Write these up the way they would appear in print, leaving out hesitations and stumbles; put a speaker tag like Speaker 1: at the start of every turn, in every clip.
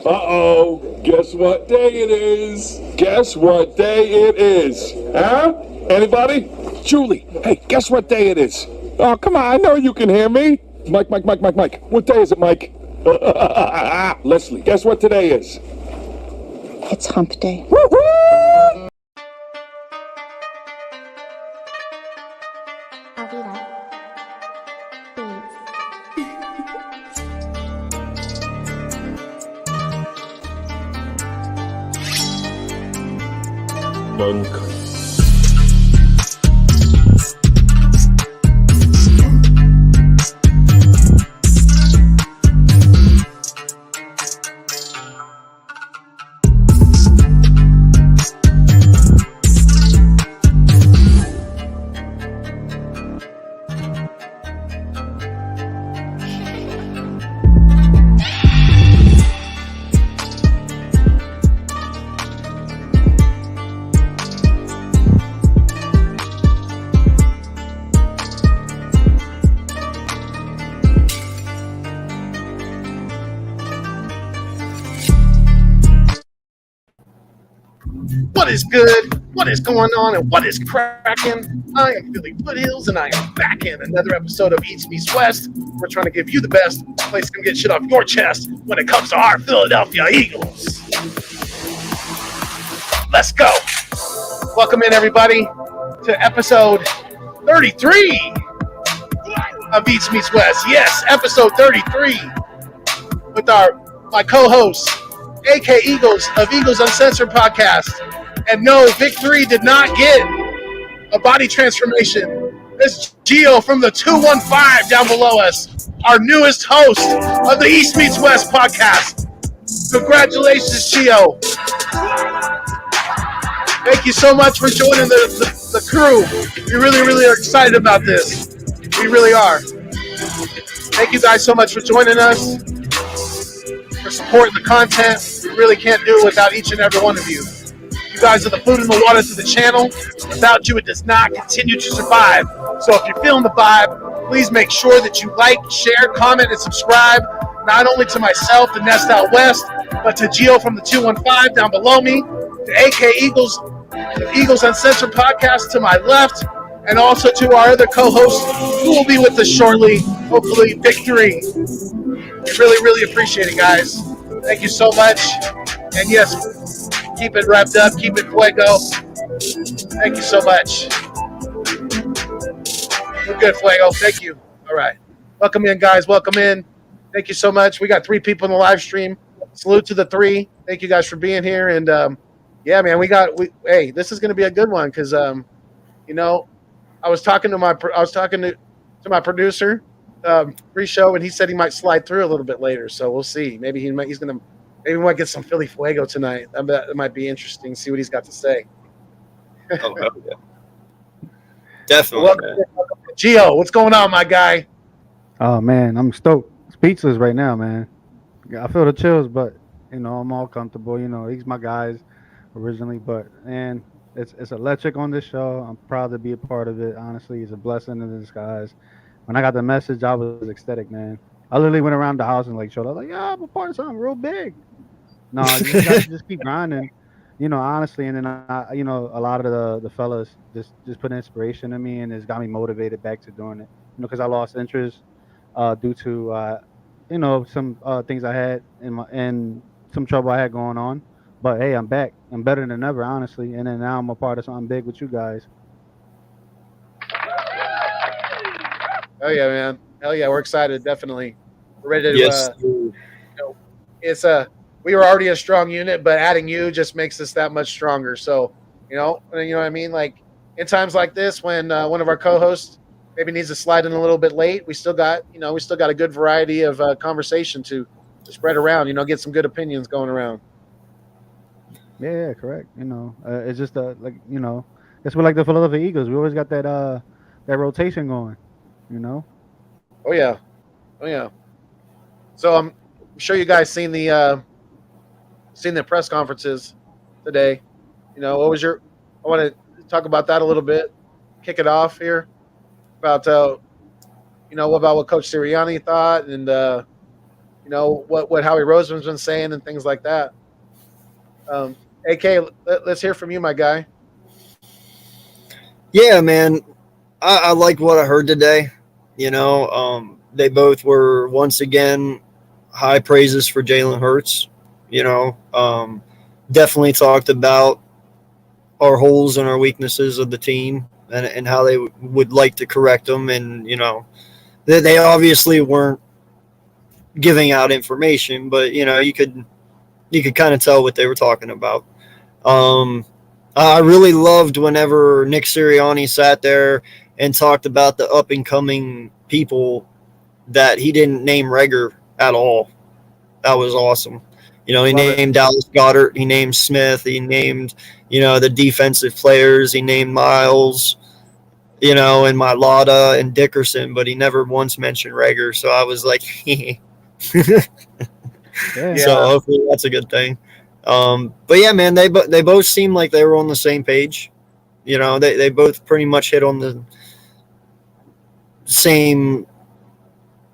Speaker 1: Uh-oh, guess what day it is? Guess what day it is? Huh? Anybody? Julie, hey, guess what day it is? Oh, come on, I know you can hear me. Mike. What day is it, Mike? Leslie, guess what today is?
Speaker 2: It's hump day.
Speaker 1: Woo-hoo! Monk.
Speaker 3: What is good? What is going on? And what is cracking? I am Billy Foothills, and I am back in another episode of East Meets West. We're trying to give you the best place to get shit off your chest when it comes to our Philadelphia Eagles. Let's go. Welcome in, everybody, to episode 33 of East Meets West. Yes, episode 33 with my co-hosts, AK Eagles of Eagles Uncensored podcast. And no, Victory did not get a body transformation. It's Gio from the 215 down below us, our newest host of the East Meets West podcast. Congratulations, Gio. Thank you so much for joining the crew. We really are excited about this. We really are. Thank you guys so much for joining us, for supporting the content. We really can't do it without each and every one of you. You guys are the food and the water to the channel. Without you, it does not continue to survive. So if you're feeling the vibe, please make sure that you like, share, comment, and subscribe, not only to myself, the Nest Out West, but to Gio from the 215 down below me, to AK Eagles, the Eagles Uncensored podcast to my left, and also to our other co-host who will be with us shortly, hopefully Victory. We really appreciate it, guys. Thank you so much. And yes, keep it wrapped up. Keep it fuego. Thank you so much. We're good, fuego. Thank you. All right. Welcome in, guys. Welcome in. Thank you so much. We got 3 people in the live stream. Salute to the 3. Thank you guys for being here. And yeah, man, hey, this is going to be a good one because you know, I was talking to my producer pre-show, and he said he might slide through a little bit later. So we'll see. Maybe we might get some Philly fuego tonight. That might be interesting. See what he's got to say.
Speaker 4: Oh, hell yeah. Definitely.
Speaker 3: Welcome, Gio, what's going on, my guy?
Speaker 5: Oh man, I'm stoked, speechless right now, man. I feel the chills, but you know I'm all comfortable. You know, he's my guys originally, but man, it's electric on this show. I'm proud to be a part of it. Honestly, it's a blessing in disguise. When I got the message, I was ecstatic, man. I literally went around the house and showed up yeah, I'm a part of something real big. No, you guys just keep grinding, you know, honestly. And then a lot of the fellas just put inspiration in me, and it's got me motivated back to doing it. You know, because I lost interest due to some things I had and some trouble I had going on. But hey, I'm back. I'm better than ever, honestly. And then now I'm a part of something big with you guys.
Speaker 3: Oh yeah, man. Hell yeah, we're excited. Definitely, we're ready to.
Speaker 4: Yes.
Speaker 3: We were already a strong unit, but adding you just makes us that much stronger. So, you know what I mean. Like in times like this, when one of our co-hosts maybe needs to slide in a little bit late, we still got a good variety of conversation to spread around. You know, get some good opinions going around.
Speaker 5: Yeah, correct. You know, it's just it's we're like the Philadelphia Eagles. We always got that rotation going. You know.
Speaker 3: Oh yeah. So I'm sure you guys seen the press conferences today. You know, what was I want to talk about that a little bit. Kick it off here about about what Coach Sirianni thought, and what Howie Roseman's been saying and things like that. AK, let's hear from you, my guy.
Speaker 4: Yeah, man. I like what I heard today. They both were once again high praises for Jalen Hurts. Definitely talked about our holes and our weaknesses of the team and how they would like to correct them. And, they obviously weren't giving out information, but, you could kind of tell what they were talking about. I really loved whenever Nick Sirianni sat there and talked about the up-and-coming people that he didn't name Reagor at all. That was awesome. He named Dallas Goedert. He named Smith. He named, the defensive players. He named Miles, and Mailata and Dickerson, but he never once mentioned Reagor. So I was like, yeah. So hopefully that's a good thing. But yeah, man, they both seemed like they were on the same page. They both pretty much hit on the same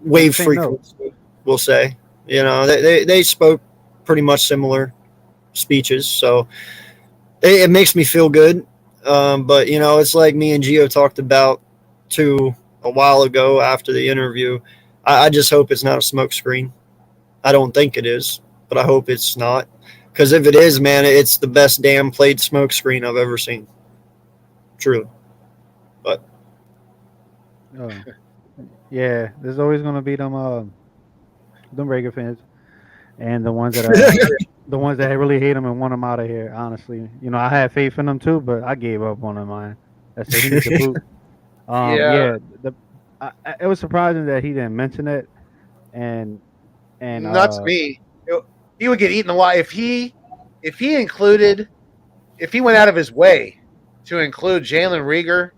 Speaker 4: wave frequency, we'll say. They spoke pretty much similar speeches, so it makes me feel good. But it's like me and Gio talked about too a while ago after the interview. I just hope it's not a smokescreen. I don't think it is, but I hope it's not. Because if it is, man, it's the best damn played smokescreen I've ever seen. Truly. But
Speaker 5: yeah, there's always gonna be them Reagor fans, and the ones that are the ones that really hate him and want him out of here. Honestly, I had faith in him too, but I gave up on him, man. That's he needs to boot. It was surprising that he didn't mention it, and
Speaker 3: not to me. He would get eaten alive if he went out of his way to include Jalen Reagor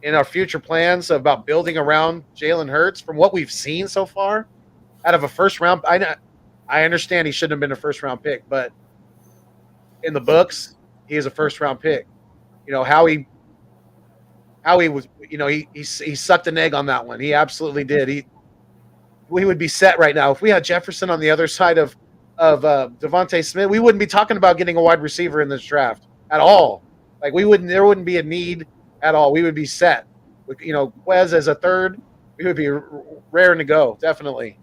Speaker 3: in our future plans about building around Jalen Hurts. From what we've seen so far, out of a first round, I understand he shouldn't have been a first round pick, but in the books, he is a first round pick. Howie was, he sucked an egg on that one. He absolutely did. We would be set right now if we had Jefferson on the other side of Devontae Smith. We wouldn't be talking about getting a wide receiver in this draft at all. Like there wouldn't be a need at all. We would be set. With Quez as a third, we would be raring to go, definitely.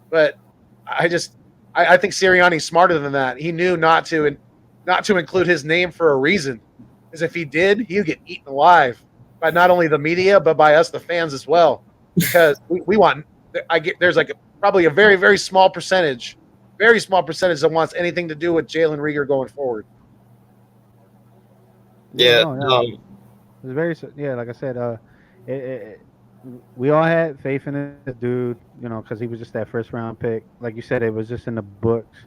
Speaker 3: But I think Sirianni's smarter than that. He knew not to include his name for a reason, because if he did, he would get eaten alive by not only the media but by us, the fans, as well. Because we want. There's probably a very, very small percentage that wants anything to do with Jalen Reagor going forward.
Speaker 4: Yeah.
Speaker 5: It's very, like I said, we all had faith in this dude, because he was just that first round pick. Like you said, it was just in the books.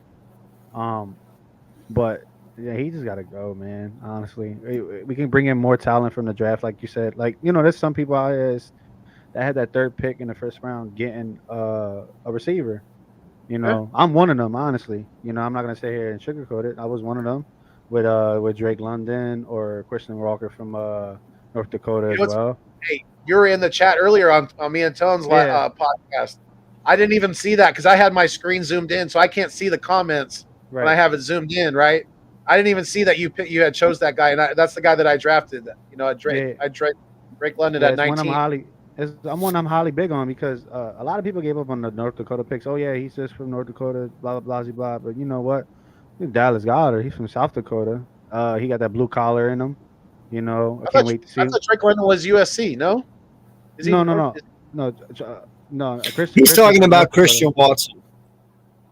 Speaker 5: But yeah, he just got to go, man. Honestly, we can bring in more talent from the draft, like you said. Like, there's some people out here that had that third pick in the first round getting a receiver. I'm one of them, honestly. I'm not gonna sit here and sugarcoat it. I was one of them with Drake London or Christian Walker from North Dakota as well.
Speaker 3: Hey, you were in the chat earlier on me and Tone's podcast. I didn't even see that because I had my screen zoomed in, so I can't see the comments when I have it zoomed in. Right? I didn't even see that you had chose that guy, and that's the guy that I drafted. Drake London at 19.
Speaker 5: I'm one I'm highly big on, because a lot of people gave up on the North Dakota picks. Oh yeah, he's just from North Dakota, blah blah blah blah. But you know what? Dallas Goedert, he's from South Dakota. He got that blue collar in him. I can't wait to see.
Speaker 3: I thought Drake London was USC. No.
Speaker 5: No.
Speaker 4: He's talking about Christian Watson.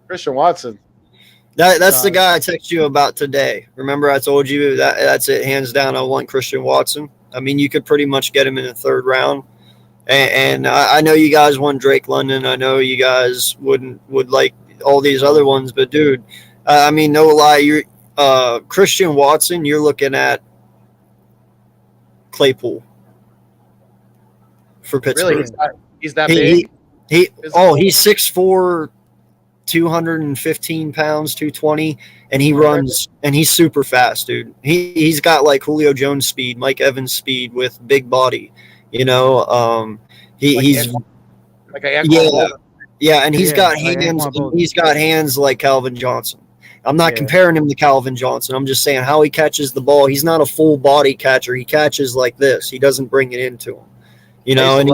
Speaker 3: Christian Watson.
Speaker 4: That's the guy I texted you about today. Remember, I told you that's it, hands down. I want Christian Watson. I mean, you could pretty much get him in the third round. And I know you guys want Drake London. I know you guys would like all these other ones, but dude, I mean, no lie, you're Christian Watson. You're looking at Claypool for Pittsburgh.
Speaker 3: Really, he's that big.
Speaker 4: He's 6'4", 215 pounds, 220, and he runs and he's super fast, dude. He's got like Julio Jones speed, Mike Evans speed with big body. He's
Speaker 3: like
Speaker 4: Yeah, and he's
Speaker 5: Yeah,
Speaker 4: got
Speaker 5: like
Speaker 4: hands.
Speaker 5: Anquan Boldin.
Speaker 4: He's got hands like Calvin Johnson. I'm not
Speaker 5: Yeah,
Speaker 4: comparing him to Calvin Johnson. I'm just saying how he catches the ball. He's not a full body catcher. He catches like this. He doesn't bring it into him. You know, and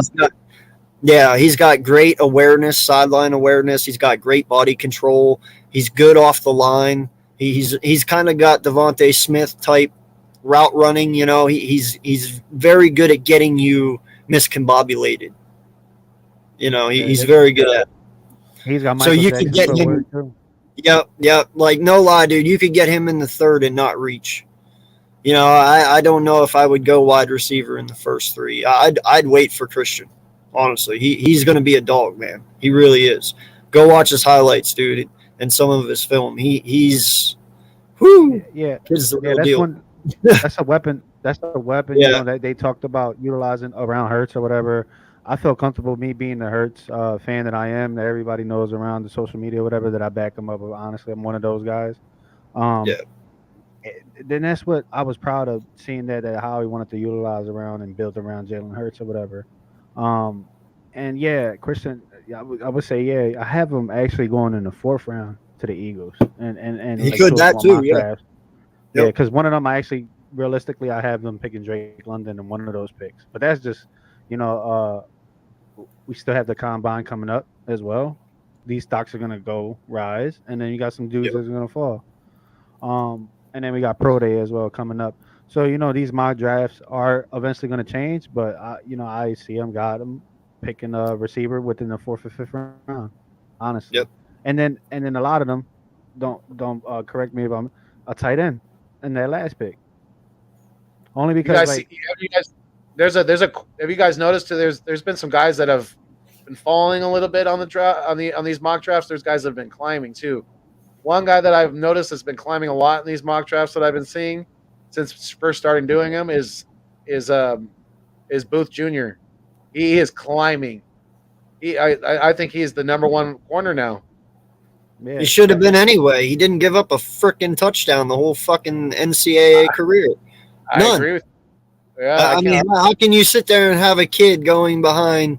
Speaker 4: he's got great awareness, sideline awareness. He's got great body control. He's good off the line. He's kind of got Devontae Smith type route running. You know, he's very good at getting you miscombobulated. You know, he's very good at it.
Speaker 5: he's got
Speaker 4: So
Speaker 5: Michael
Speaker 4: you
Speaker 5: Jackson
Speaker 4: could get him.
Speaker 5: footwork too.
Speaker 4: Yep. Like, no lie, dude. You could get him in the third and not reach. You know, I don't know if I would go wide receiver in the first three. I'd wait for Christian. Honestly, he's going to be a dog, man. He really is. Go watch his highlights, dude, and some of his film. He's whoo.
Speaker 5: Yeah,
Speaker 4: He's the real
Speaker 5: that's
Speaker 4: deal.
Speaker 5: one. That's a weapon. That's a weapon.
Speaker 4: Yeah.
Speaker 5: You know that they talked about utilizing around Hurts or whatever. I feel comfortable me being the Hurts fan that I am. That everybody knows around the social media, or whatever. That I back him up. Honestly, I'm one of those guys.
Speaker 4: Yeah.
Speaker 5: Then that's what I was proud of seeing that how he wanted to utilize around and build around Jalen Hurts or whatever. And yeah, Christian, I would say I have him actually going in the 4th round to the Eagles, and
Speaker 4: He
Speaker 5: like,
Speaker 4: could
Speaker 5: to
Speaker 4: that
Speaker 5: my
Speaker 4: too,
Speaker 5: mock
Speaker 4: yeah.
Speaker 5: drafts.
Speaker 4: Yep.
Speaker 5: Yeah, because one of them I actually realistically I have them picking Drake London in one of those picks, but that's just we still have the combine coming up as well. These stocks are gonna go rise, and then you got some dudes that's gonna fall. And then we got Pro Day as well coming up. So these mock drafts are eventually going to change, but I see them got them picking a receiver within the 4th or 5th round, honestly.
Speaker 4: Yep.
Speaker 5: And then a lot of them don't correct me if I'm a tight end in that last pick. Only because
Speaker 3: have you guys noticed there's been some guys that have been falling a little bit on the draft on these mock drafts. There's guys that have been climbing too. One guy that I've noticed has been climbing a lot in these mock drafts that I've been seeing since first starting doing them is Booth Jr. He is climbing. I think he is the number 1 corner now.
Speaker 5: yeah,
Speaker 4: He should have been anyway. He didn't give up a freaking touchdown the whole fucking NCAA career.
Speaker 3: I
Speaker 4: None.
Speaker 3: agree with you. Yeah,
Speaker 4: I mean, how can you sit there and have a kid going behind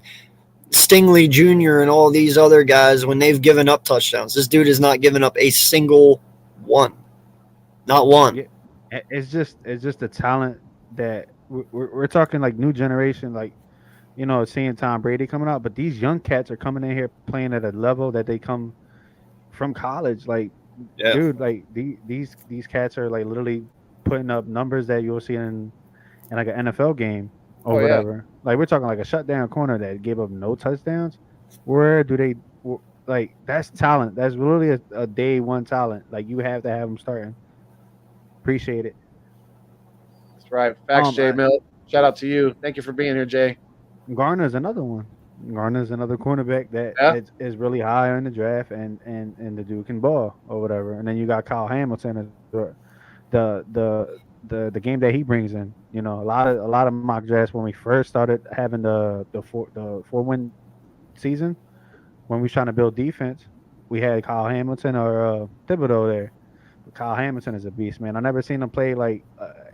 Speaker 4: Stingley Jr. and all these other guys when they've given up touchdowns? This dude has not given up a single one. Not one.
Speaker 5: Yeah. It's just the talent that we're talking like new generation, like seeing Tom Brady coming out, but these young cats are coming in here playing at a level that they come from college. Like, dude, like these cats are like literally putting up numbers that you'll see in like an NFL game or whatever. Like, we're talking like a shutdown corner that gave up no touchdowns. Where do they like? That's talent. That's really a day one talent. Like, you have to have them starting. Appreciate it.
Speaker 3: That's right. Facts, Jay Mill. Shout out to you. Thank you for being here, Jay.
Speaker 5: Garner's another one. Garner's another cornerback that is really high in the draft, and the dude can ball or whatever. And then you got Kyle Hamilton, the game that he brings in. A lot of mock drafts when we first started having the 4-win season, when we was trying to build defense, we had Kyle Hamilton or Thibodeau there. But Kyle Hamilton is a beast, man. I never seen him play like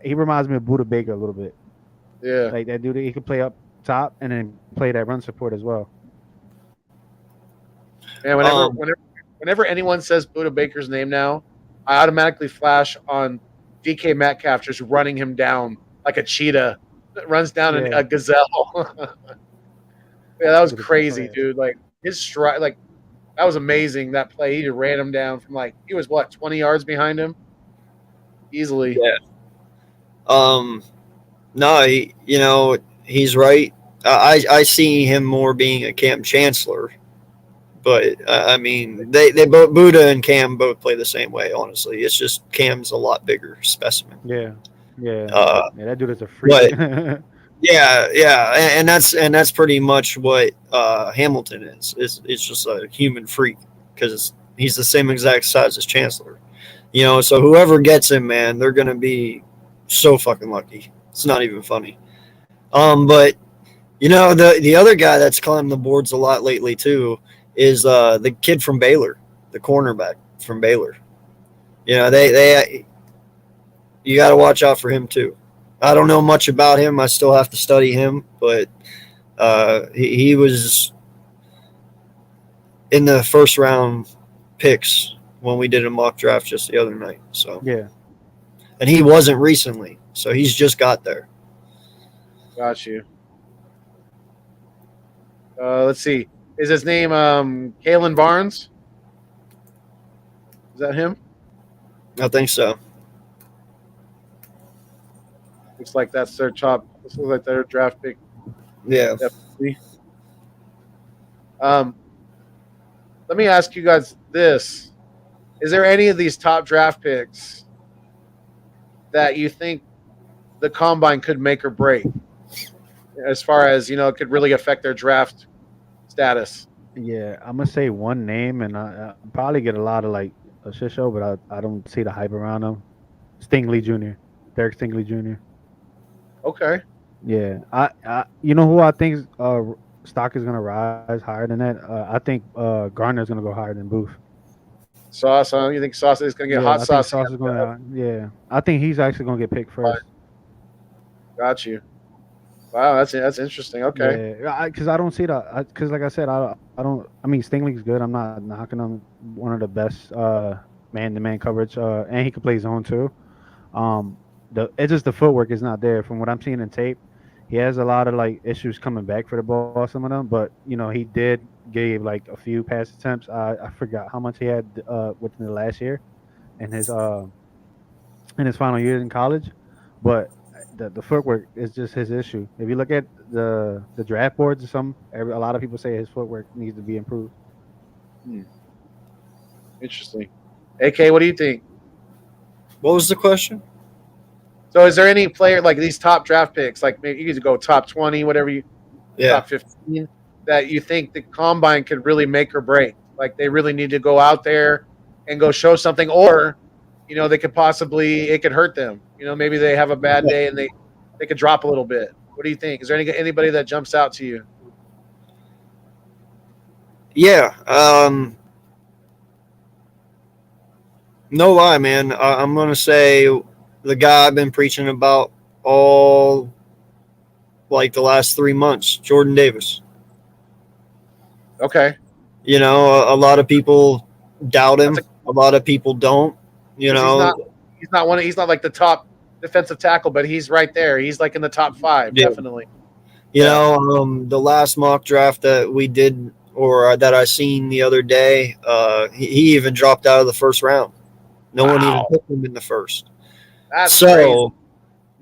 Speaker 5: he reminds me of Buda Baker a little bit.
Speaker 3: Yeah,
Speaker 5: like that dude. He could play up top and then play that run support as well.
Speaker 3: And whenever anyone says Buda Baker's name now, I automatically flash on DK Metcalf just running him down like a cheetah that runs down a gazelle. Yeah, that was crazy, dude. Like, his stride, like, that was amazing. That play, he just ran him down from he was 20 yards behind him, easily.
Speaker 4: Yeah. No, he's right. I see him more being a Cam Chancellor, but I mean, they both, Buda and Cam both play the same way. Honestly, it's just Cam's a lot bigger specimen.
Speaker 5: Yeah. That dude is a freak.
Speaker 4: But, yeah, and that's pretty much what Hamilton is. It's just a human freak because he's the same exact size as Chancellor. So whoever gets him, man, they're gonna be so fucking lucky. It's not even funny. But the other guy that's climbed the boards a lot lately too is the kid from Baylor, the cornerback from Baylor. You got to watch out for him too. I don't know much about him. I still have to study him, but he was in the first round picks when we did a mock draft just the other night. So
Speaker 5: Yeah.
Speaker 4: and he wasn't recently, so he's just got there.
Speaker 3: Got you. Let's see. Is his name Kalen Barnes? Is that him?
Speaker 4: I think so.
Speaker 3: Looks like that's their top. This looks like their draft pick.
Speaker 4: Yeah.
Speaker 3: Definitely. Let me ask you guys this: is there any of these top draft picks that you think the combine could make or break, as far as it could really affect their draft status?
Speaker 5: Yeah, I'm gonna say one name, and I probably get a lot of like a shit show, but I don't see the hype around him. Stingley Jr., Derek Stingley Jr.
Speaker 3: Okay.
Speaker 5: Yeah, you know who I think stock is gonna rise higher than that. I think Garner's gonna go higher than Booth.
Speaker 3: Sauce, huh? You think Sauce is going to get
Speaker 5: Yeah,
Speaker 3: hot
Speaker 5: I
Speaker 3: sauce?
Speaker 5: think Sauce is gonna. Yeah, I think he's actually gonna get picked first.
Speaker 3: Got you. Wow, that's interesting. Okay.
Speaker 5: Yeah, because I don't see that. Because like I said, I don't. I mean, Stingley's good. I'm not knocking him. One of the best man-to-man coverage, and he can play zone too. It's just the footwork is not there from what I'm seeing in tape. He has a lot of like issues coming back for the ball, some of them, but he did gave like a few pass attempts. I forgot how much he had within the last year in his final years in college, but the footwork is just his issue. If you look at the draft boards, a lot of people say his footwork needs to be improved.
Speaker 3: Interesting. AK, what do you think?
Speaker 4: What was the question?
Speaker 3: So, is there any player like these top draft picks, like maybe you could go top 20, whatever top 15, that you think the combine could really make or break? Like they really need to go out there and go show something, or they could it could hurt them. Maybe they have a bad day and they could drop a little bit. What do you think? Is there anybody that jumps out to you?
Speaker 4: Yeah. No lie, man. I'm gonna say the guy I've been preaching about all like the last 3 months, Jordan Davis.
Speaker 3: Okay.
Speaker 4: A lot of people doubt him. A lot of people don't. He's
Speaker 3: not like the top defensive tackle, but he's right there. He's like in the top 5, definitely.
Speaker 4: The last mock draft that we did or that I seen the other day, he even dropped out of the first round. No one even took him in the first.
Speaker 3: That's crazy.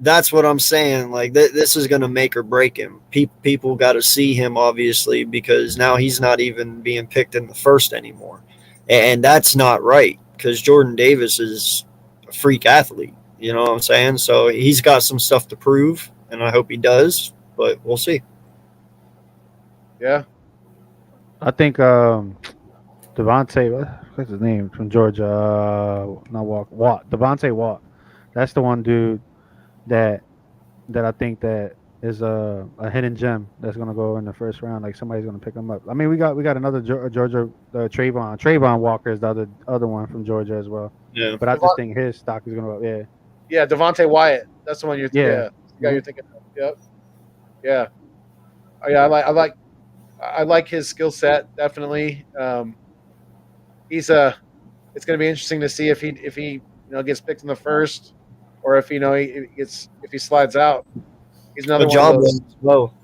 Speaker 4: That's what I'm saying. Like this is going to make or break him. People got to see him obviously because now he's not even being picked in the first anymore, and that's not right because Jordan Davis is a freak athlete. You know what I'm saying? So he's got some stuff to prove, and I hope he does. But we'll see.
Speaker 3: Yeah,
Speaker 5: I think Devontae, what's his name from Georgia? Not Watt. Devontae Watt. That's the one dude that I think that is a hidden gem that's gonna go in the first round. Like somebody's gonna pick him up. I mean, we got another Georgia Trayvon Walker is the other one from Georgia as well.
Speaker 4: Yeah,
Speaker 5: but I just think his stock is gonna go.
Speaker 3: Yeah, Devontae Wyatt. That's the one you're thinking.
Speaker 5: Yeah.
Speaker 3: The guy you're thinking of. Yep. Yeah. Oh, yeah, I like his skill set definitely. It's going to be interesting to see if he gets picked in the first, or if if he slides out. He's another one of those.
Speaker 4: Well,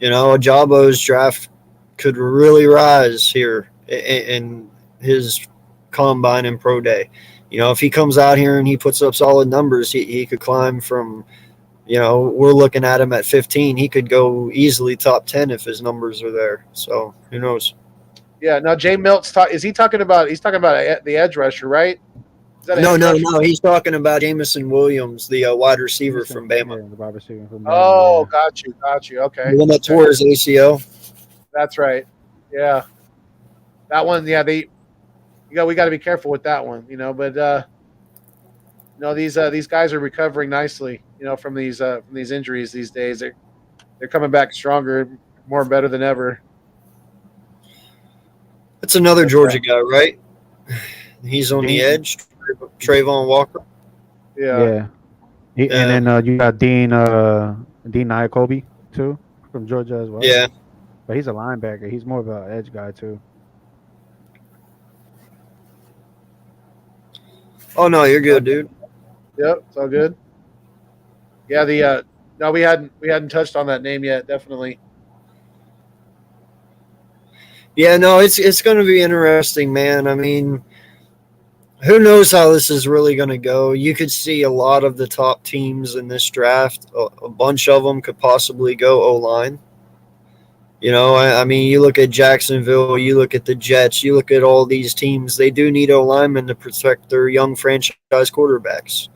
Speaker 4: Ajabo's draft could really rise here in his combine and pro day. If he comes out here and he puts up solid numbers, he could climb from, we're looking at him at 15. He could go easily top 10 if his numbers are there. So who knows?
Speaker 3: Yeah. Now Jay Milt's he's talking about the edge rusher, right?
Speaker 4: No. He's talking about Jamison Williams, the wide receiver from Bama.
Speaker 5: Yeah, the wide receiver from Bama.
Speaker 3: Oh, got you. Okay.
Speaker 4: The one that tore his ACL.
Speaker 3: That's right. Yeah. That one. Yeah. We got to be careful with that one, But these guys are recovering nicely, from these injuries these days. They're coming back stronger, more better than ever.
Speaker 4: That's another Georgia guy, right? He's on the edge, Trayvon Walker.
Speaker 3: Yeah.
Speaker 5: And then you got Dean Nyakobi too from Georgia as well.
Speaker 4: Yeah.
Speaker 5: but he's a linebacker. He's more of an edge guy too.
Speaker 4: Oh no, you're good, dude.
Speaker 3: Yep, it's all good. Yeah, the no, we hadn't touched on that name yet. Definitely.
Speaker 4: Yeah, no, it's going to be interesting, man. I mean, who knows how this is really going to go? You could see a lot of the top teams in this draft. A bunch of them could possibly go O line. You know, I mean, you look at Jacksonville, you look at the Jets, you look at all these teams. They do need O linemen to protect their young franchise quarterbacks.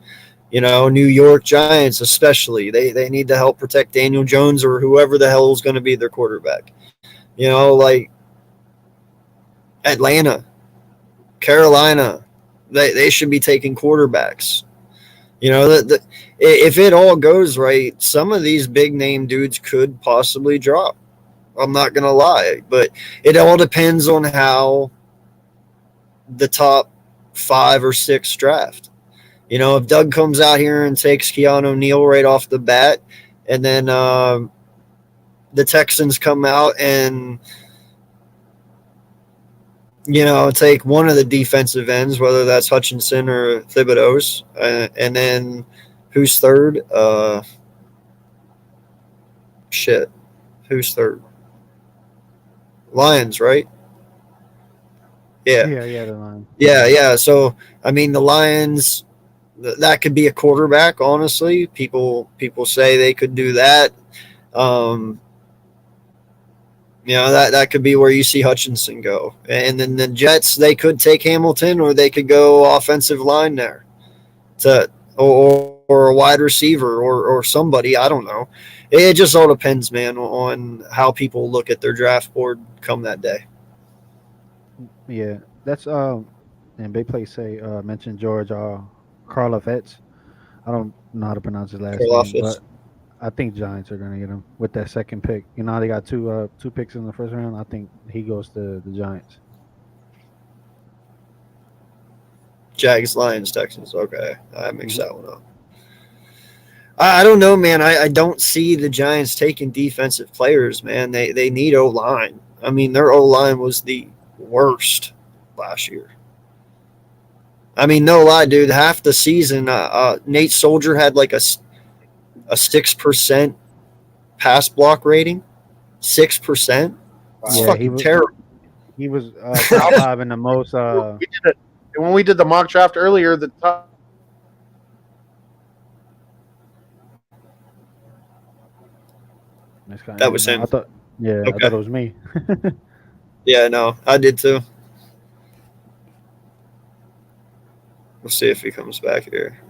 Speaker 4: You know, New York Giants especially. They need to help protect Daniel Jones or whoever the hell is going to be their quarterback. You know, like Atlanta, Carolina, they should be taking quarterbacks. You know, if it all goes right, some of these big name dudes could possibly drop. I'm not going to lie, but it all depends on how the top 5 or 6 draft. You know, if Doug comes out here and takes Keanu Neal right off the bat, and then the Texans come out and, you know, take one of the defensive ends, whether that's Hutchinson or Thibodeau's, and then who's third? Who's third? Lions, right? Yeah.
Speaker 5: Yeah, the line.
Speaker 4: Yeah. So, I mean, the Lions, that could be a quarterback, honestly. People say they could do that. You know, that could be where you see Hutchinson go. And then the Jets, they could take Hamilton, or they could go offensive line there or a wide receiver or somebody. I don't know. It just all depends, man, on how people look at their draft board come that day.
Speaker 5: Yeah, that's and Big Play say mention George Karlaftis. I don't know how to pronounce his last name, but I think Giants are gonna get him with that second pick. You know how they got two picks in the first round. I think he goes to the Giants.
Speaker 4: Jags, Lions, Texans. Okay, I mixed that one up. I don't know, man. I don't see the Giants taking defensive players, man. They need O line. I mean, their O line was the worst last year. I mean, no lie, dude. Half the season, Nate Soldier had like a 6% pass block rating. 6%. It's fucking terrible.
Speaker 5: He was top 5 in the most.
Speaker 3: When we did the mock draft earlier, the top.
Speaker 4: That was him.
Speaker 5: I thought it was me.
Speaker 4: Yeah, no, I did too. We'll see if he comes back here.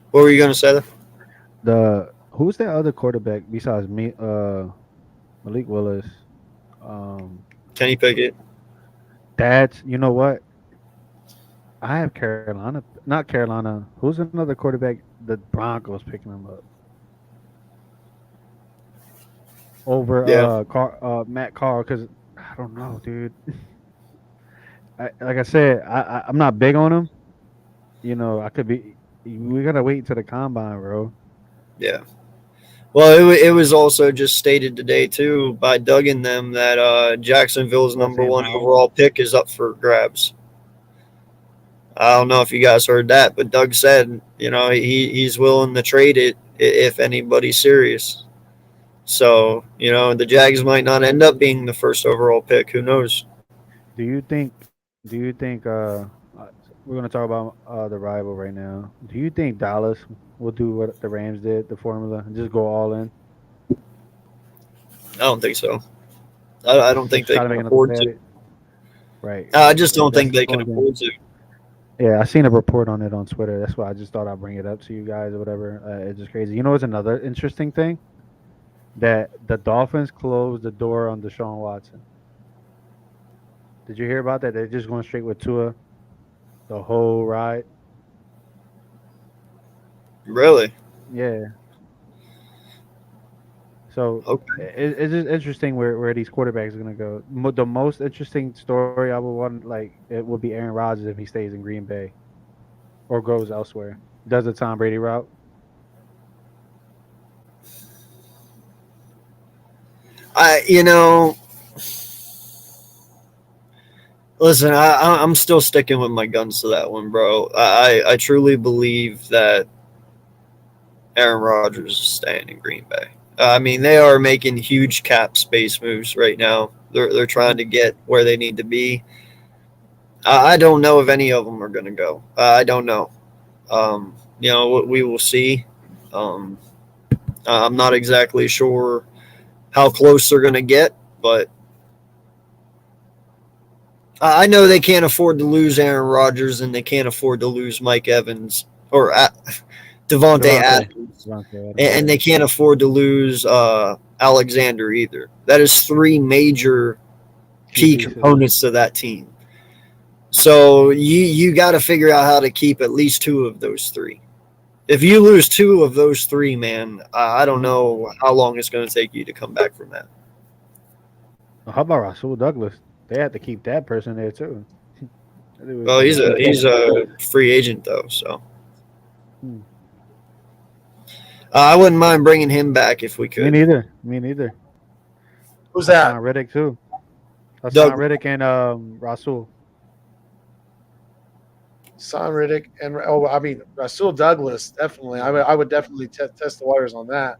Speaker 4: What were you gonna say?
Speaker 5: Who's that other quarterback besides me? Malik Willis.
Speaker 4: Kenny Pickett.
Speaker 5: You know what? I have Carolina, not Carolina. Who's another quarterback? The Broncos picking him up over Matt Carr, because I don't know, dude. Like I said, I'm not big on him. You know, I could be. We gotta wait until the combine, bro.
Speaker 4: Yeah. Well, it was also just stated today too by Doug and them that Jacksonville's number 1 overall pick is up for grabs. I don't know if you guys heard that, but Doug said, you know, he's willing to trade it if anybody's serious. So, you know, the Jags might not end up being the first overall pick. Who knows?
Speaker 5: Do you think we're gonna talk about the rival right now? Do you think Dallas will do what the Rams did, the formula, and just go all in?
Speaker 4: I don't think so. I don't think they can afford to.
Speaker 5: Right.
Speaker 4: I just don't think they can afford to.
Speaker 5: Yeah, I seen a report on it on Twitter. That's why I just thought I'd bring it up to you guys or whatever. It's just crazy. You know what's another interesting thing? That the Dolphins closed the door on Deshaun Watson. Did you hear about that? They're just going straight with Tua the whole ride.
Speaker 4: Really?
Speaker 5: Yeah. So it's just interesting where these quarterbacks are going to go. The most interesting story I would want, it would be Aaron Rodgers if he stays in Green Bay or goes elsewhere. Does the Tom Brady route?
Speaker 4: Listen, I'm still sticking with my guns to that one, bro. I truly believe that Aaron Rodgers is staying in Green Bay. I mean, they are making huge cap space moves right now. They're trying to get where they need to be. I don't know if any of them are going to go. I don't know. We will see. I'm not exactly sure how close they're going to get, but I know they can't afford to lose Aaron Rodgers, and they can't afford to lose Mike Evans or Devontae Adams, and they can't afford to lose Alexander either. That is three major key components to that team. So you got to figure out how to keep at least two of those three. If you lose two of those three, man, I don't know how long it's going to take you to come back from that.
Speaker 5: How about Rasul Douglas? They had to keep that person there too.
Speaker 4: Well, he's a free agent though, so I wouldn't mind bringing him back if we could.
Speaker 5: Me neither.
Speaker 3: Who's that?
Speaker 5: Hassan Reddick too. Hassan Reddick and Rasul.
Speaker 3: Hassan Reddick and Rasul Douglas, definitely. I would definitely test the waters on that.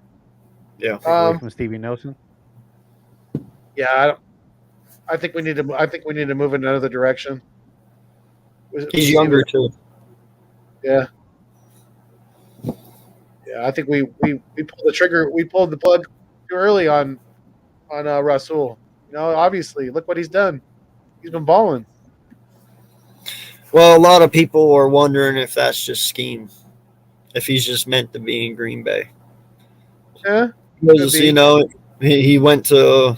Speaker 4: Yeah.
Speaker 5: From Stevie Nelson.
Speaker 3: Yeah, I think we need to move in another direction.
Speaker 4: He's younger too.
Speaker 3: Yeah. Yeah, I think we pulled the trigger. We pulled the plug too early on Rasul. Obviously, look what he's done. He's been balling.
Speaker 4: Well, a lot of people are wondering if that's just scheme, if he's just meant to be in Green Bay.
Speaker 3: Yeah.
Speaker 4: Because, he went to,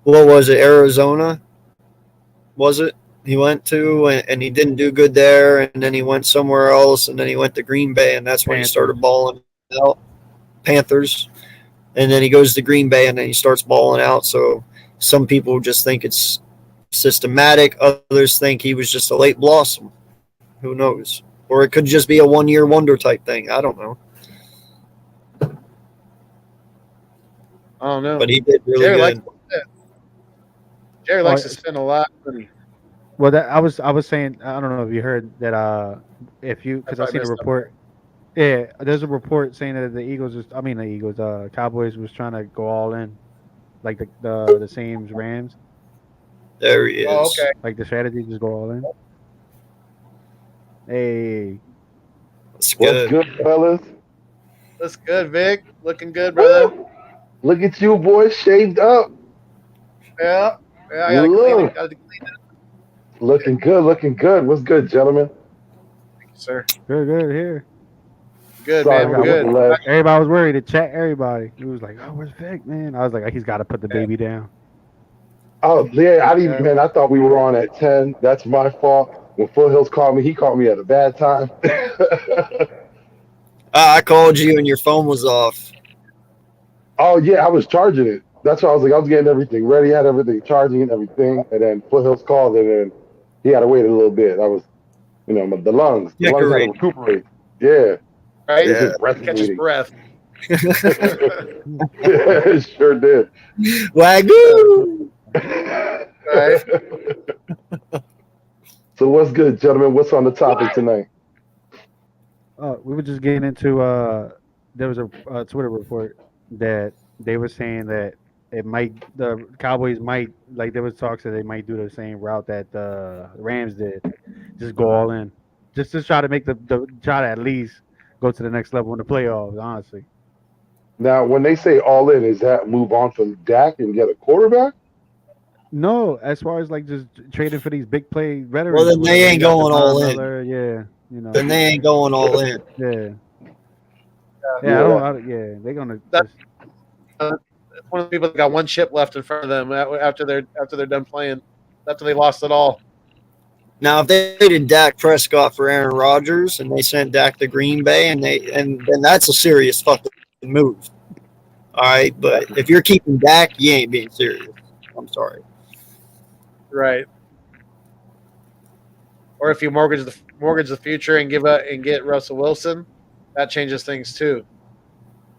Speaker 4: what was it, Arizona? Was it? He went to, and he didn't do good there, and then he went somewhere else, and then he went to Green Bay, and that's when he started balling out. Panthers. And then he goes to Green Bay, and then he starts balling out. So some people just think it's systematic. Others think he was just a late blossom. Who knows? Or it could just be a one-year wonder type thing. I don't know.
Speaker 3: I don't know.
Speaker 4: But he did really good.
Speaker 3: Jerry likes to spend a lot of money.
Speaker 5: Well, I was saying, I don't know if you heard that because I seen a report. Yeah, there's a report saying that the Cowboys was trying to go all in, like the same Rams.
Speaker 4: There he is.
Speaker 3: Oh, okay.
Speaker 5: Like the strategy, just go all in. Hey,
Speaker 4: that's good.
Speaker 6: What's good, fellas?
Speaker 3: That's good, Vic. Looking good, brother.
Speaker 6: Woo! Look at you, boys, shaved up.
Speaker 3: Yeah. I gotta clean it.
Speaker 6: Looking good. What's good, gentlemen?
Speaker 3: Thank you, sir.
Speaker 5: Good here.
Speaker 3: Good,
Speaker 6: Sorry,
Speaker 3: man. We're good.
Speaker 5: Everybody was worried to chat. Everybody, he was like, "Oh, where's Vic, man?" I was like, "He's got to put the baby down."
Speaker 6: Oh yeah, I thought we were on at 10. That's my fault. When Foothills called me, he called me at a bad time.
Speaker 4: I called you and your phone was off.
Speaker 6: Oh yeah, I was charging it. That's why I was getting everything ready, had everything charging and everything, and then Foothills called, and then he had to wait a little bit. I was, the lungs had to recuperate. Yeah.
Speaker 3: Right?
Speaker 6: Yeah.
Speaker 3: Catch his breath.
Speaker 6: It sure did.
Speaker 4: Wagyu!
Speaker 3: Right.
Speaker 6: So what's good, gentlemen? What's on the topic tonight?
Speaker 5: We were just getting into there was a Twitter report that they were saying that the Cowboys might, like, there was talks that they might do the same route that the Rams did, just go all in, just to try to make try to at least go to the next level in the playoffs. Honestly.
Speaker 6: Now, when they say all in, is that move on from Dak and get a quarterback?
Speaker 5: No, as far as like just trading for these big play veterans.
Speaker 4: Well, then they ain't going all in.
Speaker 5: Yeah,
Speaker 4: Then they ain't going all in.
Speaker 5: Yeah. They're gonna.
Speaker 3: One of the people that got one chip left in front of them after they're done playing, after they lost it all.
Speaker 4: Now, if they traded Dak Prescott for Aaron Rodgers and they sent Dak to Green Bay, and then that's a serious fucking move. All right, but if you're keeping Dak, you ain't being serious. I'm sorry.
Speaker 3: Right. Or if you mortgage the future and get Russell Wilson, that changes things too.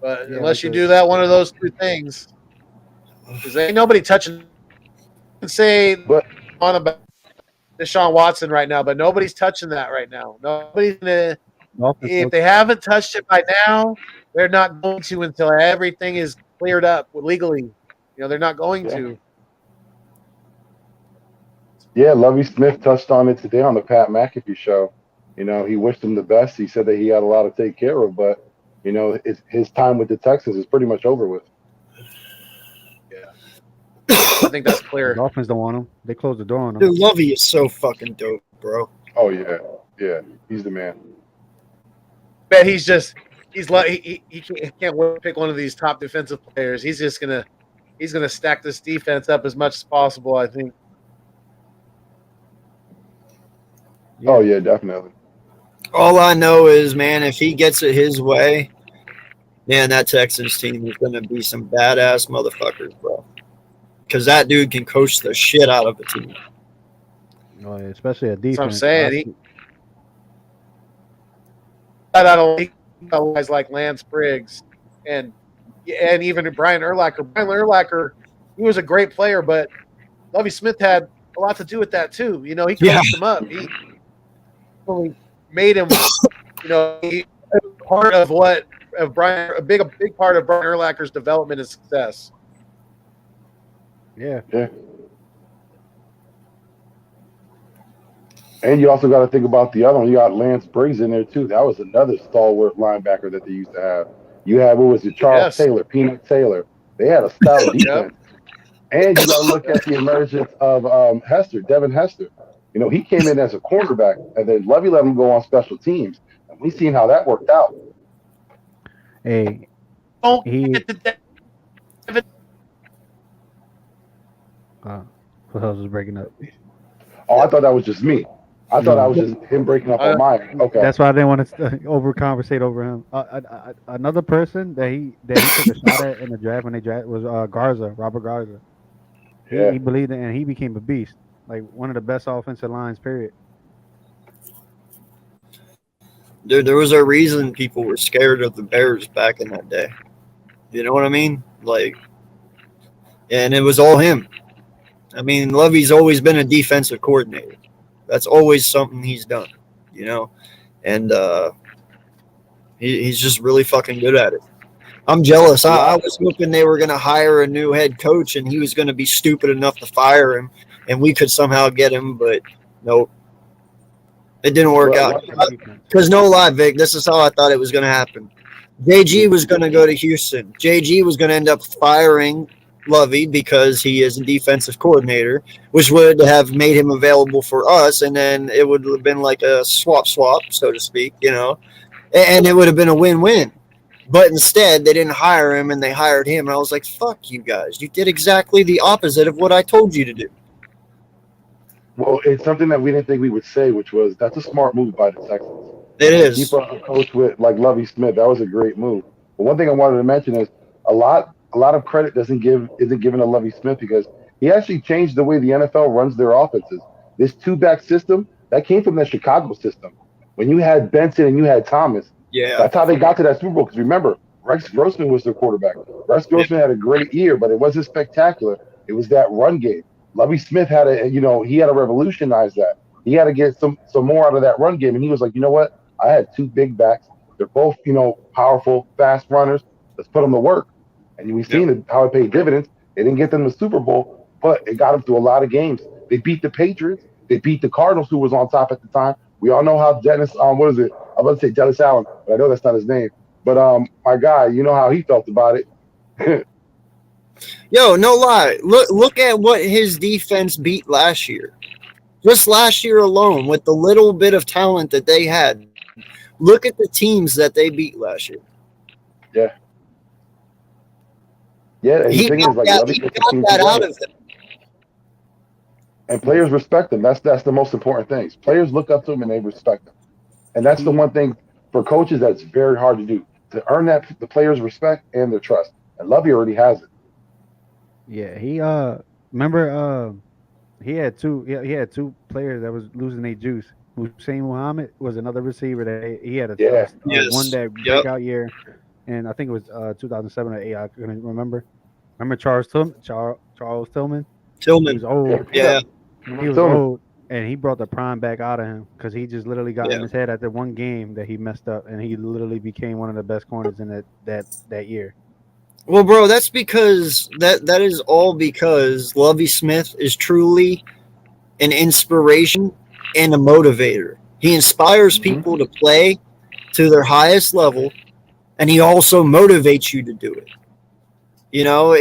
Speaker 3: But unless you do that, one of those two things. Because ain't nobody touching. Say
Speaker 6: But
Speaker 3: on about Deshaun Watson right now, but nobody's touching that right now. Nobody's gonna. If they haven't touched it by now, they're not going to until everything is cleared up legally. You know, they're not going to.
Speaker 6: yeah, Lovie Smith touched on it today on the Pat McAfee show. You know, he wished him the best. He said that he had a lot to take care of, but you know, his time with the Texans is pretty much over with.
Speaker 3: Yeah, I think that's clear.
Speaker 5: The Dolphins don't want him. They closed the door on him.
Speaker 4: Dude, Lovey is so fucking dope, bro.
Speaker 6: Oh yeah, he's the man.
Speaker 3: Bet he's like he can't wait to pick one of these top defensive players. He's gonna stack this defense up as much as possible. I think.
Speaker 6: Yeah. Oh yeah, definitely.
Speaker 4: All I know is, man, if he gets it his way, man, that Texans team is gonna be some badass motherfuckers, bro. Because that dude can coach the shit out of a team.
Speaker 5: Oh, yeah, especially a defense.
Speaker 3: That's what I'm saying. He got out of guys like Lance Briggs and even Brian Urlacher. Brian Urlacher, he was a great player, but Lovie Smith had a lot to do with that too. You know, he coached him up. He really made him, you know, part of a big part of Brian Urlacher's development and success.
Speaker 5: Yeah.
Speaker 6: And you also got to think about the other one. You got Lance Briggs in there too. That was another stalwart linebacker that they used to have. You had, what was it, Charles Taylor, Peanut Taylor. They had a stout defense. And you got to look at the emergence of Devin Hester. You know, he came in as a quarterback, and then Lovie let him go on special teams. And we seen how that worked out.
Speaker 5: Hey, Foothills was breaking up.
Speaker 6: Oh, I thought that was just me. I thought that was just him breaking up on mine. Okay.
Speaker 5: That's why I didn't want to over-conversate over him. Another person that he took a shot at in the draft when they drafted was Robert Garza. He believed it, and he became a beast. Like, one of the best offensive lines, period.
Speaker 4: Dude, there was a reason people were scared of the Bears back in that day. You know what I mean? Like, and it was all him. I mean, Lovey's always been a defensive coordinator. That's always something he's done, you know? And he's just really fucking good at it. I'm jealous. I was hoping they were going to hire a new head coach and he was going to be stupid enough to fire him and we could somehow get him, but nope. It didn't work out. Because no lie, Vic, this is how I thought it was going to happen. JG was going to go to Houston. JG was going to end up firing Lovey because he is a defensive coordinator, which would have made him available for us, and then it would have been like a swap, so to speak, you know, and it would have been a win-win. But instead, they didn't hire him, and they hired him, and I was like, fuck you guys. You did exactly the opposite of what I told you to do.
Speaker 6: Well, it's something that we didn't think we would say, which was that's a smart move by the Texans.
Speaker 4: It is.
Speaker 6: Keep a coach with like Lovie Smith. That was a great move. But one thing I wanted to mention is a lot of credit isn't given to Lovie Smith because he actually changed the way the NFL runs their offenses. This two-back system, that came from the Chicago system. When you had Benson and you had Thomas, that's how they got to that Super Bowl. Because remember, Rex Grossman was their quarterback. Rex Grossman had a great year, but it wasn't spectacular. It was that run game. Lovie Smith had he had to revolutionize that. He had to get some more out of that run game. And he was like, you know what? I had two big backs. They're both, powerful, fast runners. Let's put them to work. And we've seen how it paid dividends. They didn't get them to the Super Bowl, but it got them through a lot of games. They beat the Patriots. They beat the Cardinals, who was on top at the time. We all know how Dennis, I'm about to say Dennis Allen, but I know that's not his name. But my guy, you know how he felt about it.
Speaker 4: Yo, no lie. Look at what his defense beat last year. Just last year alone, with the little bit of talent that they had. Look at the teams that they beat last year.
Speaker 6: Yeah. Yeah, and
Speaker 4: he got that out of them.
Speaker 6: And players respect him. That's the most important thing. Players look up to him and they respect him. And that's the one thing for coaches that's very hard to do, to earn the players' respect and their trust. And Lovey already has it.
Speaker 5: Yeah, he remember he had two players that was losing their juice. Hussein Muhammad was another receiver that he had one that breakout year, and I think it was 2007 or 2008. I couldn't remember. Remember Charles Tillman? He
Speaker 4: Tillman.
Speaker 5: was old.
Speaker 4: Yeah.
Speaker 5: He was
Speaker 6: Tillman.
Speaker 5: old, and he brought the prime back out of him because he just literally got in
Speaker 4: Yeah.
Speaker 5: his head at the one game that he messed up, and he literally became one of the best corners in that year.
Speaker 4: Well, bro, that's because that is all because Lovie Smith is truly an inspiration and a motivator. He inspires people to play to their highest level, and he also motivates you to do it. You know,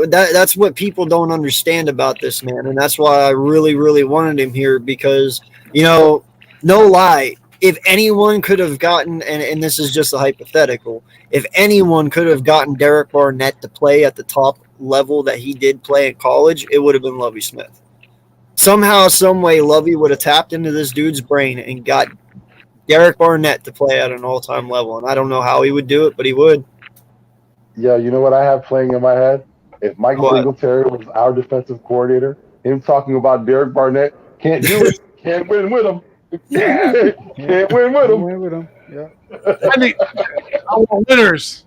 Speaker 4: that's what people don't understand about this man, and that's why I really, really wanted him here because, you know, no lie, if anyone could have gotten, and this is just a hypothetical, if anyone could have gotten Derek Barnett to play at the top level that he did play in college, it would have been Lovie Smith. Somehow, some way, Lovie would have tapped into this dude's brain and got Derek Barnett to play at an all-time level, and I don't know how he would do it, but he would.
Speaker 6: Yeah, you know what I have playing in my head? If Mike Singletary was our defensive coordinator, him talking about Derek Barnett, can't do it, can't win with him. Can't win with him.
Speaker 5: Win with him. Yeah.
Speaker 3: I want winners.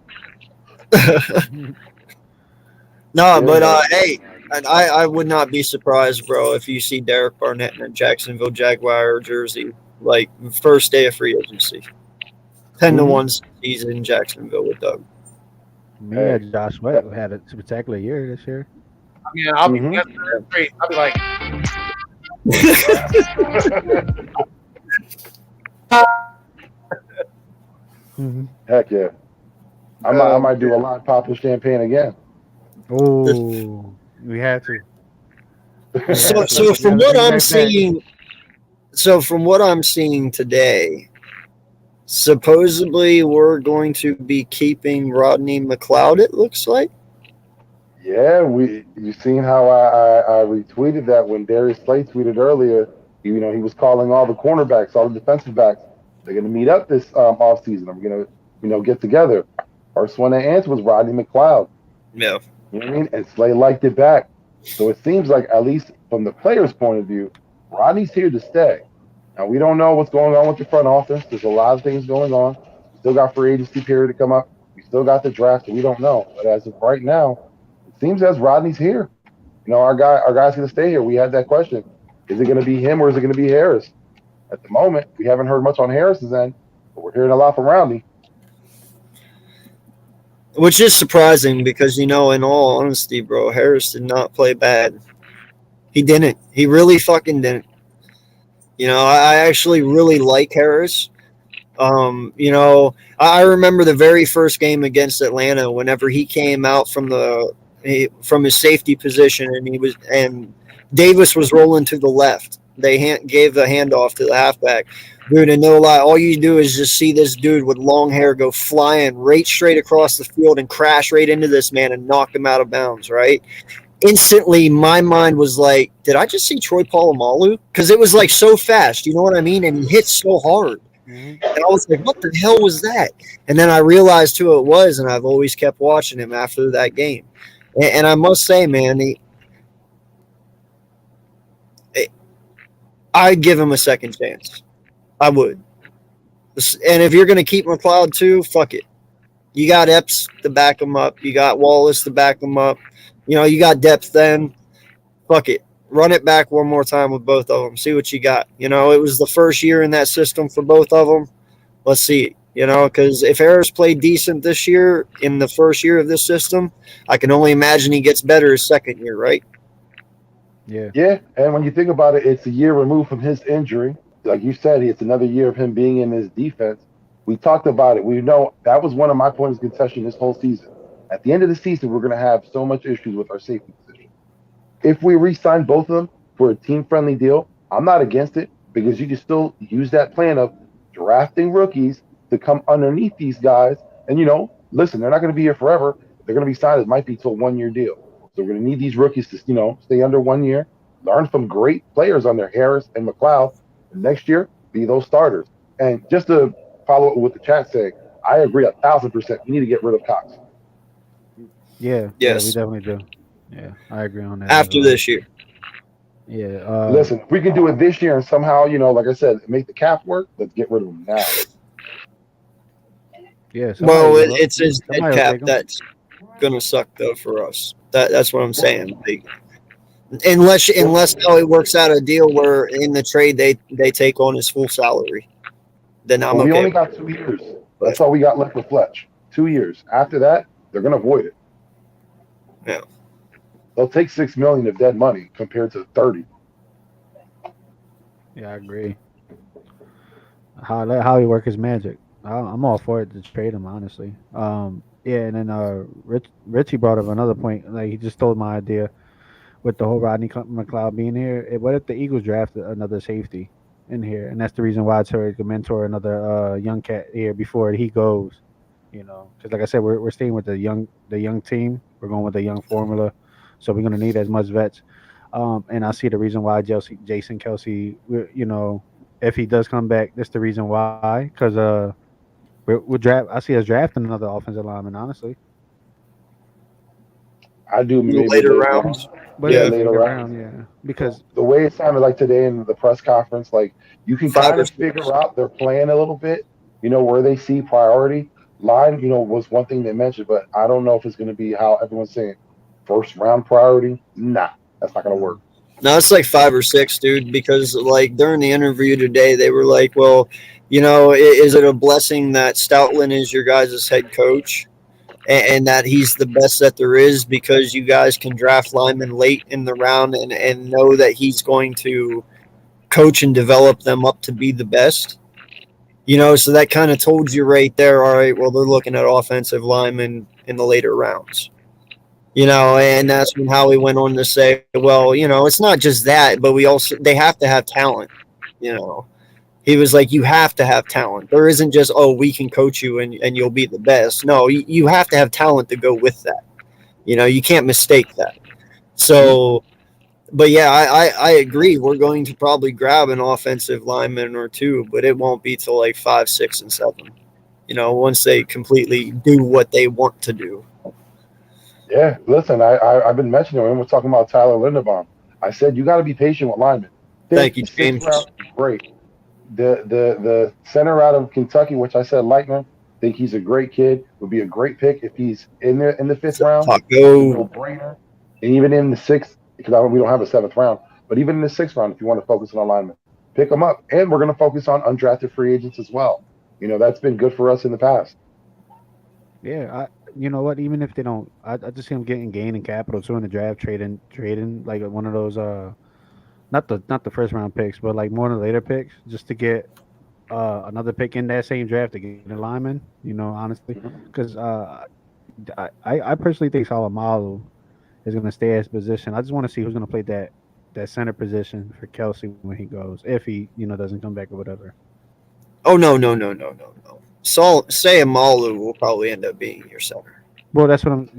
Speaker 4: No, but hey, I would not be surprised, bro, if you see Derek Barnett in a Jacksonville Jaguar jersey, like first day of free agency. 10-1 season in Jacksonville with Doug.
Speaker 5: Yeah, Josh Sweat had a spectacular year this year.
Speaker 3: I mean, I'll be great. I'll be like,
Speaker 6: Heck yeah. I might do a lot popping champagne again.
Speaker 5: Oh, we had to.
Speaker 4: So from what I'm seeing today, supposedly we're going to be keeping Rodney McLeod, it looks like.
Speaker 6: Yeah, you seen how I retweeted that when Darius Slay tweeted earlier. He was calling all the cornerbacks, all the defensive backs. They're going to meet up this off season. I'm going to get together. First one that answered was Rodney McLeod.
Speaker 4: Yeah.
Speaker 6: You know what I mean? And Slay liked it back. So it seems like, at least from the player's point of view, Rodney's here to stay. Now, we don't know what's going on with the front office. There's a lot of things going on. We still got free agency period to come up. We still got the draft, so we don't know. But as of right now, it seems as Rodney's here. Our guy's going to stay here. We had that question. Is it going to be him or is it going to be Harris? At the moment, we haven't heard much on Harris's end, but we're hearing a lot from Rodney.
Speaker 4: Which is surprising because, in all honesty, bro, Harris did not play bad. He didn't. He really fucking didn't. I actually really like Harris. I remember the very first game against Atlanta whenever he came out from his safety position and Davis was rolling to the left. They gave the handoff to the halfback. Dude, and no lie, all you do is just see this dude with long hair go flying right straight across the field and crash right into this man and knock him out of bounds, right? Instantly, my mind was like, did I just see Troy Polamalu? Because it was like so fast, you know what I mean? And he hit so hard. And I was like, what the hell was that? And then I realized who it was, and I've always kept watching him after that game. And I must say, man, I'd give him a second chance. I would. And if you're going to keep McLeod too, fuck it. You got Epps to back him up. You got Wallace to back him up. You got depth then. Fuck it. Run it back one more time with both of them. See what you got. It was the first year in that system for both of them. Let's see. Because if Harris played decent this year in the first year of this system, I can only imagine he gets better his second year, right?
Speaker 5: Yeah.
Speaker 6: Yeah, and when you think about it, it's a year removed from his injury. Like you said, it's another year of him being in his defense. We talked about it. We know that was one of my points of contention this whole season. At the end of the season, we're going to have so much issues with our safety position. If we re-sign both of them for a team-friendly deal, I'm not against it because you can still use that plan of drafting rookies to come underneath these guys. And, listen, they're not going to be here forever. They're going to be signed. It might be to a one-year deal. So we're going to need these rookies to, stay under 1 year, learn from great players on there, Harris and McLeod, and next year be those starters. And just to follow up with the chat saying, I agree 1,000%. We need to get rid of Cox.
Speaker 5: Yeah.
Speaker 4: Yes.
Speaker 5: Yeah, we definitely do. Yeah, I agree on that.
Speaker 4: After this year.
Speaker 5: Yeah.
Speaker 6: Listen, if we can do it this year and somehow, like I said, make the cap work, let's get rid of them now.
Speaker 5: Yeah.
Speaker 4: Well, it's his dead cap. gonna suck though for us. That's what I'm saying. Unless how it works out a deal where in the trade they take on his full salary, then I'm
Speaker 6: Well, we
Speaker 4: okay.
Speaker 6: only got 2 years. That's all we got left with Fletch. 2 years. After that, they're gonna void it.
Speaker 4: Yeah.
Speaker 6: They'll take $6 million of dead money compared to 30.
Speaker 5: Yeah, I agree. How he work his magic. I'm all for it to trade him, honestly. Yeah, and then Richie brought up another point. Like he just stole my idea with the whole Rodney McLeod being here. What if the Eagles draft another safety in here, and that's the reason why Terry could mentor another young cat here before he goes. You know, because like I said, we're staying with the young team. We're going with the young formula, so we're gonna need as much vets. And I see the reason why Jason Kelsey, you know, if he does come back, that's the reason why. Because we'll draft. I see us drafting another offensive lineman. Honestly,
Speaker 6: I do maybe
Speaker 4: later rounds.
Speaker 5: but
Speaker 6: Yeah,
Speaker 5: yeah,
Speaker 6: later rounds.
Speaker 5: yeah, because
Speaker 6: The way it sounded like today in the press conference, like you can
Speaker 4: 5
Speaker 6: kind
Speaker 4: or
Speaker 6: of
Speaker 4: 6.
Speaker 6: figure out their plan a little bit, you know, where they see priority. Line, you know, was one thing they mentioned, but I don't know if it's going to be how everyone's saying first round priority. Nah, that's not going to work.
Speaker 4: No, it's like 5 or 6, dude. Because like during the interview today, they were like, "Well, you know, is it a blessing that Stoutland is your guys' head coach, and that he's the best that there is because you guys can draft linemen late in the round and know that he's going to coach and develop them up to be the best." You know, so that kind of told you right there. All right, well, they're looking at offensive linemen in the later rounds. You know, and that's when Howie went on to say, well, you know, it's not just that, but they have to have talent. You know, he was like, you have to have talent. There isn't just, oh, we can coach you and you'll be the best. No, you have to have talent to go with that. You know, you can't mistake that. So, but yeah, I agree. We're going to probably grab an offensive lineman or two, but it won't be till like 5, 6, and 7. You know, once they completely do what they want to do.
Speaker 6: Yeah, listen, I've been mentioning when we're talking about Tyler Linderbaum. I said you got to be patient with linemen.
Speaker 4: Thank you, James.
Speaker 6: Great. The center out of Kentucky, which I said Lightner, think he's a great kid. Would be a great pick if he's in there in the 5th round. No brainer. And even in the 6th, because we don't have a 7th round, but even in the 6th round, if you want to focus on linemen, pick them up. And we're going to focus on undrafted free agents as well. You know, that's been good for us in the past.
Speaker 5: yeah, you know what? Even if they don't, I just see them gaining capital too in the draft, trading like one of those not the first round picks, but like more of the later picks, just to get another pick in that same draft to get a lineman. You know, honestly, because I personally think Salamalu is going to stay at his position. I just want to see who's going to play that center position for Kelsey when he goes, if he doesn't come back or whatever.
Speaker 4: Oh no. Sayamalu will probably end up being your center.
Speaker 5: Well, that's what I'm.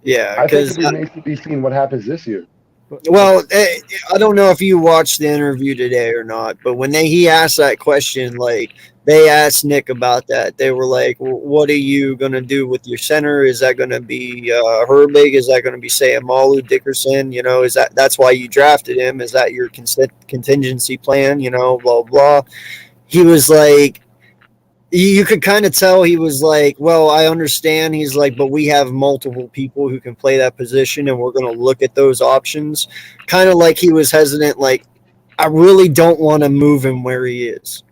Speaker 4: Yeah,
Speaker 6: I think it remains to be seen what happens this year.
Speaker 4: Well, I don't know if you watched the interview today or not, but when he asked that question, like they asked Nick about that, they were like, well, "What are you gonna do with your center? Is that gonna be Herbig? Is that gonna be Sayamalu Dickerson? You know, that's why you drafted him? Is that your contingency plan? You know, blah blah." He was like, you could kind of tell he was like, well, I understand. He's like, but we have multiple people who can play that position, and we're going to look at those options. Kind of like he was hesitant, like, I really don't want to move him where he is.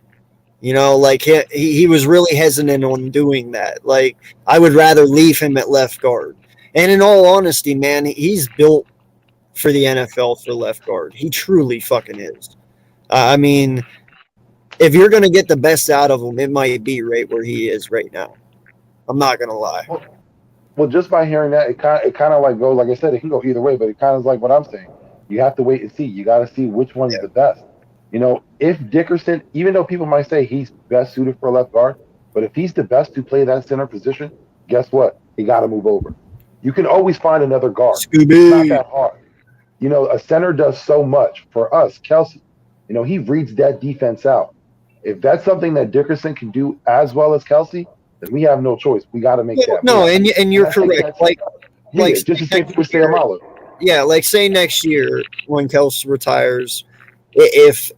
Speaker 4: You know, like he was really hesitant on doing that. Like, I would rather leave him at left guard. And in all honesty, man, he's built for the NFL for left guard. He truly fucking is. I mean, if you're going to get the best out of him, it might be right where he is right now. I'm not going to lie.
Speaker 6: Well, just by hearing that, it kind of like goes, like I said, it can go either way, but it kind of is like what I'm saying. You have to wait and see. You got to see which one's the best. You know, if Dickerson, even though people might say he's best suited for left guard, but if he's the best to play that center position, guess what? He got to move over. You can always find another guard.
Speaker 4: Scooby.
Speaker 6: It's not that hard. You know, a center does so much for us. Kelsey, you know, he reads that defense out. If that's something that Dickerson can do as well as Kelsey, then we have no choice. We got to make that.
Speaker 4: No, and you're correct. Like
Speaker 6: just the same thing with Sayamalu.
Speaker 4: Yeah, like say next year when Kelsey retires, if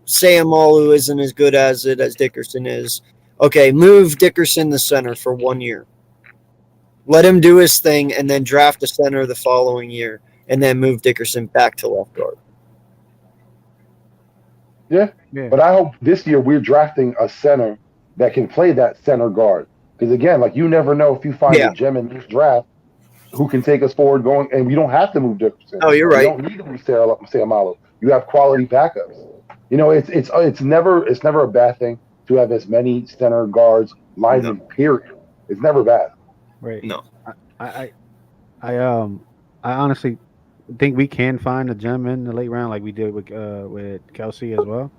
Speaker 4: Sayamalu isn't as good as Dickerson is, okay, move Dickerson the center for 1 year. Let him do his thing, and then draft a center the following year, and then move Dickerson back to left guard.
Speaker 6: Yeah. But I hope this year we're drafting a center that can play that center guard. Because again, like you never know if you find a gem in this draft who can take us forward going, and we don't have to move Dickerson.
Speaker 4: Oh, you're right.
Speaker 6: You don't need to move Sirianni. You have quality backups. You know, it's never a bad thing to have as many center guards linemen. Period. It's never bad.
Speaker 5: Right.
Speaker 4: No.
Speaker 5: I honestly think we can find a gem in the late round like we did with Kelsey as well.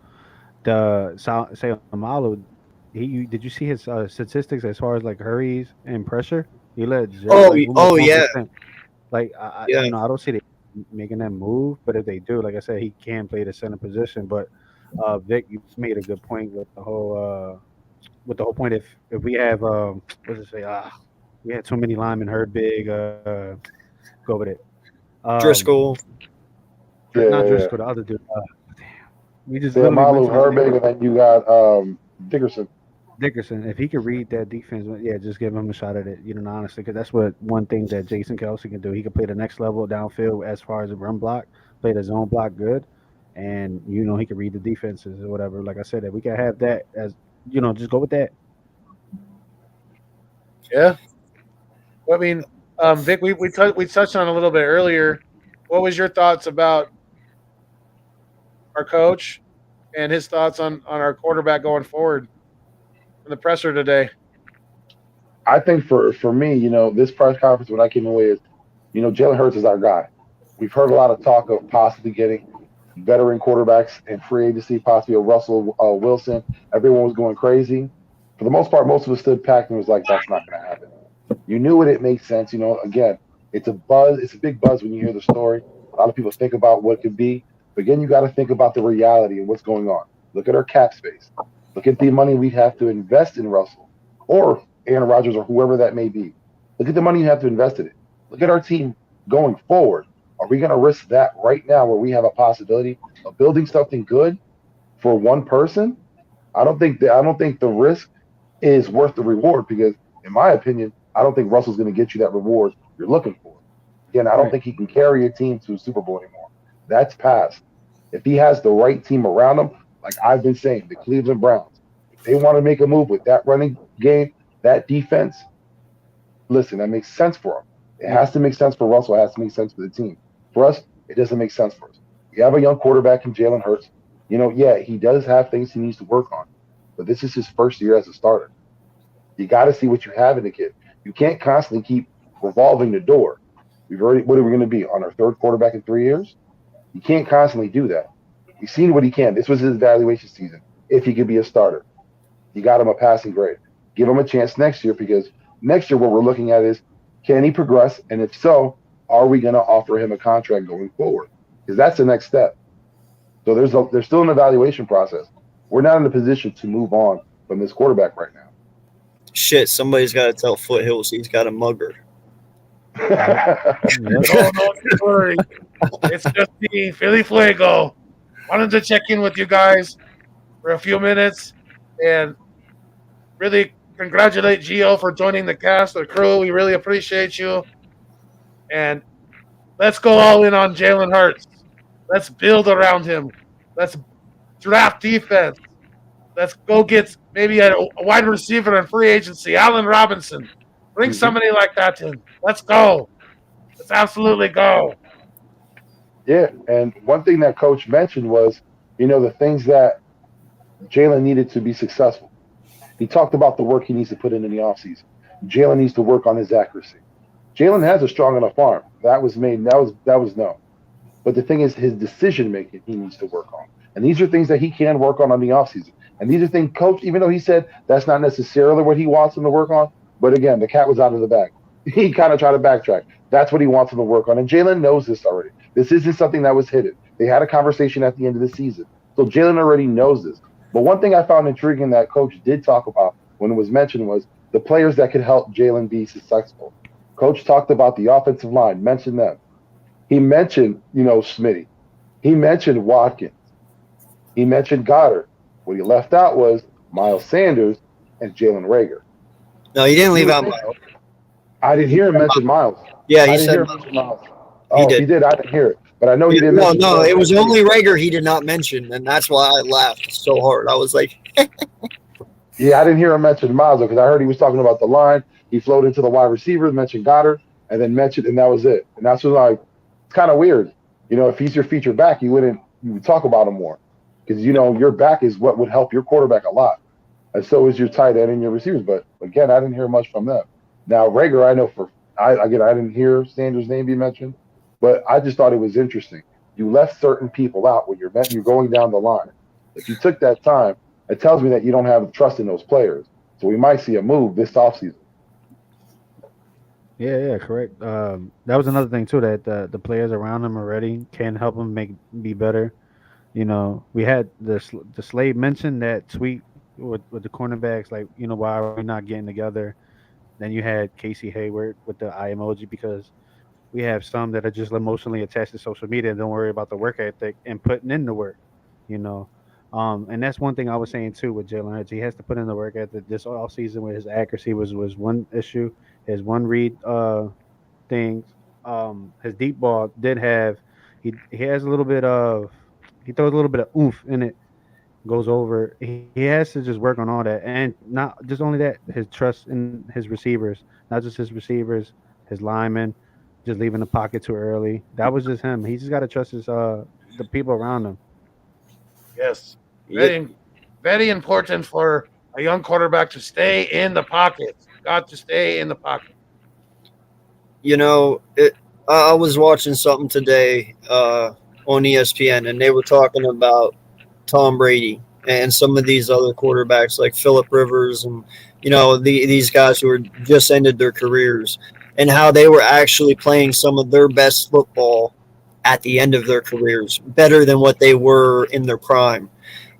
Speaker 5: Say Amalo, did you see his statistics as far as like hurries and pressure? He led.
Speaker 4: Yeah.
Speaker 5: Like I don't see them making that move, but if they do, like I said, he can play the center position. But Vic, you made a good point with the whole point. If we have we had too many linemen hurt big. Go with it.
Speaker 4: Driscoll.
Speaker 5: Not Driscoll. The other dude. We just
Speaker 6: Malu, Herbig, and then you got Dickerson.
Speaker 5: If he could read that defense, just give him a shot at it. Honestly, because that's one thing that Jason Kelsey can do. He can play the next level downfield as far as a run block, play the zone block good, and he can read the defenses or whatever. Like I said, if we can have that as just go with that.
Speaker 3: Yeah. Well, I mean, Vic, we touched on a little bit earlier. What was your thoughts about our coach and his thoughts on our quarterback going forward in the presser today?
Speaker 6: I think for me, this press conference, what I came away is, Jalen Hurts is our guy. We've heard a lot of talk of possibly getting veteran quarterbacks in free agency, possibly a Russell Wilson. Everyone was going crazy. For the most part, most of us stood back and was like, that's not going to happen. You knew it makes sense. Again, it's a buzz. It's a big buzz when you hear the story. A lot of people think about what could be. But again, you got to think about the reality and what's going on. Look at our cap space. Look at the money we'd have to invest in Russell or Aaron Rodgers or whoever that may be. Look at the money you have to invest in it. Look at our team going forward. Are we going to risk that right now where we have a possibility of building something good for one person? I don't think the risk is worth the reward because, in my opinion, I don't think Russell's going to get you that reward you're looking for. Again, I don't think he can carry a team to a Super Bowl anymore. That's past. If he has the right team around him, like I've been saying, the Cleveland Browns, if they want to make a move with that running game, that defense, listen, that makes sense for him. It has to make sense for Russell. It has to make sense for the team. For us, it doesn't make sense for us. We have a young quarterback in Jalen Hurts. He does have things he needs to work on, but this is his first year as a starter. You got to see what you have in the kid. You can't constantly keep revolving the door. What are we going to be on our third quarterback in 3 years? You can't constantly do that. We've seen what he can. This was his evaluation season. If he could be a starter, you got him a passing grade. Give him a chance next year because next year what we're looking at is can he progress, and if so, are we going to offer him a contract going forward? Because that's the next step. So there's still an evaluation process. We're not in a position to move on from this quarterback right now.
Speaker 4: Shit, somebody's got to tell Foothills he's got a mugger.
Speaker 3: Don't worry. It's just me, Philly Fuego. Wanted to check in with you guys for a few minutes and really congratulate Gio for joining the cast, the crew. We really appreciate you. And let's go all in on Jalen Hurts. Let's build around him. Let's draft defense. Let's go get maybe a wide receiver in free agency, Allen Robinson. Bring somebody like that in. Let's go. Let's absolutely go.
Speaker 6: Yeah, and one thing that Coach mentioned was, the things that Jalen needed to be successful. He talked about the work he needs to put in the offseason. Jalen needs to work on his accuracy. Jalen has a strong enough arm. That was made. That was known. But the thing is, his decision making he needs to work on. And these are things that he can work on the offseason. And these are things, Coach, even though he said that's not necessarily what he wants him to work on, but again, the cat was out of the bag. He kind of tried to backtrack. That's what he wants him to work on. And Jalen knows this already. This isn't something that was hidden. They had a conversation at the end of the season. So Jalen already knows this. But one thing I found intriguing that Coach did talk about when it was mentioned was the players that could help Jalen be successful. Coach talked about the offensive line, mentioned them. He mentioned, Smitty. He mentioned Watkins. He mentioned Goddard. What he left out was Miles Sanders and Jalen Reagor.
Speaker 4: No, he didn't leave out Miles.
Speaker 6: I didn't hear him mention Miles.
Speaker 4: Yeah,
Speaker 6: I
Speaker 4: he
Speaker 6: didn't
Speaker 4: said
Speaker 6: hear him mention Miles. Oh, if
Speaker 4: did.
Speaker 6: he did, I didn't hear it. But I know he didn't
Speaker 4: No,
Speaker 6: mention
Speaker 4: no,
Speaker 6: Miles.
Speaker 4: it was only Rager he did not mention, and that's why I laughed so hard. I was like,
Speaker 6: Yeah, I didn't hear him mention Miles because I heard he was talking about the line. He floated to the wide receivers, mentioned Goddard, and then mentioned, and that was it. And that's what like, it's kind of weird. You know, if he's your feature back, you would talk about him more because you know your back is what would help your quarterback a lot, and so is your tight end and your receivers. But again, I didn't hear much from them. Now Rager, I know I didn't hear Sanders' name be mentioned, but I just thought it was interesting. You left certain people out when you're going down the line. If you took that time, it tells me that you don't have trust in those players. So we might see a move this offseason.
Speaker 5: Yeah, correct. That was another thing too, that the players around him already can help him be better. You know, we had the Slade mentioned that tweet with the cornerbacks, like, you know, why are we not getting together? Then you had Casey Hayward with the eye emoji, because we have some that are just emotionally attached to social media and don't worry about the work ethic and putting in the work, you know. And that's one thing I was saying too with Jalen Hurts. He has to put in the work ethic. This all season with his accuracy was one issue. His one read things. His deep ball did have, he has a little bit of, he throws a little bit of oomph in it, goes over. He has to just work on all that, and not just only that, his trust in his receivers, not just his receivers, his linemen, just leaving the pocket too early. That was just him. He just got to trust his the people around him.
Speaker 3: Yes. Very important for a young quarterback to stay in the pocket. Got to stay in the pocket.
Speaker 4: you know, I was watching something today on ESPN, and they were talking about Tom Brady and some of these other quarterbacks like Phillip Rivers and, you know, these guys who are just ended their careers, and how they were actually playing some of their best football at the end of their careers, better than what they were in their prime.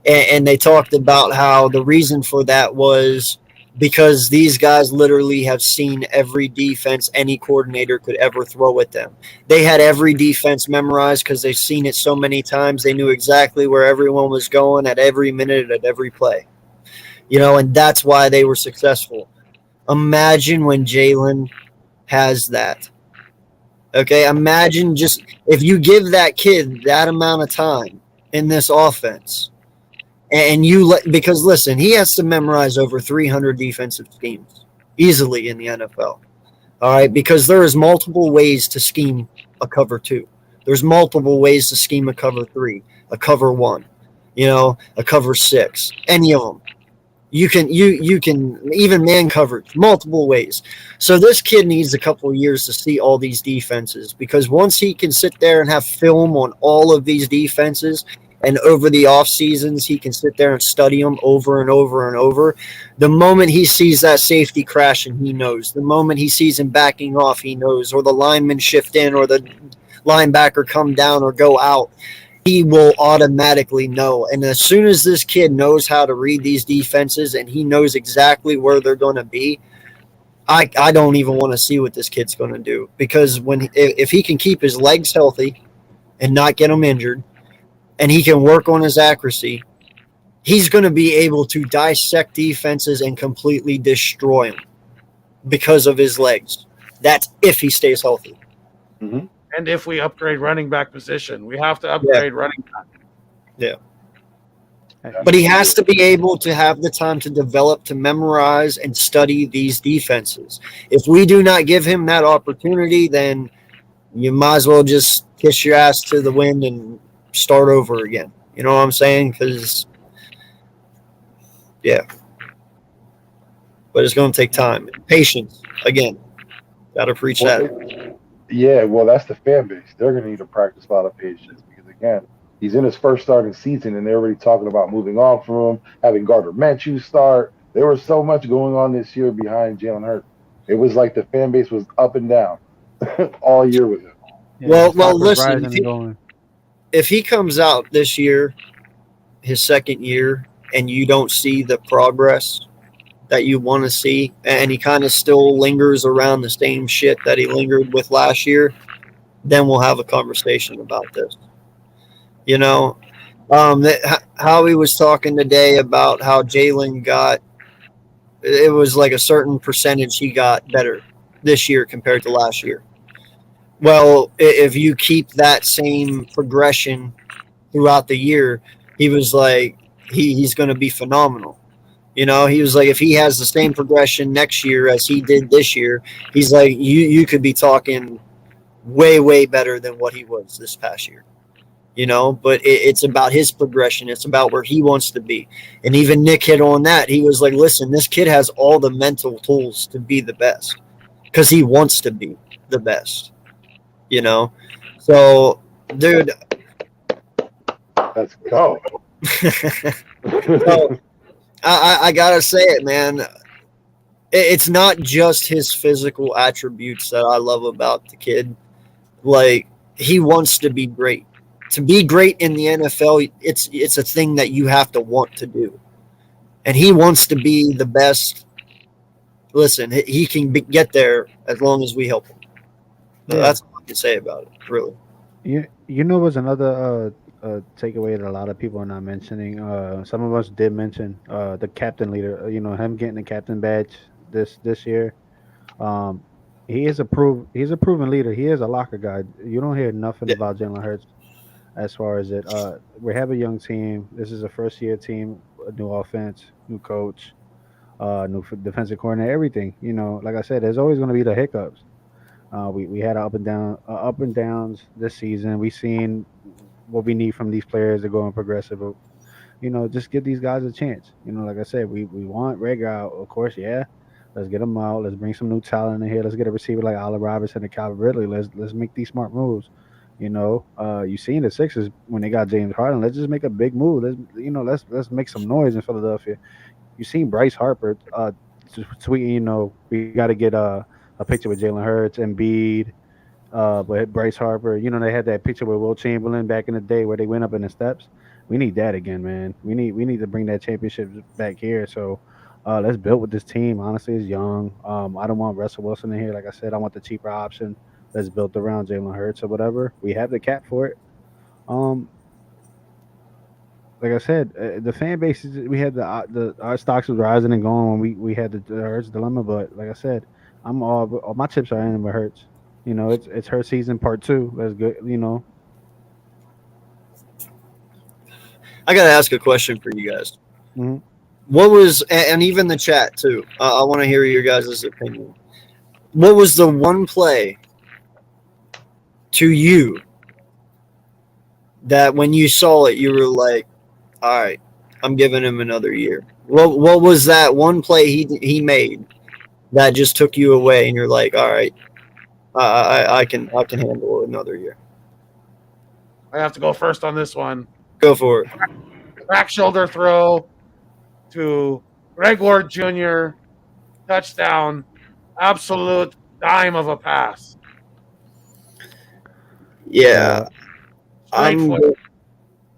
Speaker 4: And they talked about how the reason for that was because these guys literally have seen every defense any coordinator could ever throw at them. They had every defense memorized because they've seen it so many times. They knew exactly where everyone was going at every minute, at every play. You know, and that's why they were successful. Imagine when Jalen has that. Okay, imagine just if you give that kid that amount of time in this offense, and because listen, he has to memorize over 300 defensive schemes easily in the NFL. All right, because there is multiple ways to scheme a cover two. There's multiple ways to scheme a cover three, a cover one, you know, a cover six, any of them. You can even man coverage, multiple ways. So this kid needs a couple of years to see all these defenses, because once he can sit there and have film on all of these defenses, and over the off seasons he can sit there and study them over and over and over, the moment he sees that safety crashing, he knows. The moment he sees him backing off, he knows. Or the lineman shift in, or the linebacker come down or go out, he will automatically know. And as soon as this kid knows how to read these defenses and he knows exactly where they're going to be, I don't even want to see what this kid's going to do. Because if he can keep his legs healthy and not get them injured, and he can work on his accuracy, he's going to be able to dissect defenses and completely destroy them because of his legs. That's if he stays healthy.
Speaker 6: Mm-hmm.
Speaker 3: And if we upgrade running back position, we have to upgrade running back.
Speaker 4: Yeah. But he has to be able to have the time to develop, to memorize, and study these defenses. If we do not give him that opportunity, then you might as well just kiss your ass to the wind and start over again. You know what I'm saying? Because, yeah. But it's going to take time. Patience, again. Got to preach that.
Speaker 6: Yeah, well, that's the fan base. They're going to need to practice a lot of patience because, again, he's in his first starting season, and they're already talking about moving on from him, having Gardner Minshew start. There was so much going on this year behind Jalen Hurts. It was like the fan base was up and down all year with him.
Speaker 4: Yeah, well, listen, if he comes out this year, his second year, and you don't see the progress that you want to see, and he kind of still lingers around the same shit that he lingered with last year, then we'll have a conversation about this. You know, Howie was talking today about how Jalen got, it was like a certain percentage he got better. this year compared to last year. Well, if you keep that same progression throughout the year, he was like, he's going to be phenomenal. You know, he was like, if he has the same progression next year as he did this year, he's like, you could be talking way better than what he was this past year. You know, but it's about his progression. It's about where he wants to be. And even Nick hit on that. He was like, listen, this kid has all the mental tools to be the best because he wants to be the best, you know? So, dude.
Speaker 6: Let's go.
Speaker 4: So, I got to say it, man. It's not just his physical attributes that I love about the kid. Like, he wants to be great. To be great in the NFL, it's a thing that you have to want to do. And he wants to be the best. Listen, he can get there as long as we help him. So that's all I can say about it, really.
Speaker 5: You know what's another takeaway that a lot of people are not mentioning? Some of us did mention the captain leader. You know, him getting the captain badge this year. He's a proven leader. He is a locker guy. You don't hear nothing about Jalen Hurts as far as it. We have a young team. This is a first year team, a new offense, new coach, new defensive coordinator, everything. You know, like I said, there's always going to be the hiccups. We had up and downs this season. We seen what we need from these players to go and progressive. But, you know, just give these guys a chance. You know, like I said, we want Rager out, of course. Yeah, let's get him out. Let's bring some new talent in here. Let's get a receiver like Allen Robinson and Calvin Ridley. Let's make these smart moves. You know, you seen the Sixers when they got James Harden. Let's just make a big move. Let's make some noise in Philadelphia. You seen Bryce Harper tweeting. You know, we got to get a picture with Jalen Hurts and Embiid, but Bryce Harper. You know, they had that picture with Will Chamberlain back in the day where they went up in the steps. We need that again, man. We need to bring that championship back here. So let's build with this team. Honestly, it's young. I don't want Russell Wilson in here. Like I said, I want the cheaper option that's built around Jalen Hurts or whatever. We have the cap for it. Like I said, the fan base we had our stocks was rising and going when we had the Hurts dilemma. But like I said, all my chips are in with Hurts. You know, it's her season part 2. That's good. You know.
Speaker 4: I got to ask a question for you guys.
Speaker 5: Mm-hmm.
Speaker 4: What was, and even the chat too, I want to hear your guys' opinion. What was the one play to you that when you saw it, you were like, all right, I'm giving him another year? What was that one play he made that just took you away and you're like, all right, I can handle another year?
Speaker 3: I have to go first on this one.
Speaker 4: Go for it.
Speaker 3: Back shoulder throw to Greg Ward Jr. Touchdown. Absolute dime of a pass.
Speaker 4: Yeah. I'm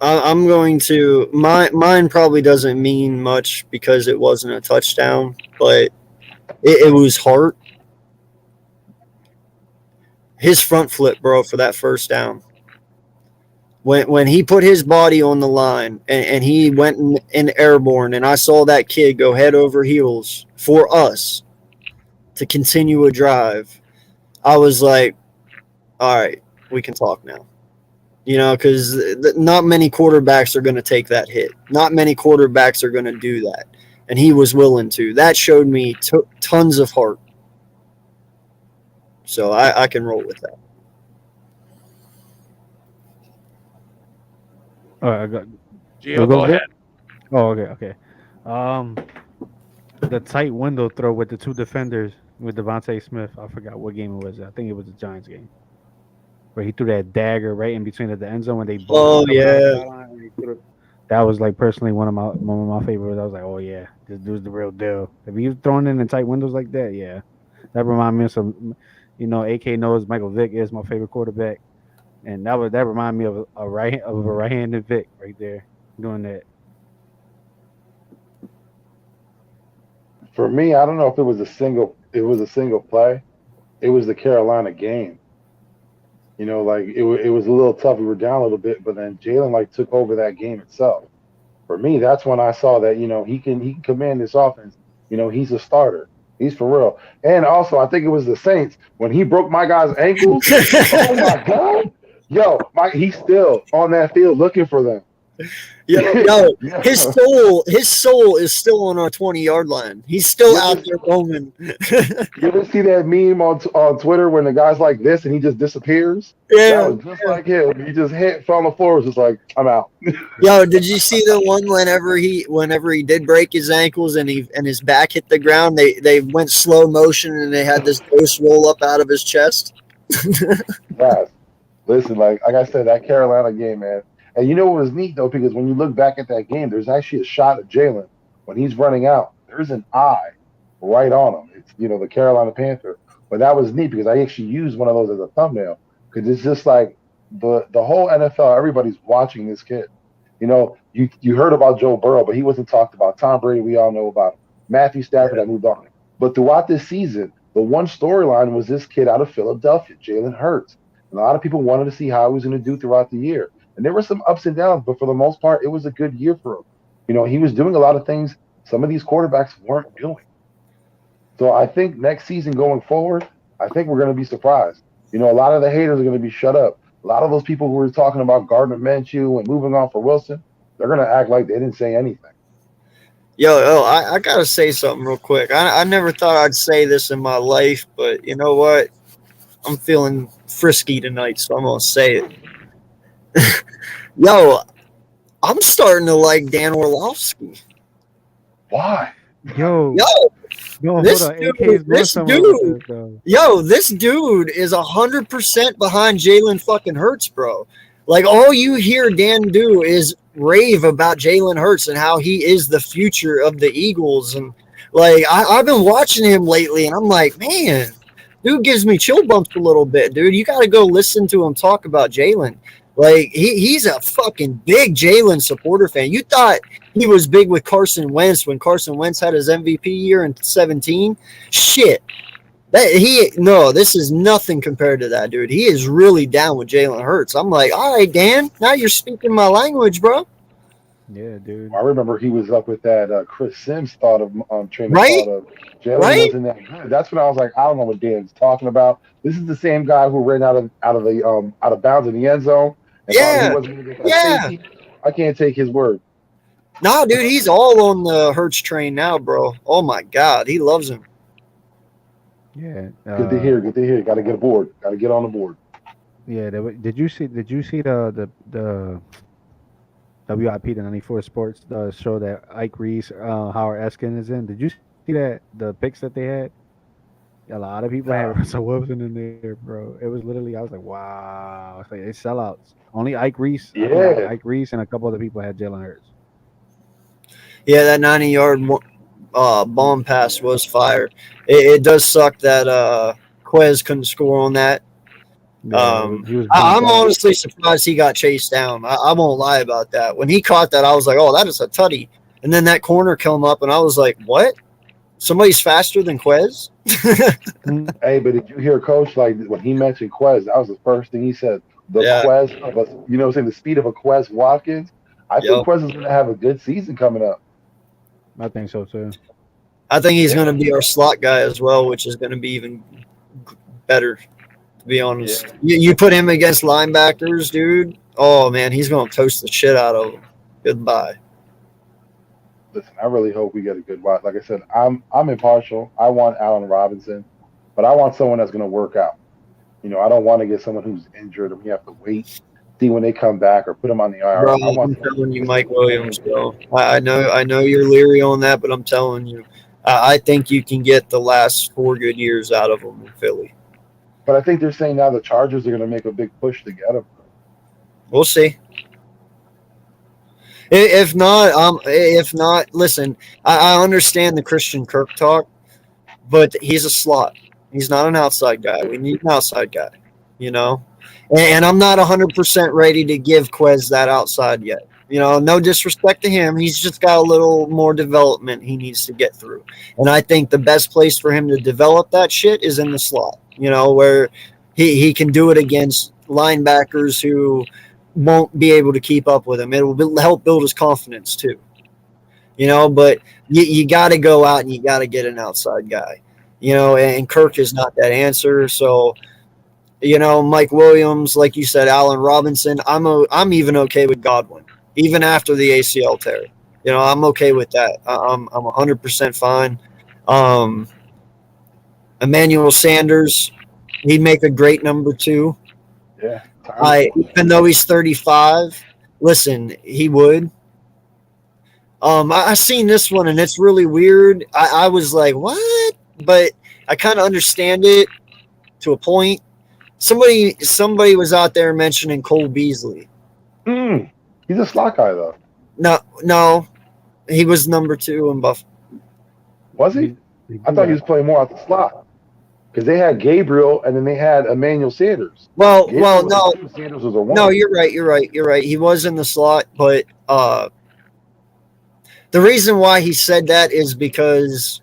Speaker 4: going to mine probably doesn't mean much because it wasn't a touchdown, but it was heart. His front flip, bro, for that first down. When he put his body on the line and he went in airborne, and I saw that kid go head over heels for us to continue a drive, I was like, all right, we can talk now. You know, because not many quarterbacks are going to take that hit. Not many quarterbacks are going to do that. And he was willing to. That showed me tons of heart. So I can roll with that.
Speaker 5: All right, I got.
Speaker 3: Gio, go ahead.
Speaker 5: Oh, okay. The tight window throw with the 2 defenders with Devontae Smith. I forgot what game it was. I think it was the Giants game, where he threw that dagger right in between the end zone when they.
Speaker 4: Oh yeah.
Speaker 5: That was like personally one of my favorites. I was like, oh yeah, this dude's the real deal. If he was throwing in the tight windows like that, yeah, that reminded me of some. You know, AK knows Michael Vick is my favorite quarterback. And that reminded me of a right-handed Vic right there doing that.
Speaker 6: For me, I don't know if it was a single play. It was the Carolina game. You know, like it was a little tough. We were down a little bit, but then Jalen like took over that game itself. For me, that's when I saw that, you know, he can command this offense. You know, he's a starter. He's for real. And also, I think it was the Saints when he broke my guy's ankles. Oh my god, yo, he's still on that field looking for them.
Speaker 4: Yo, his soul is still on our 20-yard line. He's still out there roaming.
Speaker 6: You ever see that meme on Twitter when the guy's like this and he just disappears?
Speaker 4: Yeah,
Speaker 6: that was just like him. He just fell on the floor. Was just like, I'm out.
Speaker 4: Yo, did you see the one whenever he did break his ankles and his back hit the ground? They went slow motion and they had this ghost roll up out of his chest.
Speaker 6: Yes. Listen, like I said, that Carolina game, man. And you know what was neat though, because when you look back at that game, there's actually a shot of Jalen when he's running out. There's an eye right on him. It's the Carolina Panther. But that was neat because I actually used one of those as a thumbnail because it's just like the whole NFL. Everybody's watching this kid. You heard about Joe Burrow, but he wasn't talked about. Tom Brady, we all know about him. Matthew Stafford, I moved on. But throughout this season, the one storyline was this kid out of Philadelphia, Jalen Hurts. And a lot of people wanted to see how he was going to do throughout the year. And there were some ups and downs, but for the most part, it was a good year for him. He was doing a lot of things some of these quarterbacks weren't doing. So I think next season going forward, I think we're going to be surprised. A lot of the haters are going to be shut up. A lot of those people who were talking about Gardner Minshew and moving on for Wilson, they're going to act like they didn't say anything.
Speaker 4: Yo, I got to say something real quick. I never thought I'd say this in my life, but you know what? I'm feeling frisky tonight, so I'm going to say it. Yo, I'm starting to like Dan Orlovsky.
Speaker 6: Why?
Speaker 5: Yo,
Speaker 4: this dude is 100% behind Jalen fucking Hurts, bro. Like, all you hear Dan do is rave about Jalen Hurts and how he is the future of the Eagles. And, like, I've been watching him lately, and I'm like, man, dude gives me chill bumps a little bit, dude. You got to go listen to him talk about Jalen. Like, he's a fucking big Jalen supporter fan. You thought he was big with Carson Wentz when Carson Wentz had his MVP year in 2017? Shit. This is nothing compared to that, dude. He is really down with Jalen Hurts. I'm like, all right, Dan, now you're speaking my language, bro.
Speaker 5: Yeah, dude.
Speaker 6: I remember he was up with that Chris Sims thought of training
Speaker 4: right?
Speaker 6: thought of Jalen wasn't that good. That's when I was like, I don't know what Dan's talking about. This is the same guy who ran out of bounds in the end zone.
Speaker 4: Yeah.
Speaker 6: I can't take his word.
Speaker 4: No, dude, he's all on the Hurts train now, bro. Oh my God, he loves him.
Speaker 5: Yeah.
Speaker 6: Good to hear. Got to get aboard. Got to get on the board.
Speaker 5: Yeah. Did you see the WIP, the 94 Sports show that Ike Reese, Howard Eskin is in? Did you see the picks that they had? A lot of people had Russell Wilson in there, bro. It was literally, I was like, wow. It's like they sellouts. Only Ike Reese.
Speaker 6: Yeah.
Speaker 5: Ike Reese and a couple other people had Jalen Hurts.
Speaker 4: Yeah, that 90-yard bomb pass was fire. It does suck that Quez couldn't score on that. I'm honestly surprised he got chased down. I won't lie about that. When he caught that, I was like, oh, that is a tutty. And then that corner came up, and I was like, what? Somebody's faster than Quez?
Speaker 6: Hey, but did you hear Coach, like, when he mentioned Quez, that was the first thing he said. Quez, you know what I'm saying, the speed of a Quez Watkins. I think Quez is going to have a good season coming up.
Speaker 5: I think so, too.
Speaker 4: I think he's going to be our slot guy as well, which is going to be even better, to be honest. Yeah. You put him against linebackers, dude. Oh, man, he's going to toast the shit out of them. Goodbye.
Speaker 6: Listen, I really hope we get a good watch. Like I said, I'm impartial. I want Allen Robinson, but I want someone that's going to work out. I don't want to get someone who's injured and we have to wait, see when they come back or put them on the IR.
Speaker 4: Bro, I'm telling you, Mike Williams, bro. I know you're leery on that, but I'm telling you, I think you can get the last 4 good years out of him in Philly.
Speaker 6: But I think they're saying now the Chargers are going to make a big push to get him.
Speaker 4: We'll see. If not, listen, I understand the Christian Kirk talk, but he's a slot. He's not an outside guy. We need an outside guy, And I'm not 100% ready to give Quez that outside yet. No disrespect to him. He's just got a little more development he needs to get through. And I think the best place for him to develop that shit is in the slot, where he can do it against linebackers who won't be able to keep up with him. It will help build his confidence too. But you got to go out and you got to get an outside guy. you know, and Kirk is not that answer. So, you know, Mike Williams, like you said, Allen Robinson. I'm even okay with Godwin, even after the ACL tear. You know, I'm okay with that. I'm 100% fine. Emmanuel Sanders, he'd make a great number 2.
Speaker 6: Yeah.
Speaker 4: Even though he's 35, listen, he would. I seen this one and it's really weird. I was like, what? But I kind of understand it to a point. Somebody was out there mentioning Cole Beasley.
Speaker 6: He's a slot guy though.
Speaker 4: No, he was number 2 in Buffalo.
Speaker 6: Was he? I thought he was playing more out the slot because they had Gabriel and then they had Emmanuel Sanders.
Speaker 4: Well,
Speaker 6: no. Sanders was a 1.
Speaker 4: No, you're right. He was in the slot, but the reason why he said that is because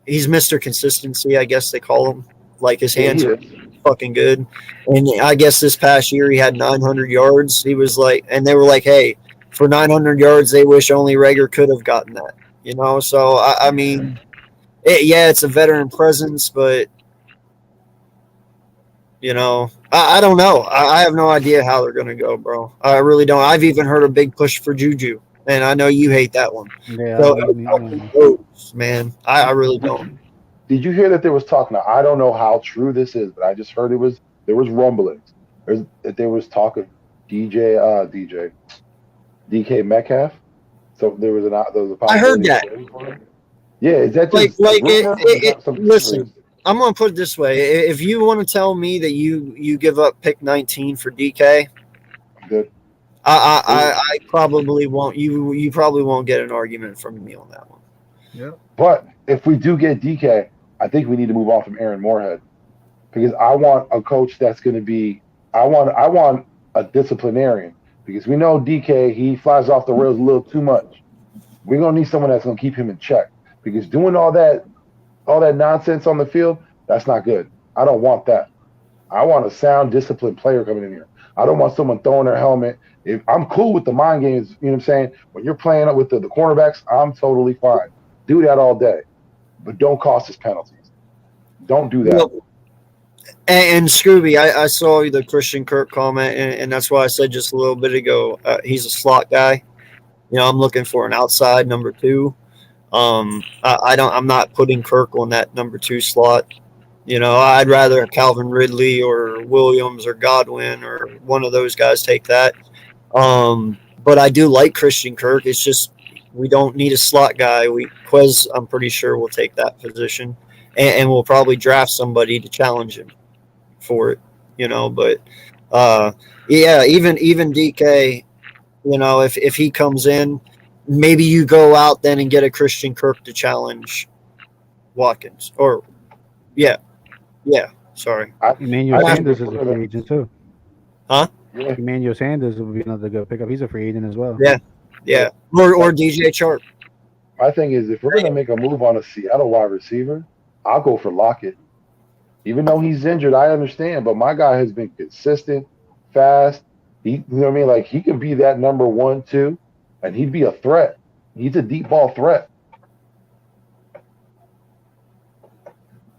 Speaker 4: he's Mr. Consistency, I guess they call him. Like his hands are fucking good. And I guess this past year he had 900 yards. He was like, and they were like, hey, for 900 yards, they wish only Rager could have gotten that. You know, so I mean, it's a veteran presence, but you know, I don't know. I have no idea how they're going to go, bro. I really don't. I've even heard a big push for Juju. And I know you hate that one.
Speaker 5: Yeah,
Speaker 4: so, man, I really don't.
Speaker 6: Did you hear that there was talk? Now I don't know how true this is, but I just heard there was rumblings. That there was talk of DK Metcalf. So there was a
Speaker 4: I heard that.
Speaker 6: Yeah, is that
Speaker 4: just listen? I'm gonna put it this way: if you want to tell me that you give up pick 19 for DK,
Speaker 6: good.
Speaker 4: I probably won't. You probably won't get an argument from me on that one.
Speaker 5: Yeah.
Speaker 6: But if we do get DK, I think we need to move on from Aaron Moorhead because I want a coach that's going to be. I want a disciplinarian because we know DK he flies off the rails a little too much. We're gonna need someone that's gonna keep him in check because doing all that nonsense on the field, that's not good. I don't want that. I want a sound, disciplined player coming in here. I don't want someone throwing their helmet. If I'm cool with the mind games, you know what I'm saying? When you're playing up with the cornerbacks, I'm totally fine. Do that all day. But don't cost us penalties. Don't do that.
Speaker 4: Well, and Scooby, I saw the Christian Kirk comment, and that's why I said just a little bit ago, he's a slot guy. You know, I'm looking for an outside number 2. I'm not putting Kirk on that number 2 slot. You know, I'd rather Calvin Ridley or Williams or Godwin or one of those guys take that. But I do like Christian Kirk. It's just we don't need a slot guy. Quez, I'm pretty sure, will take that position, and we'll probably draft somebody to challenge him for it. You know, but even DK, you know, if he comes in, maybe you go out then and get a Christian Kirk to challenge Watkins. Or sorry.
Speaker 5: Emmanuel Sanders is a free agent too.
Speaker 4: Huh?
Speaker 6: Yeah.
Speaker 5: Emmanuel Sanders would be another good pickup. He's a free agent as well.
Speaker 4: Yeah. Or DJ Chark.
Speaker 6: My thing is, if we're going to make a move on a Seattle wide receiver, I'll go for Lockett. Even though he's injured, I understand. But my guy has been consistent, fast. You know what I mean? Like, he can be that number 1, 2, and he'd be a threat. He's a deep ball threat.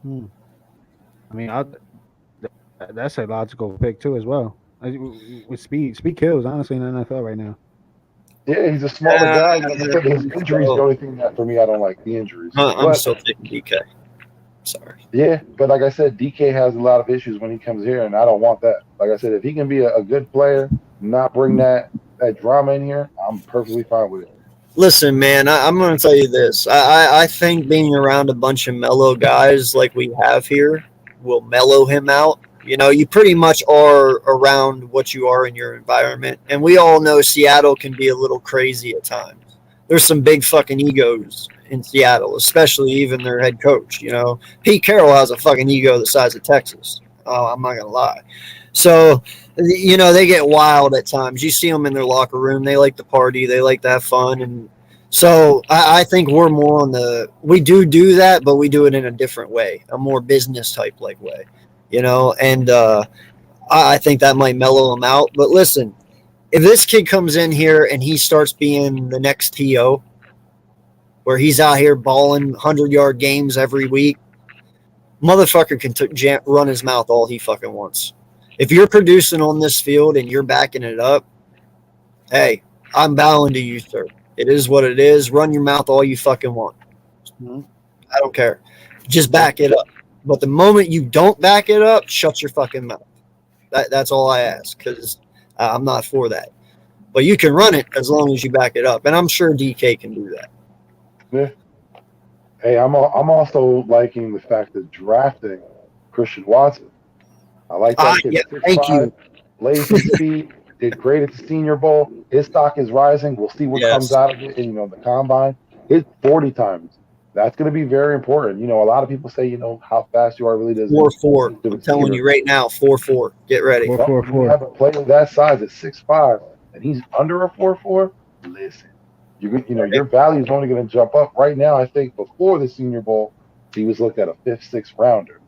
Speaker 5: I mean, that's a logical pick too as well. With speed kills, honestly, in the NFL right now.
Speaker 6: Yeah, he's a smaller guy. Like I said, his injuries the only thing that for me I don't like the injuries.
Speaker 4: I'm still taking DK. Sorry.
Speaker 6: Yeah, but like I said, DK has a lot of issues when he comes here, and I don't want that. Like I said, if he can be a good player, not bring that drama in here, I'm perfectly fine with it.
Speaker 4: Listen, man, I'm going to tell you this. I think being around a bunch of mellow guys like we have here will mellow him out. You know, you pretty much are around what you are in your environment. And we all know Seattle can be a little crazy at times. There's some big fucking egos in Seattle, especially even their head coach. You know, Pete Carroll has a fucking ego the size of Texas. I'm not going to lie. So, you know, they get wild at times. You see them in their locker room. They like to party. They like to have fun. And so I think we're more on we do that, but we do it in a different way, a more business type like way, you know, and I think that might mellow them out. But listen, if this kid comes in here and he starts being the next TO, where he's out here balling 100-yard games every week, motherfucker can run his mouth all he fucking wants. If you're producing on this field and you're backing it up, hey, I'm bowing to you, sir. It is what it is. Run your mouth all you fucking want. I don't care. Just back it up. But the moment you don't back it up, shut your fucking mouth. That's all I ask, because I'm not for that. But you can run it as long as you back it up, and I'm sure DK can do that.
Speaker 6: Yeah. Hey, I'm also liking the fact that drafting Christian Watson. I like that kid.
Speaker 4: Yeah, thank you.
Speaker 6: Lays his feet, did great at the Senior Bowl. His stock is rising. We'll see what comes out of it in the combine. Hit 40 times. That's going to be very important. A lot of people say, how fast you are really does.
Speaker 4: 4.4. I'm telling you right now, 4.4. Get ready.
Speaker 5: 4.44.
Speaker 6: You have a player that size at 6'5", and he's under a 4.4. Listen, your value is only going to jump up. Right now, I think before the Senior Bowl, he was looked at a 5th, 6th rounder.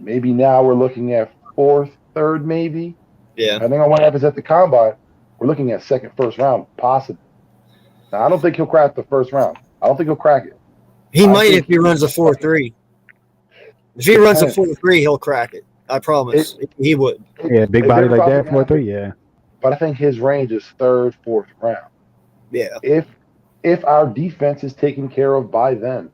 Speaker 6: Maybe now we're looking at 4th, 3rd, maybe.
Speaker 4: Yeah.
Speaker 6: Depending on what happens at the combine, we're looking at 2nd, 1st round, possibly. Now, I don't think he'll crack the 1st round. I don't think he'll crack it.
Speaker 4: He might if he runs a 4.3. If he runs a 4.3, he'll crack it. I promise. He would.
Speaker 5: Yeah, big body like that, 4.3, yeah.
Speaker 6: But I think his range is 3rd, 4th round.
Speaker 4: Yeah.
Speaker 6: If our defense is taken care of by then,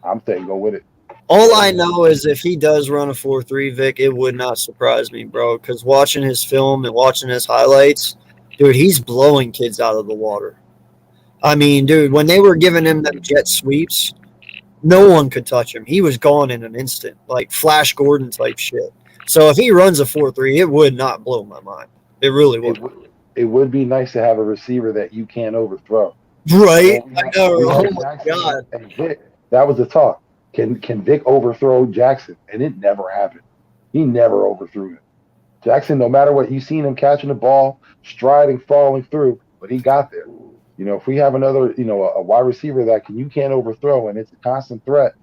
Speaker 6: I'm saying go with it.
Speaker 4: All I know is if he does run a 4.3, Vic, it would not surprise me, bro, because watching his film and watching his highlights, dude, he's blowing kids out of the water. I mean, dude, when they were giving him them jet sweeps, no one could touch him. He was gone in an instant, like Flash Gordon type shit. So if he runs a 4.3, it would not blow my mind. It really would.
Speaker 6: It would be nice to have a receiver that you can't overthrow.
Speaker 4: Right? I know. Oh, my God.
Speaker 6: And Vic, that was the talk. Can Vic overthrow Jackson? And it never happened. He never overthrew him. Jackson, no matter what, you've seen him catching the ball, striding, falling through, but he got there. If we have another, a wide receiver that you can't overthrow and it's a constant threat,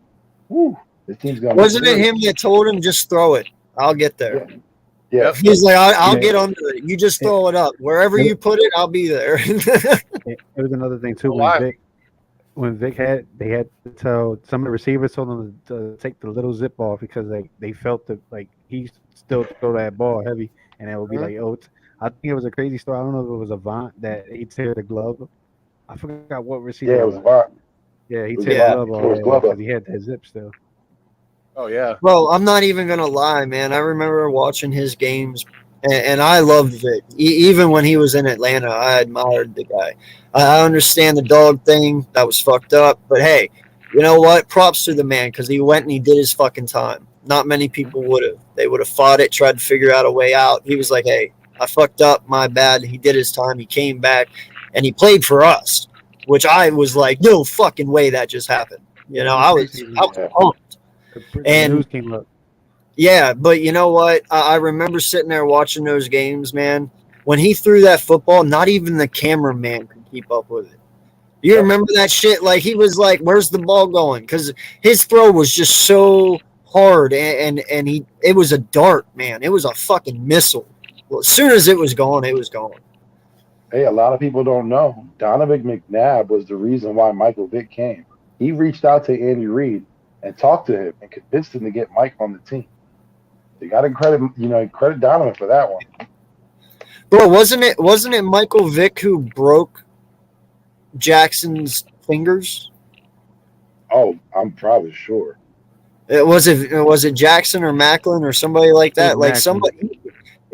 Speaker 6: this team's going to.
Speaker 4: Wasn't it him that told him just throw it? I'll get there.
Speaker 6: Yeah.
Speaker 4: He's like, I'll get under it. You just throw it up. Wherever you put it, I'll be there.
Speaker 5: It was another thing, too. When Vic they had to tell some of the receivers told him to take the little zip off because they felt that he still throw that ball heavy and it would be I think it was a crazy story. I don't know if it was Avant that he tear the glove. I forgot what receiver.
Speaker 6: Yeah, it was Avant.
Speaker 5: Yeah, he tear the glove off because he had that zip still.
Speaker 3: Oh yeah.
Speaker 4: Bro, I'm not even gonna lie, man. I remember watching his games, and I loved Vic. Even when he was in Atlanta, I admired the guy. I understand the dog thing. That was fucked up. But hey, you know what? Props to the man because he went and he did his fucking time. Not many people would have. They would have fought it, tried to figure out a way out. He was like, hey, I fucked up. My bad. He did his time. He came back, and he played for us, which I was like, no fucking way that just happened. I was pumped. And
Speaker 5: news came up.
Speaker 4: Yeah, but you know what? I remember sitting there watching those games, man. When he threw that football, not even the cameraman could keep up with it. You remember that shit? Like, he was like, where's the ball going? Because his throw was just so hard, and it was a dart, man. It was a fucking missile. Well, as soon as it was gone, it was gone.
Speaker 6: Hey, a lot of people don't know. Donovan McNabb was the reason why Michael Vick came. He reached out to Andy Reid and talked to him and convinced him to get Mike on the team. You got to credit Donovan for that one.
Speaker 4: Bro, wasn't it Michael Vick who broke Jackson's fingers?
Speaker 6: Oh, I'm probably sure.
Speaker 4: Was it Jackson or Macklin or somebody like that? Like
Speaker 5: Macklin.
Speaker 4: somebody.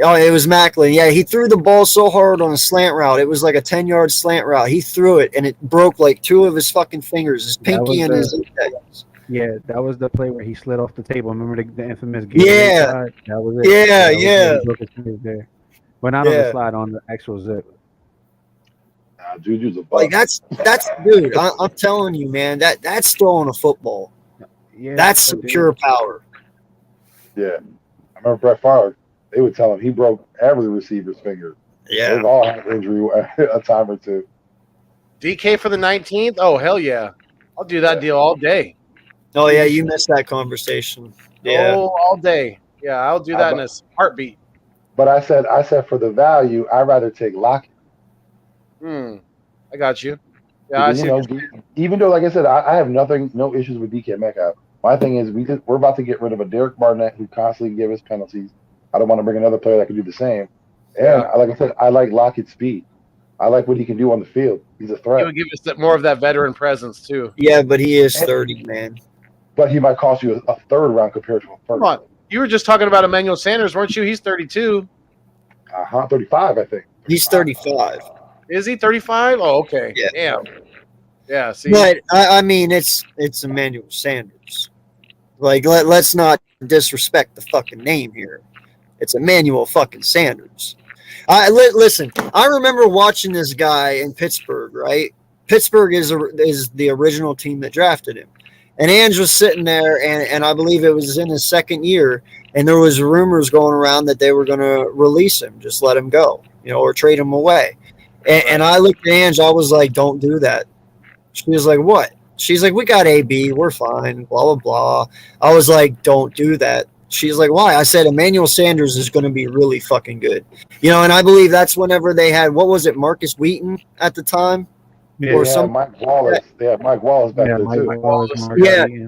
Speaker 4: Oh, it was Macklin. Yeah, he threw the ball so hard on a slant route. It was like a 10-yard slant route. He threw it, and it broke like 2 of his fucking fingers, his pinky and his index.
Speaker 5: Yeah, that was the play where he slid off the table. Remember the infamous game?
Speaker 4: Yeah.
Speaker 5: That was it.
Speaker 4: Yeah.
Speaker 5: He broke his fingers there. But not on the slide, on the actual zip.
Speaker 6: Juju's a bust.
Speaker 4: Like that's dude. I'm telling you, man. That's throwing a football.
Speaker 5: Yeah,
Speaker 4: that's some pure power.
Speaker 6: Yeah, I remember Brett Favre. They would tell him he broke every receiver's finger.
Speaker 4: Yeah,
Speaker 6: they've all had injury a time or two.
Speaker 3: DK for the 19th? Oh hell yeah! I'll do that deal all day.
Speaker 4: Oh yeah, you missed that conversation. Yeah,
Speaker 3: all day. Yeah, I'll do that in a heartbeat.
Speaker 6: But I said for the value, I'd rather take Lockett.
Speaker 3: I got you. Yeah, I
Speaker 6: Because,
Speaker 3: see.
Speaker 6: even though, like I said, I have no issues with DK Metcalf. My thing is, we're about to get rid of a Derek Barnett who constantly gives us penalties. I don't want to bring another player that can do the same. And
Speaker 3: Yeah.
Speaker 6: like I said, I like Lockett's speed. I like what he can do on the field. He's a
Speaker 3: He
Speaker 6: threat.
Speaker 3: would give us more of that veteran presence too.
Speaker 4: Yeah, but he is 30, man.
Speaker 6: But he might cost you a third round compared to a first.
Speaker 3: Come on, you were just talking about Emmanuel Sanders, weren't you? He's 32.
Speaker 6: 35, I think.
Speaker 4: He's 35.
Speaker 3: Is he 35? Oh, okay.
Speaker 4: Yeah.
Speaker 3: Damn. Yeah. See,
Speaker 4: But I mean, it's Emmanuel Sanders. Like, let's not disrespect the fucking name here. It's Emmanuel fucking Sanders. Listen, I remember watching this guy in Pittsburgh, right? Pittsburgh is the original team that drafted him. And Ange was sitting there, and I believe it was in his second year, and there was rumors going around that they were going to release him, just let him go, or trade him away. And I looked at Ange, I was like, don't do that. She was like, what? She's like, we got AB, we're fine, blah, blah, blah. I was like, don't do that. She's like, why? I said, Emmanuel Sanders is going to be really fucking good. And I believe that's whenever they had, what was it, Marcus Wheaton at the time?
Speaker 5: Yeah,
Speaker 6: Or some Mike Wallace. They had Mike Wallace back there, too.
Speaker 5: Mike Wallace,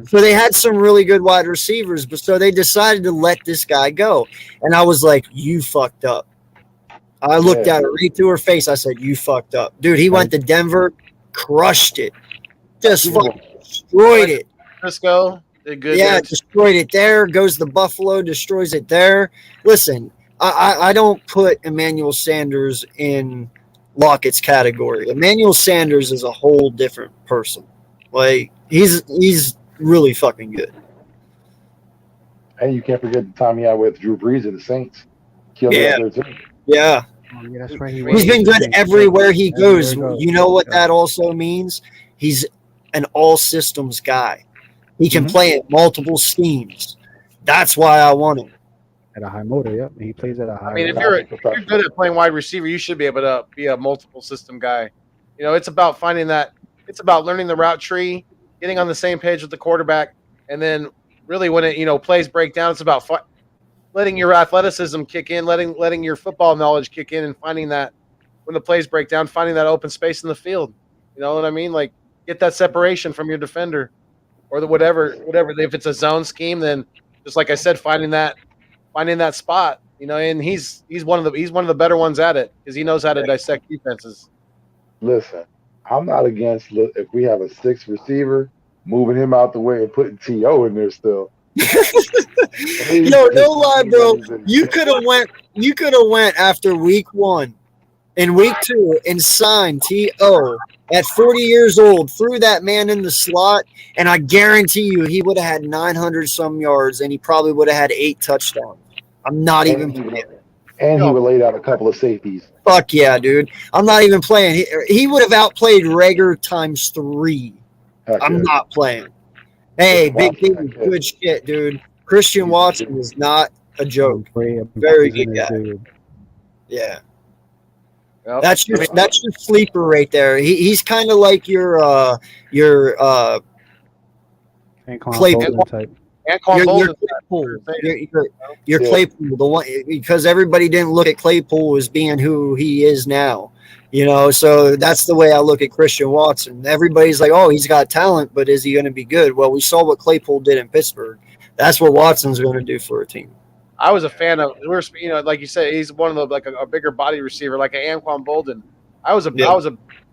Speaker 4: So they had some really good wide receivers, but so they decided to let this guy go. And I was like, you fucked up. I looked at her right through her face. I said, you fucked up. Dude, he went to Denver, crushed it. Just fucking destroyed it.
Speaker 3: Frisco did good.
Speaker 4: Yeah, destroyed it there. Goes to Buffalo, destroys it there. Listen, I don't put Emmanuel Sanders in Lockett's category. Emmanuel Sanders is a whole different person. Like, he's really fucking good.
Speaker 6: And you can't forget the time he had with Drew Brees and the Saints. Killed
Speaker 4: Yeah.
Speaker 6: there, too.
Speaker 4: Yeah.
Speaker 5: Oh, yeah, that's right.
Speaker 4: He's been good everywhere he goes. You know what that also means? He's an all systems guy. He can play at multiple schemes. That's why I want him.
Speaker 5: At a high motor, yep. He plays at a high
Speaker 3: I mean, if
Speaker 5: motor.
Speaker 3: you're good at playing wide receiver, you should be able to be a multiple system guy. It's about finding that. It's about learning the route tree, getting on the same page with the quarterback, and then really when it plays break down, it's about letting your athleticism kick in, letting your football knowledge kick in, and finding that when the plays break down, finding that open space in the field. You know what I mean? Like, get that separation from your defender, or the whatever. If it's a zone scheme, then just like I said, finding that spot. And he's one of the better ones at it because he knows how to dissect defenses.
Speaker 6: Listen, I'm not against if we have a sixth receiver, moving him out the way and putting T.O. in there still.
Speaker 4: Yo, no lie, bro. You could have went after week 1 and week 2 and signed T.O. at 40 years old, threw that man in the slot, and I guarantee you he would have had 900 some yards and he probably would have had 8 touchdowns. I'm not even playing.
Speaker 6: And he would laid out a couple of safeties.
Speaker 4: Fuck yeah, dude. I'm not even playing. He would have outplayed Rager times 3. I'm not playing. Hey, Big D, good shit, dude. Christian Watson is not a joke. Very good guy. Yeah.
Speaker 3: Yep.
Speaker 4: That's your sleeper right there. He's kind of like your Claypool
Speaker 5: type.
Speaker 4: Your Claypool, the one, because everybody didn't look at Claypool as being who he is now. So that's the way I look at Christian Watson. Everybody's like, oh, he's got talent, but is he going to be good? Well, we saw what Claypool did in Pittsburgh. That's what Watson's going to do for a team.
Speaker 3: I was a fan of, like you said, he's one of the like a bigger body receiver, like an Anquan Bolden. I was a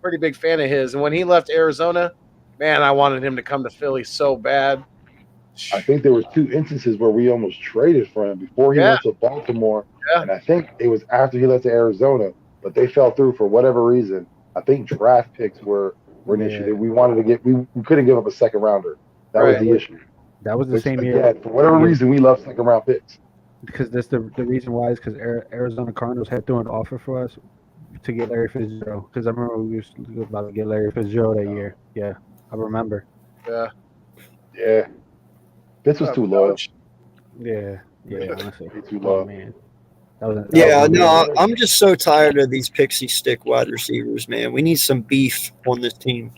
Speaker 3: pretty big fan of his, and when he left Arizona, man, I wanted him to come to Philly so bad.
Speaker 6: I think there was 2 instances where we almost traded for him before he went to Baltimore, and I think it was after he left to Arizona, but they fell through for whatever reason. I think draft picks were an issue that we wanted to get. We couldn't give up a second rounder. That was the issue.
Speaker 5: That was the same year.
Speaker 6: For whatever reason, we love second round picks.
Speaker 5: Because that's the reason why is because Arizona Cardinals had thrown an offer for us to get Larry Fitzgerald. Because I remember we were about to get Larry Fitzgerald that year. Yeah, I remember.
Speaker 6: Yeah. Fitz was too low.
Speaker 5: Yeah, honestly.
Speaker 6: Too low.
Speaker 5: Oh, man.
Speaker 4: I'm just so tired of these pixie stick wide receivers, man. We need some beef on this team.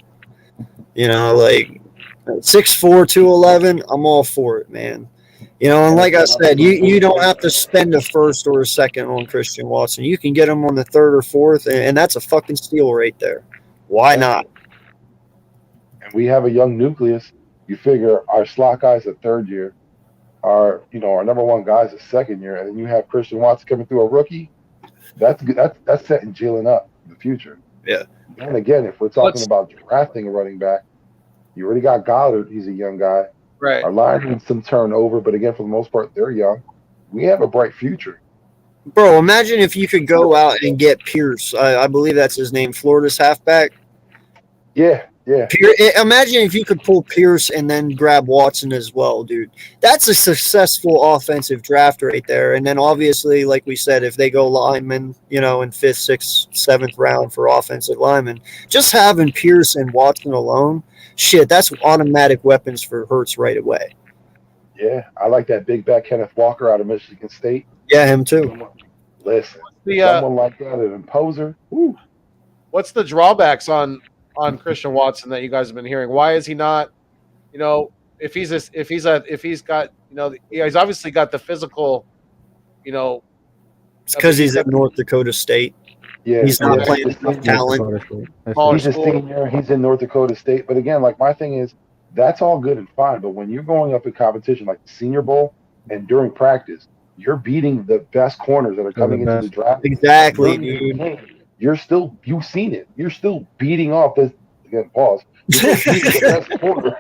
Speaker 4: Like 6'4", 211, I'm all for it, man. And like I said, you don't have to spend a first or a second on Christian Watson. You can get him on the 3rd or 4th, and that's a fucking steal right there. Why not?
Speaker 6: and we have a young nucleus. You figure our slot guys a third year, our number one guys a second year, and then you have Christian Watson coming through a rookie. That's setting Jalen up for the future.
Speaker 4: Yeah.
Speaker 6: And again, if we're talking about drafting a running back, you already got Goddard. He's a young guy.
Speaker 3: Right.
Speaker 6: Our line needs some turnover, but again, for the most part, they're young. We have a bright future.
Speaker 4: Bro, imagine if you could go out and get Pierce. I believe that's his name, Florida's halfback.
Speaker 6: Yeah.
Speaker 4: Imagine if you could pull Pierce and then grab Watson as well, dude. That's a successful offensive draft right there. And then obviously, like we said, if they go linemen, in 5th, 6th, 7th round for offensive linemen, just having Pierce and Watson alone, shit, that's automatic weapons for Hurts right away.
Speaker 6: Yeah, I like that big back Kenneth Walker out of Michigan State.
Speaker 4: Yeah, him too.
Speaker 6: Listen, someone like that, an imposer. Woo.
Speaker 3: What's the drawbacks on Christian Watson that you guys have been hearing? Why is he not? If he's got he's obviously got the physical.
Speaker 4: It's because he's at North Dakota State.
Speaker 6: Yeah,
Speaker 4: he's not playing with talent.
Speaker 6: He's a senior. He's in North Dakota State. But again, like my thing is, that's all good and fine. But when you're going up in competition like the Senior Bowl and during practice, you're beating the best corners that are coming into the draft.
Speaker 4: Exactly, dude.
Speaker 6: You've seen it. You're still beating off this. Again, pause. You're still beating the best corner.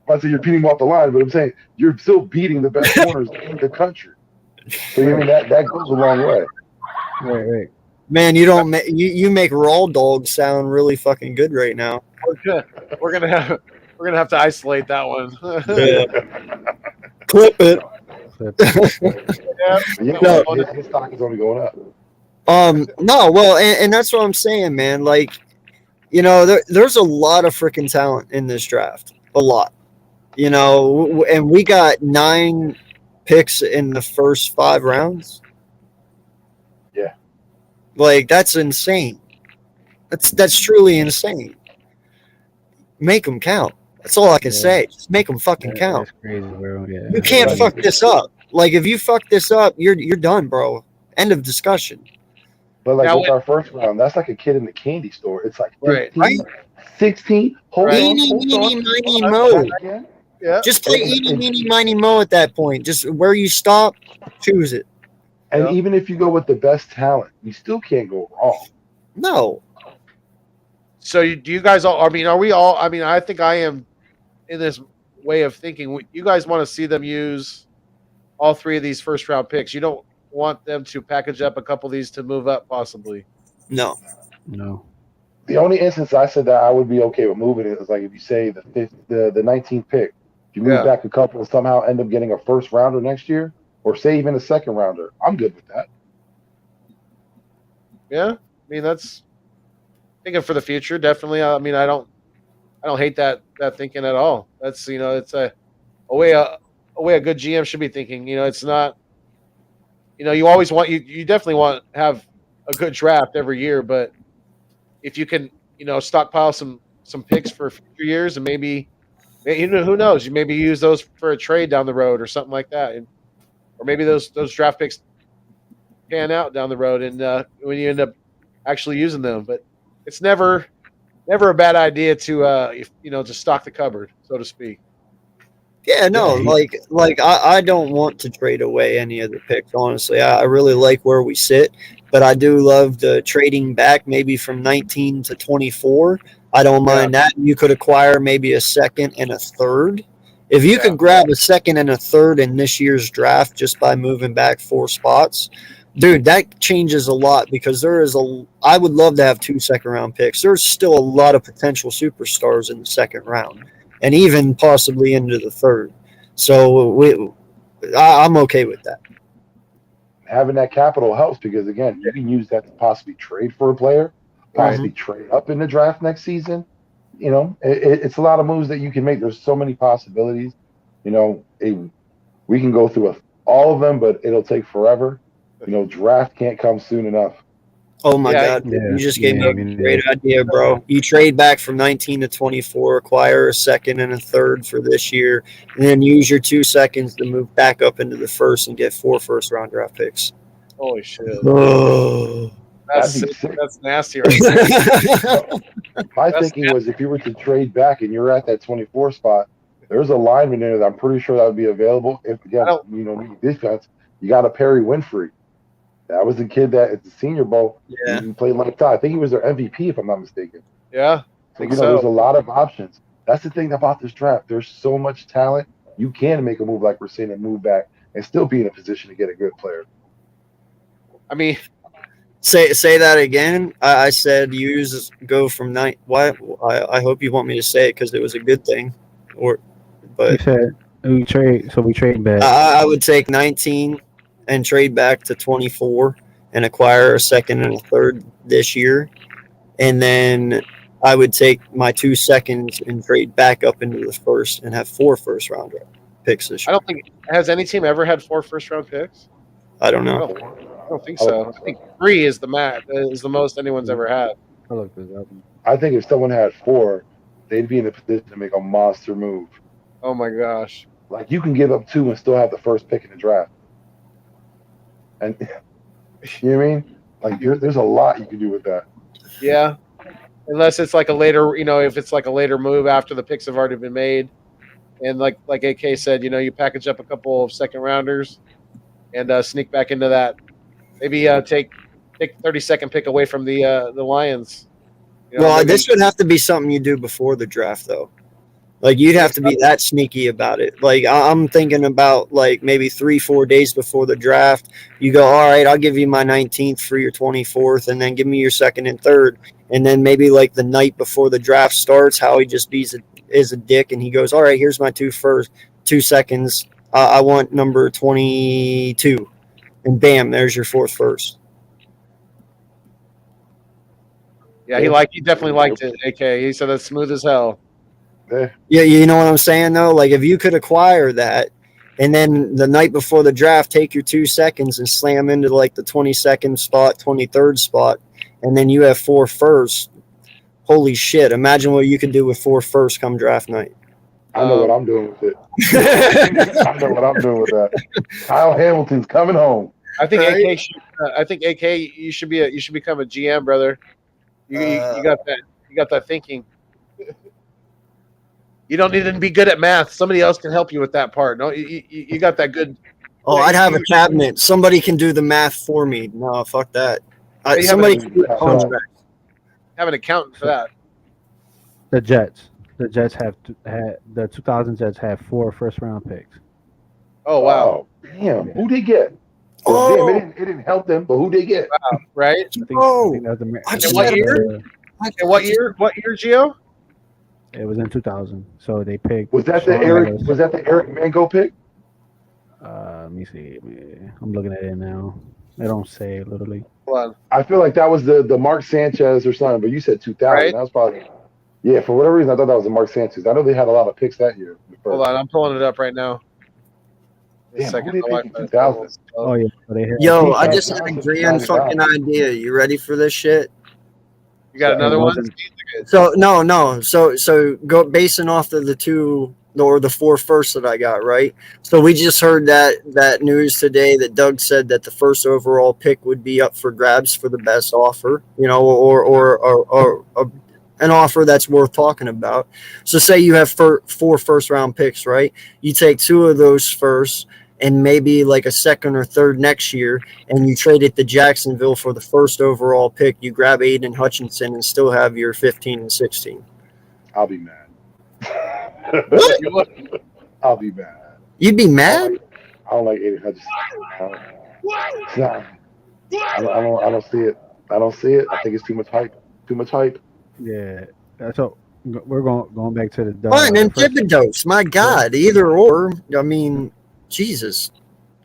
Speaker 6: I say you're beating them off the line, but I'm saying you're still beating the best corners in the country. So I mean that goes a long way.
Speaker 5: Right.
Speaker 4: Man, you make Raw Dog sound really fucking good right now.
Speaker 3: We're gonna have to isolate that one.
Speaker 4: Clip it.
Speaker 6: His stock is only going up.
Speaker 4: No, well, and that's what I'm saying, man. Like, there's a lot of freaking talent in this draft. A lot. And we got 9 picks in the first 5 rounds.
Speaker 6: Yeah.
Speaker 4: Like, that's insane. That's truly insane. Make them count. That's all I can say. Just make them fucking count.
Speaker 5: That's crazy, bro. Yeah.
Speaker 4: You can't fuck this up. Like, if you fuck this up, you're done, bro. End of discussion.
Speaker 6: But like with our first round, that's like a kid in the candy store. It's like 15,
Speaker 4: right.
Speaker 6: 16. Hold
Speaker 4: Eeny, meeny, miny, mo.
Speaker 3: Yeah.
Speaker 4: Just play eeny, meeny, miny, mo at that point. Just where you stop, choose it.
Speaker 6: And even if you go with the best talent, you still can't go wrong.
Speaker 4: No.
Speaker 3: So do you guys all? I mean, are we all? I mean, I think I am in this way of thinking. You guys want to see them use all 3 of these first round picks. You don't want them to package up a couple of these to move up, possibly.
Speaker 4: No.
Speaker 6: The only instance I said that I would be okay with moving it is like if you say the 19th pick, if you move back a couple and somehow end up getting a first rounder next year, or say even a second rounder, I'm good with that.
Speaker 3: Yeah, I mean that's thinking for the future. Definitely. I mean, I don't hate that thinking at all. That's it's a way a good GM should be thinking. It's not. You always want you definitely want to have a good draft every year, but if you can, stockpile some picks for future years and maybe who knows, you maybe use those for a trade down the road or something like that, or maybe those draft picks pan out down the road and when you end up actually using them. But it's never a bad idea to to stock the cupboard, so to speak.
Speaker 4: Yeah, no, like I don't want to trade away any of the picks, honestly. I really like where we sit, but I do love the trading back maybe from 19 to 24. I don't mind that. You could acquire maybe a second and a third. If you could grab a second and a third in this year's draft just by moving back 4 spots, dude, that changes a lot because I would love to have 2 second-round picks. There's still a lot of potential superstars in the second round. And even possibly into the third. So I'm okay with that.
Speaker 6: Having that capital helps because, again, you can use that to possibly trade for a player, possibly trade up in the draft next season. It's a lot of moves that you can make. There's so many possibilities. We can go through all of them, but it'll take forever. Draft can't come soon enough.
Speaker 4: Oh my God! You just gave me a great idea, bro. You trade back from 19 to 24, acquire a second and a third for this year, and then use your 2 seconds to move back up into the first and get 4 first-round draft picks.
Speaker 3: Holy shit!
Speaker 4: Oh.
Speaker 6: That'd be sick.
Speaker 3: That's nasty right there.
Speaker 6: My thinking was if you were to trade back and you're at that 24 spot, there's a lineman there that I'm pretty sure that would be available. If again, need defense, you got a Perry Winfrey. That was the kid that at the Senior Bowl he played like that. I think he was their MVP if I'm not mistaken.
Speaker 3: Yeah.
Speaker 6: So there's a lot of options. That's the thing about this draft. There's so much talent. You can make a move like we're saying and move back and still be in a position to get a good player.
Speaker 3: I mean,
Speaker 4: say that again. I said go from 9. What? I hope you want me to say it because it was a good thing. But
Speaker 5: you said we trade back.
Speaker 4: I would take 19 and trade back to 24 and acquire a second and a third this year, and then I would take my 2 seconds and trade back up into the first and have 4 first-round picks this year.
Speaker 3: I don't think has any team ever had 4 first-round picks.
Speaker 4: I don't know.
Speaker 3: I don't think so. I think 3 is the most anyone's ever had.
Speaker 6: I think if someone had 4, they'd be in a position to make a monster move.
Speaker 3: Oh my gosh!
Speaker 6: Like you can give up 2 and still have the first pick in the draft, and you know what I mean? Like there's a lot you can do with that.
Speaker 3: Yeah, unless it's like a later, if it's like a later move after the picks have already been made, and like AK said, you package up a couple of second rounders and sneak back into that. Maybe take 32nd pick away from the Lions.
Speaker 4: This would have to be something you do before the draft, though. Like you'd have to be that sneaky about it. Like I'm thinking about like maybe 3-4 days before the draft, you go, all right, I'll give you my 19th for your 24th, and then give me your second and third, and then maybe like the night before the draft starts, Howie just is a dick, and he goes, all right, here's my 2 seconds. I want number 22, and bam, there's your 4th first.
Speaker 3: Yeah, he definitely liked it. AK, he said that's smooth as hell.
Speaker 4: Yeah, you know what I'm saying though? Like if you could acquire that and then the night before the draft take your 2 seconds and slam into like the 22nd spot, 23rd spot, and then you have 4 firsts. Holy shit, imagine what you could do with 4 firsts come draft night.
Speaker 6: I know what I'm doing with it. I know what I'm doing with that. Kyle Hamilton's coming home.
Speaker 3: I think AK you should become a GM, brother. You got that. You got that thinking. You don't need to be good at math. Somebody else can help you with that part. No, you got that good.
Speaker 4: Oh, I'd have a cabinet. Somebody can do the math for me. No, fuck that. Somebody can do the contract.
Speaker 3: Have an accountant for that.
Speaker 5: The Jets had the 2000 Jets have 4 first-round picks.
Speaker 3: Oh wow!
Speaker 6: Damn, who they get?
Speaker 4: Oh,
Speaker 6: damn, it didn't help them, but who they get?
Speaker 3: Wow, right?
Speaker 5: I think that was
Speaker 3: what year? What year, Gio?
Speaker 5: It was in 2000. So they picked.
Speaker 6: Was that the Eric Mango pick?
Speaker 5: Let me see. I'm looking at it now. They don't say it literally.
Speaker 3: Hold on.
Speaker 6: I feel like that was the Mark Sanchez or something, but you said 2000.
Speaker 3: Right.
Speaker 6: That was probably for whatever reason I thought that was the Mark Sanchez. I know they had a lot of picks that year.
Speaker 3: Hold on, I'm pulling it up right now.
Speaker 6: Damn, who they pick in 2000?
Speaker 5: Oh yeah. So they had,
Speaker 4: yo, I just had a grand fucking idea. You ready for this shit?
Speaker 3: You got another one?
Speaker 4: So no. So go basing off of the 2 or the 4 firsts that I got, right? So we just heard that news today that Doug said that the first overall pick would be up for grabs for the best offer, or an offer that's worth talking about. So say you have 4 first-round picks, right? You take 2 of those first and maybe like a second or third next year, and you trade it to Jacksonville for the first overall pick. You grab Aiden Hutchinson and still have your 15 and 16.
Speaker 6: I'll be mad.
Speaker 3: What?
Speaker 6: I'll be mad.
Speaker 4: You'd be mad?
Speaker 6: I don't like Aiden Hutchinson. I don't see it. I don't see it. I think it's too much hype. Too much hype.
Speaker 5: Yeah. So we're going back to the.
Speaker 4: Fine, and Thibodeau. My God, either or. I mean, Jesus,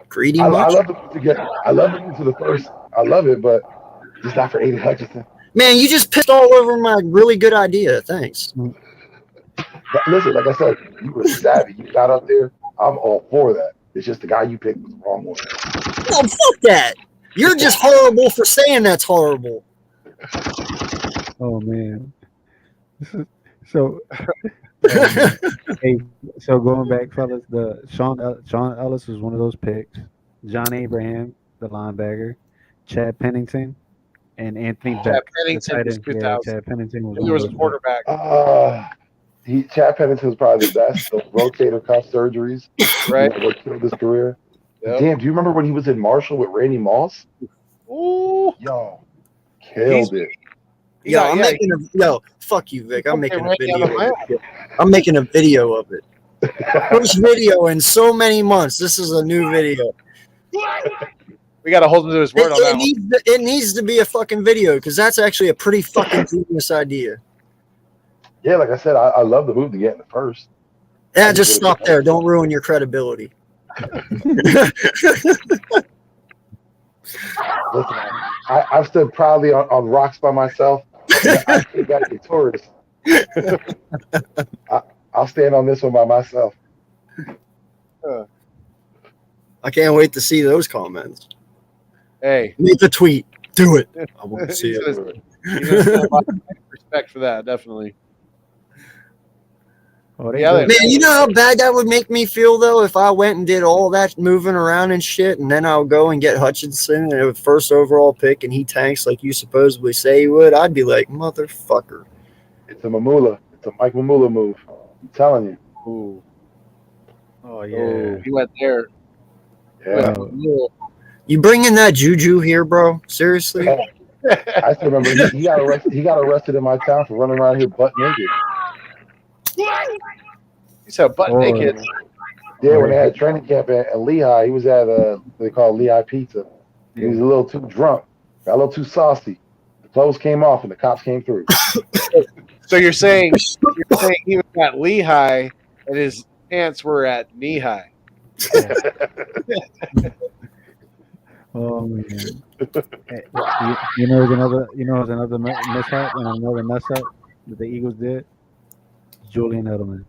Speaker 4: greedy.
Speaker 6: I love it together. I love it into the first. I love it, but just not for Aiden Hutchinson.
Speaker 4: Man, you just pissed all over my really good idea. Thanks.
Speaker 6: But listen, like I said, you were savvy. You got up there. I'm all for that. It's just the guy you picked was the wrong one.
Speaker 4: No, fuck that. You're just horrible for saying that's horrible.
Speaker 5: Oh man. So, hey, so going back, fellas, the Sean Ellis was one of those picks. John Abraham, the linebacker. Chad Pennington, and Anthony
Speaker 3: Chad
Speaker 5: Beck.
Speaker 3: Pennington was 2000.
Speaker 5: Chad Pennington was
Speaker 3: And there was a quarterback.
Speaker 6: Chad Pennington was probably the best. Those rotator cuff surgeries,
Speaker 3: Right.
Speaker 6: What killed his career.
Speaker 3: Yep.
Speaker 6: Damn, do you remember when he was in Marshall with Randy Moss?
Speaker 3: Ooh.
Speaker 6: Yo, killed it.
Speaker 4: Fuck you, Vic. I'm making a
Speaker 3: Randy
Speaker 4: video.
Speaker 3: on the
Speaker 4: Of it. I'm making a video of it. First video in so many months. This is a new video.
Speaker 3: We got to hold him to his word on that one.
Speaker 4: It needs to be a fucking video because that's actually a pretty fucking genius idea.
Speaker 6: Yeah, like I said, I love the move to get in the first.
Speaker 4: Yeah, just stop there. Don't ruin your credibility.
Speaker 6: Listen, I've stood proudly on rocks by myself. I came back victorious. I'll stand on this one by myself.
Speaker 4: I can't wait to see those comments.
Speaker 3: Hey.
Speaker 4: Make the tweet. Do it. I want to see it.
Speaker 3: He's gonna stand by. Respect for that, definitely.
Speaker 5: Yeah,
Speaker 4: man, you know how bad that would make me feel though if I went and did all that moving around and shit, and then I'll go and get Hutchinson and a first overall pick, and he tanks like you supposedly say he would. I'd be like, motherfucker.
Speaker 6: It's a Mamula. It's a Mike Mamula move. I'm telling you.
Speaker 3: Ooh.
Speaker 5: Oh yeah.
Speaker 3: Oh, he went there.
Speaker 6: Yeah.
Speaker 4: You bringing that juju here, bro? Seriously?
Speaker 6: I still remember he got arrested. He got arrested in my town for running around here butt naked.
Speaker 3: He's so butt naked.
Speaker 6: Yeah, when they had training camp at Lehigh, he was at they call it Lehigh Pizza. He was a little too drunk, got a little too saucy. The clothes came off and the cops came through.
Speaker 3: So you're saying he was at Lehigh and his pants were at knee high.
Speaker 5: Oh man! Hey, you know, there's another mishap and another mess up that the Eagles did. Julian Edelman.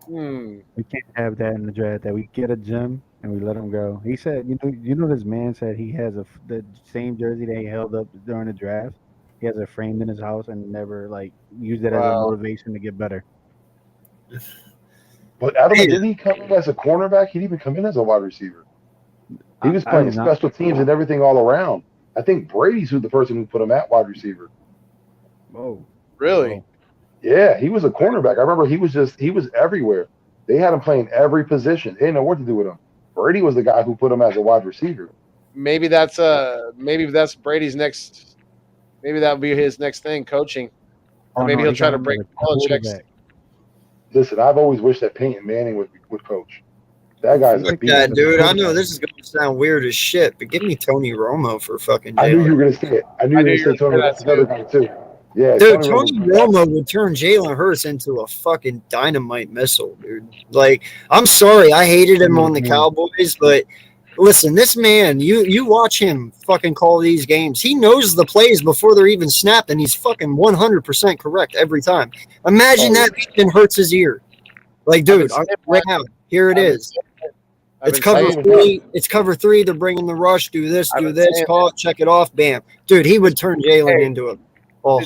Speaker 5: We can't have that in the draft. That we get a gem and we let him go. He said, you know, this man said he has the same jersey that he held up during the draft. He has it framed in his house and never used it as a motivation to get better.
Speaker 6: But Edelman, didn't he come in as a cornerback? He didn't even come in as a wide receiver. He was playing special teams and everything all around. I think Brady's the person who put him at wide receiver.
Speaker 5: Whoa.
Speaker 3: Really?
Speaker 5: Whoa.
Speaker 6: Yeah, he was a cornerback. I remember he was everywhere. They had him playing every position. They didn't know what to do with him. Brady was the guy who put him as a wide receiver.
Speaker 3: Maybe that's Brady's next. Maybe that would be his next thing, coaching. Or maybe he'll try to break Belichick's.
Speaker 6: Listen, I've always wished that Peyton Manning would coach. That guy's a beast.
Speaker 4: Yeah, dude. I know this is going to sound weird as shit, but give me Tony Romo for fucking Jalen.
Speaker 6: I knew you were going to say it. I knew you were going to say Tony. That's another guy too. Yeah,
Speaker 4: dude, Tony Romo would turn Jalen Hurts into a fucking dynamite missile, dude. Like, I'm sorry, I hated him on the Cowboys, but listen, this man, you watch him fucking call these games. He knows the plays before they're even snapped, and he's fucking 100% correct every time. Imagine that being Hurts' his ear. Like, dude, right now, here it is. It's cover three. It's cover three. They're bringing the rush. Do this. Call it. Check it off. Bam, dude. He would turn Jalen into a. Oh.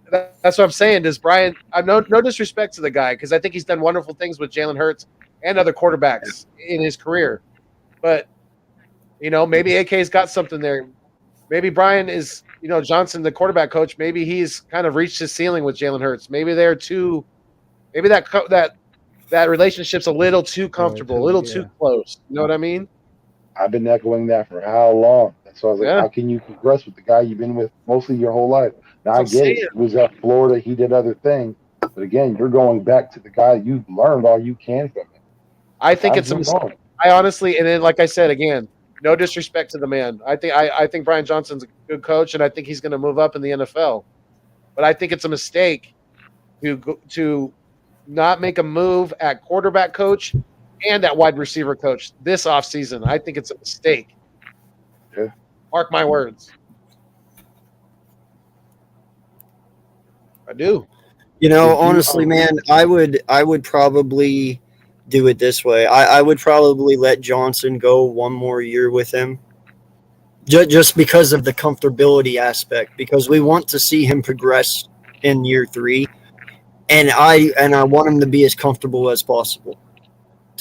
Speaker 3: That's what I'm saying. Does Brian? No disrespect to the guy because I think he's done wonderful things with Jalen Hurts and other quarterbacks in his career. But maybe AK's got something there. Maybe Brian is, Johnson, the quarterback coach. Maybe he's kind of reached his ceiling with Jalen Hurts. Maybe they're too. Maybe that relationship's a little too comfortable, a little too close. You know what I mean?
Speaker 6: I've been echoing that for how long? So I was like, how can you progress with the guy you've been with mostly your whole life? Now I get it. He was at Florida. He did other things. But again, you're going back to the guy you've learned all you can from him.
Speaker 3: I think it's a mistake. I honestly, and then like I said, again, no disrespect to the man. I think Brian Johnson's a good coach, and I think he's going to move up in the NFL. But I think it's a mistake to not make a move at quarterback coach and at wide receiver coach this offseason. I think it's a mistake.
Speaker 6: Yeah.
Speaker 3: Mark my words. I do.
Speaker 4: Honestly, man, I would probably do it this way. I would probably let Johnson go one more year with him. Just because of the comfortability aspect, because we want to see him progress in year 3. And I want him to be as comfortable as possible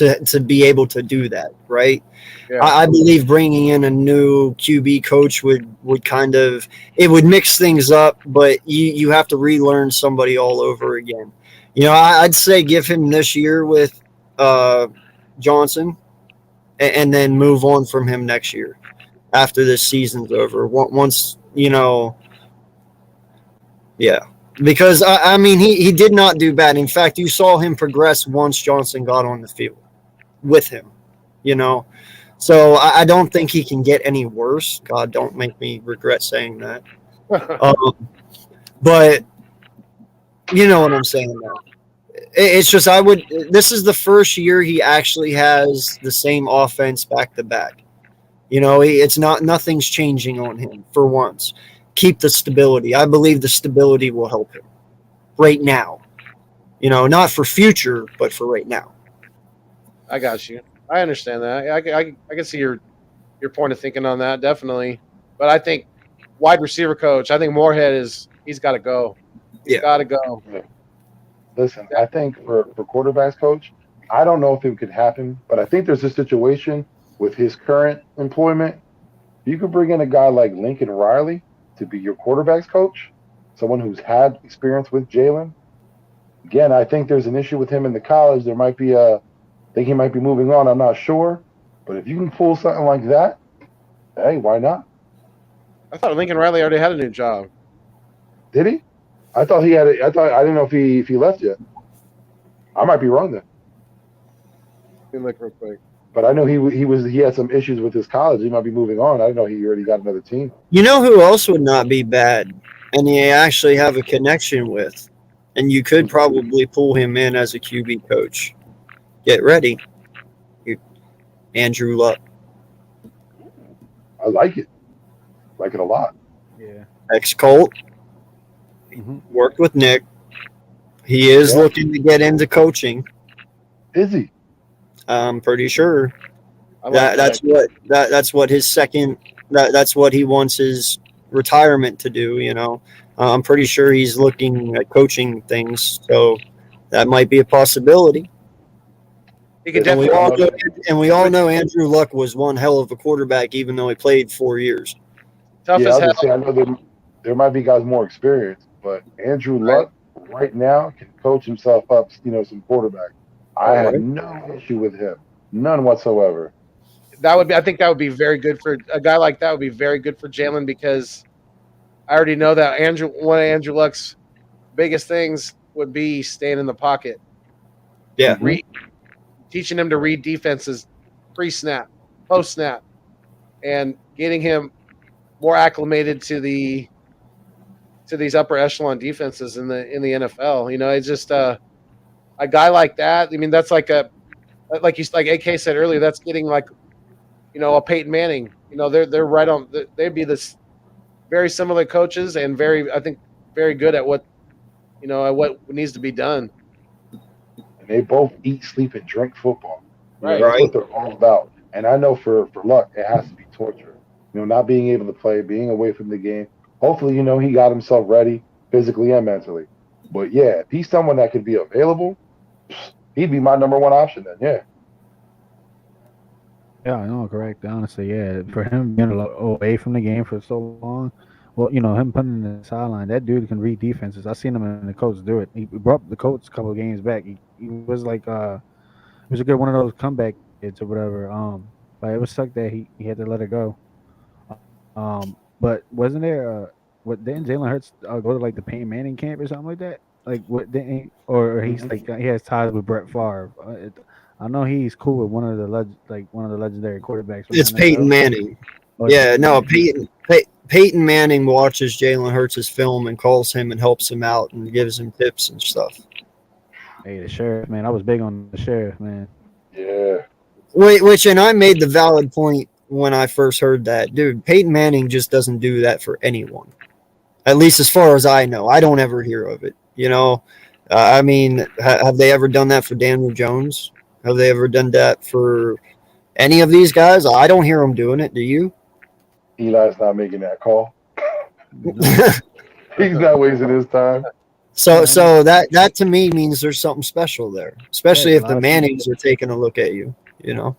Speaker 4: to be able to do that, right?
Speaker 3: Yeah.
Speaker 4: I believe bringing in a new QB coach would kind of, it would mix things up, but you have to relearn somebody all over again. I'd say give him this year with Johnson, and then move on from him next year after this season's over. Once, yeah. Because, I mean, he did not do bad. In fact, you saw him progress once Johnson got on the field with him, So I don't think he can get any worse. God, don't make me regret saying that. But you know what I'm saying now. It's just this is the first year he actually has the same offense back to back. It's nothing's changing on him for once. Keep the stability. I believe the stability will help him right now. Not for future, but for right now.
Speaker 3: I got you. I understand that. I can see your point of thinking on that, definitely. But I think wide receiver coach, I think Moorhead he's got to go. He's got to go.
Speaker 6: Listen, I think for quarterbacks coach, I don't know if it could happen, but I think there's a situation with his current employment. You could bring in a guy like Lincoln Riley to be your quarterbacks coach, someone who's had experience with Jalen. Again, I think there's an issue with him in the college. There might be I think he might be moving on. I'm not sure. But if you can pull something like that, hey, why not?
Speaker 3: I thought Lincoln Riley already had a new job.
Speaker 6: Did he? I thought he had it. I didn't know if he left yet. I might be wrong then.
Speaker 3: Let me look real quick.
Speaker 6: But I know he had some issues with his college. He might be moving on. I didn't know he already got another team.
Speaker 4: You know who else would not be bad, and you actually have a connection with, and you could probably pull him in as a QB coach. Get ready, Andrew Luck.
Speaker 6: I like it. Like it a lot.
Speaker 5: Yeah.
Speaker 4: Ex-Colt. Worked with Nick. He is looking to get into coaching.
Speaker 6: Is he?
Speaker 4: I'm pretty sure. That's what his second. That's what he wants his retirement to do. I'm pretty sure he's looking at coaching things, so that might be a possibility.
Speaker 3: He could
Speaker 4: And
Speaker 3: definitely.
Speaker 4: we all know Andrew Luck was one hell of a quarterback, even though he played 4 years.
Speaker 3: Tough
Speaker 6: Yeah,
Speaker 3: as hell.
Speaker 6: I know there might be guys more experienced, but Andrew Luck right now can coach himself up, some quarterback. I have no issue with him. None whatsoever.
Speaker 3: I think that would be very good for a guy like that. Would be very good for Jalen, because I already know that one of Andrew Luck's biggest things would be staying in the pocket.
Speaker 4: Yeah.
Speaker 3: Teaching him to read defenses pre-snap, post-snap, and getting him more acclimated to these upper echelon defenses in the NFL. It's just a guy like that. I mean, that's like AK said earlier. That's getting like, a Peyton Manning. They're right on. They'd be this very similar coaches and very good at what needs to be done.
Speaker 6: And they both eat, sleep, and drink football.
Speaker 3: Right.
Speaker 6: That's what they're all about. And I know for Luck, it has to be torture. Not being able to play, being away from the game. Hopefully, he got himself ready physically and mentally. But yeah, if he's someone that could be available, he'd be my number one option then. Yeah.
Speaker 5: Yeah, I know, correct. Honestly, yeah. For him being away from the game for so long, well, him putting in the sideline, that dude can read defenses. I seen him in the Colts do it. He brought up the Colts a couple of games back. He was like, he was a good one of those comeback kids or whatever. But it was sucked that he had to let it go. But wasn't there didn't Jalen Hurts go to like the Peyton Manning camp or something like that? Like what didn't or he's like he has ties with Brett Favre. I know he's cool with one of the legendary quarterbacks.
Speaker 4: It's Peyton Manning. Peyton Manning watches Jalen Hurts' film and calls him and helps him out and gives him tips and stuff.
Speaker 5: Hey, the sheriff, man. I was big on the sheriff, man.
Speaker 6: Yeah.
Speaker 4: And I made the valid point when I first heard that. Dude, Peyton Manning just doesn't do that for anyone. At least as far as I know. I don't ever hear of it. I mean, have they ever done that for Daniel Jones? Have they ever done that for any of these guys? I don't hear them doing it. Do you?
Speaker 6: Eli's not making that call. He's not wasting his time.
Speaker 4: So that to me means there's something special there, especially if the Mannings are taking a look at you. You know.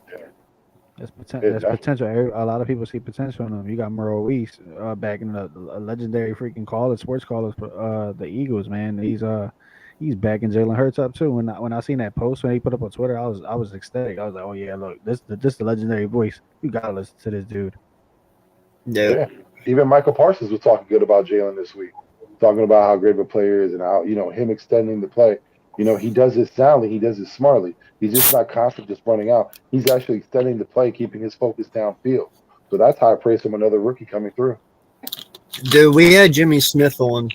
Speaker 5: There's potential. A lot of people see potential in him. You got Merle Weiss back in a legendary freaking sports callers for the Eagles, man. He's backing Jalen Hurts up too. When I seen that post when he put up on Twitter, I was ecstatic. I was like, oh yeah, look, this the legendary voice. You gotta listen to this dude.
Speaker 4: Yeah.
Speaker 6: Even Michael Parsons was talking good about Jalen this week, talking about how great of a player is and how him extending the play. He does it soundly, he does it smartly. He's just not constantly just running out. He's actually extending the play, keeping his focus downfield. So that's how I praise him, another rookie coming through.
Speaker 4: Dude, we had Jimmy Smith on.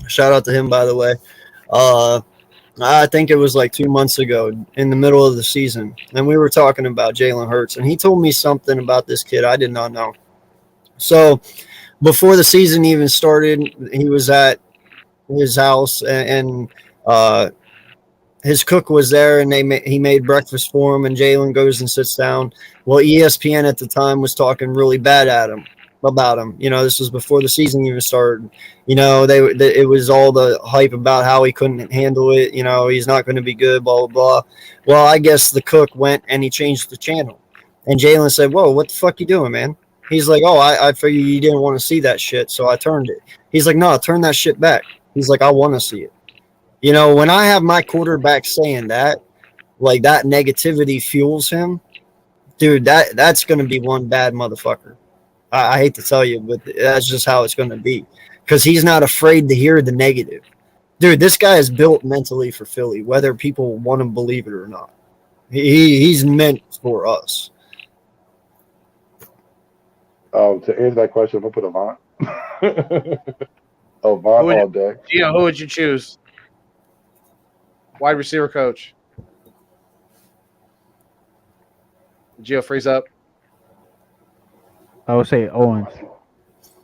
Speaker 4: Shout out to him, by the way. I think it was like 2 months ago in the middle of the season. And we were talking about Jalen Hurts. And he told me something about this kid I did not know. So before the season even started, he was at his house and his cook was there, and he made breakfast for him, and Jalen goes and sits down. Well, ESPN at the time was talking really bad about him. This was before the season even started. It was all the hype about how he couldn't handle it. He's not going to be good, blah, blah, blah. Well, I guess the cook went and he changed the channel. And Jalen said, whoa, what the fuck you doing, man? He's like, oh, I figured you didn't want to see that shit, so I turned it. He's like, no, turn that shit back. He's like, I want to see it. When I have my quarterback saying that, like that negativity fuels him, dude, that's going to be one bad motherfucker. I hate to tell you, but that's just how it's going to be because he's not afraid to hear the negative. Dude, this guy is built mentally for Philly, whether people want to believe it or not. He's meant for us.
Speaker 6: To answer that question, I'm going to put Avant. Avant all day.
Speaker 3: Who would you choose? Wide receiver coach. Gio, freeze up.
Speaker 5: I would say Owens.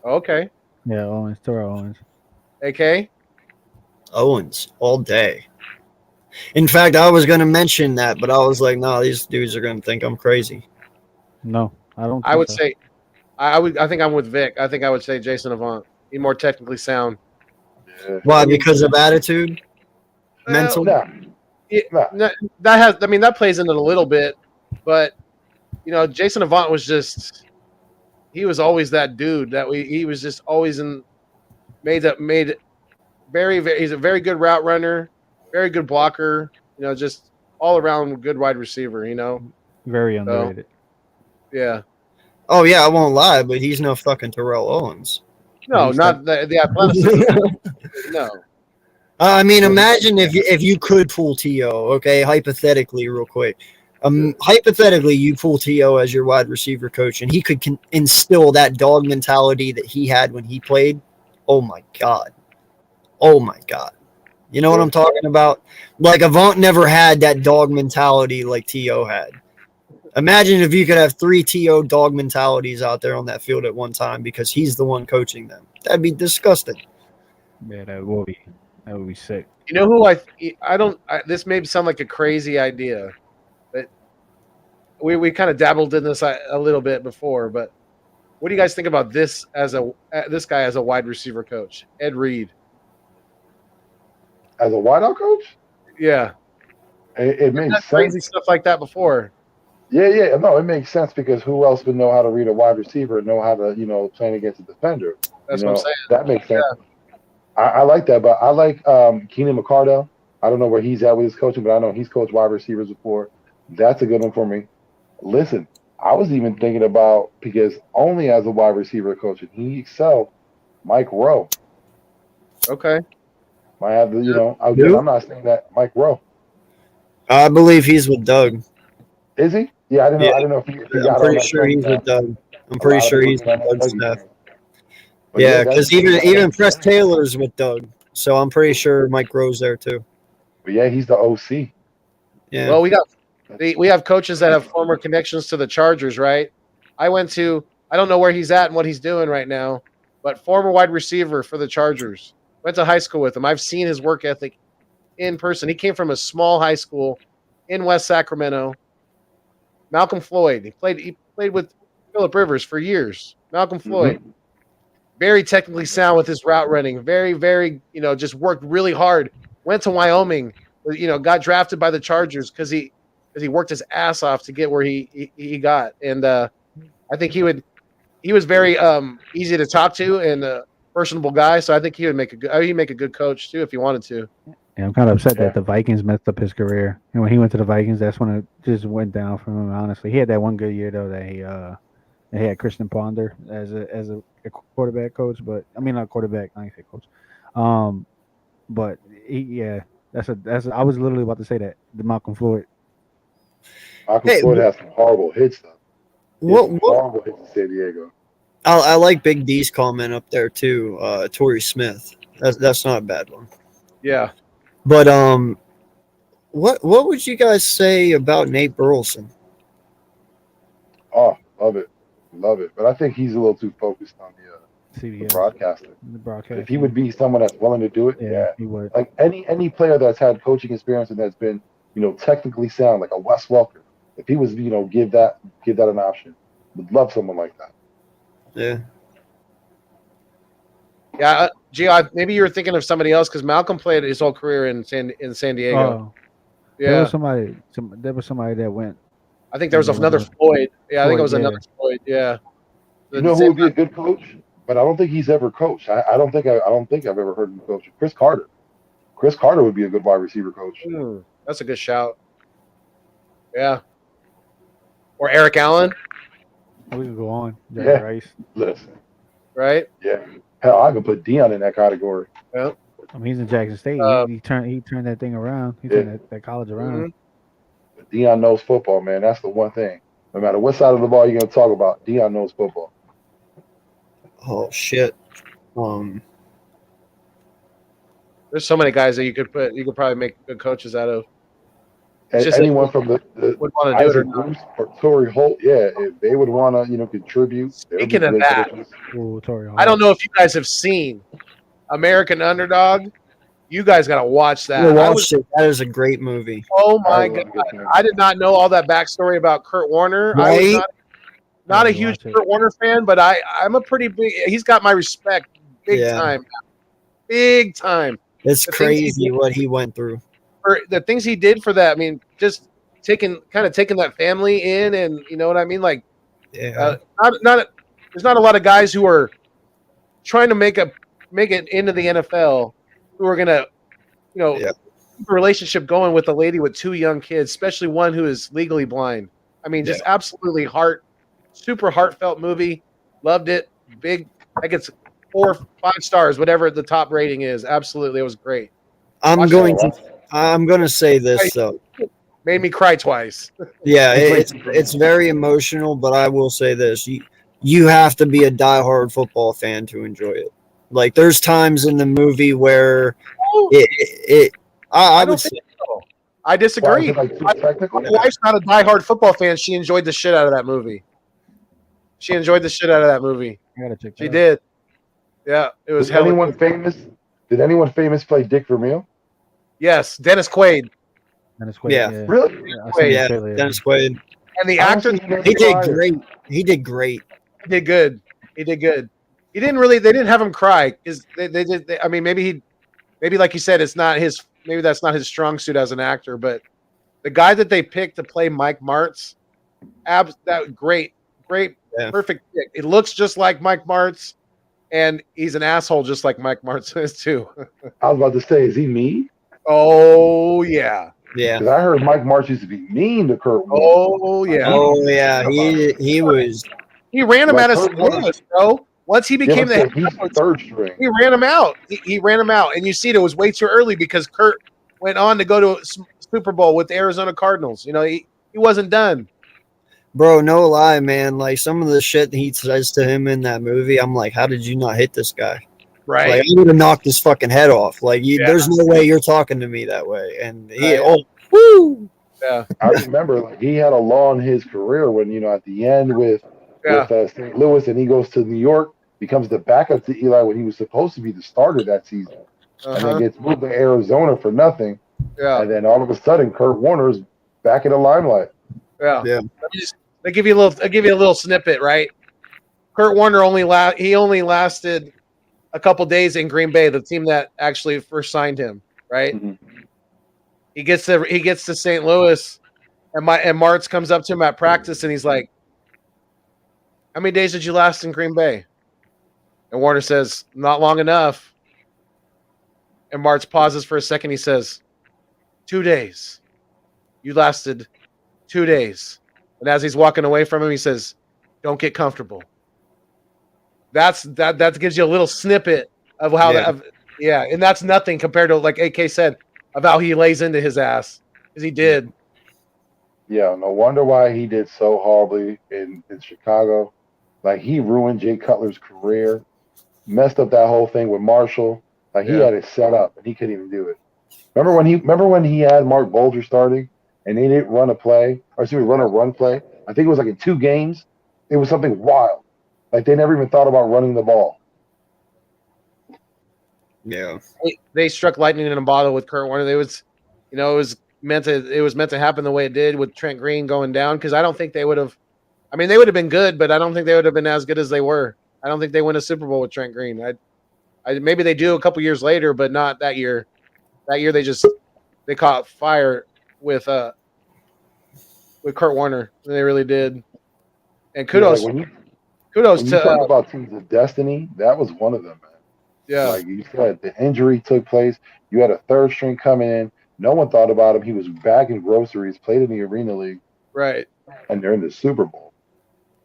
Speaker 3: Okay.
Speaker 5: Yeah, Owens. Terrell Owens.
Speaker 3: AK?
Speaker 4: Owens all day. In fact, I was going to mention that, but I was like, no, these dudes are going to think I'm crazy.
Speaker 5: No, I don't.
Speaker 3: I would say, I think I'm with Vic. I think I would say Jason Avant. He's more technically sound.
Speaker 6: Yeah.
Speaker 4: Why? Because of attitude? Mental?
Speaker 3: That plays into it a little bit, but Jason Avant was just he was always that dude he was just always made very, very, he's a very good route runner, very good blocker, just all around good wide receiver,
Speaker 5: Very underrated.
Speaker 3: Yeah.
Speaker 4: Oh yeah, I won't lie, but he's no fucking Terrell Owens.
Speaker 3: No, not the athleticism. No.
Speaker 4: I mean, imagine if you could pull T.O., okay, hypothetically, real quick. Hypothetically, you pull T.O. as your wide receiver coach, and he could instill that dog mentality that he had when he played. Oh, my God. Oh, my God. You know what I'm talking about? Like, Avant never had that dog mentality like T.O. had. Imagine if you could have 3 T.O. dog mentalities out there on that field at one time because he's the one coaching them. That'd be disgusting.
Speaker 5: Yeah, that would be sick.
Speaker 3: You know who this may sound like a crazy idea, but we kind of dabbled in this a little bit before, but what do you guys think about this this guy as a wide receiver coach, Ed Reed?
Speaker 6: As a wideout coach?
Speaker 3: Yeah.
Speaker 6: It makes sense.
Speaker 3: Crazy stuff like that before.
Speaker 6: Yeah. No, it makes sense because who else would know how to read a wide receiver and know how to, plan against a defender?
Speaker 3: That's what I'm saying.
Speaker 6: That makes sense. Yeah. I like that, but I like Keenan McCardell. I don't know where he's at with his coaching, but I know he's coached wide receivers before. That's a good one for me. Listen, I was even thinking about, because only as a wide receiver coach, and he excelled, Mike Rowe.
Speaker 3: Okay.
Speaker 6: Might have the, I'm not saying that Mike Rowe.
Speaker 4: I believe he's with Doug.
Speaker 6: Is he? Yeah, I didn't know if he got
Speaker 4: I'm pretty sure he's with Doug. I'm pretty sure he's with Doug's staff. Yeah, because even Press Taylor's with Doug, so I'm pretty sure Mike Rowe's there too.
Speaker 6: But yeah, he's the OC.
Speaker 3: Yeah. Well, we have coaches that have former connections to the Chargers, right? I don't know where he's at and what he's doing right now, but former wide receiver for the Chargers. Went to high school with him. I've seen his work ethic in person. He came from a small high school in West Sacramento. Malcolm Floyd. He played with Phillip Rivers for years. Malcolm Floyd. very technically sound with his route running. Very, very, just worked really hard. Went to Wyoming, got drafted by the Chargers because he worked his ass off to get where he got. And I think he was very easy to talk to and a personable guy. So I think he'd make a good coach too if he wanted to.
Speaker 5: Yeah, I'm kind of upset that the Vikings messed up his career. And when he went to the Vikings, that's when it just went down for him. Honestly, he had that one good year though that he had Christian Ponder as a quarterback coach, but I mean not quarterback, I ain't say coach. But I was literally about to say that the Malcolm Floyd.
Speaker 6: Floyd has some horrible hits though. Horrible hits in San Diego.
Speaker 4: I like Big D's comment up there too. Torrey Smith. That's not a bad one.
Speaker 3: Yeah.
Speaker 4: But what would you guys say about Nate Burleson?
Speaker 6: Oh, love it. But I think he's a little too focused on the broadcasting. If he would be someone that's willing to do it,
Speaker 5: he would.
Speaker 6: Like any player that's had coaching experience and that's been, technically sound, like a Wes Welker. If he was, give that an option. Would love someone like that.
Speaker 4: Yeah.
Speaker 3: Yeah, Gio, maybe you were thinking of somebody else because Malcolm played his whole career in San Diego.
Speaker 5: Oh,
Speaker 3: yeah,
Speaker 5: there was somebody that went.
Speaker 3: I think there was another Floyd. Yeah, I think it was another Floyd. Yeah.
Speaker 6: You know who would be a good coach? But I don't think he's ever coached. I don't think I've ever heard him coach. Chris Carter. Chris Carter would be a good wide receiver coach.
Speaker 3: That's a good shout. Yeah. Or Eric Allen.
Speaker 5: We can go on.
Speaker 6: Yeah.
Speaker 5: Rice.
Speaker 6: Listen.
Speaker 3: Right?
Speaker 6: Yeah. Hell, I could put Dion in that category.
Speaker 3: Yeah.
Speaker 5: I mean, he's in Jackson State. He turned that thing around. He turned that college around.
Speaker 6: But Dion knows football, man. That's the one thing. No matter what side of the ball you're going to talk about, Dion knows football.
Speaker 4: Oh shit.
Speaker 3: There's so many guys that you could probably make good coaches out of.
Speaker 6: Anyone from the
Speaker 3: would want to do it or
Speaker 6: Bruce or Torrey Holt, if they would want to, contribute.
Speaker 3: Speaking of that, I don't know if you guys have seen American Underdog. You guys got to watch that.
Speaker 4: That is a great movie.
Speaker 3: Oh my god! I did not know all that backstory about Kurt Warner.
Speaker 4: Right?
Speaker 3: I was not a huge Kurt Warner fan, but I'm a pretty big. He's got my respect, big time. Big time.
Speaker 4: It's crazy what he went through.
Speaker 3: For the things he did for that, I mean, just taking that family in, and you know what I mean. Like, there's not a lot of guys who are trying to make it into the NFL who are gonna, keep a relationship going with a lady with two young kids, especially one who is legally blind. I mean, just absolutely super heartfelt movie. Loved it. Big. I think it's 4 or 5 stars, whatever the top rating is. Absolutely, it was great.
Speaker 4: I'm going to say this though.
Speaker 3: Made me cry twice.
Speaker 4: Yeah, it's very emotional, but I will say this: you have to be a diehard football fan to enjoy it. Like, there's times in the movie where I would say.
Speaker 3: So. I disagree. My wife's not a diehard football fan. She enjoyed the shit out of that movie. She gotta check she did. Yeah, it was.
Speaker 6: Did anyone famous play Dick Vermeil?
Speaker 3: Yes, Dennis Quaid.
Speaker 4: Yeah.
Speaker 6: Really?
Speaker 4: Yeah, Dennis Quaid.
Speaker 3: And the actor,
Speaker 4: he did great. He did great.
Speaker 3: He did good. He didn't they didn't have him cry because they did. I mean, maybe like you said, maybe that's not his strong suit as an actor, but the guy that they picked to play Mike Martz, great, perfect pick. It looks just like Mike Martz, and he's an asshole just like Mike Martz is too.
Speaker 6: I was about to say, is he mean?
Speaker 3: Oh yeah.
Speaker 4: Yeah.
Speaker 6: Because I heard Mike Martz used to be mean to Kurt.
Speaker 3: Oh yeah.
Speaker 4: Oh yeah. He was.
Speaker 3: He ran him out of St. Louis, bro. Once he became the head coach,
Speaker 6: third string.
Speaker 3: He ran him out. He ran him out, and you see it was way too early because Kurt went on to go to Super Bowl with the Arizona Cardinals. He wasn't done.
Speaker 4: Bro, no lie, man. Like, some of the shit he says to him in that movie, I'm like, how did you not hit this guy?
Speaker 3: Right.
Speaker 4: Like, I would have knocked his fucking head off. Like, there's no way you're talking to me that way. And woo!
Speaker 3: Yeah.
Speaker 6: I remember, he had a law in his career when, at the end with St. Louis, and he goes to New York, becomes the backup to Eli when he was supposed to be the starter that season. And then gets moved to Arizona for nothing.
Speaker 3: Yeah.
Speaker 6: And then all of a sudden, Kurt Warner's back in the limelight.
Speaker 3: Yeah. They give you a little snippet, right? Kurt Warner only lasted a couple days in Green Bay, the team that actually first signed him. Right?
Speaker 6: Mm-hmm.
Speaker 3: He gets to St. Louis, and Martz comes up to him at practice, and he's like, "How many days did you last in Green Bay?" And Warner says, "Not long enough." And Martz pauses for a second. He says, 2 days. You lasted 2 days. And as he's walking away from him, he says, "Don't get comfortable." That gives you a little snippet of how and that's nothing compared to, like AK said, of how he lays into his ass, because he did.
Speaker 6: Yeah, no wonder why he did so horribly in Chicago. Like, he ruined Jay Cutler's career, messed up that whole thing with Marshall. Like, he had it set up, and he couldn't even do it. Remember when he had Mark Bolger starting, and they didn't run a play, or excuse me, run a run play? I think it was like in 2 games. It was something wild. Like, they never even thought about running the ball.
Speaker 4: Yeah,
Speaker 3: they struck lightning in a bottle with Kurt Warner. It was meant to happen the way it did with Trent Green going down, because I don't think they would have. I mean, they would have been good, but I don't think they would have been as good as they were. I don't think they win a Super Bowl with Trent Green. Maybe they do a couple years later, but not that year. That year they caught fire with Kurt Warner. They really did. And kudos,
Speaker 6: When you
Speaker 3: to
Speaker 6: talk about teams of destiny, that was one of them, man.
Speaker 3: Yeah.
Speaker 6: Like you said, the injury took place. You had a third string coming in. No one thought about him. He was bagging groceries, played in the Arena League.
Speaker 3: Right.
Speaker 6: And they're in the Super Bowl.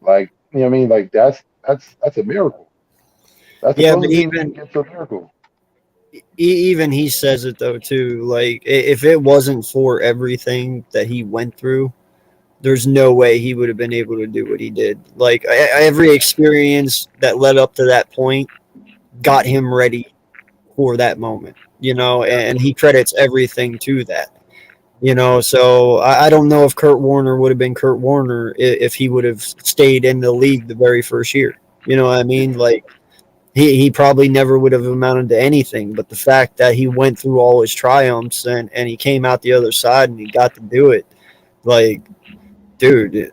Speaker 6: Like, you know what I mean? Like, that's a miracle. That's
Speaker 4: but
Speaker 6: a miracle.
Speaker 4: Even he says it though too. Like, if it wasn't for everything that he went through, there's no way he would have been able to do what he did. Like, every experience that led up to that point got him ready for that moment, and he credits everything to that, so I don't know if Kurt Warner would have been Kurt Warner if he would have stayed in the league the very first year. You know what I mean? Like, he probably never would have amounted to anything, but the fact that he went through all his triumphs and he came out the other side and he got to do it, like, dude.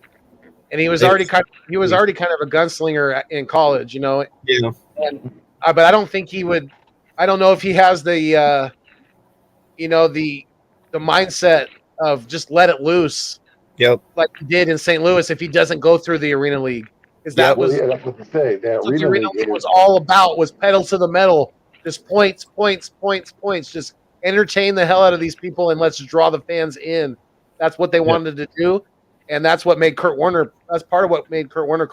Speaker 3: And he was already kind of a gunslinger in college,
Speaker 4: Yeah.
Speaker 3: But I don't think he would. I don't know if he has the mindset of just let it loose.
Speaker 4: Yep.
Speaker 3: Like he did in St. Louis if he doesn't go through the Arena League. Because that's what
Speaker 6: to say. The
Speaker 3: Arena League was all about, was pedal to the metal. Just points. Just entertain the hell out of these people and let's draw the fans in. That's what they wanted to do. And that's what made Kurt Warner. That's part of what made Kurt Warner.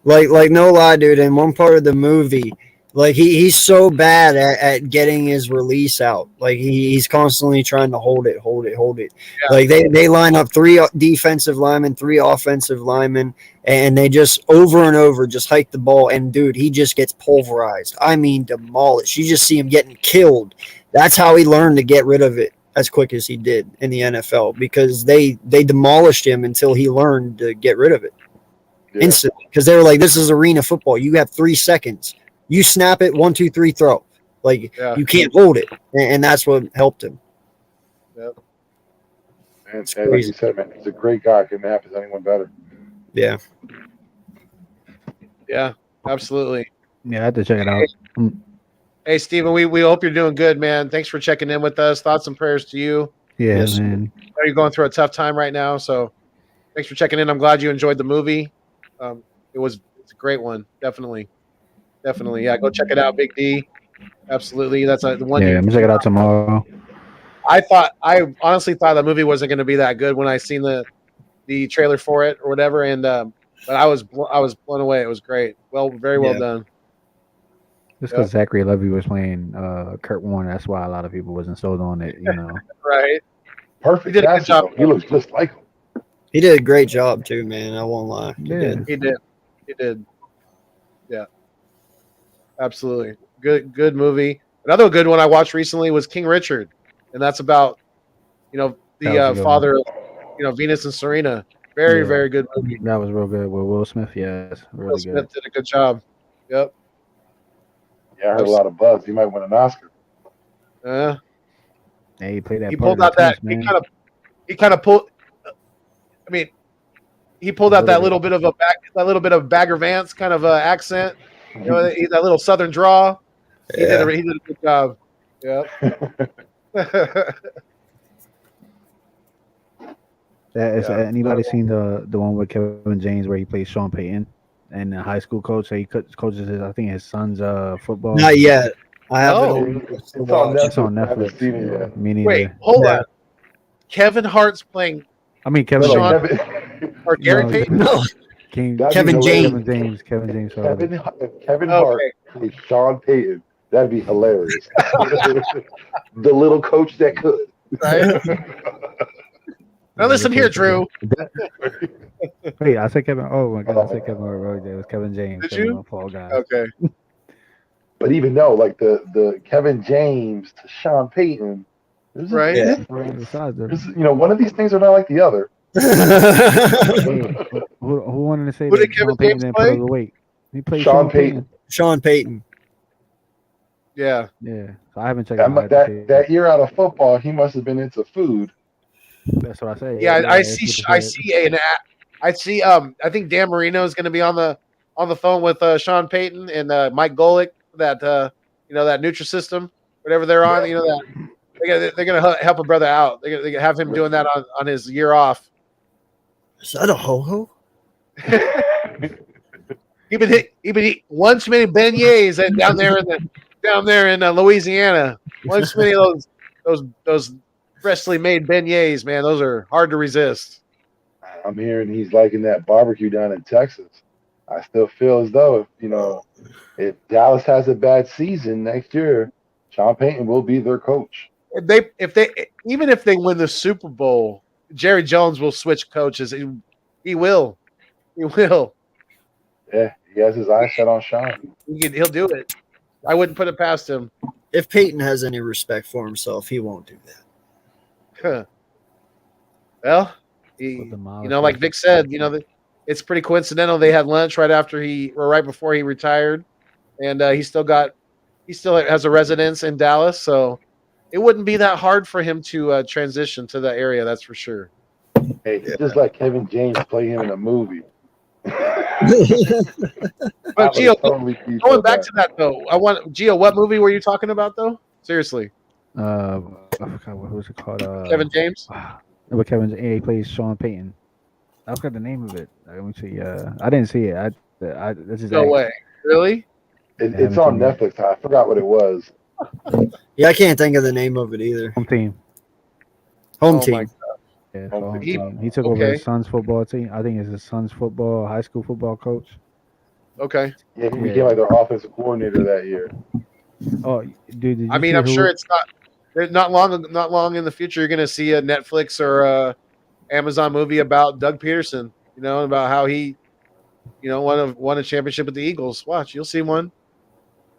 Speaker 4: Like no lie, dude. In one part of the movie, like he's so bad at getting his release out. Like he's constantly trying to hold it. Yeah. Like they line up 3 defensive linemen, 3 offensive linemen, and they just over and over just hike the ball. And dude, he just gets pulverized. I mean, demolished. You just see him getting killed. That's how he learned to get rid of it as quick as he did in the NFL, because they demolished him until he learned to get rid of it instantly. Because they were like, this is arena football. You have 3 seconds. You snap it, 1, 2, 3, throw. Like, you can't hold it. And that's what helped him.
Speaker 6: Yep. And like you said, man, he's a great guy. Couldn't happen to anyone better.
Speaker 4: Yeah.
Speaker 3: Yeah, absolutely.
Speaker 5: Yeah, I had to check it out.
Speaker 3: Hey, Steven, we hope you're doing good, man. Thanks for checking in with us. Thoughts and prayers to you.
Speaker 5: Yeah, yes, man.
Speaker 3: I know you're going through a tough time right now, so thanks for checking in. I'm glad you enjoyed the movie. It's a great one, definitely. Yeah, go check it out, Big D. Absolutely, that's the one.
Speaker 5: Yeah, I'm gonna check it out tomorrow.
Speaker 3: I honestly thought the movie wasn't going to be that good when I seen the trailer for it or whatever, and but I was blown away. It was great. Very well done.
Speaker 5: Just because Zachary Levy was playing Kurt Warner, that's why a lot of people wasn't sold on it.
Speaker 3: Right.
Speaker 6: Perfect. He did a good job. He looks just like him.
Speaker 4: He did a great job too, man. I won't lie. He
Speaker 3: did. Yeah. Absolutely. Good movie. Another good one I watched recently was King Richard, and that's about the father of Venus and Serena. Very good movie.
Speaker 5: That was real good with Will Smith. Yes, really
Speaker 3: Will Smith did a good job. Yep.
Speaker 6: Yeah, I heard a lot of buzz. He might win an Oscar.
Speaker 5: Yeah, he played that.
Speaker 3: He pulled out that. He kind of pulled. I mean, he pulled out that little bit of Bagger Vance kind of accent, that little Southern draw. He did a good job. Yep.
Speaker 5: Anybody seen the one with Kevin James where he plays Sean Payton and the high school coach? So he coaches his son's football.
Speaker 4: Not yet. I haven't.
Speaker 3: Oh.
Speaker 6: It's on Netflix.
Speaker 5: It's on
Speaker 6: I haven't
Speaker 5: Netflix.
Speaker 6: seen it yet.
Speaker 5: Me neither.
Speaker 3: Wait, hold on. Kevin Hart's playing
Speaker 5: Kevin
Speaker 3: Sean-
Speaker 5: James.
Speaker 3: or Gary
Speaker 5: No,
Speaker 3: Payton?
Speaker 4: No.
Speaker 6: Kevin
Speaker 4: James.
Speaker 5: Kevin James.
Speaker 6: Kevin Hart plays Sean Payton. That'd be hilarious. The little coach that could.
Speaker 3: Right? Now listen here, Drew.
Speaker 5: Wait, I said Kevin. Oh my God, I said Kevin Hart. It was Kevin James.
Speaker 3: Did you?
Speaker 5: Fall guy.
Speaker 3: Okay.
Speaker 6: But even though, like the Kevin James to Sean Payton, there's
Speaker 3: Right.
Speaker 6: a difference. One of these things are not like the other.
Speaker 5: Who wanted to say
Speaker 3: Who
Speaker 5: that
Speaker 3: did Kevin
Speaker 5: Sean Payton
Speaker 3: James
Speaker 5: didn't
Speaker 3: play?
Speaker 5: put on the weight? He played
Speaker 6: Sean Payton.
Speaker 4: Sean Payton.
Speaker 3: Yeah.
Speaker 5: Yeah, so I haven't checked out
Speaker 6: That year out of football, he must have been into food.
Speaker 5: That's what I say.
Speaker 3: Yeah, I see. I think Dan Marino is going to be on the phone with Sean Payton and Mike Golick. That that Nutrisystem, whatever they're on. That they're going to help a brother out. They're going to have him doing that on his year off.
Speaker 4: Is that a ho-ho?
Speaker 3: He been eating one too many beignets down there in Louisiana. One too many of those freshly made beignets, man. Those are hard to resist.
Speaker 6: I'm hearing he's liking that barbecue down in Texas. I still feel as though if Dallas has a bad season next year, Sean Payton will be their coach.
Speaker 3: If they win the Super Bowl, Jerry Jones will switch coaches. He will.
Speaker 6: Yeah, he has his eyes set on Sean.
Speaker 3: He'll do it. I wouldn't put it past him.
Speaker 4: If Peyton has any respect for himself, he won't do that.
Speaker 3: Huh. Well, like Vic said, it's pretty coincidental. They had lunch right before he retired, and he still has a residence in Dallas, so it wouldn't be that hard for him to transition to that area. That's for sure.
Speaker 6: Hey, it's just like Kevin James play him in a movie.
Speaker 3: But Gio, going back to that though, Gio, what movie were you talking about though? Seriously.
Speaker 5: I forgot what was it called.
Speaker 3: Kevin James.
Speaker 5: But he plays Sean Payton. I forgot the name of it. Let me see. I didn't see it.
Speaker 3: No way. Really?
Speaker 6: It's on Netflix. I forgot what it was.
Speaker 4: Yeah, I can't think of the name of it either.
Speaker 5: Home team.
Speaker 4: Home team.
Speaker 5: Yeah, home team. He took over his son's football team. I think it's his son's high school football coach.
Speaker 3: Okay.
Speaker 6: Yeah, he became like their offensive coordinator that year.
Speaker 5: Oh, dude!
Speaker 3: I'm sure it's not long in the future. You're going to see a Netflix or a Amazon movie about Doug Peterson. About how he, won a championship with the Eagles. Watch, you'll see one.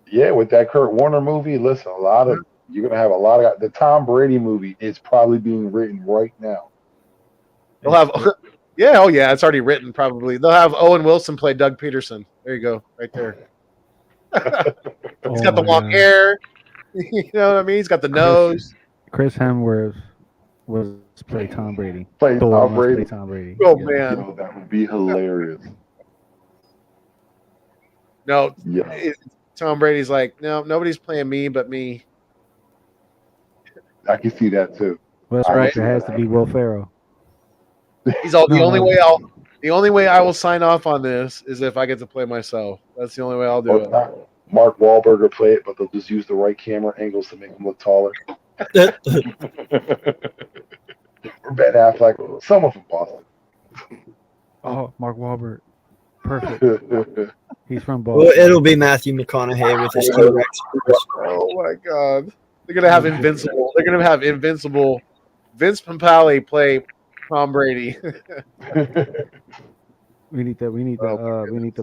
Speaker 6: Yeah, with that Kurt Warner movie, listen, you're going to have a lot of the Tom Brady movie is probably being written right now.
Speaker 3: They'll have, it's already written. Probably they'll have Owen Wilson play Doug Peterson. There you go, right there. He's got the long hair. You know what I mean? He's got the nose.
Speaker 5: Chris Hemsworth was play Tom Brady.
Speaker 6: Play Tom Brady.
Speaker 3: Oh man,
Speaker 6: that would be hilarious.
Speaker 3: No, Tom Brady's like, no, nobody's playing me but me.
Speaker 6: I can see that too.
Speaker 5: Well, that's right. It has to be Will Ferrell.
Speaker 3: He's all the only way I will sign off on this is if I get to play myself. That's the only way I'll do it.
Speaker 6: Mark Wahlberg will play it, but they'll just use the right camera angles to make him look taller. Or Ben Affleck, someone from Boston.
Speaker 5: Oh, Mark Wahlberg. Perfect. He's from Boston.
Speaker 4: Well, it'll be Matthew McConaughey with his T-Rex.
Speaker 3: Oh my God. They're gonna have Invincible. They're gonna have Invincible. Vince Papale play Tom Brady.
Speaker 5: We need to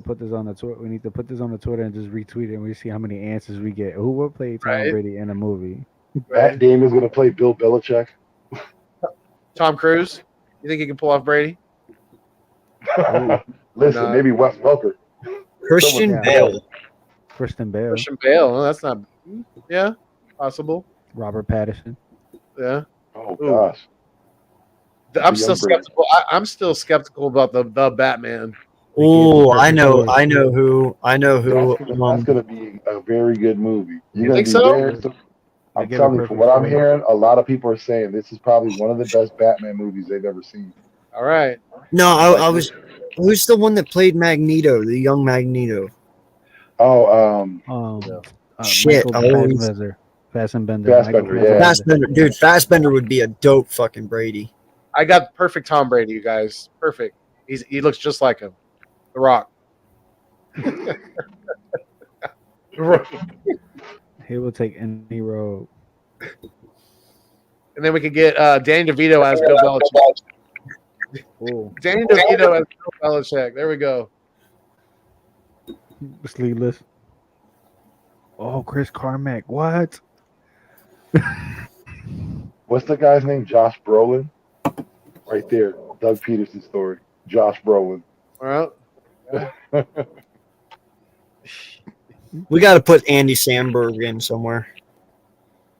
Speaker 5: put this on the Twitter. We need to put this on the Twitter and just retweet it, and we see how many answers we get. Who will play Tom Brady in a movie?
Speaker 6: Matt Damon is going to play Bill Belichick.
Speaker 3: Tom Cruise. You think he can pull off Brady?
Speaker 6: Listen, maybe Wes Welker.
Speaker 4: Christian Bale.
Speaker 5: Christian Bale.
Speaker 3: Well, that's not. Yeah, possible.
Speaker 5: Robert Pattinson.
Speaker 3: Yeah.
Speaker 6: Oh gosh.
Speaker 3: I'm still skeptical. I'm still skeptical about the Batman.
Speaker 4: Oh, I know who.
Speaker 6: That's gonna be a very good movie. You're gonna
Speaker 3: think
Speaker 6: be
Speaker 3: so?
Speaker 6: there. I'm telling you, from what I'm hearing, a lot of people are saying this is probably one of the best Batman movies they've ever seen.
Speaker 3: All right.
Speaker 4: No, I was. Who's the one that played Magneto, the young Magneto?
Speaker 5: Shit. Fassbender.
Speaker 6: Fassbender, yeah.
Speaker 4: Fassbender would be a dope fucking Brady.
Speaker 3: I got perfect Tom Brady, you guys. Perfect. He looks just like him. The Rock.
Speaker 5: He will take any road.
Speaker 3: And then we could get Danny DeVito as Bill Belichick.
Speaker 5: Ooh.
Speaker 3: Danny DeVito as Bill Belichick. There we go.
Speaker 5: Sleeveless. Oh, Chris Carmack. What?
Speaker 6: What's the guy's name? Josh Brolin. Right there. Doug Peterson's story. Josh Brolin.
Speaker 3: All right.
Speaker 4: We got to put Andy Samberg in somewhere.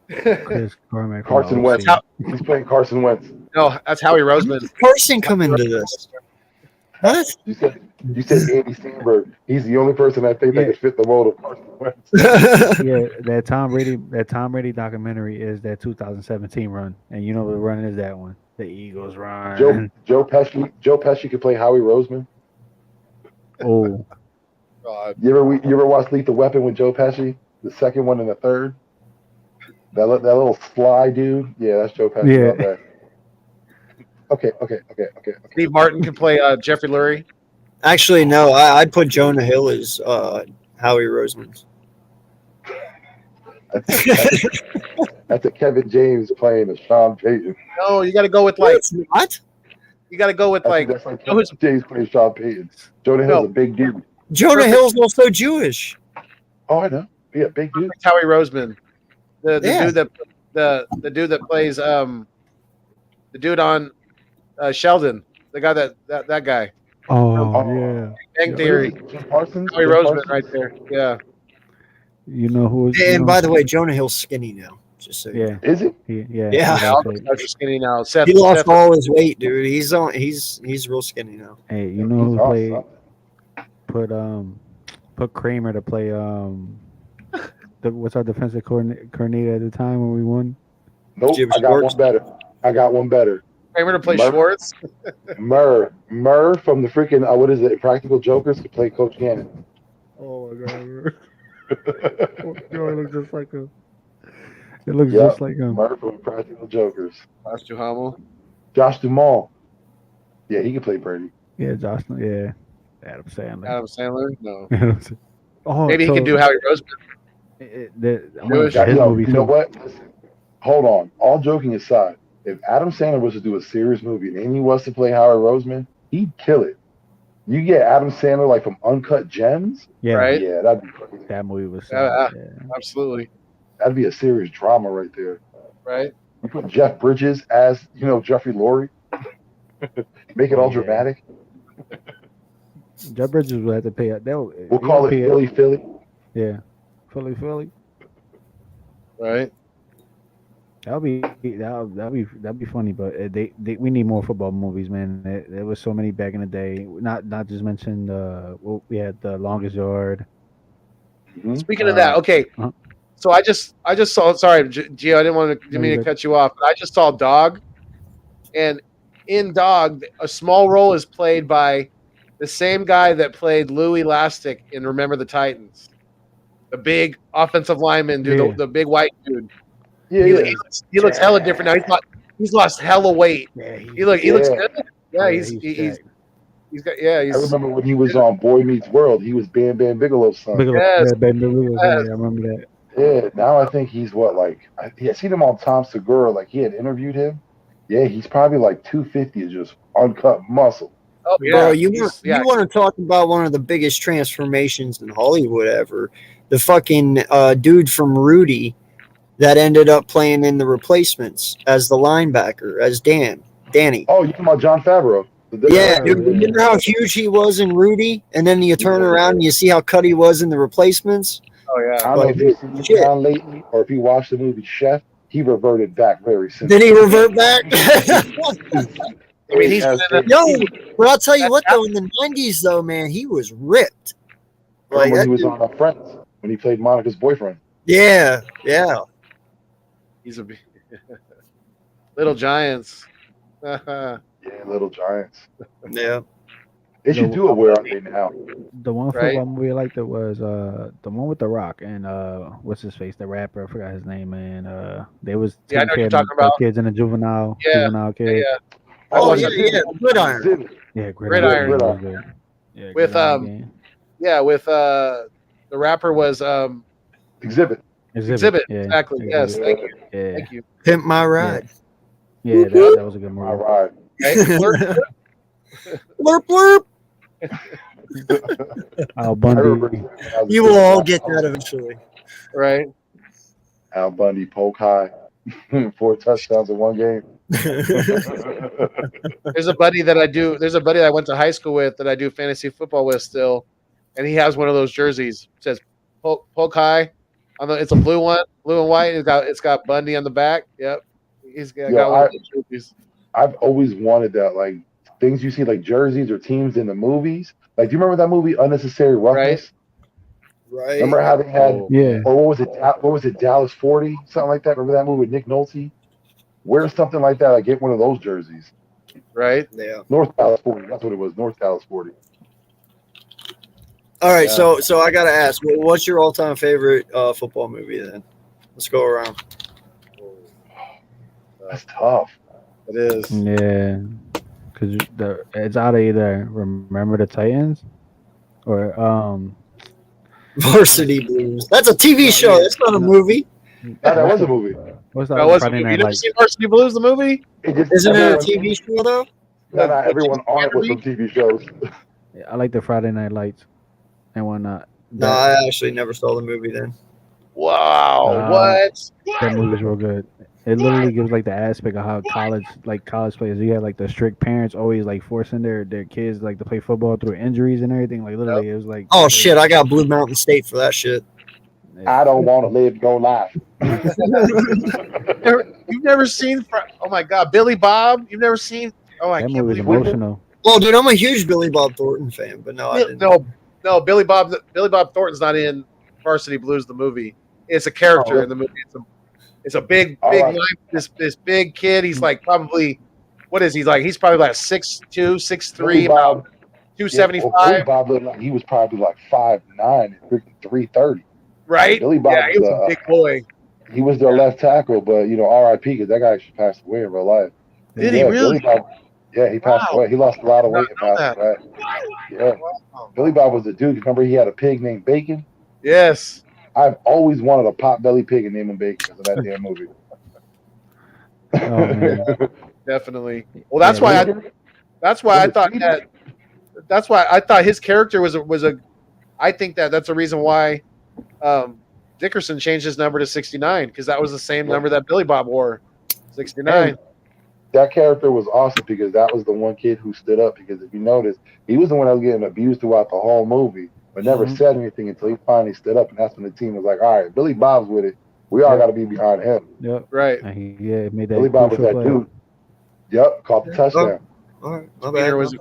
Speaker 5: Chris Carmack.
Speaker 6: Carson Wentz. He's playing Carson Wentz.
Speaker 3: No, that's Howie Roseman.
Speaker 4: Person come into this. What?
Speaker 6: You said Andy Samberg. He's the only person I think that could fit the mold of Carson Wentz.
Speaker 5: Yeah, that Tom Brady documentary is that 2017 run, and you know what run is that one? The Eagles run.
Speaker 6: Joe Pesci could play Howie Roseman.
Speaker 5: Oh,
Speaker 3: God.
Speaker 6: You ever watch Lethal Weapon with Joe Pesci? The second one and the third. That little sly dude. Yeah, that's Joe Pesci.
Speaker 5: Yeah.
Speaker 6: Right there. Okay.
Speaker 3: Steve Martin can play Jeffrey Lurie.
Speaker 4: Actually, no. I'd put Jonah Hill as Howie Roseman.
Speaker 6: That's a Kevin James playing a Sean Payton.
Speaker 3: No, you got to go with like
Speaker 4: what?
Speaker 3: You got to go with
Speaker 6: That's like Kevin James playing Sean Payton. Jonah Hill's a big dude.
Speaker 4: Jonah Hill's also Jewish.
Speaker 6: Oh, I know. Yeah, big dude.
Speaker 3: Howie Roseman, the dude that plays the dude on Sheldon, the guy that guy.
Speaker 5: Oh yeah.
Speaker 3: Bang Theory. Howie Roseman right there. Yeah.
Speaker 5: You know who is?
Speaker 4: And by the way, Jonah Hill's skinny now. Just so
Speaker 5: yeah.
Speaker 6: Is it?
Speaker 4: Yeah.
Speaker 3: Skinny now.
Speaker 4: He lost all his weight, dude. He's real skinny now.
Speaker 5: Hey, you know who played? Put Kramer to play what's our defensive coordinator at the time when we won?
Speaker 6: Nope, I got one better.
Speaker 3: Kramer to play Schwartz.
Speaker 6: Murr from the freaking what is it? Practical Jokers to play Coach Gannon.
Speaker 5: Oh my god! It looks just like him. It looks just like him.
Speaker 6: Murr from Practical Jokers. Josh Duhamel. Yeah, he can play Brady.
Speaker 5: Yeah, Josh. Yeah, Adam Sandler.
Speaker 3: No.
Speaker 5: Maybe
Speaker 3: he can do Howie Roseman.
Speaker 6: You know what? Listen, hold on. All joking aside, if Adam Sandler was to do a serious movie and he was to play Howie Roseman, he'd kill it. You get Adam Sandler like from Uncut Gems,
Speaker 3: right?
Speaker 6: Yeah, that'd be fucking.
Speaker 5: That movie was
Speaker 3: absolutely.
Speaker 6: That'd be a serious drama right there,
Speaker 3: right?
Speaker 6: You put Jeff Bridges as Jeffrey Lurie, make it all dramatic.
Speaker 5: Jeff Bridges will have to pay.
Speaker 6: We'll call it Philly.
Speaker 5: Yeah, Philly.
Speaker 3: Right.
Speaker 5: That'd be funny, but we need more football movies, man. There was so many back in the day. Not just mention we had The Longest Yard.
Speaker 3: Mm-hmm. Speaking of that, okay. Uh-huh. So I just saw. Sorry, Gio, I didn't mean to cut you off. But I just saw Dog, and in Dog, a small role is played by the same guy that played Lou Elastic in Remember the Titans, the big offensive lineman dude, the big white dude.
Speaker 6: Yeah,
Speaker 3: he looks hella different now. He's lost hella weight. Yeah, he looks good. Yeah, he's got. Yeah, I
Speaker 6: remember when he was on Boy Meets World. He was Bam Bam Bigelow's son.
Speaker 5: Yes. Yeah, I remember that.
Speaker 6: Yeah, now I think he's I seen him on Tom Segura. Like he had interviewed him. Yeah, he's probably like 250 of just uncut muscle.
Speaker 3: Oh yeah,
Speaker 4: bro, you want to talk about one of the biggest transformations in Hollywood ever? The fucking dude from Rudy that ended up playing in The Replacements as the linebacker, as Danny.
Speaker 6: Oh, you talking about Jon Favreau?
Speaker 4: Yeah, dude, remember how huge he was in Rudy, and then you turn around and you see how cut he was in The Replacements.
Speaker 3: Oh yeah.
Speaker 6: I don't know if you've seen John lately, or if you watched the movie Chef. he reverted back very soon.
Speaker 4: Did he revert back?
Speaker 3: I mean, he's
Speaker 4: Yo, but I'll tell you what though, in the '90s though, man, he was ripped.
Speaker 6: Like when he was on Friends, when he played Monica's boyfriend.
Speaker 4: Yeah.
Speaker 3: he's a Little Giants.
Speaker 6: Yeah, Little Giants.
Speaker 4: Yeah.
Speaker 6: They should do it where are they now?
Speaker 5: The one
Speaker 3: Right.
Speaker 5: football movie I liked it was the one with The Rock and what's his face, the rapper, I forgot his name, man. They was
Speaker 3: Yeah, I know what
Speaker 5: taking
Speaker 3: you're
Speaker 5: care of
Speaker 3: talking about.
Speaker 5: kids in a juvenile
Speaker 3: Yeah,
Speaker 5: kid.
Speaker 3: Yeah.
Speaker 4: Oh
Speaker 3: watched
Speaker 4: yeah, Gridiron.
Speaker 5: Yeah,
Speaker 3: Gridiron.
Speaker 5: was good. Yeah,
Speaker 3: With,
Speaker 5: Gridiron game.
Speaker 3: Yeah, with the rapper was
Speaker 6: Exhibit.
Speaker 3: Exhibit.
Speaker 5: Yeah,
Speaker 3: Exactly. Yes. Thank you.
Speaker 5: Yeah,
Speaker 3: Thank you.
Speaker 4: Pimp My Ride.
Speaker 5: yeah, that was a good movie.
Speaker 6: All right.
Speaker 3: Okay.
Speaker 4: Blurp blurp.
Speaker 5: Al
Speaker 6: I
Speaker 5: Bundy.
Speaker 6: remember
Speaker 4: You will all get that eventually.
Speaker 3: Right.
Speaker 6: Al Bundy, poke high, 4 touchdowns in one game.
Speaker 3: There's a buddy that I went to high school with that I do fantasy football with still, and he has one of those jerseys. It says poke high. It's a blue one, blue and white. It's got Bundy on the back. Yep. He's got one of those jerseys.
Speaker 6: I've always wanted that, like things you see like jerseys or teams in the movies. Like, do you remember that movie Unnecessary Roughness?
Speaker 4: Right.
Speaker 6: Remember how they had,
Speaker 5: Yeah.
Speaker 6: or what was it, Dallas 40, something like that? Remember that movie with Nick Nolte? Wear something like that. I get one of those jerseys.
Speaker 3: Right.
Speaker 4: Yeah.
Speaker 6: North Dallas 40. That's what it was. North Dallas 40.
Speaker 4: All right, so I gotta ask, what's your all-time favorite football movie? Then let's go around.
Speaker 6: That's tough.
Speaker 3: It is.
Speaker 5: Yeah, because it's out of either Remember the Titans or
Speaker 4: Varsity Blues. That's a TV show. That's not a movie.
Speaker 6: That was a movie.
Speaker 5: what's that?
Speaker 3: That was a
Speaker 5: Friday
Speaker 3: movie.
Speaker 5: Night
Speaker 3: You never
Speaker 5: Lights.
Speaker 3: seen Varsity Blues, the movie?
Speaker 4: Isn't it a TV show though?
Speaker 6: Not everyone on it was from TV shows.
Speaker 5: Yeah, I like the Friday Night Lights and whatnot.
Speaker 4: No, I actually never saw the movie then.
Speaker 3: Wow. What?
Speaker 5: That movie's real good. It literally gives like the aspect of how college players. You have like the strict parents always like forcing their kids like to play football through injuries and everything. Like literally, it was like.
Speaker 4: Oh shit! I got Blue Mountain State for that shit.
Speaker 6: I don't want to live your life.
Speaker 3: You've never seen? Oh my God, Billy Bob. You've never seen? Oh, I
Speaker 5: That
Speaker 3: can't
Speaker 5: movie's
Speaker 3: believe it.
Speaker 5: emotional.
Speaker 4: Well, dude, I'm a huge Billy Bob Thornton fan, but no, I didn't.
Speaker 3: No, Billy Bob Thornton's not in Varsity Blues, the movie. It's a character in the movie. It's a big
Speaker 6: right.
Speaker 3: line, this big kid. He's like probably, what is he like? He's probably like 6'2", 6'3", about 275.
Speaker 6: Bob looked like he was probably like 5'9" and freaking 330.
Speaker 3: Right?
Speaker 6: Billy Bob
Speaker 3: Yeah, he was a big boy.
Speaker 6: He was their left tackle, but R.I.P. because that guy actually passed away in real life.
Speaker 3: Did he really?
Speaker 6: Billy Bob, he passed away. He lost a lot of weight and passed away. Yeah.
Speaker 3: Wow.
Speaker 6: Billy Bob was a dude. Remember he had a pig named Bacon?
Speaker 3: Yes.
Speaker 6: I've always wanted a pot-belly pig and name him Bacon because of that damn movie.
Speaker 5: Oh, man.
Speaker 3: Definitely. Well, that's why I thought his character was a. I think that's the reason why Dickerson changed his number to 69 because that was the same number that Billy Bob wore, 69.
Speaker 6: And that character was awesome because that was the one kid who stood up. Because if you notice, he was the one that was getting abused throughout the whole movie, but never said anything until he finally stood up. And that's when the team was like, "All right, Billy Bob's with it. We all got to be behind him."
Speaker 5: Yep.
Speaker 3: Right.
Speaker 5: And he made that.
Speaker 6: Billy Bob was
Speaker 5: crucial
Speaker 6: that
Speaker 5: play.
Speaker 6: dude. Yep, caught the touchdown.
Speaker 4: All right, my
Speaker 3: Peter
Speaker 4: bad.
Speaker 3: was a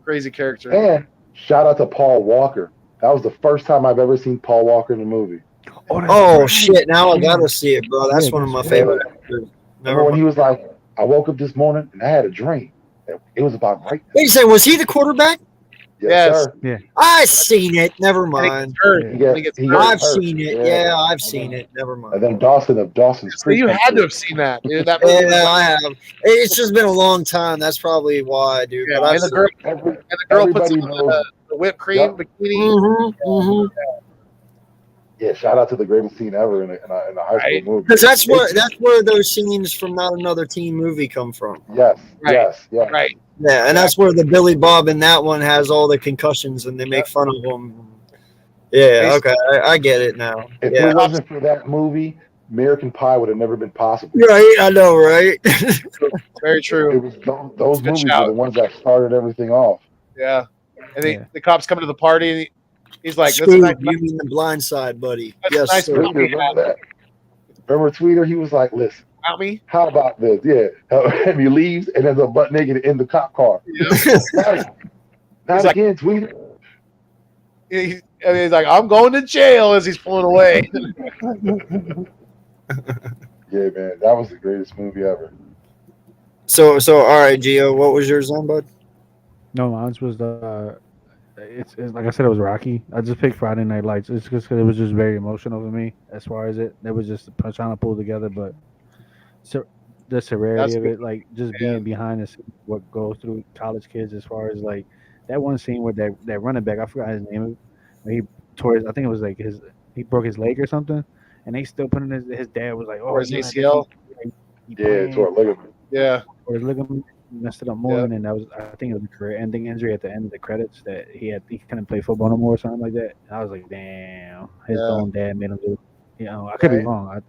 Speaker 3: crazy character.
Speaker 6: And shout out to Paul Walker. That was the first time I've ever seen Paul Walker in a movie.
Speaker 4: Oh shit! Now I gotta see it, bro. That's one of my favorite actors.
Speaker 6: Remember when he was like, "I woke up this morning and I had a dream. It was about greatness."
Speaker 4: Wait a second, was he the quarterback?
Speaker 3: Yes.
Speaker 6: sir.
Speaker 4: I seen it. Never mind.
Speaker 6: He gets
Speaker 4: I've
Speaker 6: hurt.
Speaker 4: seen it. Yeah, I've seen it. Never mind.
Speaker 6: And then Dawson of Dawson's
Speaker 3: So
Speaker 6: Creek.
Speaker 3: you had to have seen that. Dude. That movie was
Speaker 4: Yeah, I have. It's just been a long time. That's probably why, dude.
Speaker 3: yeah,
Speaker 4: But I've
Speaker 3: and the girl puts
Speaker 6: everybody
Speaker 3: on
Speaker 6: knows.
Speaker 3: the whipped cream bikini.
Speaker 6: Yeah, shout out to the greatest scene ever in a high school movie.
Speaker 4: Because that's where those scenes from Not Another Teen movie come from.
Speaker 6: Yes,
Speaker 3: Right.
Speaker 6: yes, yes.
Speaker 3: Right.
Speaker 4: Yeah, and that's where the Billy Bob in that one has all the concussions and they make fun of him. Yeah, okay, I get it now.
Speaker 6: If
Speaker 4: Yeah,
Speaker 6: it wasn't for that movie, American Pie would have never been possible.
Speaker 4: right. I know, right?
Speaker 3: Very
Speaker 6: It
Speaker 3: true.
Speaker 6: was those
Speaker 3: Good
Speaker 6: movies
Speaker 3: shout.
Speaker 6: were the ones that started everything off.
Speaker 3: Yeah. And
Speaker 5: Yeah.
Speaker 3: the cops come to the party and he's like, "That's a
Speaker 4: Scoob,
Speaker 3: nice,
Speaker 4: you mean the blind side, buddy?
Speaker 3: that's
Speaker 4: Yes,
Speaker 3: nice
Speaker 4: sir.
Speaker 3: movie.
Speaker 6: Remember that? Remember Tweeter? He was like, "Listen,
Speaker 3: About me?
Speaker 6: how about this? Yeah." And he leaves and ends up butt naked in the cop car. Not
Speaker 3: He's like,
Speaker 6: again, Tweeter.
Speaker 3: and he's like, I'm going to jail as he's pulling away.
Speaker 6: Yeah, man, that was the greatest movie ever.
Speaker 4: So all right, Gio, what was yours on, bud?
Speaker 5: No, mine was it's like I said, it was Rocky. I just picked Friday Night Lights. It's just 'cause it was just very emotional for me as far as it. It was just trying to pull together, but so the severity
Speaker 3: That's
Speaker 5: of
Speaker 3: good.
Speaker 5: it, like just
Speaker 3: Yeah.
Speaker 5: being behind the scenes, what goes through college kids as far as like that one scene with that running back. I forgot his name. He tore his. I think it was like he broke his leg or something, and they still putting his dad was like,
Speaker 3: Or
Speaker 5: oh,
Speaker 3: his
Speaker 5: you know,
Speaker 3: ACL.
Speaker 5: he
Speaker 6: Yeah,
Speaker 5: playing,
Speaker 6: toward ligament.
Speaker 3: Yeah.
Speaker 5: or his ligament messed it up more,
Speaker 3: Yeah.
Speaker 5: and then that was I think it was a career-ending injury at the end of the credits that he couldn't play football no more or something like that. And I was like, damn, his
Speaker 3: Yeah.
Speaker 5: own dad made him do. You know, I could be
Speaker 3: Right.
Speaker 5: wrong.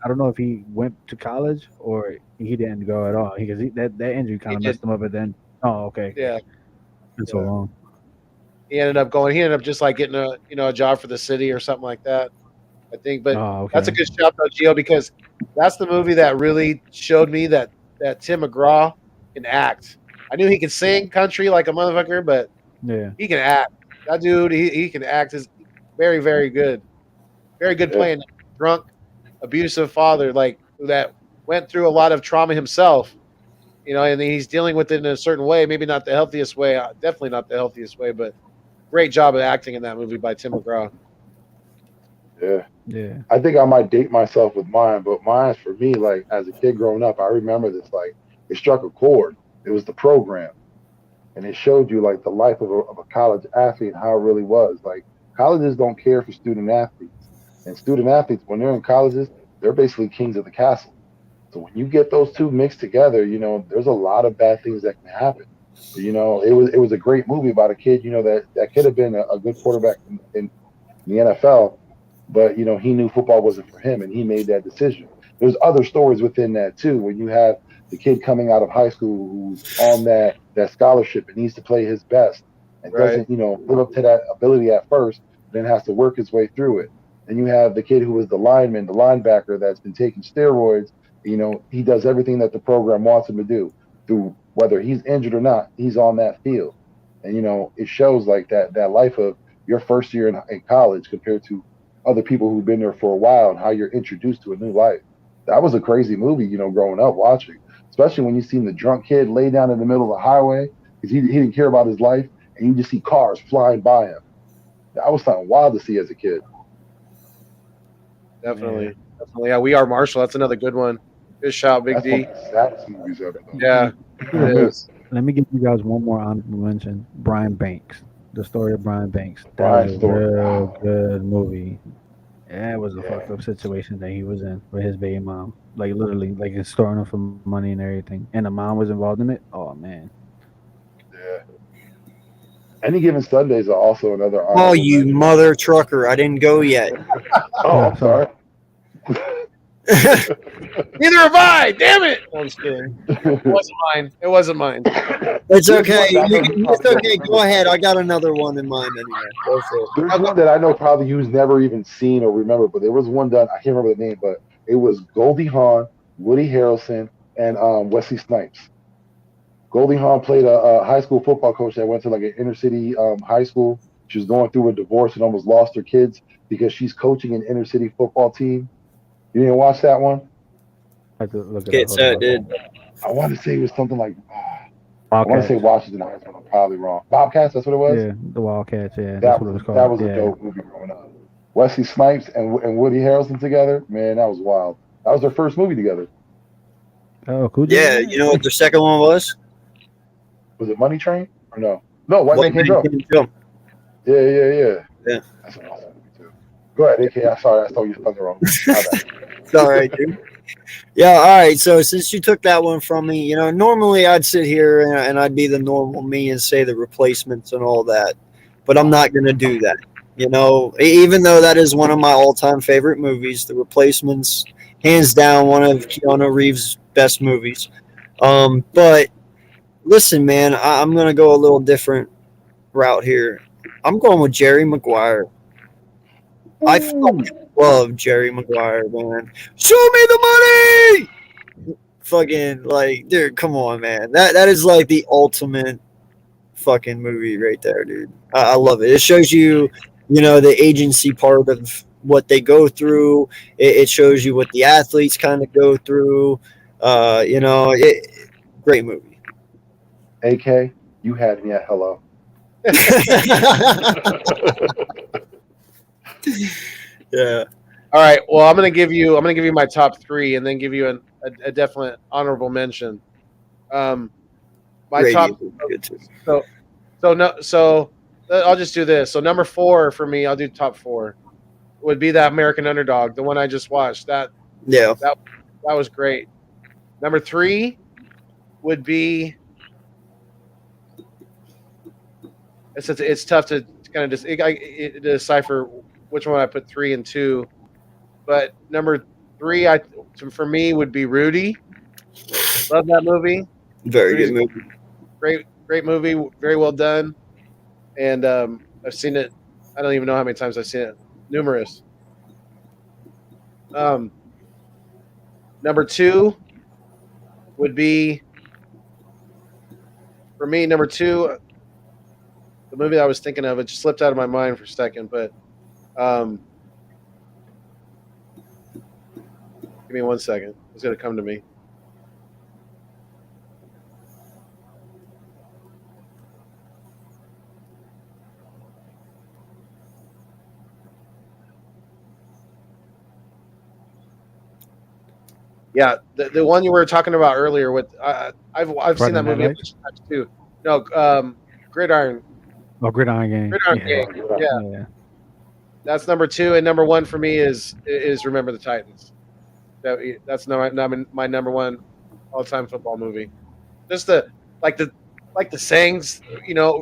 Speaker 5: I don't know if he went to college or he didn't go at all because that injury kind
Speaker 3: He
Speaker 5: of
Speaker 3: did.
Speaker 5: messed him up. And then, oh, okay,
Speaker 3: Yeah.
Speaker 5: it's been so
Speaker 3: Yeah.
Speaker 5: long.
Speaker 3: He ended up just like getting a job for the city or something like that, I think. But
Speaker 5: Oh, okay.
Speaker 3: that's a good shout out, Gio, because that's the movie that really showed me that Tim McGraw can act. I knew he could sing country like a motherfucker, but
Speaker 5: Yeah,
Speaker 3: he can act. That dude, he can act. Is very, very good. Very good
Speaker 6: Yeah.
Speaker 3: playing a drunk, abusive father like that went through a lot of trauma himself. And he's dealing with it in a certain way. Maybe not the healthiest way. Definitely not the healthiest way, but great job of acting in that movie by Tim McGraw.
Speaker 6: Yeah.
Speaker 5: yeah,
Speaker 6: I think I might date myself with mine, but mine's for me, like as a kid growing up, I remember this, like it struck a chord. It was the program. And it showed you like the life of a college athlete, how it really was. Like colleges don't care for student athletes. And student athletes, when they're in colleges, they're basically kings of the castle. So when you get those two mixed together, there's a lot of bad things that can happen. It was a great movie about a kid, that could have been a good quarterback in the NFL, but he knew football wasn't for him and he made that decision. There's other stories within that too, when you have the kid coming out of high school who's on that scholarship and needs to play his best and
Speaker 3: Right.
Speaker 6: doesn't live up to that ability at first, then has to work his way through it. And you have the kid who was the lineman, the linebacker that's been taking steroids. He does everything that the program wants him to do, through whether he's injured or not, he's on that field. And it shows like that life of your first year in college compared to other people who've been there for a while and how you're introduced to a new life. That was a crazy movie, growing up watching, especially when you seen the drunk kid lay down in the middle of the highway because he didn't care about his life, and you just see cars flying by him. That was something wild to see as a kid.
Speaker 3: Definitely. Yeah, We Are Marshall. That's another good one. Good shout, Big
Speaker 6: That's
Speaker 3: D.
Speaker 6: one of the saddest movies ever. Though.
Speaker 3: Yeah, it is.
Speaker 5: Let me give you guys one more honorable mention. Brian Banks, the story of Brian Banks. That
Speaker 6: Brian's
Speaker 5: was a
Speaker 6: story.
Speaker 5: real good movie. Yeah, it was a
Speaker 6: Yeah.
Speaker 5: fucked up situation that he was in with his baby mom. Like literally, like extorting him for money and everything. And the mom was involved in it. Oh man.
Speaker 6: Yeah. Any Given Sundays are also another.
Speaker 4: Oh, you mother trucker! I didn't go yet.
Speaker 6: Oh, I'm sorry.
Speaker 3: Neither have I. Damn it! I'm just kidding. It wasn't mine. It wasn't mine.
Speaker 4: It's okay. It's okay. Go ahead. I got another one in mind anyway. Go for it.
Speaker 6: There's one that I know probably you've never even seen or remember, but there was one done. I can't remember the name, but it was Goldie Hawn, Woody Harrelson, and Wesley Snipes. Goldie Hawn played a high school football coach that went to like an inner city high school. She was going through a divorce and almost lost her kids because she's coaching an inner city football team. You didn't watch that one?
Speaker 5: I have to look it
Speaker 4: Get
Speaker 5: up.
Speaker 4: set, dude.
Speaker 6: I want to say it was something like I want to
Speaker 5: Wildcats.
Speaker 6: say Washington High School. I'm probably wrong. Bobcats, that's what it was.
Speaker 5: Yeah, the Wildcats. Yeah,
Speaker 6: that
Speaker 5: that's what it was called.
Speaker 6: That was
Speaker 5: yeah.
Speaker 6: a dope movie growing up. Wesley Snipes and Woody Harrelson together, man, that was wild. That was their first movie together.
Speaker 5: Oh, cool.
Speaker 4: Yeah, you know what the second one was?
Speaker 6: Was it Money Train or no? No, White Man Can't Jump.
Speaker 4: Jump.
Speaker 6: Yeah.
Speaker 4: Yeah.
Speaker 6: That's an awesome movie too. Go ahead, AK. I'm sorry, I stole your thunder wrong.
Speaker 4: It's all right, dude. Yeah, all right. So since you took that one from me, normally I'd sit here and I'd be the normal me and say the Replacements and all that, but I'm not going to do that. Even though that is one of my all-time favorite movies, The Replacements, hands down one of Keanu Reeves' best movies. But listen, man, I'm going to go a little different route here. I'm going with Jerry Maguire. I love Jerry Maguire, man. Show me the money. Fucking like, dude, come on, man. That is like the ultimate fucking movie right there, dude. I love it. It shows you, the agency part of what they go through. It shows you what the athletes kind of go through. Great movie.
Speaker 6: AK, you had me at hello.
Speaker 4: Yeah.
Speaker 3: All right. Well, I'm gonna give you my top three, and then give you a definite honorable mention. My top.
Speaker 4: Radius is good too.
Speaker 3: So I'll just do this. So number 4 for me, I'll do top 4. Would be that American Underdog, the one I just watched. That was great. Number 3 would be. It's tough to kind of decipher which one I put 3 and 2, but number 3 for me would be Rudy. Love that movie.
Speaker 4: Very good movie.
Speaker 3: Great movie. Very well done. And I've seen it. I don't even know how many times I've seen it. Numerous. Number 2 would be, for me, number 2, the movie I was thinking of, it just slipped out of my mind for a second, but give me 1 second. It's going to come to me. Yeah, the one you were talking about earlier with I've seen that movie a bunch of times too. No, Gridiron.
Speaker 5: Oh, Gridiron Gang.
Speaker 3: Gridiron Gang. Yeah. That's number 2, and number 1 for me is Remember the Titans. That's my number 1 all-time football movie. Just the sayings,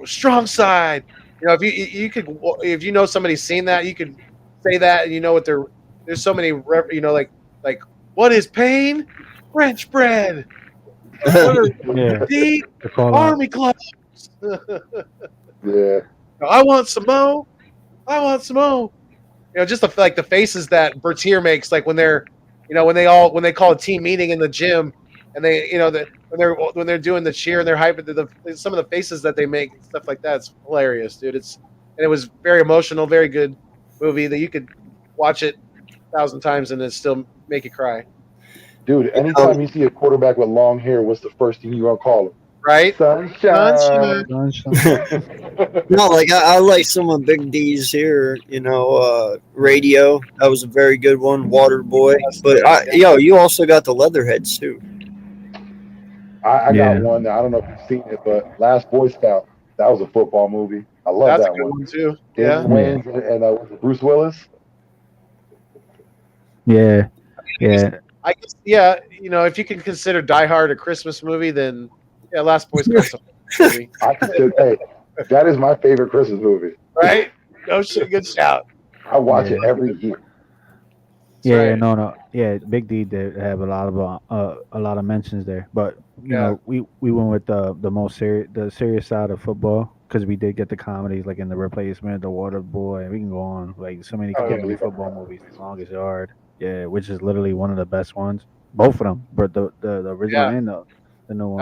Speaker 3: strong side. If you know somebody's seen that, you could say that, and you know what there's so many like what is pain? French bread. What are deep army clothes?
Speaker 6: Yeah.
Speaker 3: I want some more. I want some more. Just the faces that Bertier makes, like when they're, when they call a team meeting in the gym, and they, when they're doing the cheer and they're hyping, some of the faces that they make, stuff like that, it's hilarious, dude. And it was very emotional, very good movie that you could watch it 1,000 times and it still make you cry.
Speaker 6: Dude, anytime you see a quarterback with long hair, what's the first thing you gonna call him?
Speaker 3: Right?
Speaker 6: Sunshine.
Speaker 4: No, like I like some of Big D's here. Radio. That was a very good one. Water Boy. But you also got the Leatherheads too.
Speaker 6: I got one. I don't know if you've seen it, but Last Boy Scout. That was a football movie. I love
Speaker 3: That's
Speaker 6: that
Speaker 3: a good one too.
Speaker 6: Yeah. Wayans and was it Bruce Willis?
Speaker 5: Yeah.
Speaker 3: I guess, if you can consider Die Hard a Christmas movie, then Last Boy Scout's a movie.
Speaker 6: I consider, that is my favorite Christmas movie.
Speaker 3: Right? No shit, good shout.
Speaker 6: I watch it every year.
Speaker 5: Big D did have a lot of mentions there, but we went with the serious side of football because we did get the comedies like in The Replacement, The Water Boy. We can go on like so many comedy football movies. The Longest Yard, which is literally one of the best ones. Both of them, but the original and the new one.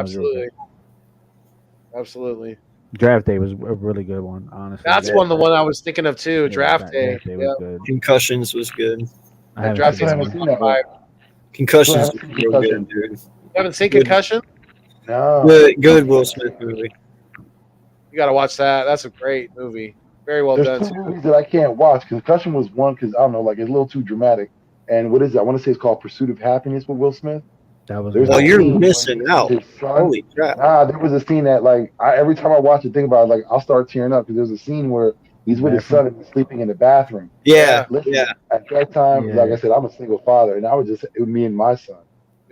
Speaker 3: Absolutely.
Speaker 5: Draft Day was a really good one, honestly.
Speaker 3: That's the one I was thinking of too. Draft Day
Speaker 5: was good.
Speaker 4: Concussions was good.
Speaker 3: Draft Day was 25.
Speaker 4: Concussions was real good, dude.
Speaker 3: You haven't seen Concussion?
Speaker 6: No.
Speaker 4: Good Will Smith movie.
Speaker 3: You got to watch that. That's a great movie. Very well done.
Speaker 6: There's 2 movies that I can't watch. Concussion was one because I don't know, like it's a little too dramatic. And what is it? I want to say it's called Pursuit of Happiness with Will Smith.
Speaker 5: That was.
Speaker 4: Well, you're missing out. Holy crap!
Speaker 6: There was a scene that every time I watch it, think about it, I'll start tearing up because there's a scene where he's with his son and he's sleeping in the bathroom.
Speaker 4: Yeah.
Speaker 6: At that time, like I said, I'm a single father, and it was me and my son.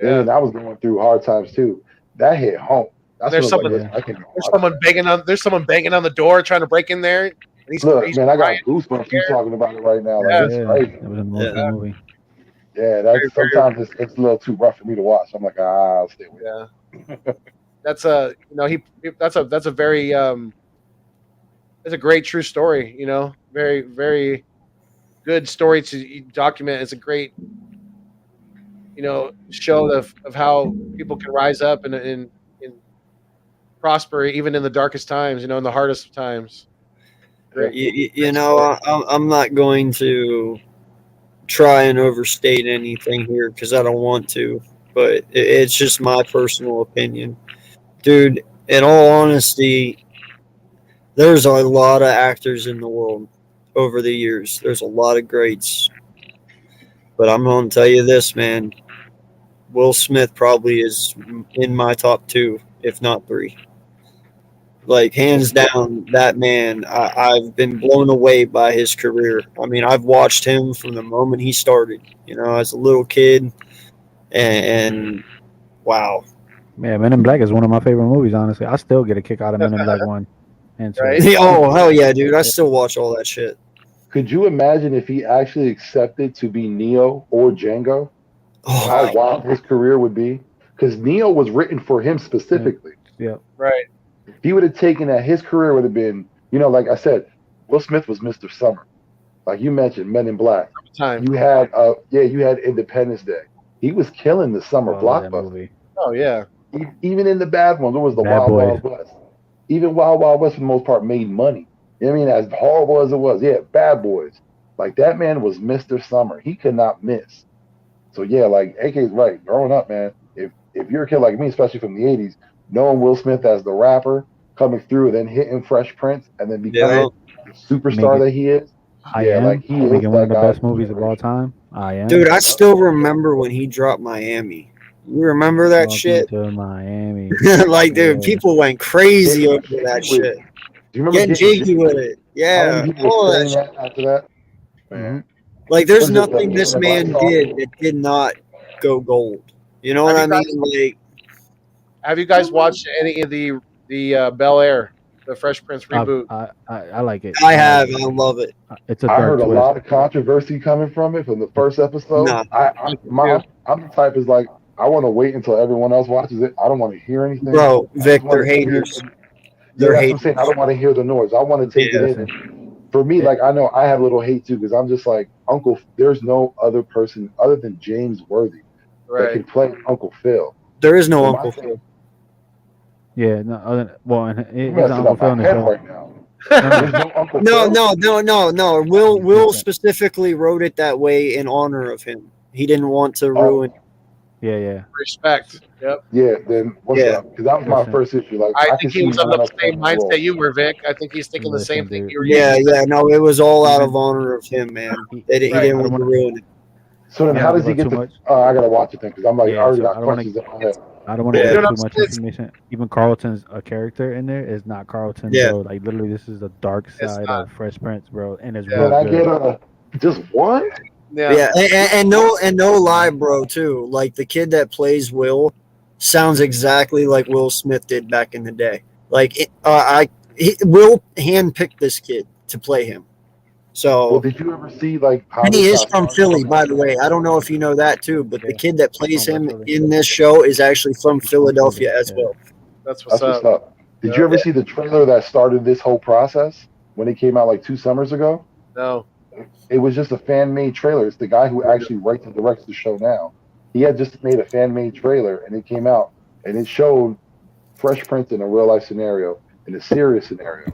Speaker 3: Yeah.
Speaker 6: And I was going through hard times too. That hit home.
Speaker 3: There's someone banging on the door trying to break in there. And he's
Speaker 6: man, I got goosebumps you talking about it right now. Like, it's crazy.
Speaker 5: It was a movie.
Speaker 6: Yeah, sometimes it's a little too rough for me to watch. I'm like, I'll stay with it.
Speaker 3: Yeah. That's a very it's a great true story, very, very good story to document. It's a great, show of how people can rise up and prosper even in the darkest times. In the hardest of times. Great.
Speaker 4: I'm not going to try and overstate anything here because I don't want to, but it's just my personal opinion. Dude, in all honesty, there's a lot of actors in the world over the years. There's a lot of greats. But I'm going to tell you this, man. Will Smith probably is in my top 2, if not 3. Like, hands down, that man, I've been blown away by his career. I mean, I've watched him from the moment he started, as a little kid. And wow.
Speaker 5: Yeah, Men in Black is one of my favorite movies, honestly. I still get a kick out of Men in Black 1 and 2.
Speaker 3: Right?
Speaker 4: Oh, hell yeah, dude. I still watch all that shit.
Speaker 6: Could you imagine if he actually accepted to be Neo or Django?
Speaker 4: Oh,
Speaker 6: How wild his career would be? Because Neo was written for him specifically.
Speaker 5: Yeah.
Speaker 3: Right.
Speaker 6: If he would have taken that, his career would have been, like I said, Will Smith was Mr. Summer. Like you mentioned, Men in Black.
Speaker 3: Time.
Speaker 6: You had Independence Day. He was killing the summer blockbuster.
Speaker 3: Oh yeah.
Speaker 6: Even in the bad ones, there was the
Speaker 5: Bad
Speaker 6: Wild West. Even Wild West, for the most part, made money. You know what I mean? As horrible as it was, yeah, Bad Boys. Like, that man was Mr. Summer. He could not miss. So, yeah, like, AK's right. Growing up, man, if you're a kid like me, especially from the 80s, knowing Will Smith as the rapper, coming through, then hitting Fresh Prince, and then becoming the superstar that he is. He is
Speaker 5: making one of the
Speaker 6: guy.
Speaker 5: best movies of all time. I Am.
Speaker 4: Dude, I still remember when he dropped Miami. You remember that shit?
Speaker 5: To Miami.
Speaker 4: Like, dude, people went crazy over that shit.
Speaker 6: Do you remember
Speaker 4: Getting jiggy with it? Yeah. All that shit.
Speaker 6: After that?
Speaker 5: Mm-hmm.
Speaker 4: Like, there's nothing this man did that did not go gold. You know what I mean? Like,
Speaker 3: have you guys watched any of the Bel Air, the Fresh Prince reboot?
Speaker 5: I like it.
Speaker 4: I have. I love it.
Speaker 5: It's a
Speaker 6: I
Speaker 5: dark
Speaker 6: heard a
Speaker 5: twist.
Speaker 6: lot of controversy coming from it from the first episode.
Speaker 4: Nah.
Speaker 6: I'm the type is like, I want to wait until everyone else watches it. I don't want to hear anything.
Speaker 4: Bro, Vic, they're haters.
Speaker 6: That's what I'm saying. I don't want to hear the noise. I want to take it in. And for me, like, I know I have a little hate too, because I'm just like, there's no other person other than James Worthy that can play Uncle Phil.
Speaker 4: There is no Uncle Phil.
Speaker 5: Yeah, no. Well, he's
Speaker 6: Uncle Phil in the show right now. There's no Uncle Phil.
Speaker 4: No. Will specifically wrote it that way in honor of him. He didn't want to ruin.
Speaker 5: Yeah.
Speaker 3: Respect. Yep.
Speaker 6: Yeah. Then what's up? Because that was my first issue. Like,
Speaker 3: I think he was on the same mindset you were, Vic. I think he's thinking the same thing you were.
Speaker 4: Yeah. No, it was all out of honor of him, man. He didn't want to ruin it.
Speaker 6: So then, how does he get to? I gotta watch it then, because I'm like, I already got questions in my head.
Speaker 5: I don't want to get too much information. Even Carlton's a character in there is not Carlton, bro. Like, literally, this is the dark side of Fresh Prince, bro, and it's real
Speaker 6: I
Speaker 5: good.
Speaker 6: get just one?
Speaker 4: Yeah, and no lie, bro. Too, like, the kid that plays Will sounds exactly like Will Smith did back in the day. Like, Will handpicked this kid to play him. So,
Speaker 6: well, did you ever see, like, how
Speaker 4: and he is from Philly, by the way. I don't know if you know that too, but the kid that plays him in this show is actually from Philadelphia as well.
Speaker 3: That's what's up.
Speaker 6: Did you ever see the trailer that started this whole process when it came out like 2 summers ago?
Speaker 3: No.
Speaker 6: It was just a fan-made trailer. It's the guy who actually writes and directs the show now. He had just made a fan-made trailer, and it came out, and it showed Fresh Prince in a real-life scenario, in a serious scenario.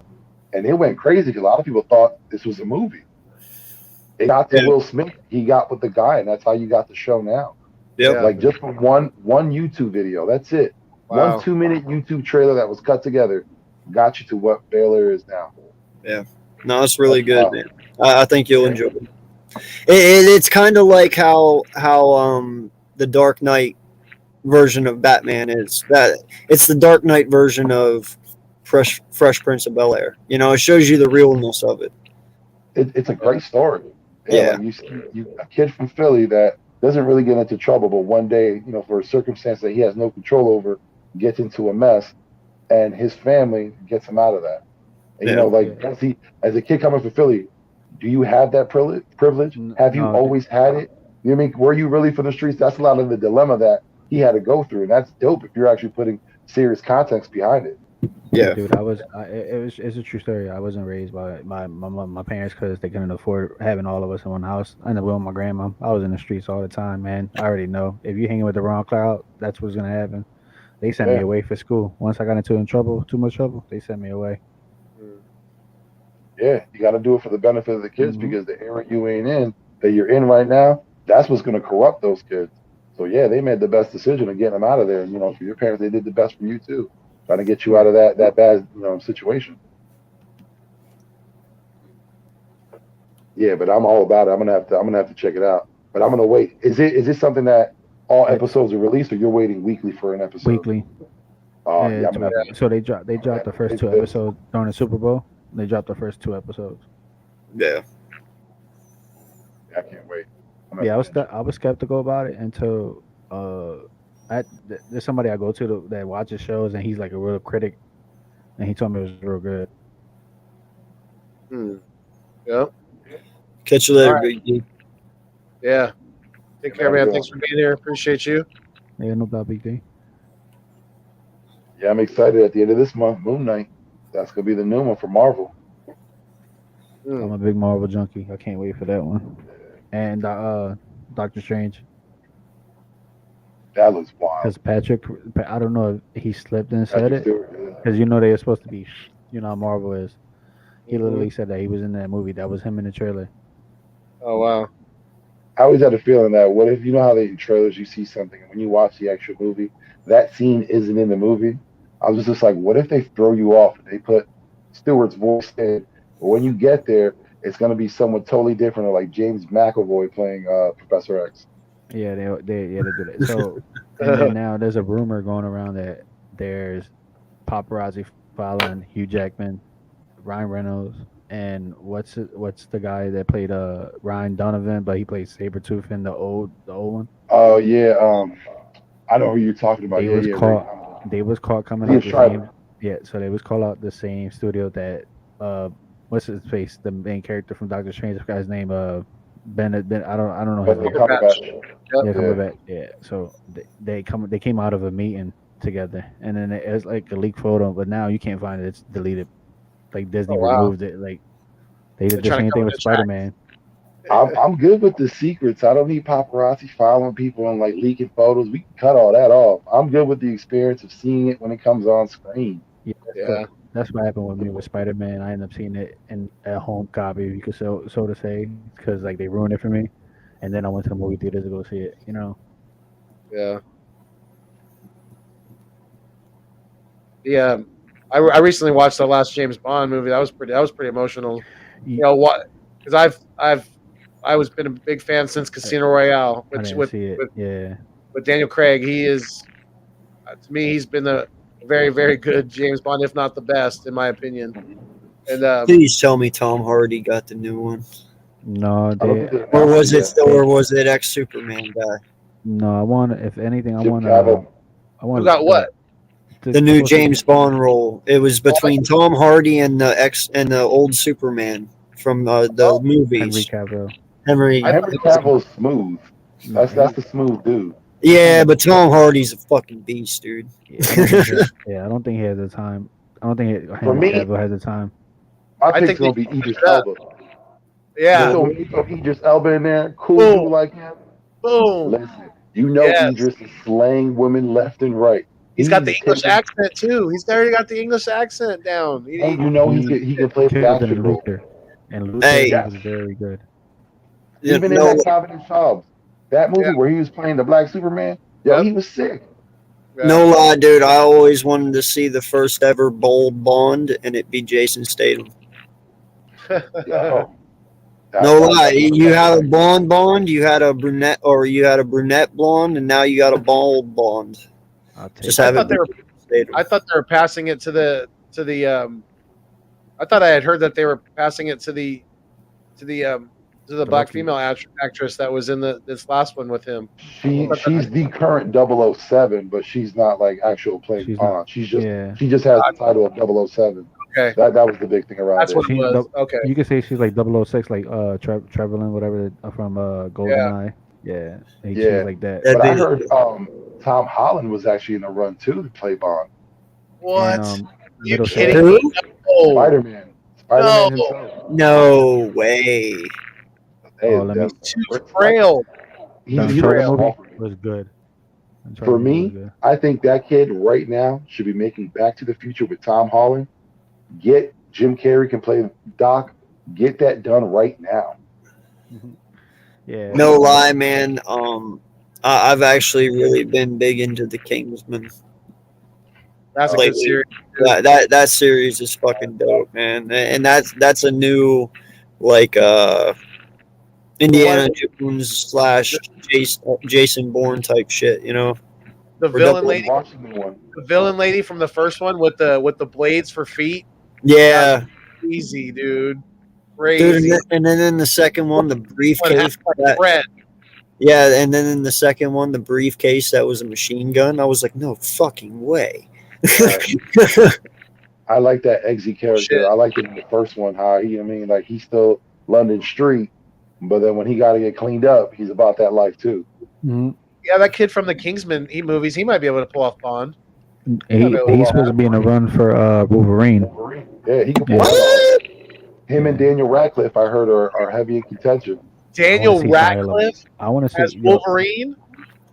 Speaker 6: And it went crazy because a lot of people thought this was a movie. It got to Will Smith. He got with the guy, and that's how you got the show now.
Speaker 4: Yeah.
Speaker 6: Like, just from one YouTube video. That's it.
Speaker 3: Wow.
Speaker 6: 1 2-minute YouTube trailer that was cut together got you to what Bel Air is now.
Speaker 4: Yeah. No, it's really good, man. I think you'll enjoy it. It's kind of like how the Dark Knight version of Batman is. That it's the Dark Knight version of Fresh Prince of Bel Air. You know, it shows you the realness of it.
Speaker 6: It's a great story.
Speaker 4: Yeah.
Speaker 6: Like, you a kid from Philly that doesn't really get into trouble, but one day, for a circumstance that he has no control over, gets into a mess, and his family gets him out of that. And as a kid coming from Philly, do you have that privilege? Have you always had it? You know what I mean? Were you really for the streets? That's a lot of the dilemma that he had to go through, and that's dope if you're actually putting serious context behind it.
Speaker 5: Yeah, dude, it's a true story. I wasn't raised by my parents because they couldn't afford having all of us in one house. I ended up with my grandma. I was in the streets all the time, man. I already know if you hanging with the wrong crowd, that's what's gonna happen. They sent me
Speaker 6: Yeah,
Speaker 5: away for school. Once I got into too much trouble, they sent me away.
Speaker 6: yeah. You got to do it for the benefit of the kids
Speaker 5: Hmm.
Speaker 6: because the era you ain't in, that you're in right now, that's what's going to corrupt those kids. So yeah, they made the best decision of getting them out of there. You know, for your parents, they did the best for you too, trying to get you out of that bad situation. Yeah, but I'm all about it. I'm gonna have to check it out. But I'm gonna wait. Is it something that all
Speaker 5: It
Speaker 6: episodes are released, or you're waiting weekly for an episode?
Speaker 5: weekly.
Speaker 6: Yeah, I'm
Speaker 5: It's
Speaker 6: gonna have
Speaker 5: weekly.
Speaker 6: to.
Speaker 5: So they
Speaker 6: I'm gonna
Speaker 5: dropped
Speaker 6: have
Speaker 5: the
Speaker 6: to
Speaker 5: first
Speaker 6: take
Speaker 5: two
Speaker 6: this.
Speaker 5: episodes during the Super Bowl. They dropped the first two episodes.
Speaker 4: Yeah.
Speaker 6: I can't wait. I'm gonna
Speaker 5: Yeah,
Speaker 6: have to binge it.
Speaker 5: I was skeptical about it until there's somebody I go to that watches shows and he's like a real critic and he told me it was real good.
Speaker 3: Yeah.
Speaker 4: Catch you
Speaker 3: All
Speaker 4: later,
Speaker 3: right.
Speaker 4: Big D.
Speaker 3: Yeah. Take
Speaker 6: Yeah,
Speaker 3: care,
Speaker 6: man, have
Speaker 3: man.
Speaker 6: a good
Speaker 3: Thanks
Speaker 6: one.
Speaker 3: for being here. Appreciate you.
Speaker 5: Yeah, no doubt, Big D.
Speaker 6: Yeah, I'm excited. At the end of this month, Moon Knight. That's gonna be the new one for Marvel.
Speaker 5: I'm
Speaker 3: Mm.
Speaker 5: a big Marvel junkie. I can't wait for that one. And Doctor Strange,
Speaker 6: That looks wild.
Speaker 5: because I don't know if he slipped and said
Speaker 6: Patrick
Speaker 5: it,
Speaker 6: Stewart.
Speaker 5: because you know they were supposed to be, you know how Marvel is. He
Speaker 3: Hmm.
Speaker 5: literally said that he was in that movie. That was him in the trailer.
Speaker 3: Oh wow.
Speaker 6: I always had a feeling that what if you know how they in trailers you see something and when you watch the actual movie that scene isn't in the movie. I was just like, what if they throw you off and they put Stewart's voice in, but when you get there, it's gonna be someone totally different, or like James McAvoy playing Professor X.
Speaker 5: Yeah, they do that. So, and then now there's a rumor going around that there's paparazzi following Hugh Jackman, Ryan Reynolds, and what's the guy that played Ryan Donovan, but he played Sabretooth in the old one.
Speaker 6: Oh yeah, I know who you're talking about.
Speaker 5: They
Speaker 6: Yeah,
Speaker 5: was
Speaker 6: yeah, Ray.
Speaker 5: caught they was caught coming
Speaker 6: Liev
Speaker 5: out the
Speaker 6: Schreiber.
Speaker 5: same, yeah, so they was called out the same studio that uh what's his face, the main character from Doctor Strange, this guy's name Ben, I don't know his
Speaker 6: But they
Speaker 5: name.
Speaker 3: Cumberbatch.
Speaker 6: Cumberbatch.
Speaker 3: Yep.
Speaker 5: Yeah,
Speaker 6: Yeah.
Speaker 5: coming back. Yeah. So they came out of a meeting together, and then it was like a leaked photo, but now you can't find it. It's deleted. Like Disney
Speaker 3: Oh wow.
Speaker 5: removed it. Like they
Speaker 3: They're
Speaker 5: did the
Speaker 3: trying to
Speaker 5: same thing
Speaker 3: cover
Speaker 5: with
Speaker 3: the
Speaker 5: Spider
Speaker 3: tracks.
Speaker 5: Man.
Speaker 6: I'm good with the secrets. I don't need paparazzi following people and like leaking photos. We can cut all that off. I'm good with the experience of seeing it when it comes on screen.
Speaker 5: Yeah,
Speaker 3: Yeah.
Speaker 5: that's what happened with me with Spider Man. I ended up seeing it in a home copy, if you could so to say, because like they ruined it for me. And then I went to the movie theaters to go see it. You know.
Speaker 3: Yeah. Yeah. I recently watched the last James Bond movie. That was pretty emotional. You
Speaker 5: Ye-
Speaker 3: know what? Because I was been a big fan since Casino Royale,
Speaker 5: I
Speaker 3: which
Speaker 5: didn't see it. Yeah.
Speaker 3: with Daniel Craig. He is to me he's been a very very good James Bond, if not the best in my opinion. And
Speaker 4: Please tell me Tom Hardy got the new one.
Speaker 5: No,
Speaker 6: I don't
Speaker 5: they.
Speaker 6: think they
Speaker 4: Or
Speaker 6: announced
Speaker 4: was
Speaker 6: it
Speaker 4: it
Speaker 6: yet.
Speaker 4: or was it ex Superman guy?
Speaker 5: No, I want. If anything,
Speaker 6: Jim Cavill.
Speaker 5: I
Speaker 3: who
Speaker 5: want
Speaker 3: got what?
Speaker 4: The new
Speaker 5: supposed to be-
Speaker 4: James Bond role. It was between Tom Hardy and the old Superman from the
Speaker 3: Oh,
Speaker 5: Henry
Speaker 4: movies.
Speaker 5: Cavill.
Speaker 4: Henry.
Speaker 3: I thought
Speaker 6: Henry
Speaker 3: it was
Speaker 6: Cavill's smooth.
Speaker 5: No,
Speaker 6: That's the smooth dude.
Speaker 4: Yeah, but Tom Hardy's a fucking beast, dude.
Speaker 5: yeah, I don't think he, yeah, I don't think he has the time. I don't think
Speaker 6: For
Speaker 5: Henry
Speaker 6: me,
Speaker 5: Cavill has the time.
Speaker 6: my
Speaker 3: I
Speaker 6: pick's
Speaker 3: think
Speaker 6: gonna
Speaker 3: they
Speaker 6: be Idris
Speaker 3: yeah.
Speaker 6: Elba. You
Speaker 3: Yeah.
Speaker 6: throw me some Idris Elba in there, cool
Speaker 3: Boom.
Speaker 6: dude like him.
Speaker 3: Boom.
Speaker 6: Listen, you know
Speaker 3: Yes.
Speaker 6: Idris is slaying women left and right.
Speaker 3: He's got the English
Speaker 6: taking,
Speaker 3: accent too. He's already got the English accent down.
Speaker 6: and you know he can play the
Speaker 5: killed it
Speaker 6: action
Speaker 5: in
Speaker 6: role.
Speaker 5: Luther. And Luther,
Speaker 4: Hey,
Speaker 5: he
Speaker 6: Yes.
Speaker 5: was very good.
Speaker 6: Even in
Speaker 4: no,
Speaker 6: that Calvin and Hobbes, that movie
Speaker 3: Yeah.
Speaker 6: where he was playing the Black Superman, yo,
Speaker 3: Yep.
Speaker 6: he was sick.
Speaker 3: Yeah.
Speaker 4: no lie, dude. I always wanted to see the first ever bold Bond, and it be Jason Statham.
Speaker 6: Yo,
Speaker 4: No lie, you had a blonde Bond, you had a brunette, or you had a brunette blonde, and now you got a bald Bond.
Speaker 5: I'll take
Speaker 4: Just
Speaker 5: it.
Speaker 4: have
Speaker 3: I
Speaker 4: it
Speaker 3: thought they were
Speaker 4: be Statham.
Speaker 3: I thought they were passing it to the I thought I had heard that they were passing it to the black
Speaker 5: Rookie.
Speaker 3: female actress that was in this last one with him.
Speaker 6: she's the current 007, but she's not like actual playing
Speaker 5: She's not-
Speaker 6: Bond. She
Speaker 5: Yeah.
Speaker 6: just has the title of 007.
Speaker 3: Okay.
Speaker 6: That was the big thing around
Speaker 3: That's
Speaker 6: it.
Speaker 3: what it
Speaker 5: She's
Speaker 3: was. Okay.
Speaker 5: You could say she's like 006, like Trevelyan, whatever, from GoldenEye. Yeah. She's
Speaker 6: Yeah.
Speaker 5: like that.
Speaker 4: That'd
Speaker 6: But I
Speaker 4: be-
Speaker 6: heard Tom Holland was actually in a run too to play Bond.
Speaker 3: What?
Speaker 5: And middle
Speaker 3: kidding
Speaker 5: shoulder.
Speaker 3: me? No.
Speaker 6: Spider-Man. Spider-Man himself.
Speaker 4: No way.
Speaker 6: Hey,
Speaker 5: Oh, let me.
Speaker 3: Too frail.
Speaker 5: The
Speaker 6: He's
Speaker 5: Uncharted
Speaker 6: very
Speaker 5: movie
Speaker 6: small for me.
Speaker 5: was good. Uncharted
Speaker 6: For
Speaker 5: movie was
Speaker 6: me,
Speaker 5: good.
Speaker 6: I think that kid right now should be making Back to the Future with Tom Holland. Get Jim Carrey can play Doc. Get that done right now.
Speaker 5: Yeah.
Speaker 4: No lie, man. I've actually really been big into the Kingsman
Speaker 3: That's a good
Speaker 4: lately.
Speaker 3: series.
Speaker 4: That series is fucking dope, man. And that's a new like Indiana Jones / Jason Bourne type shit, you know.
Speaker 3: The
Speaker 4: We're
Speaker 3: villain
Speaker 4: definitely
Speaker 3: lady,
Speaker 6: Watching the one.
Speaker 3: the villain lady from the first one with the blades for feet.
Speaker 4: Yeah,
Speaker 3: Easy, dude.
Speaker 4: dude.
Speaker 3: Crazy.
Speaker 4: And then in the second one, the briefcase.
Speaker 3: Like bread.
Speaker 4: Yeah, and then in the second one, the briefcase that was a machine gun. I was like, no fucking way.
Speaker 6: I like that Eggsy character.
Speaker 3: Shit.
Speaker 6: I like it in the first one. How he, I mean, like he's still London Street, but then when he got to get cleaned up, he's about that life too.
Speaker 5: Mm-hmm.
Speaker 3: Yeah, that kid from the Kingsman movies, he might be able to pull off Bond.
Speaker 5: He's supposed to be in a run for Wolverine.
Speaker 6: Yeah, he can pull
Speaker 5: Yeah.
Speaker 6: it off. Him and Daniel Radcliffe, I heard, are heavy in contention.
Speaker 3: Daniel
Speaker 5: see
Speaker 3: Radcliffe
Speaker 5: I want to
Speaker 3: as
Speaker 5: see.
Speaker 3: Wolverine.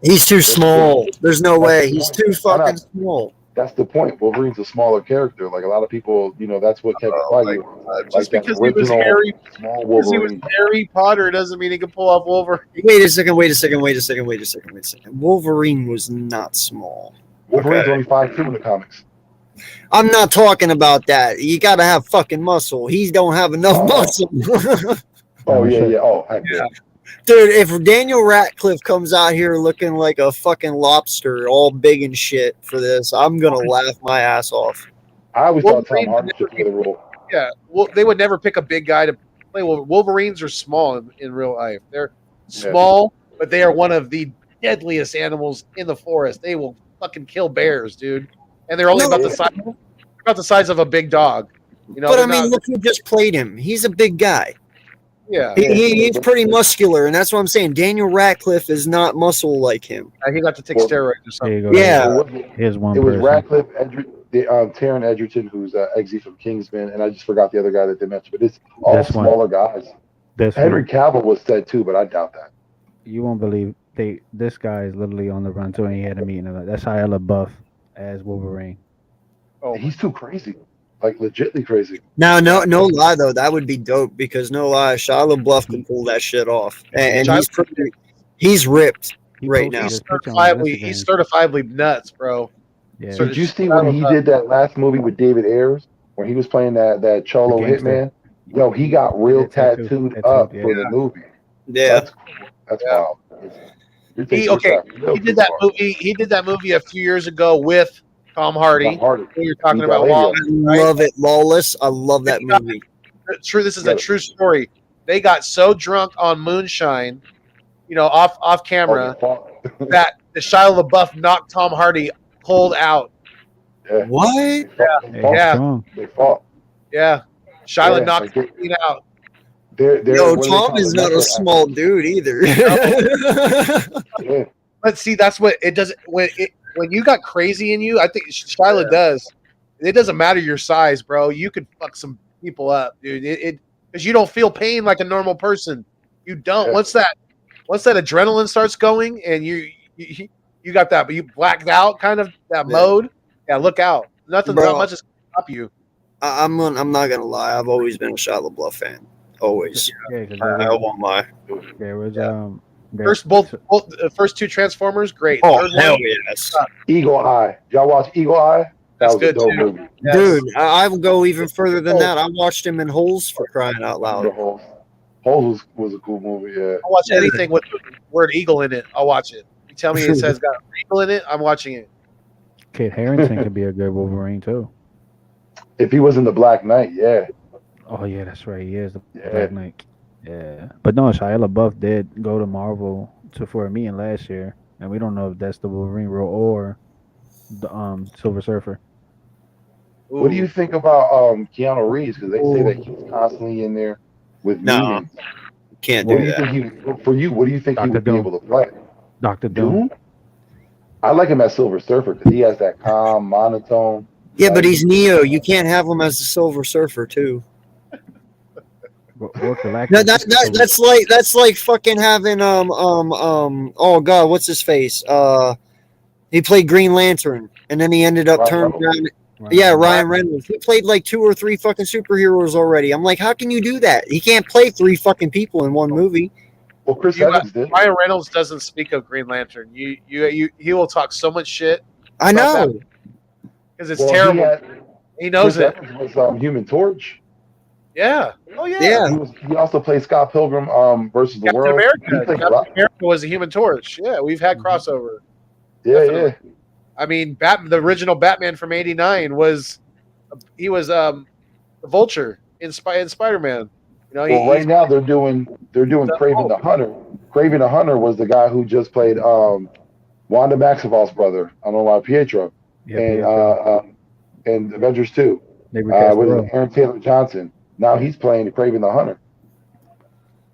Speaker 4: He's too small. There's no way. He's too fucking small.
Speaker 6: That's the point. Wolverine's a smaller character. Like a lot of people, you know, that's what Kevin Feige. Like
Speaker 3: Just
Speaker 6: that
Speaker 3: because he was
Speaker 6: original
Speaker 3: Harry,
Speaker 6: small
Speaker 3: because he was
Speaker 6: Wolverine.
Speaker 3: Harry Potter doesn't mean he can pull off Wolverine.
Speaker 4: Wait a second. Wolverine was not small.
Speaker 6: Wolverine's only 5'2" in the comics.
Speaker 4: I'm not talking about that. You gotta have fucking muscle. He don't have enough muscle.
Speaker 6: Oh yeah. Oh heck yeah.
Speaker 4: Dude, if Daniel Radcliffe comes out here looking like a fucking lobster, all big and shit for this, I'm gonna laugh my ass off.
Speaker 6: I always thought Tom
Speaker 3: Wolverine
Speaker 6: Hardy should play the role.
Speaker 3: Yeah, well, they would never pick a big guy to play. Wolverines are small in real life. They're small, but they are one of the deadliest animals in the forest. They will fucking kill bears, dude. And they're only about the size of a big dog. You know,
Speaker 4: But I mean, look who just played him. He's a big guy.
Speaker 3: Yeah,
Speaker 4: He's pretty muscular, and that's what I'm saying. Daniel Radcliffe is not muscle like him.
Speaker 3: he got to take steroids or something.
Speaker 5: There you go.
Speaker 4: Yeah.
Speaker 5: Here's one.
Speaker 6: It was
Speaker 5: person.
Speaker 6: Radcliffe, Taron Egerton, who's Eggsy from Kingsman, and I just forgot the other guy that they mentioned. But it's all
Speaker 5: This one.
Speaker 6: smaller guys. Henry Cavill was said too, but I doubt that.
Speaker 5: You won't believe this guy is literally on the run too, and he had a meeting. That's Shia LaBeouf as Wolverine.
Speaker 3: Oh,
Speaker 6: He's too crazy, like legitly crazy.
Speaker 4: Now, no lie though, that would be dope because no lie, Shia LaBeouf can pull that shit off, and he's ripped right now.
Speaker 3: He's certifiably nuts, bro.
Speaker 5: Yeah.
Speaker 6: Did you see when he did that last movie with David Ayers, when he was playing that Cholo hitman? Yo, he got real tattooed up for the movie.
Speaker 4: Yeah,
Speaker 6: that's wild.
Speaker 3: He did that movie. He did that movie a few years ago with Tom Hardy. You're talking about Lawless.
Speaker 4: I love it, Lawless. I love that movie.
Speaker 3: True, this is a true story. They got so drunk on moonshine, you know, off camera, that the Shia LaBeouf knocked Tom Hardy cold out.
Speaker 6: Yeah.
Speaker 4: What?
Speaker 6: They fought.
Speaker 3: Yeah. Shia knocked him out.
Speaker 4: Yo, Tom is not a small dude either.
Speaker 3: But see, that's what it does. When you got crazy in you, I think Shia does. It doesn't matter your size, bro. You could fuck some people up, dude. Because you don't feel pain like a normal person. You don't.
Speaker 6: Yeah.
Speaker 3: Once that adrenaline starts going and you got that, but you blacked out kind of that mode. Yeah, look out. Not much is gonna stop you.
Speaker 4: I'm not gonna lie. I've always been a Shia LaBeouf fan. Always. I won't lie.
Speaker 5: There was
Speaker 3: both first two Transformers, great.
Speaker 4: Oh,
Speaker 3: Third
Speaker 4: hell
Speaker 3: one,
Speaker 4: yes.
Speaker 6: Eagle Eye. Y'all watch Eagle Eye?
Speaker 3: That's
Speaker 6: was a
Speaker 3: good
Speaker 6: dope
Speaker 3: too.
Speaker 6: movie.
Speaker 3: Yes.
Speaker 4: Dude, I will go even further than that. I watched him in Holes for crying out loud.
Speaker 6: Holes was a cool movie, yeah.
Speaker 3: I'll watch anything with the word eagle in it. I'll watch it. You tell me it says got an eagle in it, I'm watching it.
Speaker 5: Kit Harington could be a good Wolverine too.
Speaker 6: If he was in the Black Knight, yeah.
Speaker 5: Oh yeah, that's right. He is the Black Knight. Yeah, but no, Shia LaBeouf did go to Marvel for a meeting last year, and we don't know if that's the Wolverine role or the Silver Surfer.
Speaker 6: What do you think about Keanu Reeves? Because they say that he's constantly in there with meetings.
Speaker 4: Can't
Speaker 6: What
Speaker 4: do
Speaker 6: you
Speaker 4: that.
Speaker 6: think for you, what do you think he would be able to play?
Speaker 5: Dr. Doom.
Speaker 6: I like him as Silver Surfer because he has that calm monotone.
Speaker 4: Yeah, but he's Neo. You can't have him as the Silver Surfer too.
Speaker 5: Or Galactus.
Speaker 4: No, that's like fucking having oh god, what's his face? He played Green Lantern, and then he ended up turning around. Yeah, Ryan Reynolds. He played like 2 or 3 fucking superheroes already. I'm like, how can you do that? He can't play 3 fucking people in one movie.
Speaker 6: Well, Chris Evans did.
Speaker 3: Ryan Reynolds doesn't speak of Green Lantern. He will talk so much shit.
Speaker 4: I know.
Speaker 3: Because it's terrible. He knows
Speaker 6: Chris
Speaker 3: it.
Speaker 6: Evans was Human Torch.
Speaker 3: Yeah. Oh yeah.
Speaker 4: Yeah.
Speaker 6: He also played Scott Pilgrim versus the
Speaker 3: Captain
Speaker 6: World.
Speaker 3: America. Captain America was a Human Torch. Yeah, we've had crossover.
Speaker 6: Yeah,
Speaker 3: Definitely.
Speaker 6: yeah.
Speaker 3: I mean, the original Batman from '89 was the Vulture in Spider-Man. You know,
Speaker 6: right now they're doing Kraven the Hunter. Kraven the Hunter was the guy who just played Wanda Maximoff's brother. I don't know why, Pietro. And Avengers 2 with Aaron Taylor Johnson. Now he's playing Kraven the Hunter.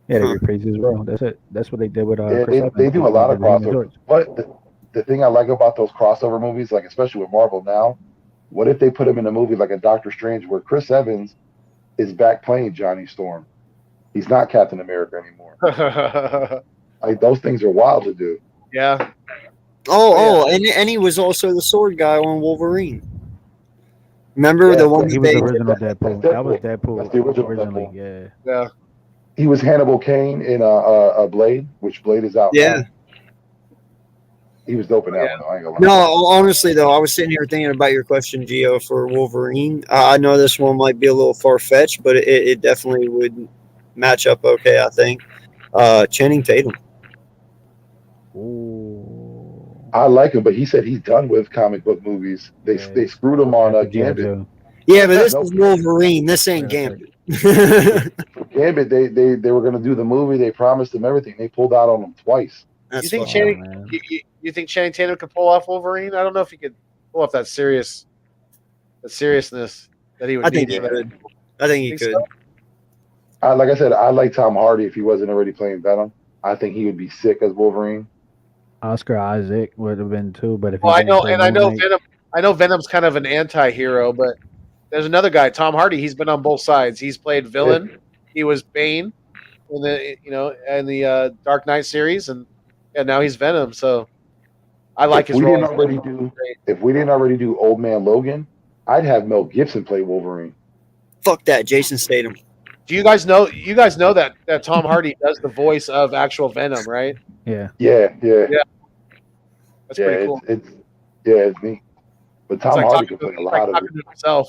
Speaker 5: Yeah, they reprise his role. That's it. That's what they did with
Speaker 6: they do a lot of crossovers. But the thing I like about those crossover movies, like especially with Marvel now, what if they put him in a movie like a Doctor Strange where Chris Evans is back playing Johnny Storm? He's not Captain America anymore. Like those things are wild to do.
Speaker 3: Yeah.
Speaker 4: And he was also the sword guy on Wolverine. Remember the one
Speaker 5: he was the original Deadpool. That was Deadpool.
Speaker 6: That's the original
Speaker 5: originally.
Speaker 6: Deadpool.
Speaker 3: Yeah.
Speaker 6: He was Hannibal Caine in a Blade, which Blade is out.
Speaker 4: Yeah.
Speaker 6: Now. He was dope in that one, though. I ain't gonna lie.
Speaker 4: No, honestly, though, I was sitting here thinking about your question, Gio, for Wolverine. I know this one might be a little far-fetched, but it definitely would match up okay, I think. Channing Tatum.
Speaker 5: Ooh.
Speaker 6: I like him, but he said he's done with comic book movies. They screwed him on Gambit.
Speaker 4: Yeah, but this is Wolverine. This ain't Gambit.
Speaker 6: Gambit, they were going to do the movie. They promised him everything. They pulled out on him twice.
Speaker 3: You think Channing Tatum could pull off Wolverine? I don't know if he could pull off that seriousness that he would.
Speaker 4: I think he could. I think he could.
Speaker 6: So? Like I said, I like Tom Hardy if he wasn't already playing Venom. I think he would be sick as Wolverine.
Speaker 5: Oscar Isaac would have been too, but if
Speaker 3: I know Venom's kind of an anti-hero, but there's another guy, Tom Hardy. He's been on both sides. He's played villain. Yeah. He was Bane in the Dark Knight series, and now he's Venom. So I like his role.
Speaker 6: If we didn't already do Old Man Logan, I'd have Mel Gibson play Wolverine.
Speaker 4: Fuck that, Jason Statham.
Speaker 3: Do you guys know? You guys know that Tom Hardy does the voice of actual Venom, right?
Speaker 5: Yeah.
Speaker 3: That's pretty cool.
Speaker 6: It's neat. But Tom Hardy can play a lot of it
Speaker 3: himself.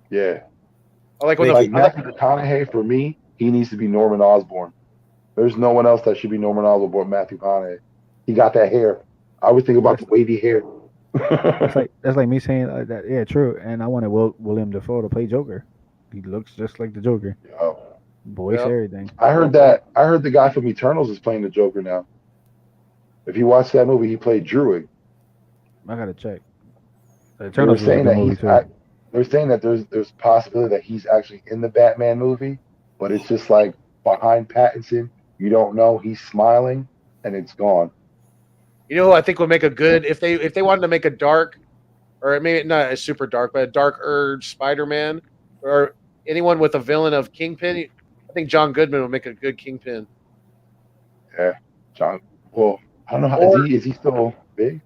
Speaker 6: Yeah.
Speaker 3: I like when
Speaker 6: Matthew McConaughey, for me, he needs to be Norman Osborn. There's no one else that should be Norman Osborn but Matthew McConaughey. He got that hair. I always think about the wavy hair.
Speaker 5: that's like me saying that. Yeah, true. And I wanted William Dafoe to play Joker. He looks just like the Joker. Voice, everything.
Speaker 6: I heard the guy from Eternals is playing the Joker now. If you watch that movie, he played Druid.
Speaker 5: I gotta check.
Speaker 6: They're saying that there's possibility that he's actually in the Batman movie, but it's just like behind Pattinson. You don't know. He's smiling, and it's gone.
Speaker 3: You know who I think would make a good if they wanted to make a dark, or maybe not a super dark, but a dark urge Spider-Man, or anyone with a villain of Kingpin. I think John Goodman would make a good Kingpin.
Speaker 6: Yeah, John. Well, I don't know how is he still big?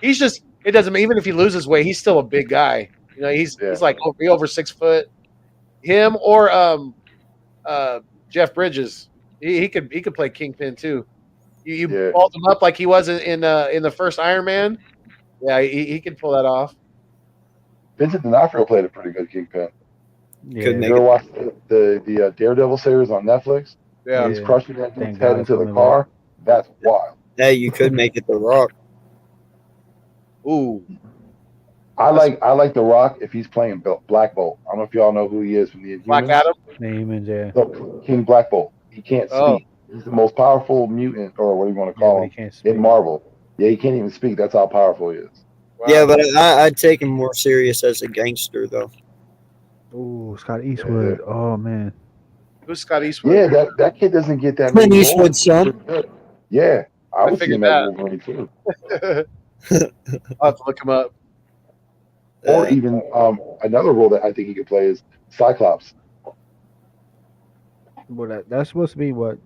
Speaker 3: He's just it doesn't matter. Even if he loses weight, he's still a big guy. You know, he's like over 6 foot. Him or Jeff Bridges, he could play Kingpin too. You balled him up like he was in the first Iron Man. Yeah, he could pull that off.
Speaker 6: Vincent D'Onofrio played a pretty good Kingpin.
Speaker 5: Yeah.
Speaker 6: You ever watched the Daredevil series on Netflix?
Speaker 3: Yeah,
Speaker 6: he's crushing that dude's head into the car. That's wild.
Speaker 4: Yeah, you could make it The Rock.
Speaker 3: Ooh,
Speaker 6: I like The Rock if he's playing Black Bolt. I don't know if y'all know who he is from the Inhumans.
Speaker 3: Black Adam.
Speaker 6: King Black Bolt. He can't speak. He's the most powerful mutant, or what do you want to call him, in Marvel. Yeah, he can't even speak. That's how powerful he is.
Speaker 4: Wow. Yeah, but I'd take him more serious as a gangster, though.
Speaker 5: Ooh, Scott Eastwood. Yeah. Oh man.
Speaker 3: Who's Scott Eastwood?
Speaker 6: Yeah, that kid doesn't get that.
Speaker 4: Clint Eastwood's son.
Speaker 6: Yeah, I was thinking that Wolverine too.
Speaker 3: I'll have to look him up.
Speaker 6: Or even another role that I think he could play is Cyclops.
Speaker 5: Well, that's supposed to be what.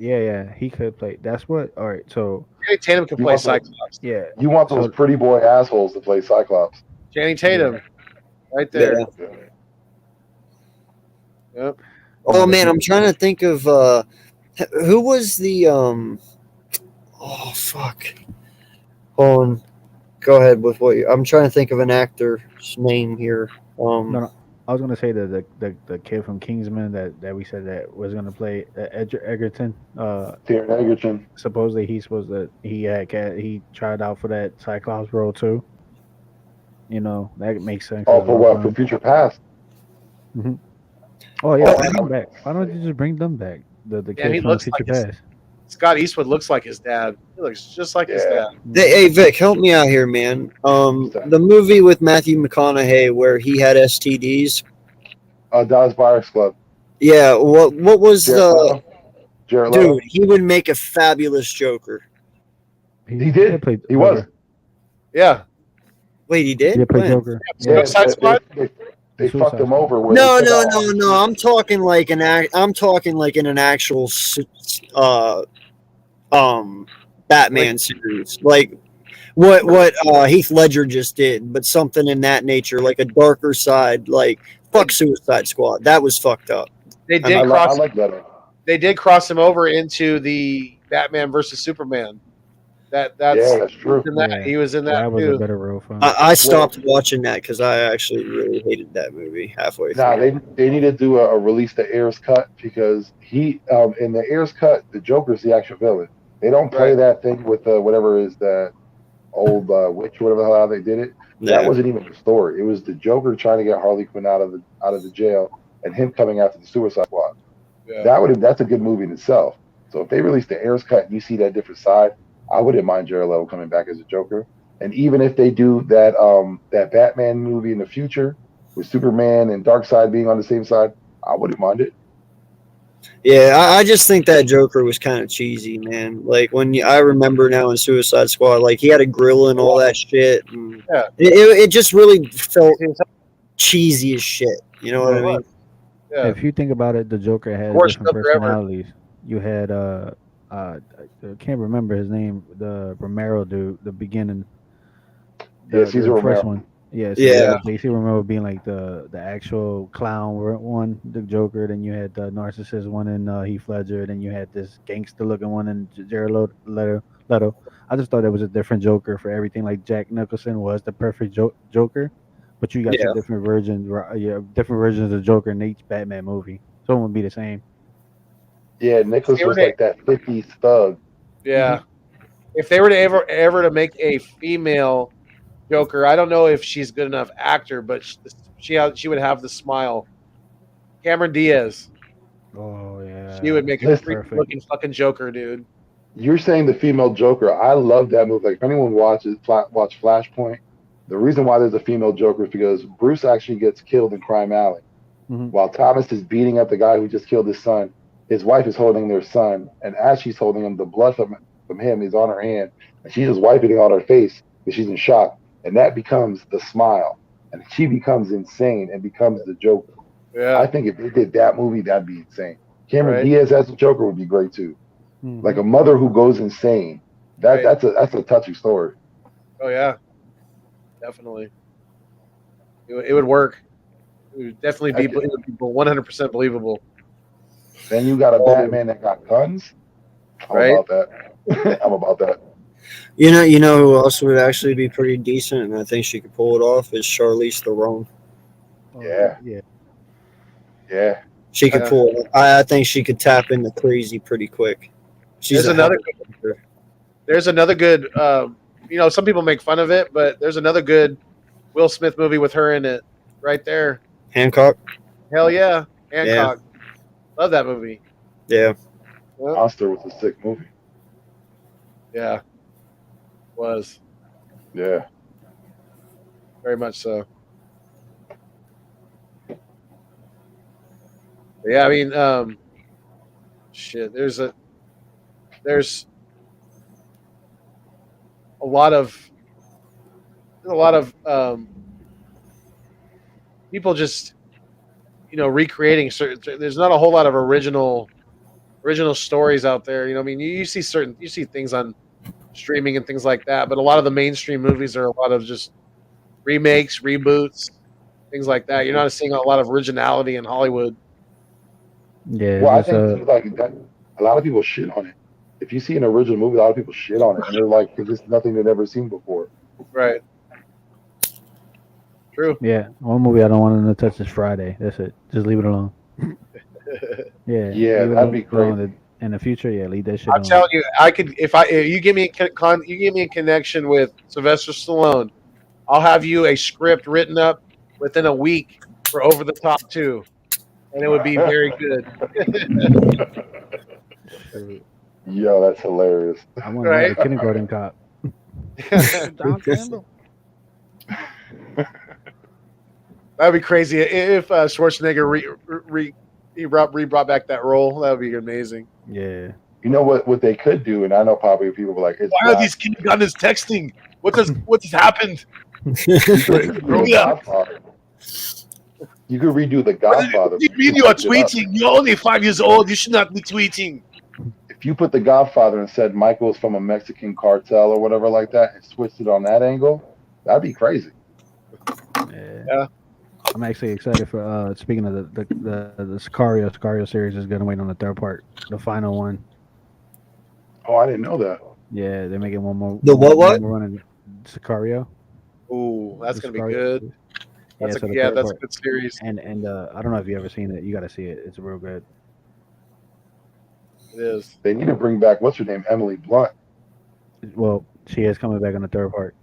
Speaker 5: Yeah, he could play. That's what. All right, so
Speaker 3: Channing Tatum can
Speaker 6: You
Speaker 3: play
Speaker 6: want those-
Speaker 3: Cyclops.
Speaker 5: yeah,
Speaker 6: You want those
Speaker 5: So-
Speaker 6: pretty boy assholes to play Cyclops.
Speaker 3: Channing Tatum, right there.
Speaker 4: Yeah.
Speaker 3: Yep.
Speaker 4: Oh man, I'm trying to think of who was the oh fuck. Hold on. Go ahead with what I'm trying to think of an actor's name here.
Speaker 5: no, I was gonna say that the kid from Kingsman that we said that was gonna play Egerton.
Speaker 6: Taron Egerton.
Speaker 5: Supposedly he tried out for that Cyclops role too. You know that makes sense.
Speaker 6: Oh,
Speaker 5: as
Speaker 6: for
Speaker 5: well
Speaker 6: what? For
Speaker 5: him.
Speaker 6: Future Past.
Speaker 5: Oh yeah,
Speaker 6: Oh,
Speaker 5: bring them back. Why don't you just bring them back? The
Speaker 3: Yeah,
Speaker 5: kid
Speaker 3: he
Speaker 5: from
Speaker 3: looks
Speaker 5: Future
Speaker 3: like his-
Speaker 5: Past.
Speaker 3: Scott Eastwood looks like his dad. He looks just like his
Speaker 6: Yeah.
Speaker 3: dad.
Speaker 4: Hey Vic, help me out here, man. The movie with Matthew McConaughey where he had STDs.
Speaker 6: Dallas Buyers Club.
Speaker 4: Yeah, what was
Speaker 6: Jared
Speaker 4: the
Speaker 6: Leto. Jared Leto.
Speaker 4: dude? He would make a fabulous Joker.
Speaker 6: He did.
Speaker 5: play
Speaker 6: He was.
Speaker 5: Joker.
Speaker 3: Yeah.
Speaker 4: Wait, he did?
Speaker 5: He play
Speaker 4: When?
Speaker 5: Joker.
Speaker 6: Yeah,
Speaker 3: Suicide Squad?
Speaker 6: They
Speaker 5: Suicide
Speaker 6: fucked him
Speaker 5: Squad.
Speaker 6: over. With
Speaker 4: No. I'm talking like I'm talking like in an actual Batman series, like what Heath Ledger just did, but something in that nature, like a darker side, like fuck Suicide Squad. That was fucked up.
Speaker 3: They
Speaker 6: I,
Speaker 3: did
Speaker 6: I
Speaker 3: cross.
Speaker 6: like that.
Speaker 3: They did cross him over into the Batman versus Superman. That's
Speaker 6: Yeah, that's true.
Speaker 3: in that.
Speaker 5: Yeah.
Speaker 3: He was in that,
Speaker 5: That was
Speaker 3: too.
Speaker 5: a better role for him.
Speaker 4: I stopped watching that because I actually really hated that movie halfway through.
Speaker 6: Nah, they need to do a release the Ayers cut because he in the Ayers cut the Joker's the actual villain. They don't play
Speaker 3: Right.
Speaker 6: that thing with whatever is that old witch, whatever the hell they did it.
Speaker 4: Yeah.
Speaker 6: That wasn't even the story. It was the Joker trying to get Harley Quinn out of the jail and him coming after the Suicide Squad.
Speaker 3: Yeah.
Speaker 6: That's a good movie in itself. So if they release the Ayers cut and you see that different side, I wouldn't mind Jared Leto coming back as a Joker. And even if they do that Batman movie in the future with Superman and Darkseid being on the same side, I wouldn't mind it.
Speaker 4: Yeah, I just think that Joker was kind of cheesy, man. Like I remember now in Suicide Squad, like he had a grill and all that shit. And
Speaker 3: Yeah.
Speaker 4: it just really felt cheesy as shit. You know what I mean?
Speaker 3: Yeah.
Speaker 5: If you think about it, the Joker had
Speaker 3: Worst
Speaker 5: different
Speaker 3: Joker ever.
Speaker 5: personalities. You had I can't remember his name, the Romero dude, the beginning.
Speaker 6: Yeah, Cesar
Speaker 5: first
Speaker 6: Romero.
Speaker 5: one. Yeah,
Speaker 4: Yeah.
Speaker 5: Basically, Romero being like the actual clown one, the Joker. Then you had the narcissist one in Heath Ledger. Then you had this gangster looking one in Jared Leto. I just thought it was a different Joker for everything. Like Jack Nicholson was the perfect Joker, but you got
Speaker 4: Yeah.
Speaker 5: two different versions. Different versions of Joker in each Batman movie. So it wouldn't be the same.
Speaker 6: Yeah, Nicholas
Speaker 3: They were
Speaker 6: was like that 50s thug.
Speaker 3: Yeah. If they were to ever to make a female Joker, I don't know if she's good enough actor, but she would have the smile. Cameron Diaz.
Speaker 5: Oh yeah,
Speaker 3: She would make a
Speaker 6: Listen.
Speaker 3: freaky looking fucking Joker, dude.
Speaker 6: You're saying the female Joker. I love that movie. Like if anyone watch Flashpoint, the reason why there's a female Joker is because Bruce actually gets killed in Crime Alley.
Speaker 5: Mhm.
Speaker 6: While Thomas is beating up the guy who just killed his son. His wife is holding their son, and as she's holding him, the blood from him is on her hand, and she's just wiping it on her face because she's in shock. And that becomes the smile, and she becomes insane and becomes the Joker.
Speaker 3: Yeah.
Speaker 6: I think if they did that movie, that'd be insane. Cameron
Speaker 3: Right.
Speaker 6: Diaz as a Joker would be great too.
Speaker 5: Mhm.
Speaker 6: Like a mother who goes insane.
Speaker 3: Right.
Speaker 6: That's a touching story.
Speaker 3: Oh yeah. Definitely. It would work. It would definitely be. It would be 100% believable.
Speaker 6: Then you got a Batman that got guns. I'm
Speaker 3: Right.
Speaker 6: about that. I'm about that.
Speaker 4: You know who else would actually be pretty decent, and I think she could pull it off is Charlize Theron.
Speaker 5: Oh,
Speaker 6: Yeah.
Speaker 5: yeah.
Speaker 6: Yeah.
Speaker 4: She could
Speaker 3: Yeah.
Speaker 4: pull it. I think she could tap into crazy pretty quick. She's
Speaker 3: There's
Speaker 4: a
Speaker 3: another.
Speaker 4: hell of an actor.
Speaker 3: There's another good. Some people make fun of it, but there's another good Will Smith movie with her in it, right there.
Speaker 4: Hancock.
Speaker 3: Hell yeah, Hancock. Love that movie.
Speaker 4: Yeah.
Speaker 6: Monster was a sick movie.
Speaker 3: Yeah, was
Speaker 6: Yeah.
Speaker 3: very much so. But yeah, I mean, shit. There's a lot of a lot of people just recreating certain. There's not a whole lot of original stories out there. I mean, you see things on streaming and things like that, but a lot of the mainstream movies are a lot of just remakes, reboots, things like that. You're not seeing a lot of originality in Hollywood.
Speaker 5: Yeah.
Speaker 6: Well, I think too, like that, a lot of people shit on it. If you see an original movie, a lot of people shit on it, and they're like, "Because it's nothing they've never seen before."
Speaker 3: Right. True.
Speaker 5: Yeah. One movie I don't want them to touch is Friday. That's it. Just leave it alone. Yeah.
Speaker 6: Yeah, that'd be crazy.
Speaker 5: In the future, yeah, leave that shit
Speaker 3: I'm
Speaker 5: alone.
Speaker 3: telling you, I could if you give me a connection with Sylvester Stallone, I'll have you a script written up within a week for Over the Top 2, and it would be very good.
Speaker 6: Yo, that's hilarious.
Speaker 5: I want a kindergarten cop. Don Campbell.
Speaker 3: That'd be crazy if Schwarzenegger brought back that role. That would be amazing.
Speaker 5: Yeah.
Speaker 6: You know what they could do, and I know probably people were like,
Speaker 3: "Why are these kindergartners texting? What has happened?"
Speaker 6: You could redo The Godfather.
Speaker 3: What do you mean you are tweeting? You're only 5 years old. You should not be tweeting.
Speaker 6: If you put The Godfather and said Michael's from a Mexican cartel or whatever like that, and switched it on that angle, that'd be crazy.
Speaker 3: Yeah.
Speaker 5: I'm actually excited for speaking of the Sicario series is gonna wait on the third part, the final one.
Speaker 6: Oh, I didn't know that.
Speaker 5: Yeah, they're making one more.
Speaker 4: The what?
Speaker 5: We're running Sicario.
Speaker 3: Ooh, that's gonna be
Speaker 5: Sicario.
Speaker 3: good. That's
Speaker 5: so
Speaker 3: a
Speaker 5: the third
Speaker 3: that's a
Speaker 5: part.
Speaker 3: good series.
Speaker 5: And I don't know if you ever seen it. You got to see it. It's real good.
Speaker 3: It is.
Speaker 6: They need to bring back what's her name, Emily Blunt.
Speaker 5: Well, she is coming back on the third part.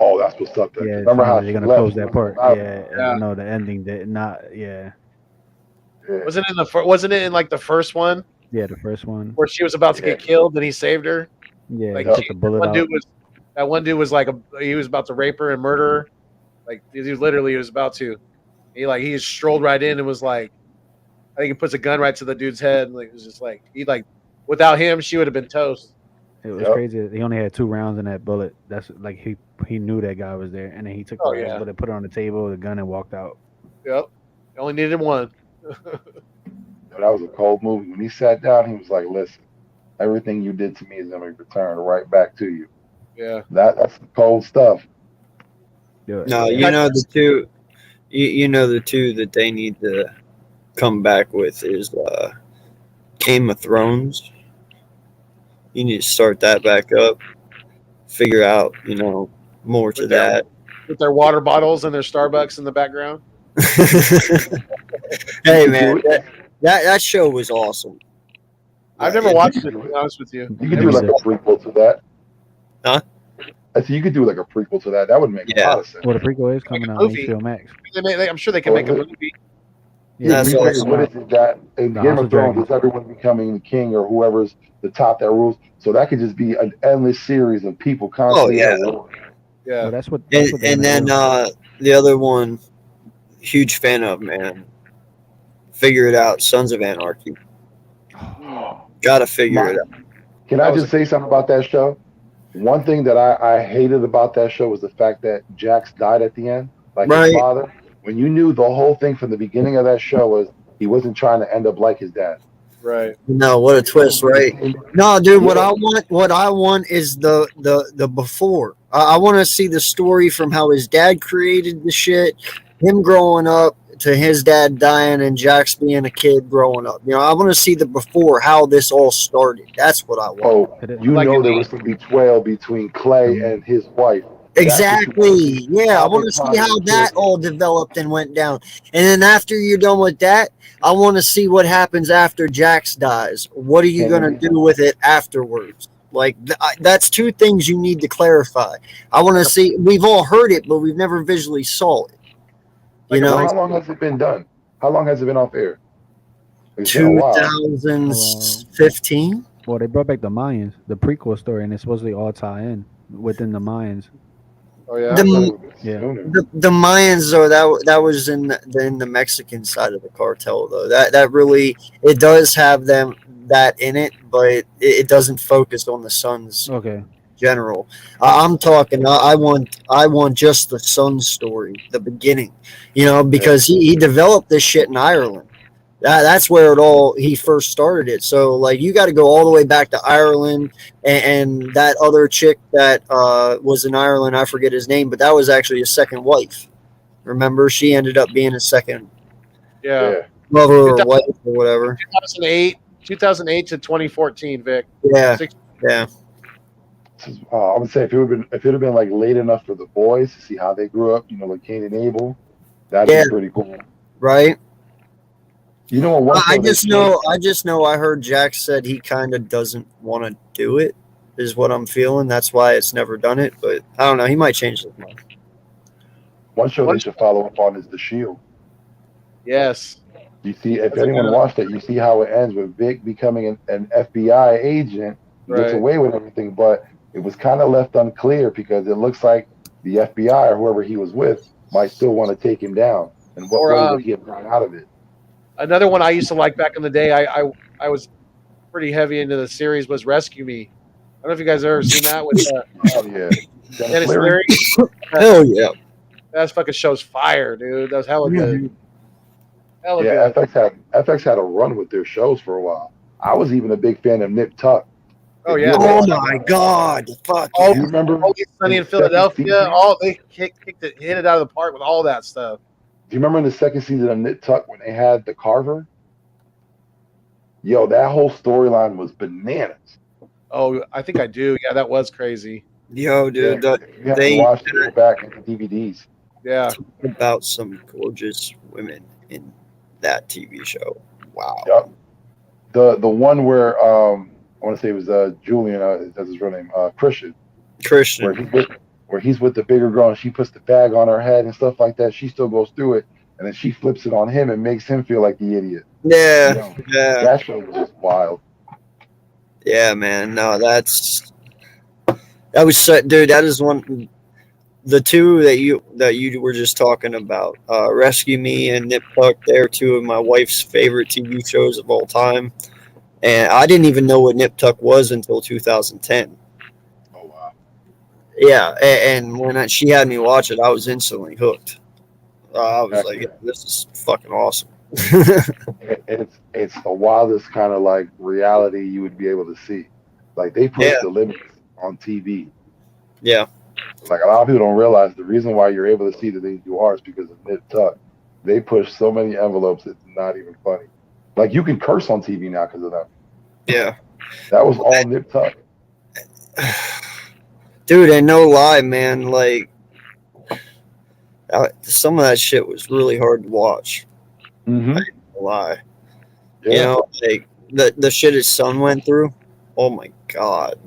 Speaker 6: Oh, that's what's up. There.
Speaker 5: Yeah,
Speaker 6: Remember how
Speaker 5: they're
Speaker 6: she
Speaker 5: gonna
Speaker 6: left?
Speaker 5: close that part.
Speaker 3: Yeah.
Speaker 5: No, the ending did not. Yeah.
Speaker 3: Wasn't it in like the first one
Speaker 5: Yeah, the first one.
Speaker 3: where she was about to get killed and he saved her?
Speaker 5: Yeah,
Speaker 3: Like
Speaker 5: he took the bullet out.
Speaker 3: that one dude was like he was about to rape her and murder her. Like he was about to. He just strolled right in and was like, I think he puts a gun right to the dude's head and it was just like without him she would have been toast.
Speaker 5: It was crazy. He only had 2 rounds in that bullet. That's like he knew that guy was there, and then he took the last bullet, put it on the table, the gun, and walked out.
Speaker 3: Yep, he only needed one.
Speaker 6: That was a cold movie. When he sat down, he was like, "Listen, everything you did to me is going to be returned right back to you."
Speaker 3: Yeah,
Speaker 6: that's cold stuff.
Speaker 4: No, you know the two. You know the two that they need to come back with is Game of Thrones. You need to start that back up. Figure out, more to that.
Speaker 3: With their water bottles and their Starbucks in the background.
Speaker 4: Hey man, that show was awesome.
Speaker 3: I've never watched it, to be honest with you.
Speaker 6: You could do like a prequel to that.
Speaker 4: Huh?
Speaker 6: I said you could do like a prequel to that. That would make a lot of sense.
Speaker 5: Well, the prequel is coming out on HBO Max.
Speaker 3: I'm sure they can make a movie.
Speaker 6: Yeah,
Speaker 4: That's
Speaker 6: awesome. What is it that in Game of Thrones is everyone becoming the king or whoever's the top that rules? So that could just be an endless series of people constantly.
Speaker 3: Yeah.
Speaker 5: Well, that's what.
Speaker 4: And then the other one, huge fan of, man. Figure it out, Sons of Anarchy. Gotta figure it out.
Speaker 6: Can I just say something about that show? One thing that I hated about that show was the fact that Jax died at the end, like his father. When you knew the whole thing from the beginning of that show was he wasn't trying to end up like his dad.
Speaker 3: Right.
Speaker 4: No, what a twist, right? No, dude, what I want is the before. I want to see the story from how his dad created the shit, him growing up to his dad dying and Jax being a kid growing up. I want to see the before, how this all started. That's what I want.
Speaker 6: Oh, there was some betrayal between Clay and his wife.
Speaker 4: Exactly. Yeah, I want to see how that all developed and went down. And then after you're done with that, I want to see what happens after Jax dies. What are you going to do with it afterwards? Like, that's 2 things you need to clarify. I want to see. We've all heard it, but we've never visually saw it.
Speaker 6: How long has it been done? How long has it been off air?
Speaker 4: 2015.
Speaker 5: Well, they brought back the Mayans, the prequel story, and it's supposedly all tie in within the Mayans.
Speaker 3: Oh yeah.
Speaker 4: The Mayans, though, that was in the Mexican side of the cartel, though. That really, it does have that in it, but it doesn't focus on the Sons.
Speaker 5: Okay.
Speaker 4: general. I'm talking. I want just the son story, the beginning. Because he developed this shit in Ireland. That's where he first started it. So like you got to go all the way back to Ireland, and that other chick that was in Ireland, I forget his name, but that was actually his second wife. Remember, she ended up being his second lover or wife or whatever.
Speaker 3: 2008 to 2014, Vic.
Speaker 4: Yeah.
Speaker 6: I would say if it had been like late enough for the boys to see how they grew up, like Cain and Abel, that'd be pretty cool,
Speaker 4: right?
Speaker 6: I
Speaker 4: just know. I heard Jack said he kind of doesn't want to do it. Is what I'm feeling. That's why it's never done it. But I don't know. He might change his mind.
Speaker 6: One show they should follow up on is The Shield.
Speaker 3: Yes.
Speaker 6: You see, if anyone watched it, you see how it ends with Vic becoming an FBI agent. He gets away with everything, but it was kind of left unclear because it looks like the FBI or whoever he was with might still want to take him down. And what way would he have gone out of it?
Speaker 3: Another one I used to like back in the day, I was pretty heavy into the series, was Rescue Me. I don't know if you guys have ever seen that with Dennis Leary.
Speaker 4: Hell yeah.
Speaker 3: That fucking show's fire, dude. That was hella good. Hella
Speaker 6: good. FX had a run with their shows for a while. I was even a big fan of Nip Tuck.
Speaker 3: Oh yeah!
Speaker 4: Oh my God! Fuck!
Speaker 6: Do you remember
Speaker 3: Always Sunny in Philadelphia? They hit it out of the park with all that stuff.
Speaker 6: Do you remember in the second season of Nip Tuck when they had the Carver? Yo, that whole storyline was bananas.
Speaker 3: Oh, I think I do. Yeah, that was crazy.
Speaker 4: Yo, dude,
Speaker 6: they watched it go back into DVDs.
Speaker 3: Yeah,
Speaker 4: about some gorgeous women in that TV show. Wow.
Speaker 6: Yep. The one where I want to say it was Julian. That's his real name. Christian. Where he's with the bigger girl and she puts the bag on her head and stuff like that. She still goes through it, and then she flips it on him and makes him feel like the idiot.
Speaker 4: Yeah, yeah.
Speaker 6: That show was just wild.
Speaker 4: Yeah, man. No, that was so, dude. That is one. The two that you were just talking about, Rescue Me and Nip Tuck, they're two of my wife's favorite TV shows of all time. And I didn't even know what Nip Tuck was until 2010.
Speaker 6: Oh wow!
Speaker 4: Yeah, and when she had me watch it, I was instantly hooked. I was this is fucking awesome.
Speaker 6: It's the wildest kind of like reality you would be able to see. Like they push the limits on TV.
Speaker 4: Yeah.
Speaker 6: Like a lot of people don't realize the reason why you're able to see the things you are is because of Nip Tuck. They push so many envelopes, it's not even funny. Like you can curse on TV now because of that.
Speaker 4: Yeah.
Speaker 6: That was all Nip Tuck.
Speaker 4: Dude, and no lie, man, like some of that shit was really hard to watch.
Speaker 6: Mm-hmm.
Speaker 4: I don't lie. Yeah. Like the shit his son went through. Oh my God.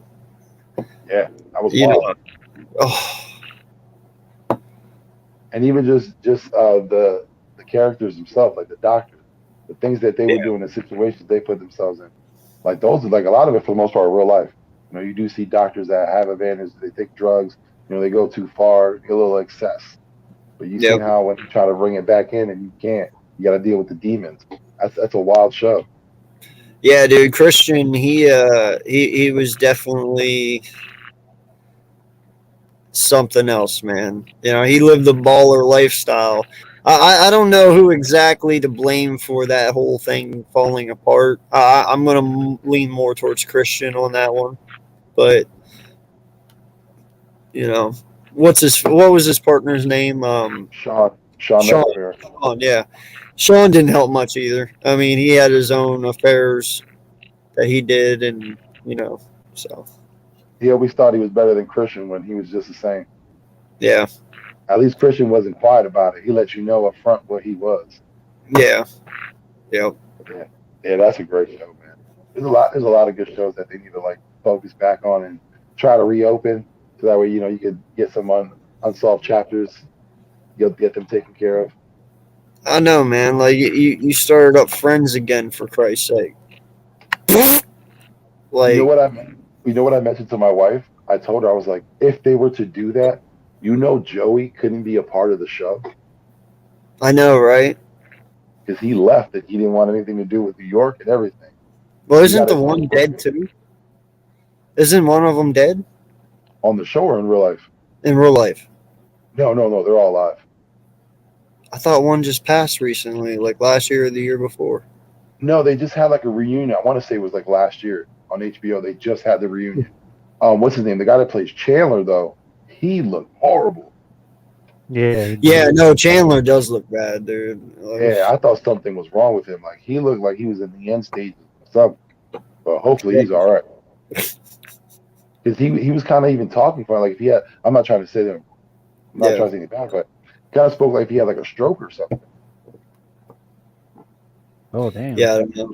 Speaker 6: Yeah, that was wild. And even just the characters themselves, like the doctor, the things that they would do in the situations they put themselves in. Like those are like a lot of it for the most part real life. You do see doctors that have advantages, they take drugs, they go too far, get a little excess. But you see how when you try to bring it back in and you can't, you gotta deal with the demons. That's a wild show.
Speaker 4: Yeah, dude, Christian, he was definitely something else, man. He lived the baller lifestyle. I don't know who exactly to blame for that whole thing falling apart. I'm gonna lean more towards Christian on that one, but what was his partner's name?
Speaker 6: Sean.
Speaker 4: Yeah, Sean didn't help much either. I mean, he had his own affairs that he did, and so.
Speaker 6: He always thought he was better than Christian when he was just the same.
Speaker 4: Yeah.
Speaker 6: At least Christian wasn't quiet about it. He let you know up front what he was.
Speaker 4: Yeah. Yep.
Speaker 6: Yeah, that's a great show, man. There's a lot of good shows that they need to like focus back on and try to reopen so that way you could get some unsolved chapters. You'll get them taken care of.
Speaker 4: I know, man. Like you started up Friends again, for Christ's sake. Like,
Speaker 6: you know what I mentioned to my wife? I told her, I was like, if they were to do that, Joey couldn't be a part of the show.
Speaker 4: I know, right?
Speaker 6: Because he left it. He didn't want anything to do with New York and everything.
Speaker 4: Well, isn't the one dead too? Isn't one of them dead?
Speaker 6: On the show or in real life?
Speaker 4: in real life?
Speaker 6: No, they're all alive.
Speaker 4: I thought one just passed recently, like last year or the year before.
Speaker 6: No, they just had like a reunion. I want to say it was like last year on HBO. They just had the reunion. What's his name? The guy that plays Chandler, though, he looked horrible.
Speaker 5: Yeah.
Speaker 4: Yeah, no, Chandler does look bad, dude.
Speaker 6: Yeah, I thought something was wrong with him. Like he looked like he was in the end stages of something. But hopefully he's all right. Because he was kind of even talking for like if he had. I'm not trying to say that. I'm not trying to say anything bad, but kind of spoke like if he had like a stroke or something.
Speaker 5: Oh damn.
Speaker 4: Yeah, I don't know.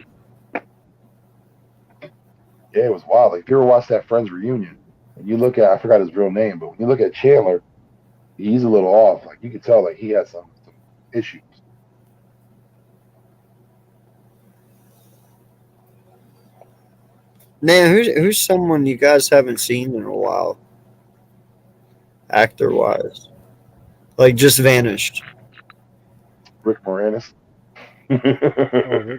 Speaker 6: Yeah, it was wild. Like if you ever watch that Friends reunion, and you look at I forgot his real name, but when you look at Chandler, he's a little off. Like you could tell like he had some issues.
Speaker 4: Man, who's someone you guys haven't seen in a while, actor wise, like just vanished?
Speaker 6: Rick Moranis.
Speaker 5: Rick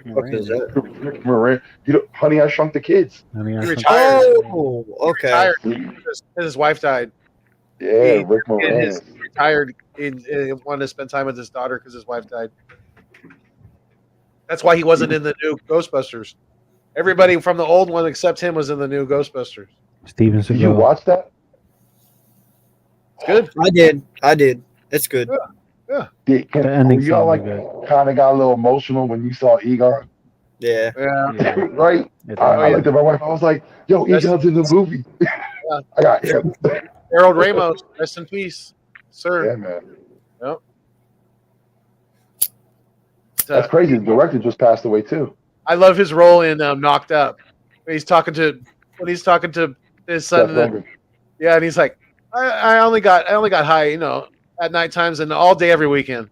Speaker 4: What is that?
Speaker 6: Rick Moranis. You know, Honey, I Shrunk the Kids.
Speaker 5: I mean,
Speaker 3: He retired.
Speaker 4: Oh, okay.
Speaker 3: Retired because his wife died.
Speaker 6: Yeah, Rick Moranis.
Speaker 3: He retired. He wanted to spend time with his daughter because his wife died. That's why he wasn't in the new Ghostbusters. Everybody from the old one except him was in the new Ghostbusters.
Speaker 5: Steven
Speaker 6: Did you
Speaker 5: Seagal.
Speaker 6: watch that?
Speaker 3: It's good.
Speaker 4: I did. It's good.
Speaker 5: The ending
Speaker 6: You all like
Speaker 5: scene was
Speaker 6: kind of got a little emotional when you saw Egon,
Speaker 4: Yeah.
Speaker 3: Yeah.
Speaker 5: Yeah.
Speaker 6: right? I looked at my wife. I was like, "Yo, Egon's in the movie." I got him.
Speaker 3: Harold Ramos, rest in peace, sir.
Speaker 6: Yeah, man.
Speaker 3: Yep.
Speaker 6: That's crazy. The director just passed away too.
Speaker 3: I love his role in Knocked Up. When he's talking to his son.
Speaker 6: Seth Rogen.
Speaker 3: Yeah, and he's like, I only got high, you know, at night times and all day every weekend.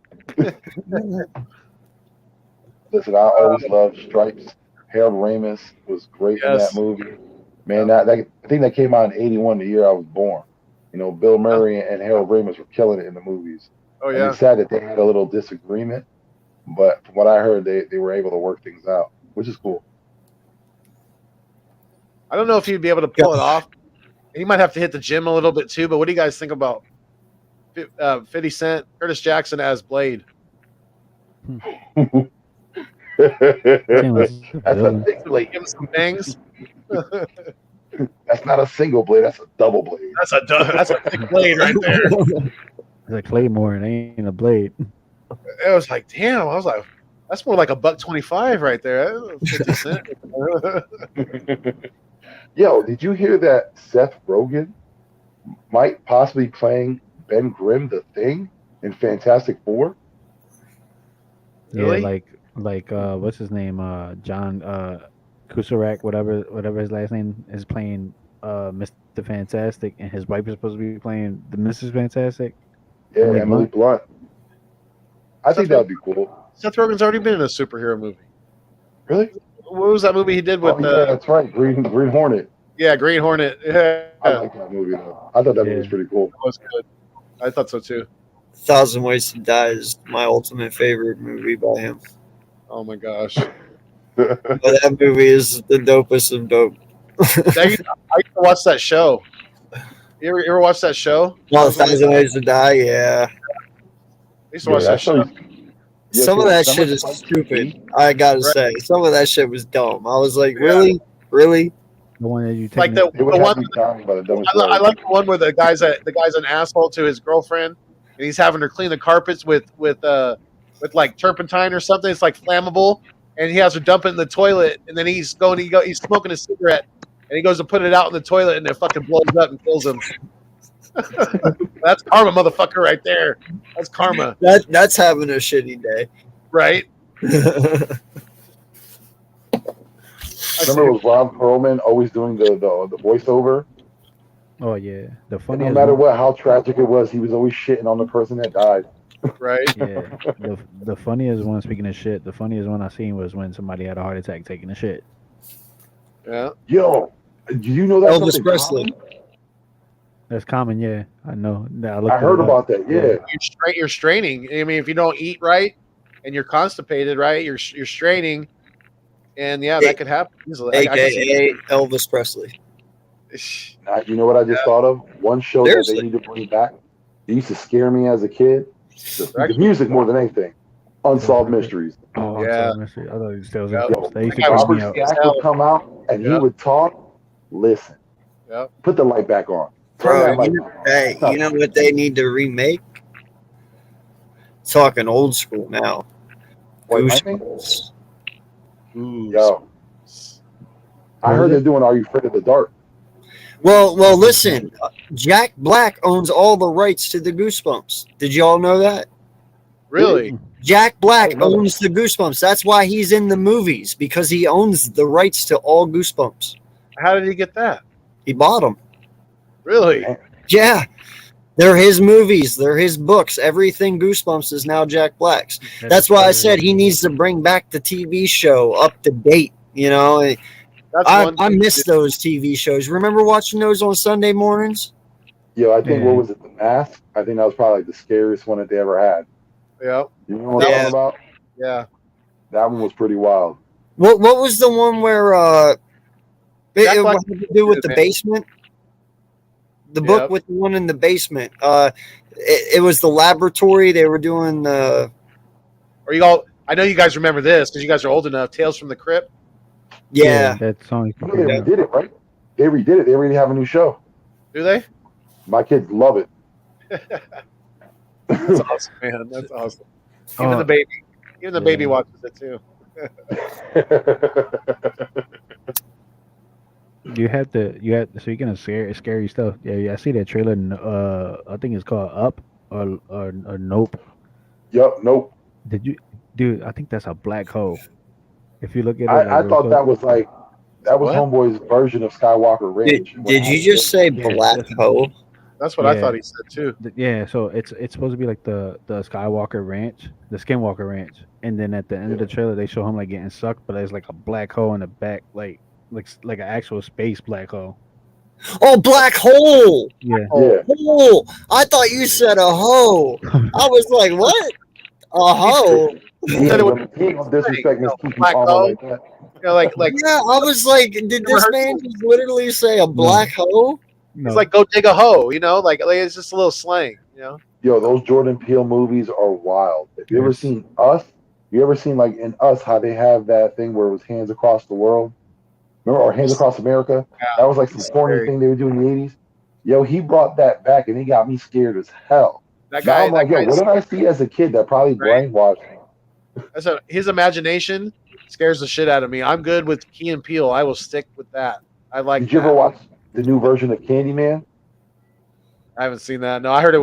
Speaker 6: Listen, I always loved Stripes. Harold Ramis was great in that movie. Man, that I think that came out in '81, the year I was born. You know, Bill Murray and Harold Ramis were killing it in the movies.
Speaker 3: Oh
Speaker 6: And
Speaker 3: yeah.
Speaker 6: it's sad that they had a little disagreement, but from what I heard, they were able to work things out, which is cool.
Speaker 3: I don't know if he'd be able to pull it off. He might have to hit the gym a little bit too. But what do you guys think about 50 Cent, Curtis Jackson as Blade?
Speaker 6: That's a thick blade.
Speaker 3: Give him some bangs.
Speaker 6: That's not a single blade. That's a double blade.
Speaker 3: That's a thick blade right there.
Speaker 5: It's a claymore. It ain't a blade.
Speaker 3: It was like, damn. I was like, that's more like $1.25 right there. 50 Cent.
Speaker 6: Yo, did you hear that Seth Rogen might possibly be playing Ben Grimm, the Thing, in Fantastic Four?
Speaker 3: Really?
Speaker 5: Yeah, like what's his name? John Cusack, whatever his last name is, playing Mr. Fantastic, and his wife is supposed to be playing the Mrs. Fantastic.
Speaker 6: Yeah,
Speaker 5: Emily
Speaker 6: Emily Blunt. I think that would be cool.
Speaker 3: Seth Rogen's already been in a superhero movie.
Speaker 6: Really?
Speaker 3: What was that movie he did with
Speaker 6: yeah, that's right. Green Hornet.
Speaker 3: Green Hornet? Yeah,
Speaker 6: I like that movie though. I thought that movie was pretty cool.
Speaker 3: That was good. I thought so too.
Speaker 4: 1,000 Ways to Die is my ultimate favorite movie by him.
Speaker 3: Oh my gosh.
Speaker 4: But that movie is the dopest of dope.
Speaker 3: I used to watch that show. You ever watch that show?
Speaker 4: Well, 1,000 Ways to Die, yeah.
Speaker 3: I used to watch that show.
Speaker 6: Yeah,
Speaker 4: Some of that
Speaker 6: some
Speaker 4: shit
Speaker 6: of
Speaker 4: is
Speaker 6: the-
Speaker 4: stupid. I gotta say, some of that shit was dumb. I was like, really?
Speaker 5: The one that you take.
Speaker 3: Like the
Speaker 6: It would
Speaker 3: one.
Speaker 6: have to be Tommy by the dumbest
Speaker 3: I like the one where the guy's an asshole to his girlfriend, and he's having her clean the carpets with like turpentine or something. It's like flammable, and he has her dump it in the toilet, and then he's smoking a cigarette, and he goes to put it out in the toilet, and it fucking blows up and kills him. That's karma, motherfucker, right there. That's karma,
Speaker 4: That's having a shitty day.
Speaker 3: right?
Speaker 6: Remember it was Ron Perlman always doing the voiceover?
Speaker 5: Oh yeah, the
Speaker 6: And
Speaker 5: funniest.
Speaker 6: no matter what, how tragic it was, he was always shitting on the person that died.
Speaker 3: Right?
Speaker 5: Yeah, the funniest one. Speaking of shit, the funniest one I seen was when somebody had a heart attack taking a shit.
Speaker 3: Yeah.
Speaker 6: Yo, do you know that?
Speaker 4: Elvis Presley.
Speaker 5: That's common, yeah. I know.
Speaker 6: I heard about that. Yeah.
Speaker 3: You're straining. I mean, if you don't eat right and you're constipated, right, you're straining, and yeah, that could happen easily. I can see
Speaker 4: AKA Elvis Presley.
Speaker 6: Now, you know what I just thought of? One show that
Speaker 4: Seriously.
Speaker 6: they need to bring back. It used to scare me as a kid. The music more than anything. Unsolved Mysteries.
Speaker 5: Oh,
Speaker 3: Yeah.
Speaker 5: Unsolved Mystery. I thought you still was
Speaker 3: Yep.
Speaker 5: in. They used to
Speaker 3: That guy was
Speaker 5: freak me
Speaker 6: Robert
Speaker 5: out.
Speaker 3: creepy as
Speaker 6: Stack
Speaker 3: hell.
Speaker 6: would come out and he
Speaker 3: Yep.
Speaker 6: would talk. Listen,
Speaker 3: Yep.
Speaker 6: put the light back on. Turn
Speaker 4: Bro,
Speaker 6: that light
Speaker 4: you know,
Speaker 6: back on.
Speaker 4: hey,
Speaker 6: No.
Speaker 4: you know what they need to remake? Talking old school now.
Speaker 6: What, Mikey?
Speaker 4: Goosebumps.
Speaker 6: Yo, I
Speaker 5: What
Speaker 6: heard
Speaker 5: is
Speaker 6: they're
Speaker 5: it?
Speaker 6: doing Are You Afraid of the Dark?
Speaker 4: Well, listen. Jack Black owns all the rights to the Goosebumps. Did y'all know that?
Speaker 3: Really?
Speaker 4: Jack Black
Speaker 6: I know that.
Speaker 4: owns the Goosebumps. That's why he's in the movies, because he owns the rights to all Goosebumps.
Speaker 3: How did he get that?
Speaker 4: He bought them.
Speaker 3: Really?
Speaker 4: Yeah. They're his movies. They're his books. Everything Goosebumps is now Jack Black's. That's why I said he needs to bring back the TV show up to date. You know,
Speaker 3: That's
Speaker 4: I
Speaker 3: thing
Speaker 4: miss
Speaker 3: to do.
Speaker 4: those TV shows. Remember watching those on Sunday mornings?
Speaker 6: Yo, I think,
Speaker 5: Yeah.
Speaker 6: what was it, The Mask? I think that was probably like the scariest one that they ever had.
Speaker 3: Yep.
Speaker 6: You know what I'm
Speaker 4: Yeah.
Speaker 6: talking about?
Speaker 3: Yeah.
Speaker 6: That one was pretty wild.
Speaker 4: What was the one where
Speaker 3: Jack
Speaker 4: it
Speaker 3: Black-
Speaker 4: had to do with the
Speaker 3: man.
Speaker 4: basement? The book
Speaker 3: Yep.
Speaker 4: with the one in the basement. It was the laboratory. They were doing the
Speaker 3: Or you all? I know you guys remember this because you guys are old enough. Tales from the Crypt.
Speaker 4: yeah.
Speaker 5: That song.
Speaker 6: You know they redid it, right? They redid it. They already have a new show.
Speaker 3: Do they?
Speaker 6: My kids love it.
Speaker 3: That's awesome, man. That's awesome. Even the baby. Even the baby watches it too.
Speaker 5: You had speaking of scary stuff. Yeah, I see that trailer. I think it's called Up or Nope.
Speaker 6: Yup, nope.
Speaker 5: Did you, dude? I think that's a black hole. If you look at it,
Speaker 6: I thought that was like that was
Speaker 3: What?
Speaker 6: Homeboy's version of Skywalker Ranch.
Speaker 4: Did you just say black hole?
Speaker 3: That's what I
Speaker 5: Yeah.
Speaker 3: thought he said too.
Speaker 5: Yeah, so it's supposed to be like the Skywalker Ranch, the Skinwalker Ranch, and then at the end of the trailer they show him like getting sucked, but there's like a black hole in the back, like an actual space black hole.
Speaker 4: Oh, black hole.
Speaker 5: Yeah,
Speaker 6: Yeah.
Speaker 4: Oh, I thought you said a hoe. I was like, what? A hoe?
Speaker 6: Yeah,
Speaker 3: said it
Speaker 6: when he don't disrespect Miss Kiki
Speaker 3: Black
Speaker 6: Palmer
Speaker 3: hole.
Speaker 6: like that.
Speaker 3: You know, like
Speaker 4: Yeah, I was like, did this
Speaker 3: heard-
Speaker 4: man just literally say a black hole?
Speaker 5: no,
Speaker 3: it's like go dig a hoe. You know, like it's just a little slang. You know.
Speaker 6: Yo, those Jordan Peele movies are wild. Have you ever
Speaker 5: Yes.
Speaker 6: seen Us? You ever seen like in Us how they have that thing where it was Hands Across the World? Remember, or Hands Across America?
Speaker 3: Yeah.
Speaker 6: That was like some
Speaker 3: It's
Speaker 6: corny
Speaker 3: scary.
Speaker 6: thing they would do in the 80s. Yo, he brought that back and he got me scared as hell.
Speaker 3: That
Speaker 6: Now
Speaker 3: guy.
Speaker 6: I'm like, yo, what did I see as a kid that probably
Speaker 3: Right.
Speaker 6: brainwashed me?
Speaker 3: His imagination scares the shit out of me. I'm good with Key and Peele. I will stick with that. I like.
Speaker 6: Did you
Speaker 3: that.
Speaker 6: ever watch the new version of Candyman?
Speaker 3: I haven't seen that. No, I heard it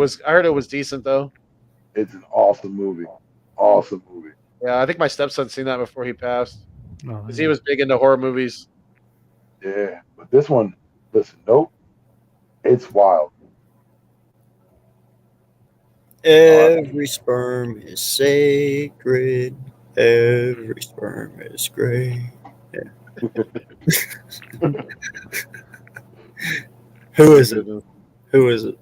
Speaker 3: was decent though.
Speaker 6: It's an awesome movie. Awesome movie.
Speaker 3: Yeah, I think my stepson seen that before he passed
Speaker 5: oh,
Speaker 3: because he was big into horror movies.
Speaker 6: Yeah. But this one, listen, nope. It's wild.
Speaker 4: Every sperm is sacred. Every sperm is great. Yeah. Who is it? Who is it?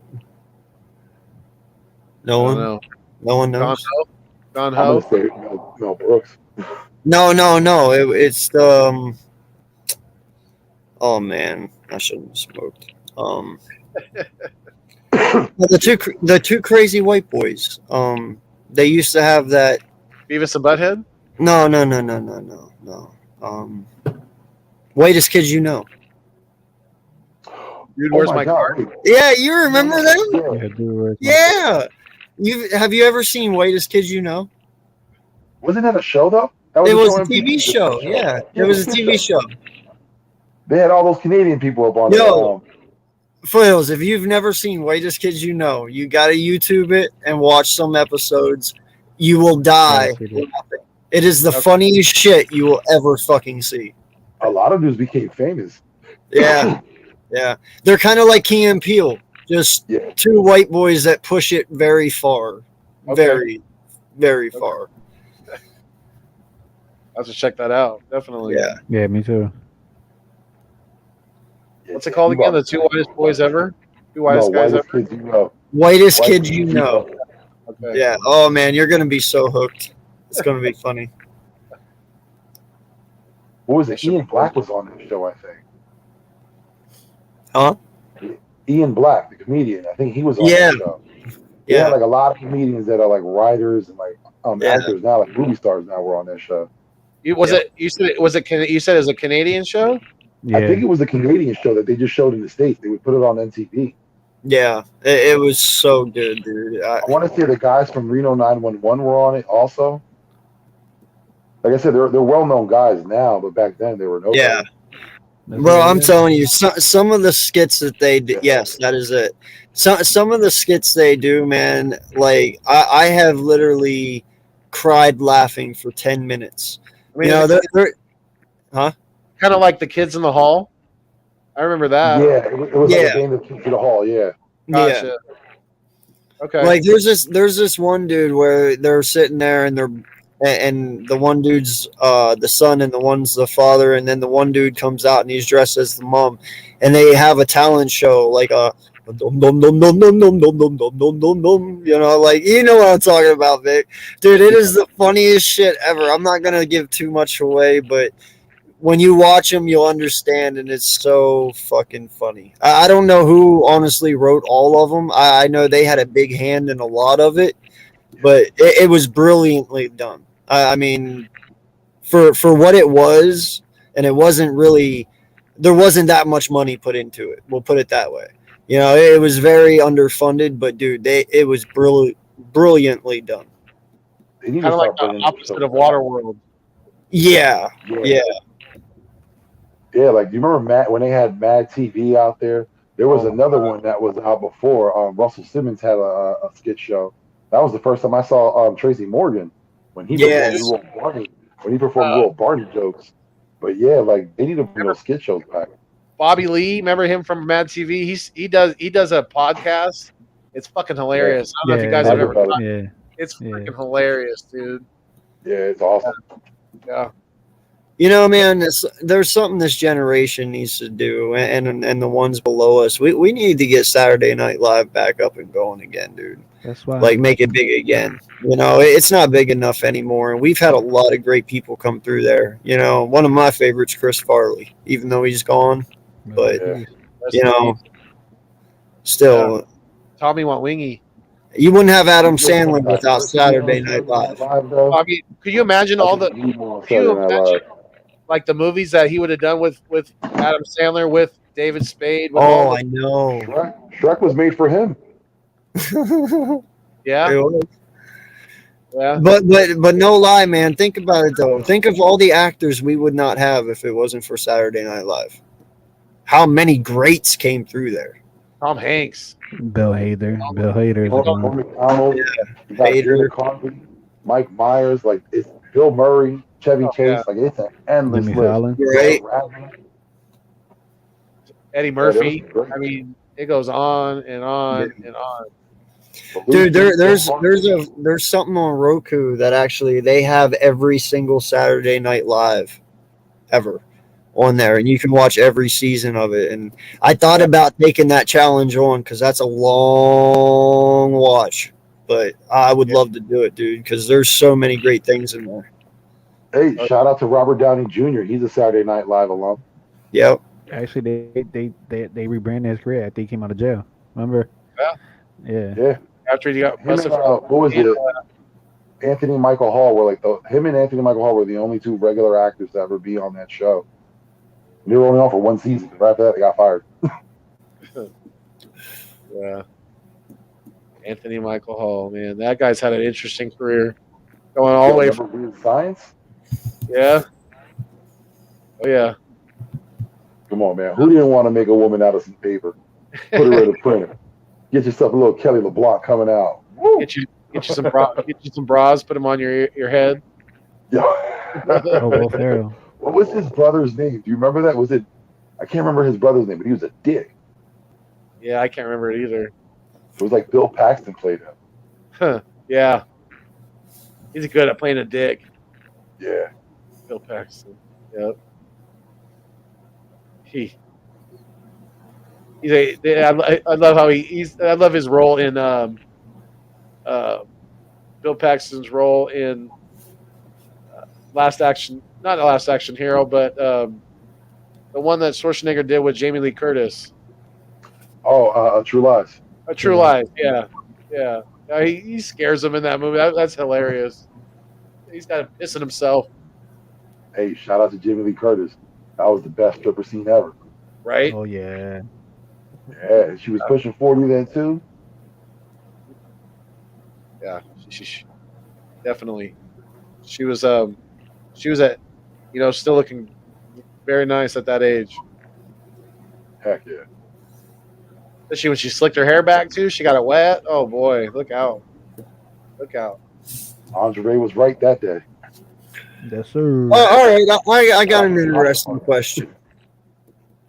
Speaker 4: No
Speaker 3: I
Speaker 4: one.
Speaker 3: don't know.
Speaker 4: No one
Speaker 3: Don
Speaker 4: knows.
Speaker 3: Ho. Don
Speaker 6: I'm
Speaker 3: Ho.
Speaker 6: gonna say Mel Brooks.
Speaker 4: No. It's the. Oh man, I shouldn't have smoked. The two crazy white boys. They used to have that.
Speaker 3: Beavis and Butthead.
Speaker 4: No. Whitest kids you know.
Speaker 3: Dude, where's my
Speaker 6: God,
Speaker 3: car?
Speaker 6: wait.
Speaker 4: Yeah, you remember them?
Speaker 6: Yeah.
Speaker 5: yeah, dude,
Speaker 4: Yeah. Have you ever seen Whitest Kids You Know?
Speaker 6: Wasn't that a show though? That
Speaker 4: It
Speaker 6: a
Speaker 4: was
Speaker 6: show
Speaker 4: a
Speaker 6: on
Speaker 4: TV
Speaker 6: NBC?
Speaker 4: show. Yeah, it was a TV show.
Speaker 6: They had all those Canadian people up on
Speaker 4: Yo.
Speaker 6: it.
Speaker 4: Foothills, if you've never seen Whitest Kids You Know, you got to YouTube it and watch some episodes. You will die.
Speaker 5: Yeah,
Speaker 4: It is the funniest shit you will ever fucking see.
Speaker 6: A lot of dudes became famous.
Speaker 4: Yeah. Yeah. They're kind of like Key and Peele. Just
Speaker 6: Yeah.
Speaker 4: two white boys that push it very far.
Speaker 3: Okay.
Speaker 4: Very, very far.
Speaker 3: I have to check that out. Definitely.
Speaker 4: Yeah.
Speaker 5: Yeah, me too.
Speaker 3: What's it called again? The two whitest boys ever. Two whitest guys
Speaker 6: whitest
Speaker 3: ever.
Speaker 6: kids you know.
Speaker 4: Whitest
Speaker 6: White
Speaker 4: Kids You Know.
Speaker 3: Okay.
Speaker 4: Yeah. Oh, man. You're going to be so hooked. It's going to be funny.
Speaker 6: What was it? Ian Black was on this show, I think.
Speaker 4: Huh?
Speaker 6: Ian Black, the comedian. I think he was on
Speaker 4: Yeah.
Speaker 6: that show.
Speaker 4: Yeah.
Speaker 6: Like a lot of comedians that are like writers and like
Speaker 4: Yeah.
Speaker 6: actors now, like movie stars now, were on that show.
Speaker 3: You said it was a Canadian show?
Speaker 5: Yeah.
Speaker 6: I think it was a Canadian show that they just showed in the States. They would put it on MTV.
Speaker 4: Yeah. It was so good, dude.
Speaker 6: I want to say the guys from Reno 911 were on it also. Like I said, they're well-known guys now, but back then they were nobody.
Speaker 4: Yeah. Bro, I'm telling you, some of the skits that they do, yes, that is it. Some of the skits they do, man, like I have literally cried laughing for 10 minutes.
Speaker 3: I mean,
Speaker 4: they're huh?
Speaker 3: Kind of like the Kids in the Hall. I remember that.
Speaker 6: Yeah, it was like a game that came to the hall. Yeah.
Speaker 3: Gotcha.
Speaker 4: Yeah.
Speaker 3: Okay.
Speaker 4: Like there's this one dude where they're sitting there and the one dude's the son and the one's the father, and then the one dude comes out and he's dressed as the mom, and they have a talent show like a dum dum dum dum dum dum dum dum dum dum dum dum. Like you know what I'm talking about, Vic. Dude, it is the funniest shit ever. I'm not gonna give too much away, but when you watch them, you'll understand, and it's so fucking funny. I don't know who honestly wrote all of them. I know they had a big hand in a lot of it, but it was brilliantly done. I mean, for what it was, and it wasn't really, there wasn't that much money put into it. We'll put it that way. It was very underfunded, but dude, it was brilliantly done.
Speaker 3: Kind of like the opposite of Waterworld.
Speaker 4: Yeah.
Speaker 6: Yeah, like do you remember when they had Mad TV out there? There was another one that was out before. Russell Simmons had a skit show. That was the first time I saw Tracy Morgan when he performed little Barney jokes. But yeah, like they need to bring those skit shows back.
Speaker 3: Bobby Lee, remember him from Mad TV? He does a podcast. It's fucking hilarious. I don't know if you guys have ever done it. It's fucking hilarious, dude.
Speaker 6: Yeah, it's awesome.
Speaker 3: Yeah.
Speaker 4: Man, there's something this generation needs to do, and the ones below us. We need to get Saturday Night Live back up and going again, dude.
Speaker 5: That's why.
Speaker 4: Like, make it big again. It's not big enough anymore, and we've had a lot of great people come through there. One of my favorites, Chris Farley, even though he's gone. But, still.
Speaker 3: Tommy want wingy.
Speaker 4: You wouldn't have Adam Sandler without Saturday Night Live.
Speaker 3: I mean, could you imagine like the movies that he would have done with Adam Sandler, with David Spade?
Speaker 4: I know.
Speaker 6: Shrek was made for him.
Speaker 3: Yeah. Yeah.
Speaker 4: But no lie, man. Think about it though. Think of all the actors we would not have if it wasn't for Saturday Night Live. How many greats came through there?
Speaker 3: Tom Hanks.
Speaker 5: Bill Hader.
Speaker 4: Hader.
Speaker 6: Conley, Mike Myers, like it's Bill Murray, Chevy Chase, like it's an endless list.
Speaker 4: Right.
Speaker 3: Eddie Murphy. I mean, it goes on and on and on.
Speaker 4: Dude, there's something on Roku that actually they have every single Saturday Night Live ever on there, and you can watch every season of it. And I thought about taking that challenge on because that's a long watch, but I would love to do it, dude, because there's so many great things in there.
Speaker 6: Hey, shout out to Robert Downey Jr. He's a Saturday Night Live alum.
Speaker 4: Yep.
Speaker 5: Actually, they rebranded his career after he came out of jail. Remember? Yeah.
Speaker 3: After he got busted
Speaker 6: what was it? Anthony Michael Hall were him and Anthony Michael Hall were the only two regular actors to ever be on that show. They were only on for one season. Right after that, they got fired.
Speaker 3: Yeah. Anthony Michael Hall, man, that guy's had an interesting career, going all the way from
Speaker 6: Weird Science.
Speaker 3: Yeah. Oh yeah.
Speaker 6: Come on, man. Who didn't want to make a woman out of some paper? Put her in a printer. Get yourself a little Kelly LeBlanc coming out. Woo!
Speaker 3: Get you some bras. Put them on your head.
Speaker 6: Yeah.
Speaker 5: Will Ferrell.
Speaker 6: What was his brother's name? Do you remember that? I can't remember his brother's name, but he was a dick.
Speaker 3: Yeah, I can't remember it either.
Speaker 6: It was like Bill Paxton played him.
Speaker 3: Huh. Yeah. He's good at playing a dick.
Speaker 6: Yeah.
Speaker 3: Bill Paxton. Yep. I love how I love his role in Bill Paxton's role in not Last Action Hero, but the one that Schwarzenegger did with Jamie Lee Curtis.
Speaker 6: True Lies.
Speaker 3: True Lies. Yeah. He scares him in that movie. That's hilarious. He's got him pissing himself.
Speaker 6: Hey, shout out to Jamie Lee Curtis. That was the best stripper scene ever.
Speaker 3: Right?
Speaker 5: Oh yeah.
Speaker 6: Yeah, she was pushing 40 then too.
Speaker 3: Yeah. She definitely. She was at, still looking very nice at that age.
Speaker 6: Heck yeah.
Speaker 3: Especially when she slicked her hair back too. She got it wet. Oh boy, look out. Look out.
Speaker 6: Andre was right that day.
Speaker 5: Yes, sir.
Speaker 4: All right, I got an interesting question.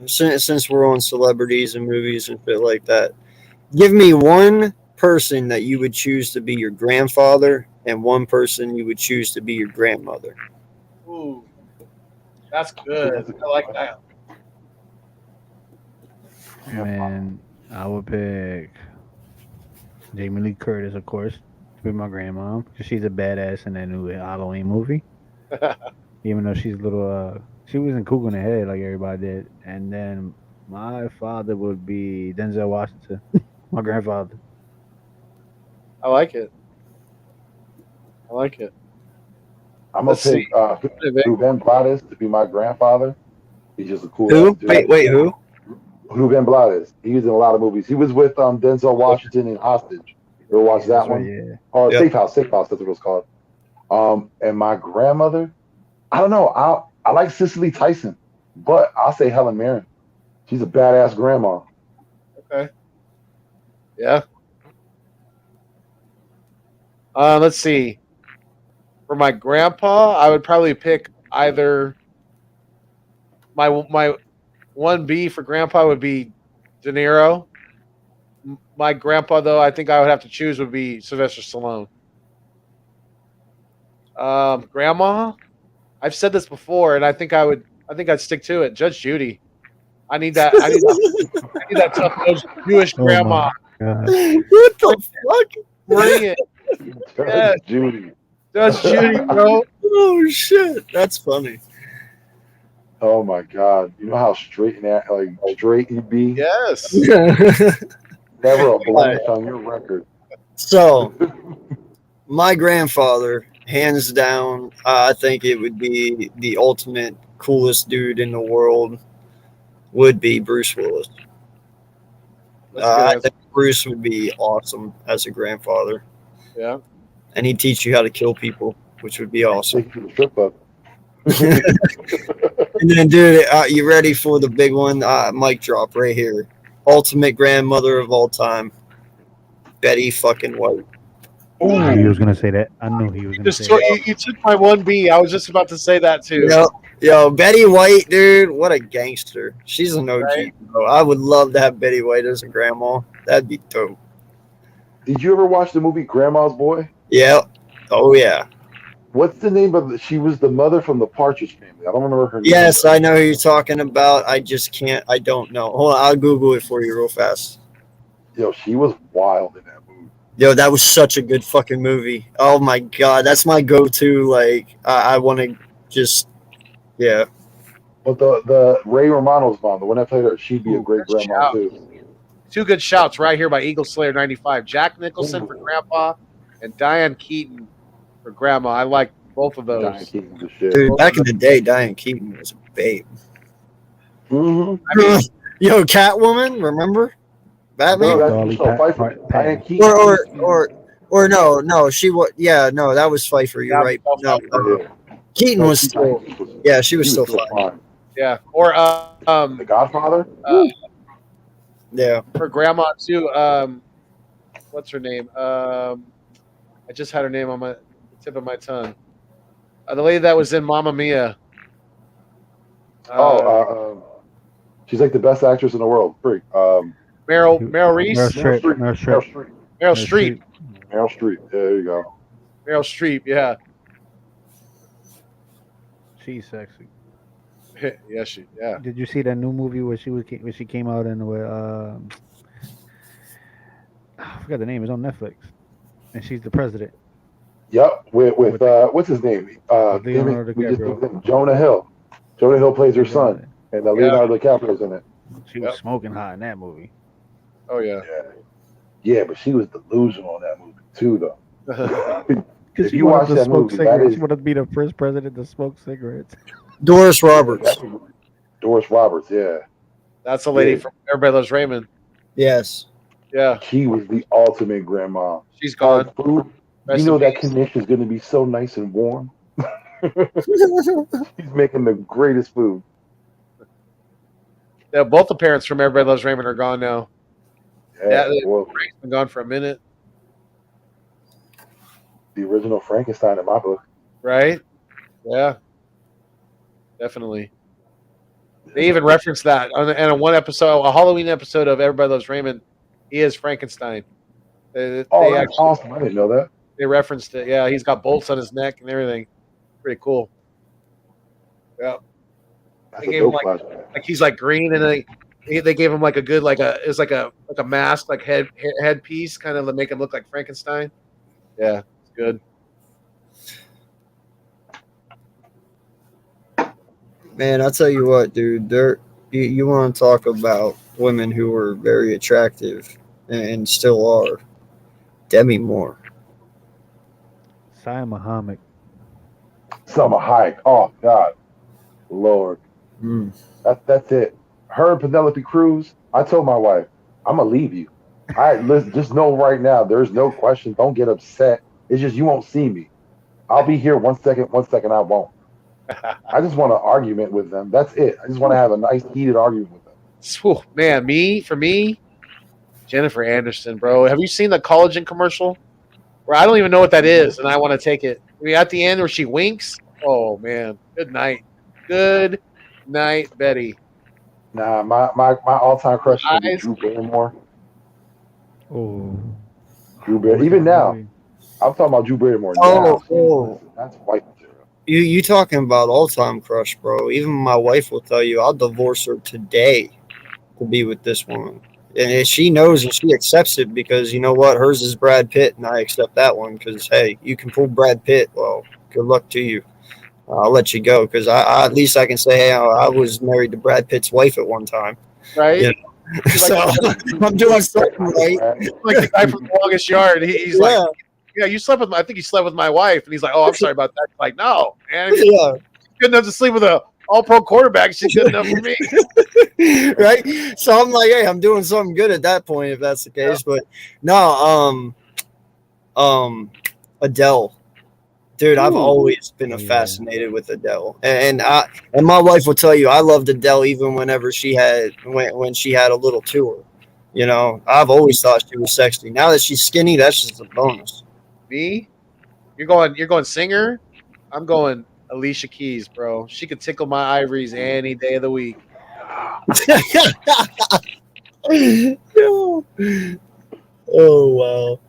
Speaker 4: Since we're on celebrities and movies and shit like that, give me one person that you would choose to be your grandfather and one person you would choose to be your grandmother.
Speaker 3: Ooh, that's good. I like that.
Speaker 5: Man, I would pick Jamie Lee Curtis, of course, to be my grandma, because she's a badass in that new Halloween movie. Even though she's a little, she wasn't cool in the head like everybody did. And then my father would be Denzel Washington, my grandfather.
Speaker 3: I like it.
Speaker 6: I'm gonna pick Ruben Blades to be my grandfather. He's just a cool
Speaker 4: Who?
Speaker 6: dude.
Speaker 4: Wait, who?
Speaker 6: Ruben Blades. He was in a lot of movies. He was with Denzel Washington in Hostage. You ever watch that one?
Speaker 5: Yeah.
Speaker 6: Or Safe House. That's what it was called. And my grandmother, I don't know. I like Cicely Tyson, but I'll say Helen Mirren. She's a badass grandma.
Speaker 3: Okay. Yeah. Let's see. For my grandpa, I would probably pick either my 1B for grandpa would be De Niro. My grandpa, though, I think I would have to choose would be Sylvester Stallone. Grandma, I've said this before, and I think I'd stick to it. Judge Judy. I need that. I need that tough Jewish grandma.
Speaker 5: God.
Speaker 4: What the fuck?
Speaker 3: Bring it.
Speaker 6: Judge Judy.
Speaker 3: Judge Judy, bro.
Speaker 4: Oh shit, that's funny.
Speaker 6: Oh my God! You know how straight he'd be.
Speaker 3: Yes.
Speaker 6: Never a blemish on your record.
Speaker 4: So, my grandfather, hands down, I think it would be the ultimate coolest dude in the world. Would be Bruce Willis. I think Bruce would be awesome as a grandfather.
Speaker 3: Yeah.
Speaker 4: And he'd teach you how to kill people, which would be awesome.
Speaker 6: Take you to the strip club.
Speaker 4: And then, dude, you ready for the big one? Mic drop right here. Ultimate grandmother of all time, Betty fucking White.
Speaker 5: Ooh. He was gonna say that. I knew he was gonna say that.
Speaker 3: You took my 1B. I was just about to say that too.
Speaker 4: Yo, Betty White, dude, what a gangster. She's an OG, right? Bro. I would love to have Betty White as a grandma. That'd be dope.
Speaker 6: Did you ever watch the movie Grandma's Boy?
Speaker 4: Yeah. Oh, yeah.
Speaker 6: What's the name of she was the mother from the Partridge Family. I don't remember her name.
Speaker 4: Yes, I know who you're talking about. I just can't. I don't know. Hold on. I'll Google it for you real fast.
Speaker 6: Yo, she was wild in that movie.
Speaker 4: Yo, that was such a good fucking movie. Oh, my God. That's my go-to. Like, I want to just, yeah.
Speaker 6: But the Ray Romano's mom, the one that played her, she'd be a great grandma, too.
Speaker 3: Two good shouts right here by Eagle Slayer 95. Jack Nicholson for Grandpa and Diane Keaton for Grandma. I like both of those.
Speaker 6: Diane Keaton's the shit.
Speaker 4: Dude, back in the day, Diane Keaton was a babe.
Speaker 6: Mm-hmm.
Speaker 3: I mean,
Speaker 4: yo, Catwoman, remember? Batman?
Speaker 6: Diane Keaton.
Speaker 4: Or no, she was, yeah, no, that was Pfeiffer, you're right. No, Keaton was still, yeah, she was still fine.
Speaker 3: Yeah, or
Speaker 6: The Godfather?
Speaker 4: Yeah.
Speaker 3: For Grandma too. What's her name? I just had her name on the tip of my tongue. The lady that was in Mamma Mia.
Speaker 6: She's like the best actress in the world. Free.
Speaker 3: Meryl Reese.
Speaker 5: Meryl
Speaker 3: Streep.
Speaker 6: Meryl Streep. Yeah, there you go.
Speaker 3: Meryl Streep. Yeah.
Speaker 5: She's sexy.
Speaker 3: Yeah.
Speaker 5: Did you see that new movie where she came out and where I forgot the name. It's on Netflix, and she's the president.
Speaker 6: Yep, with what's his name?
Speaker 5: Leonardo DiCaprio.
Speaker 6: Jonah Hill. Jonah Hill plays her son, and Leonardo DiCaprio's in it.
Speaker 5: She was smoking hot in that movie.
Speaker 3: Oh yeah.
Speaker 6: Yeah, but she was delusional in that movie too, though.
Speaker 5: Because
Speaker 6: If
Speaker 5: she
Speaker 6: you
Speaker 5: wanted
Speaker 6: watch
Speaker 5: to
Speaker 6: that
Speaker 5: smoke
Speaker 6: movie, that
Speaker 5: cigarettes.
Speaker 6: is
Speaker 5: She wanted to be the first president to smoke cigarettes.
Speaker 4: Doris Roberts.
Speaker 6: Doris Roberts. Yeah,
Speaker 3: That's the lady
Speaker 6: Yeah.
Speaker 3: from Everybody Loves Raymond.
Speaker 4: Yes.
Speaker 3: Yeah,
Speaker 6: she was the ultimate grandma.
Speaker 3: she's gone.
Speaker 6: That food,
Speaker 3: Rest
Speaker 6: you know
Speaker 3: in
Speaker 6: that
Speaker 3: peace.
Speaker 6: condition is going to be so nice and warm. She's making the greatest food.
Speaker 3: Yeah, both the parents from Everybody Loves Raymond are gone now.
Speaker 6: Yeah,
Speaker 3: Yeah,
Speaker 6: well,
Speaker 3: Frank's been gone for a minute,
Speaker 6: the original Frankenstein in my book.
Speaker 3: right? Yeah, definitely. They even referenced that on one episode, a Halloween episode of Everybody Loves Raymond. He is Frankenstein. They
Speaker 6: Oh, that's
Speaker 3: actually
Speaker 6: awesome! I didn't know that.
Speaker 3: they referenced it. Yeah, he's got bolts on his neck and everything. Pretty cool. Yeah,
Speaker 6: That's
Speaker 3: they
Speaker 6: a
Speaker 3: gave him
Speaker 6: dope
Speaker 3: like
Speaker 6: flashback.
Speaker 3: he's like green, and they gave him like a good it's like a mask, like headpiece, kind of to make him look like Frankenstein. Yeah, it's good.
Speaker 4: Man, I'll tell you what, dude. You want to talk about women who were very attractive and still are. Demi Moore.
Speaker 5: Saya Muhammad.
Speaker 6: Summer Hayek. Oh God, Lord,
Speaker 4: Mm.
Speaker 6: that's it. Her and Penelope Cruz. I told my wife, I'm gonna leave you. Listen, just know right now, there's no question. Don't get upset. It's just you won't see me. I'll be here 1 second. 1 second, I won't. I just want an argument with them. That's it. I just want to have a nice heated argument with them.
Speaker 3: Whew, man, for me, Jennifer Anderson, bro. Have you seen the collagen commercial? Where I don't even know what that is, and I want to take it. I mean, at the end where she winks. Oh man, good night, Betty.
Speaker 6: Nah, my all time crush is gonna be
Speaker 3: Eyes.
Speaker 6: Drew Barrymore.
Speaker 5: Oh.
Speaker 6: Drew Barrymore. Even now, I'm talking about Drew Barrymore now.
Speaker 4: Oh.
Speaker 6: That's white material.
Speaker 4: You talking about all time crush, bro? Even my wife will tell you I'll divorce her today to be with this woman, and she knows and she accepts it because you know what, hers is Brad Pitt, and I accept that one because hey, you can pull Brad Pitt. Well, good luck to you. I'll let you go because I at least I can say hey, I was married to Brad Pitt's wife at one time.
Speaker 3: Right?
Speaker 4: Yeah. So I'm doing something right.
Speaker 3: Like the guy from The Longest Yard. He's like, yeah, you slept with I think you slept with my wife. And he's like, oh, I'm sorry about that. He's like, no, man. If you're good enough to sleep with a all-pro quarterback, she's good enough for me.
Speaker 4: Right? So I'm like, hey, I'm doing something good at that point if that's the case. Yeah. But no, Adele. Dude, I've always been fascinated with Adele, and my wife will tell you I loved Adele even whenever she had when she had a little tour. You know, I've always thought she was sexy. Now that she's skinny, that's just a bonus.
Speaker 3: Me? You're going singer? I'm going Alicia Keys, bro. She could tickle my ivories any day of the week.
Speaker 4: Oh wow!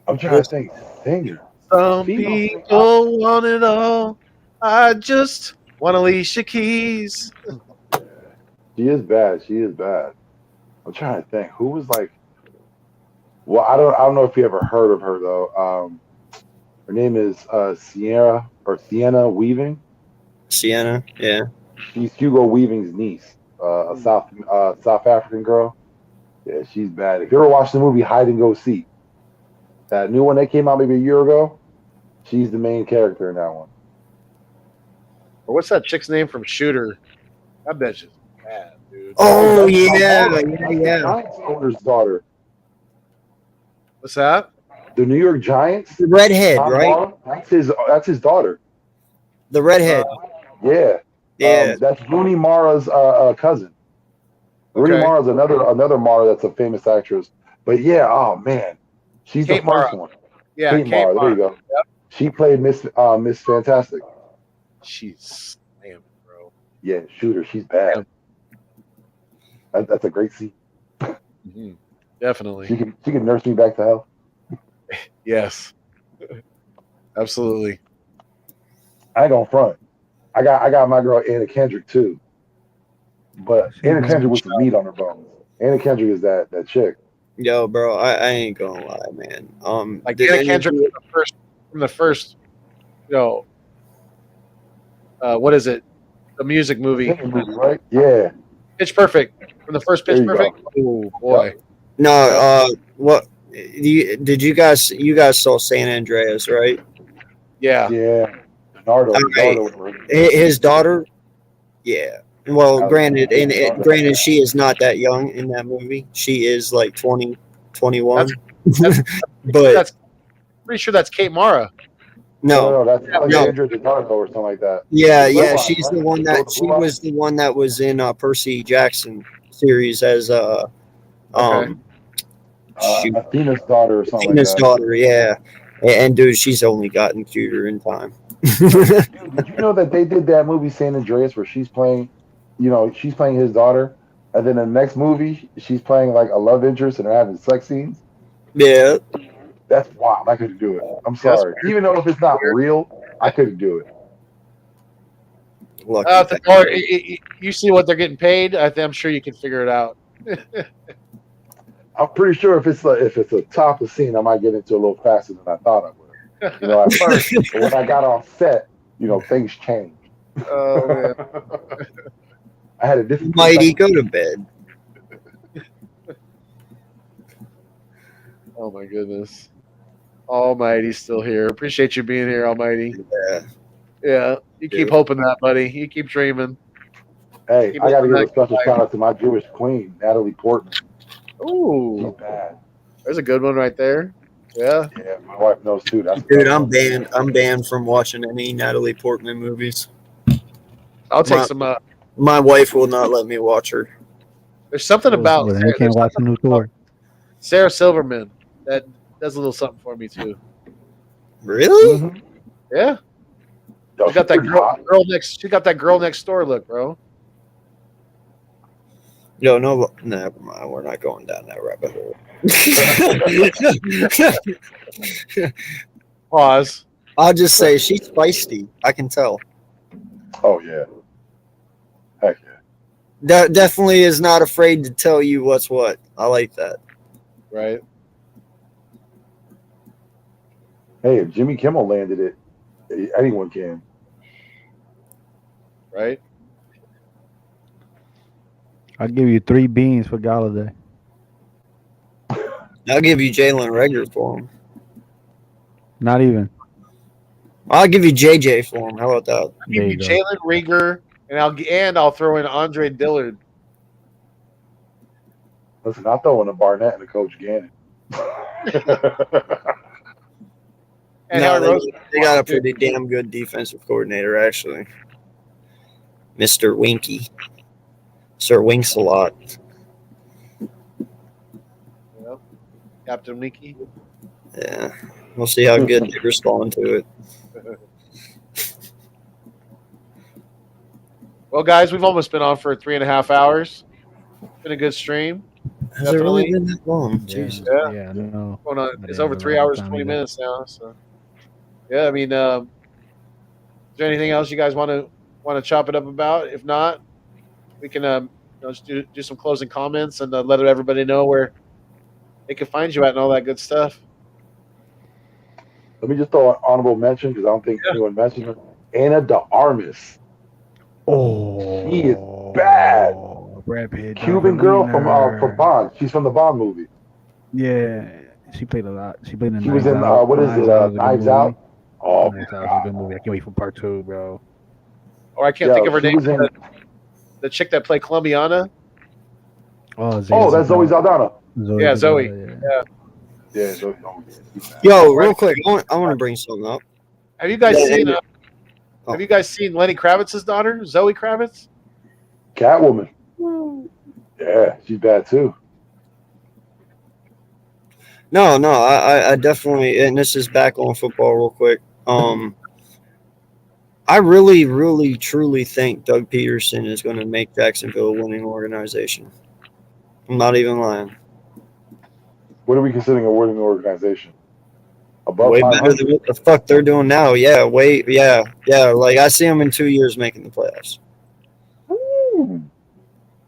Speaker 6: I'm trying to think. Singer.
Speaker 3: Some people want it all. I just want Alicia Keys.
Speaker 6: She is bad. She is bad. I'm trying to think. Who was like? Well, I don't know if you ever heard of her though. Her name is Sienna Weaving.
Speaker 4: Sienna, yeah.
Speaker 6: She's Hugo Weaving's niece, a South African girl. Yeah, she's bad. If you ever watched the movie Hide and Go Seek, that new one that came out maybe a year ago, she's the main character in that one.
Speaker 3: Or what's that chick's name from Shooter? That bitch is bad, dude.
Speaker 4: Oh yeah.
Speaker 6: Owner's daughter.
Speaker 3: What's that?
Speaker 6: The New York Giants.
Speaker 4: The redhead,
Speaker 6: Tom
Speaker 4: right?
Speaker 6: Barr, that's his daughter.
Speaker 4: The redhead.
Speaker 6: Yeah. That's Rooney Mara's cousin. Rooney Mara's another Mara that's a famous actress. But yeah, oh man, she's
Speaker 3: Kate
Speaker 6: the first
Speaker 3: Mara.
Speaker 6: one.
Speaker 3: Yeah,
Speaker 6: Kate Mara. There you go.
Speaker 3: Yep.
Speaker 6: She played Miss Fantastic.
Speaker 3: She's slamming, bro.
Speaker 6: Yeah, Shooter. She's bad. That's a great scene.
Speaker 3: Mm-hmm. Definitely.
Speaker 6: She can nurse me back to health.
Speaker 3: Yes. Absolutely.
Speaker 6: I ain't gonna front. I got my girl Anna Kendrick too. But Anna Kendrick with some meat on her bones. Anna Kendrick is that chick.
Speaker 4: Yo, bro, I ain't gonna lie, man.
Speaker 3: Like Anna Kendrick from the first, you know, what is it? The music movie,
Speaker 6: Right? Yeah.
Speaker 3: Pitch Perfect. From the first Pitch Perfect. Oh boy.
Speaker 4: No, what did you guys saw San Andreas, right?
Speaker 3: Yeah.
Speaker 6: Yeah. Nardo,
Speaker 4: Okay.
Speaker 6: Nardo.
Speaker 4: His daughter, yeah. Well, granted,
Speaker 6: Nardo.
Speaker 4: granted, she is not that young in that movie. She is like 20, 21.
Speaker 3: That's
Speaker 4: But
Speaker 3: pretty sure that's Kate Mara.
Speaker 4: no,
Speaker 6: That's
Speaker 4: no.
Speaker 6: Alexandra Daddario or something like that.
Speaker 4: Yeah,
Speaker 6: The
Speaker 4: yeah.
Speaker 6: blue
Speaker 4: She's
Speaker 6: eye,
Speaker 4: the
Speaker 6: right?
Speaker 4: one that
Speaker 6: The
Speaker 4: she
Speaker 6: blue eye?
Speaker 4: was the one that was in Percy Jackson series as
Speaker 3: Okay.
Speaker 4: shoot,
Speaker 6: Athena's daughter or something
Speaker 4: Tina's
Speaker 6: like that.
Speaker 4: daughter. Yeah, and dude, she's only gotten cuter in time.
Speaker 6: Dude, did you know that they did that movie San Andreas where she's playing, she's playing his daughter, and then in the next movie she's playing like a love interest and they're having sex scenes?
Speaker 4: Yeah.
Speaker 6: That's wild. I couldn't do it. I'm sorry. Even though if it's not real, I couldn't do it.
Speaker 4: Lucky.
Speaker 3: Or you see what they're getting paid. I'm sure you can figure it out.
Speaker 6: I'm pretty sure if it's a topless scene, I might get into a little faster than I thought I would. At first, but when I got on set, things changed.
Speaker 3: Oh man.
Speaker 6: I had a different.
Speaker 4: Mighty, go to bed.
Speaker 3: Oh my goodness. Almighty's still here. Appreciate you being here, Almighty.
Speaker 4: Yeah.
Speaker 3: Yeah. You keep hoping that, buddy. You keep dreaming.
Speaker 6: Hey,
Speaker 3: Keep
Speaker 6: I got to
Speaker 3: hoping
Speaker 6: give a
Speaker 3: that
Speaker 6: special
Speaker 3: guy.
Speaker 6: shout out to my Jewish queen, Natalie Portman. She's
Speaker 3: Ooh.
Speaker 6: bad.
Speaker 3: There's a good one right there. Yeah.
Speaker 6: Yeah, my wife knows too. That's
Speaker 4: Dude, I'm banned. I'm banned from watching any Natalie Portman movies.
Speaker 3: I'll take some.
Speaker 4: My wife will not let me watch her.
Speaker 3: There's something about
Speaker 5: Well, then you can't watch the new Thor.
Speaker 3: Sarah Silverman that does a little something for me too.
Speaker 4: Really?
Speaker 6: Mm-hmm.
Speaker 3: Yeah.
Speaker 6: Yo,
Speaker 3: She got that
Speaker 6: she's pretty hot.
Speaker 3: girl next. She got that girl next door look, bro.
Speaker 4: No, never mind. We're not going down that rabbit hole.
Speaker 3: Pause.
Speaker 4: I'll just say she's feisty. I can tell.
Speaker 6: Oh yeah. Heck yeah.
Speaker 4: That definitely is not afraid to tell you what's what. I like that.
Speaker 3: Right.
Speaker 6: Hey, if Jimmy Kimmel landed it, anyone can.
Speaker 3: Right.
Speaker 5: I'll give you 3 beans for Galladay.
Speaker 4: I'll give you Jalen Rager for him.
Speaker 5: Not even.
Speaker 4: I'll give you JJ for him. How about that?
Speaker 3: I'll give you
Speaker 5: go.
Speaker 3: Jalen Rieger, and I'll throw in Andre Dillard.
Speaker 6: Listen, I'll throw in a Barnett and a Coach Gannon.
Speaker 3: And
Speaker 4: No,
Speaker 3: Harry Rose.
Speaker 4: they got a pretty damn good defensive coordinator, actually. Mr. Winky. Sir Winks a lot.
Speaker 3: Yep. Captain Nicky.
Speaker 4: Yeah. We'll see how good they respond to it.
Speaker 3: Well, guys, we've almost been on for 3.5 hours. Been a good stream.
Speaker 4: Has it really
Speaker 3: Definitely.
Speaker 4: been that long?
Speaker 5: Yeah,
Speaker 4: Jesus.
Speaker 5: yeah, no.
Speaker 3: Going on,
Speaker 5: But
Speaker 3: it's
Speaker 5: yeah,
Speaker 3: over
Speaker 5: we're
Speaker 3: 3
Speaker 5: right on
Speaker 3: hours,
Speaker 5: time
Speaker 3: 20
Speaker 5: again.
Speaker 3: minutes now. So, yeah, I mean, is there anything else you guys want to chop it up about? If not, we can just do some closing comments and let everybody know where they can find you at and all that good stuff.
Speaker 6: Let me just throw an honorable mention because I don't think anyone mentioned her. Anna de Armas.
Speaker 5: Oh,
Speaker 6: She is bad.
Speaker 5: Brad Pitt,
Speaker 6: Cuban
Speaker 5: Jonathan
Speaker 6: girl
Speaker 5: Wiener.
Speaker 6: from Bond. She's from the Bond movie.
Speaker 5: Yeah, she played a lot. She played in.
Speaker 6: She was in
Speaker 5: Out.
Speaker 6: what is it?
Speaker 5: was a good
Speaker 6: Knives
Speaker 5: movie.
Speaker 6: Out. Oh,
Speaker 5: Knives Out was a good movie. I can't wait for part 2, bro.
Speaker 3: Or I can't think of her
Speaker 6: she
Speaker 3: name.
Speaker 6: was in-
Speaker 3: The chick that played Colombiana.
Speaker 5: Oh,
Speaker 6: that's Zoe Saldana.
Speaker 3: Yeah, Zoe.
Speaker 5: Yeah.
Speaker 6: Yeah, Zoe.
Speaker 4: Yo, real quick, I want to bring something up.
Speaker 3: Have you guys
Speaker 4: Yeah,
Speaker 3: seen?
Speaker 4: yeah.
Speaker 3: Have you guys seen Lenny Kravitz's daughter, Zoe Kravitz?
Speaker 6: Catwoman. Yeah, she's bad too.
Speaker 4: No, I definitely, and this is back on football real quick. I really, really, truly think Doug Peterson is going to make Jacksonville a winning organization. I'm not even lying.
Speaker 6: What are we considering a winning organization? Above
Speaker 4: Way better
Speaker 6: 500?
Speaker 4: than what the fuck they're doing now. Yeah, yeah. Like I see them in 2 years making the playoffs.
Speaker 6: Ooh.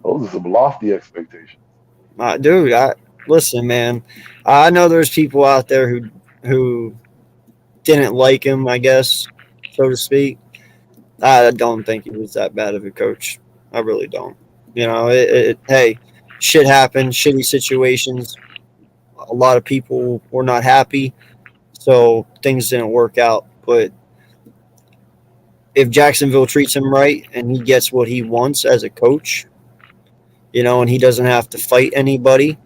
Speaker 6: Those are some lofty expectations.
Speaker 4: Dude, listen, man. I know there's people out there who didn't like him, I guess, so to speak. I don't think he was that bad of a coach. I really don't. You know, hey, shit happened, shitty situations. A lot of people were not happy, so things didn't work out. But if Jacksonville treats him right and he gets what he wants as a coach, and he doesn't have to fight anybody,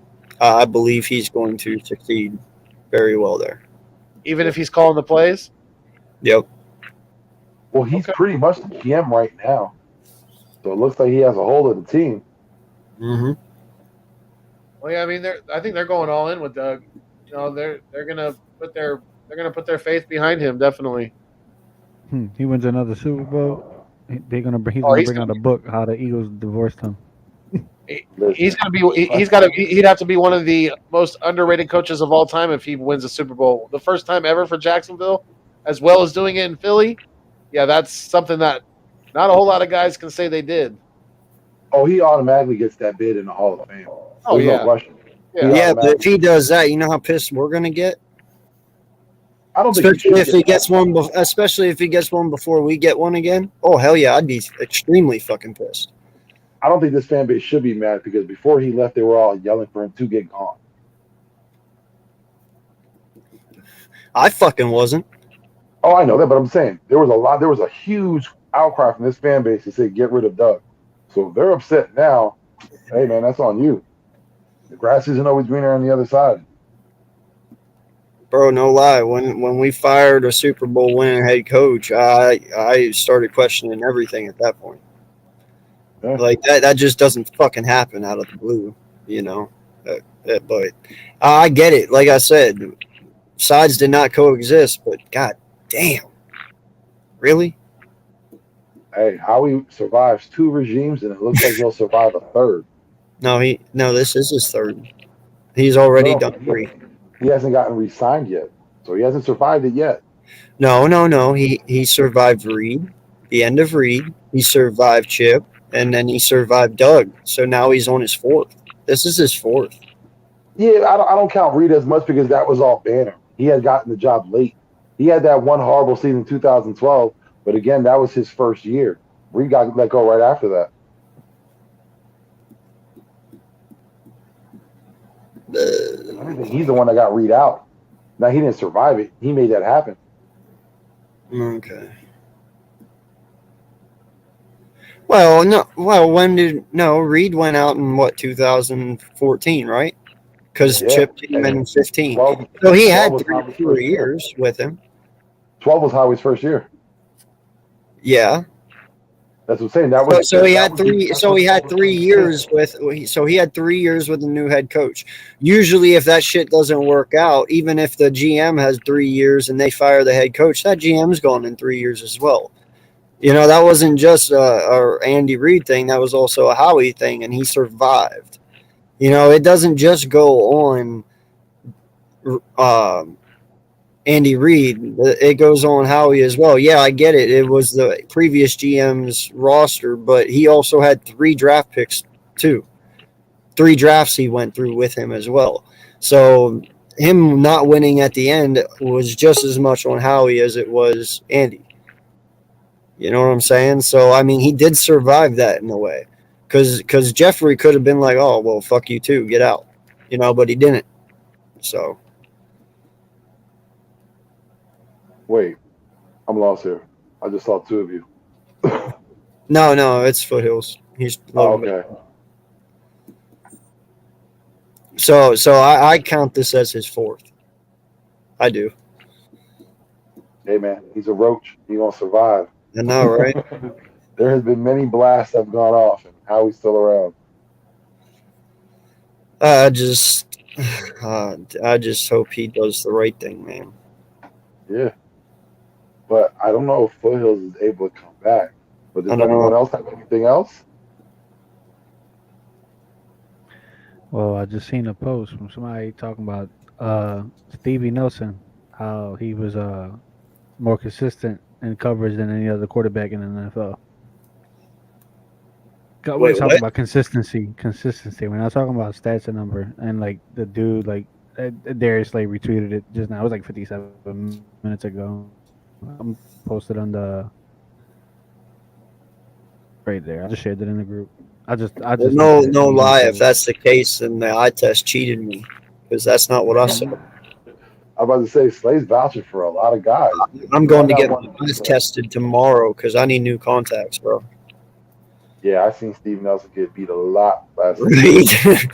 Speaker 4: I believe he's going to succeed very well there.
Speaker 3: Even if he's calling the plays?
Speaker 4: Yep.
Speaker 6: Well, he's pretty much the GM right now. So it looks like he has a hold of the team.
Speaker 4: Mm-hmm.
Speaker 3: Well, yeah, I mean, I think they're going all in with Doug. They're gonna put their faith behind him, definitely.
Speaker 5: He wins another Super Bowl. He's gonna bring out a book how the Eagles divorced him.
Speaker 3: He's he'd have to be one of the most underrated coaches of all time if he wins a Super Bowl. The first time ever for Jacksonville, as well as doing it in Philly. Yeah, that's something that not a whole lot of guys can say they did.
Speaker 6: Oh, he automatically gets that bid in the Hall of Fame.
Speaker 3: Oh, yeah.
Speaker 6: No question.
Speaker 4: Yeah, but if he does that, you know how pissed we're gonna get.
Speaker 6: I don't think
Speaker 4: especially if he gets one. Especially if he gets one before we get one again. Oh hell yeah, I'd be extremely fucking pissed.
Speaker 6: I don't think this fan base should be mad because before he left, they were all yelling for him to get gone.
Speaker 4: I fucking wasn't.
Speaker 6: Oh, I know that, but I'm saying there was a huge outcry from this fan base to say get rid of Doug. So if they're upset now, hey man, that's on you. The grass isn't always greener on the other side.
Speaker 4: Bro, no lie. When we fired a Super Bowl winning head coach, I started questioning everything at that point. Yeah. Like that just doesn't fucking happen out of the blue, But I get it. Like I said, sides did not coexist, but god damn. Really?
Speaker 6: Hey, Howie survives 2 regimes, and it looks like he'll survive a third.
Speaker 4: No, this is his third. He's already done 3.
Speaker 6: He hasn't gotten re-signed yet, so he hasn't survived it yet.
Speaker 4: No. He survived Reed, the end of Reed. He survived Chip, and then he survived Doug. So now he's on his 4th. This is his 4th.
Speaker 6: Yeah, I don't count Reed as much because that was all Banner. He had gotten the job late. He had that one horrible season in 2012, but again, that was his first year. Reed got let go right after that. I think he's the one that got Reed out. Now, he didn't survive it. He made that happen.
Speaker 4: Okay. Well, Reed went out in 2014, right? Because Chip came in 15. So he had 3 years with him.
Speaker 6: 12 was Howie's first year.
Speaker 4: Yeah.
Speaker 6: That's what I'm saying. That was
Speaker 4: so he had 3. So he had 3 years with. So he had 3 years with a new head coach. Usually, if that shit doesn't work out, even if the GM has 3 years and they fire the head coach, that GM's gone in 3 years as well. That wasn't just a Andy Reid thing. That was also a Howie thing, and he survived. It doesn't just go on Andy Reid. It goes on Howie as well. Yeah, I get it. It was the previous GM's roster, but he also had 3 draft picks too. 3 drafts he went through with him as well. So him not winning at the end was just as much on Howie as it was Andy. You know what I'm saying? So, I mean, he did survive that in a way. Because Jeffrey could have been like, oh, well, fuck you too. Get out. But he didn't. So.
Speaker 6: Wait. I'm lost here. I just saw 2 of you.
Speaker 4: No, it's Foothills. He's
Speaker 6: okay.
Speaker 4: So I count this as his 4th. I do.
Speaker 6: Hey, man. He's a roach. He won't survive.
Speaker 4: I know, right?
Speaker 6: There has been many blasts that have gone off, and Howie's still around.
Speaker 4: I just hope he does the right thing, man.
Speaker 6: Yeah, but I don't know if Foothills is able to come back. But does anyone else have anything else?
Speaker 5: Well, I just seen a post from somebody talking about Stevie Nelson, how he was more consistent in coverage than any other quarterback in the NFL. We're talking about consistency. We're not talking about stats and number. And like the dude, like Darius Slay retweeted it just now. It was like 57 minutes ago. I'm posted on the right there. I just shared it in the group.
Speaker 4: Well, no lie. If that's the case, then the eye test cheated me because that's not what I saw.
Speaker 6: I'm about to say Slay's vouching for a lot of guys.
Speaker 4: I'm going to get my eyes tested tomorrow because I need new contacts, bro.
Speaker 6: Yeah, I seen Steve Nelson get beat a lot last
Speaker 4: Right?
Speaker 6: season.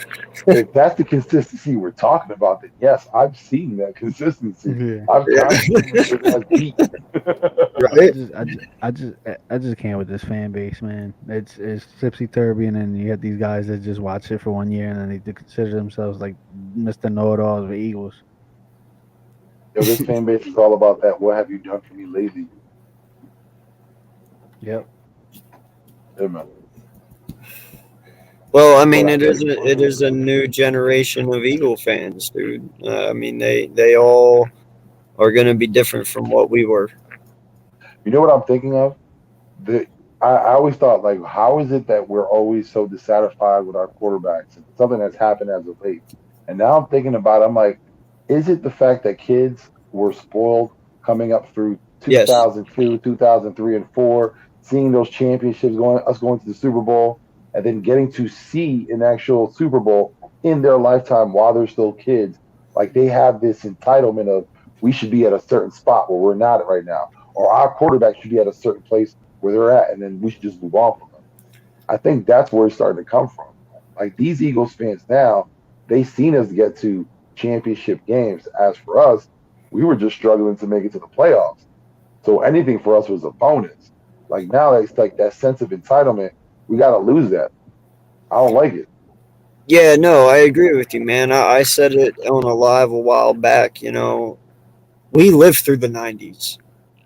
Speaker 6: If that's the consistency we're talking about, then yes, I've seen that consistency.
Speaker 5: Yeah.
Speaker 6: I've gotten beat.
Speaker 4: Right?
Speaker 5: I just can't with this fan base, man. It's tipsy turvy, and then you have these guys that just watch it for 1 year and then they consider themselves like Mr. Know-it-alls for Eagles.
Speaker 6: Yo, this fan base is all about that. What have you done for me lately?
Speaker 5: Yep.
Speaker 6: Yeah, man.
Speaker 4: Well, I mean, it is a new generation of Eagle fans, dude. I mean, they all are going to be different from what we were.
Speaker 6: You know what I'm thinking of? I always thought, like, how is it that we're always so dissatisfied with our quarterbacks? It's something that's happened as of late. And now I'm thinking about it, I'm like, is it the fact that kids were spoiled coming up through 2002, 2003, and 4, seeing those championships, going to the Super Bowl, and then getting to see an actual Super Bowl in their lifetime while they're still kids? Like, they have this entitlement of, we should be at a certain spot where we're not right now, or our quarterback should be at a certain place where they're at, and then we should just move on from them. I think that's where it's starting to come from. Like, these Eagles fans now, they seen us get to championship games. As for us, we were just struggling to make it to the playoffs. So anything for us was a bonus. Like, now it's like that sense of entitlement. We got to lose that. I don't like it.
Speaker 4: Yeah, no, I agree with you, man. I said it on a live a while back. You know, we lived through the 90s.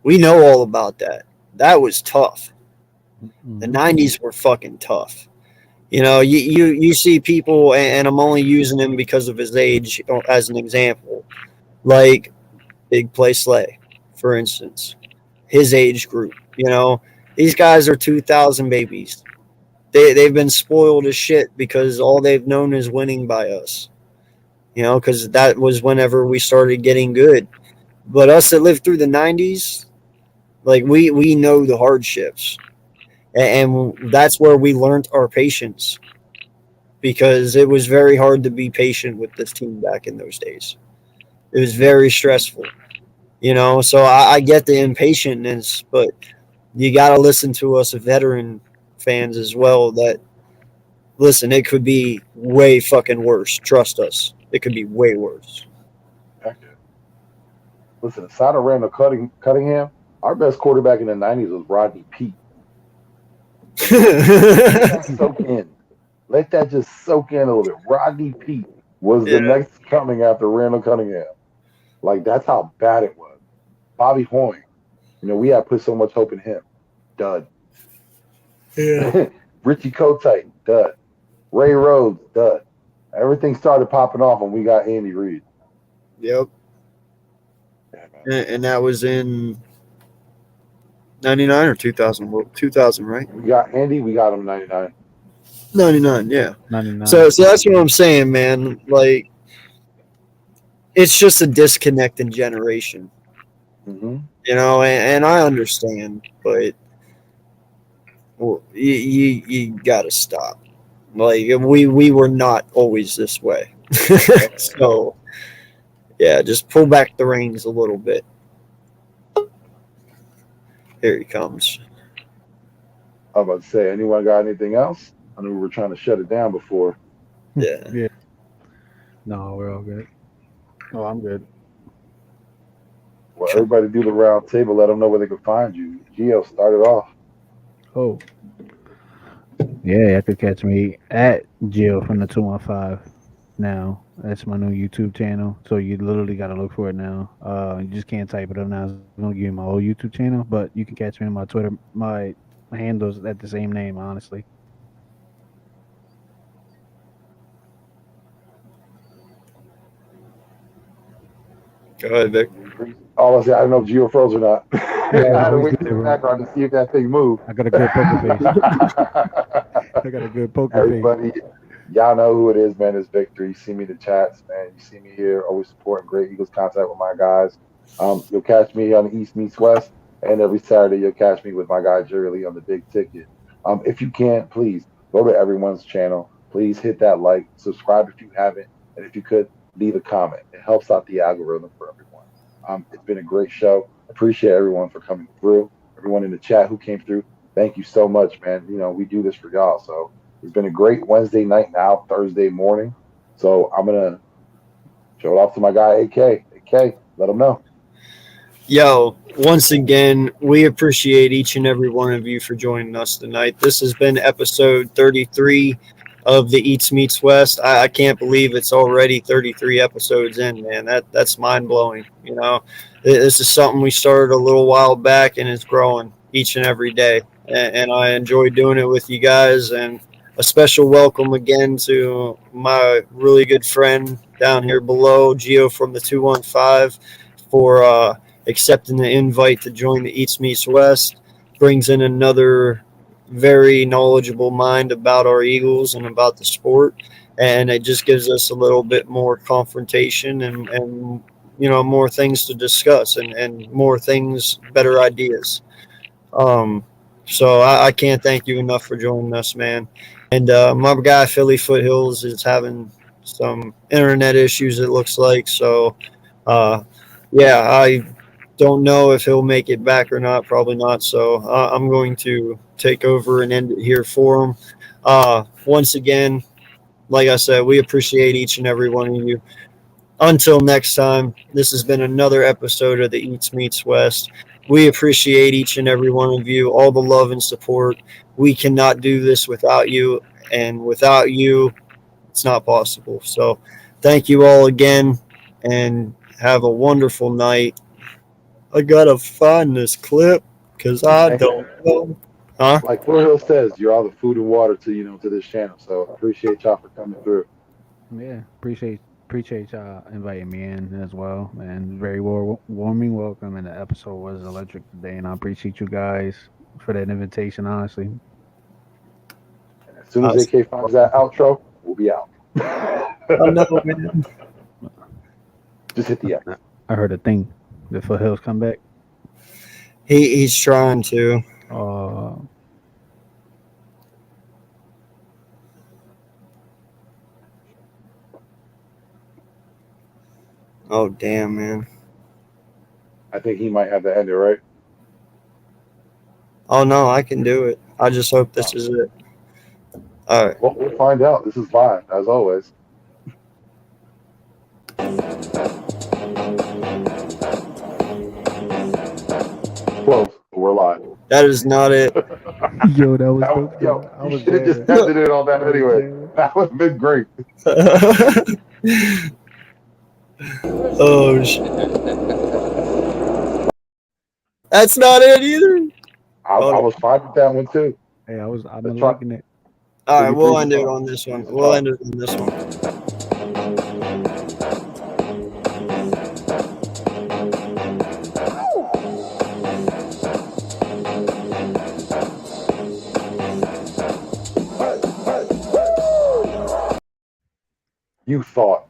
Speaker 4: We know all about that. That was tough. The 90s were fucking tough. You know, you see people, and I'm only using him because of his age as an example, like Big Play Slay, for instance, his age group. You know, these guys are 2000 babies. They've been spoiled as shit because all they've known is winning by us. You know, because that was whenever we started getting good. But us that lived through the 90s, like we know the hardships. And that's where we learned our patience, because it was very hard to be patient with this team back in those days. It was very stressful, you know. So I get the impatientness, but you got to listen to us veteran fans as well. That listen, it could be way fucking worse. Trust us, it could be way worse.
Speaker 6: Listen, aside of Randall Cunningham, our best quarterback in the 90s was Rodney Peete. Let that soak in. Let that just soak in a little bit. Rodney Peete was the next coming after Randall Cunningham. Like, that's how bad it was. Bobby Hoying, you know, we had put so much hope in him. Dud. Yeah. Richie Kotite, dud. Ray Rhodes, dud. Everything started popping off when we got Andy Reid.
Speaker 4: Yep. And that was in 99 or 2000? Well, 2000, right?
Speaker 6: We got Andy. We got him 99.
Speaker 4: 99, yeah.
Speaker 5: 99.
Speaker 4: So that's what I'm saying, man. Like, it's just a disconnect in generation.
Speaker 6: Mm-hmm.
Speaker 4: You know, and I understand, but well, you got to stop. Like, we were not always this way. So, yeah, just pull back the reins a little bit. Here he comes.
Speaker 6: I was about to say, anyone got anything else? I know we were trying to shut it down before.
Speaker 4: Yeah.
Speaker 5: Yeah. No, we're all good. Oh, I'm good.
Speaker 6: Well, everybody do the round table. Let them know where they can find you. Gio, start it off.
Speaker 5: Oh. Yeah, you could catch me at Gio from the 215 now. That's my new YouTube channel. So you literally got to look for it now. You just can't type it up now. I'm going to give you my old YouTube channel, but you can catch me on my Twitter. My handle's at the same name, honestly.
Speaker 4: Go ahead, Vic.
Speaker 6: All I say, I don't know if Gio froze or not. I had to wait in the background to see if that thing moved.
Speaker 5: I got a good poker face. I got a good poker
Speaker 6: Everybody,
Speaker 5: face.
Speaker 6: y'all know who it is, man. It's Victor. You see me in the chats, man. You see me here, always supporting great Eagles contact with my guys. You'll catch me on the East Meets West, and every Saturday you'll catch me with my guy Jerry Lee on the Big Ticket. If you can, please go to everyone's channel. Please hit that like, subscribe if you haven't, and if you could, leave a comment. It helps out the algorithm for everyone. It's been a great show. Appreciate everyone for coming through. Everyone in the chat who came through, thank you so much, man. You know, we do this for y'all. So it's been a great Wednesday night, now Thursday morning. So I'm gonna show it off to my guy AK. AK, let him know.
Speaker 4: Yo, once again, we appreciate each and every one of you for joining us tonight. This has been episode 33 of the Eats Meets West. I can't believe it's already 33 episodes in, man. That's mind-blowing. You know, this is something we started a little while back, and it's growing each and every day. And I enjoy doing it with you guys. And a special welcome again to my really good friend down here below, Gio from the 215, for accepting the invite to join the Eats Meets West. Brings in another very knowledgeable mind about our Eagles and about the sport, and it just gives us a little bit more confrontation and you know, more things to discuss and more things, better ideas. So I can't thank you enough for joining us, man. And my guy Philly Foothills is having some internet issues, it looks like. So yeah, I don't know if he'll make it back or not. Probably not. So I'm going to take over and end it here for him. Once again, like I said, we appreciate each and every one of you. Until next time, this has been another episode of the Eats Meets West. We appreciate each and every one of you, all the love and support. We cannot do this without you, and without you, it's not possible. So thank you all again, and have a wonderful night. I gotta find this clip because I don't know. Huh?
Speaker 6: Like Floyd says, you're all the food and water to this channel. So appreciate y'all for coming through.
Speaker 5: Yeah, appreciate y'all inviting me in as well, and very warming welcome. And the episode was electric today, and I appreciate you guys for that invitation. Honestly,
Speaker 6: And as soon as AK finds that outro, we'll be out.
Speaker 4: Another man.
Speaker 6: Just hit the X.
Speaker 5: I heard a thing. Did Foothills come back?
Speaker 4: He's trying to. Oh damn, man.
Speaker 6: I think he might have to end it, right?
Speaker 4: Oh no, I can do it. I just hope this is it. All right.
Speaker 6: Well, we'll find out. This is live, as always. Close. We're live.
Speaker 4: That is not it.
Speaker 5: Yo, that was dope.
Speaker 6: Yo,
Speaker 5: I
Speaker 6: you
Speaker 5: was
Speaker 6: should have
Speaker 5: there.
Speaker 6: just ended it on that anyway. That would have been great.
Speaker 4: Oh shit. That's not it either.
Speaker 6: I was fine with that one too.
Speaker 5: Hey, I've been
Speaker 6: Let's try-
Speaker 5: liking it.
Speaker 4: All right, we'll end it on this one. We'll end it on this one.
Speaker 6: You thought.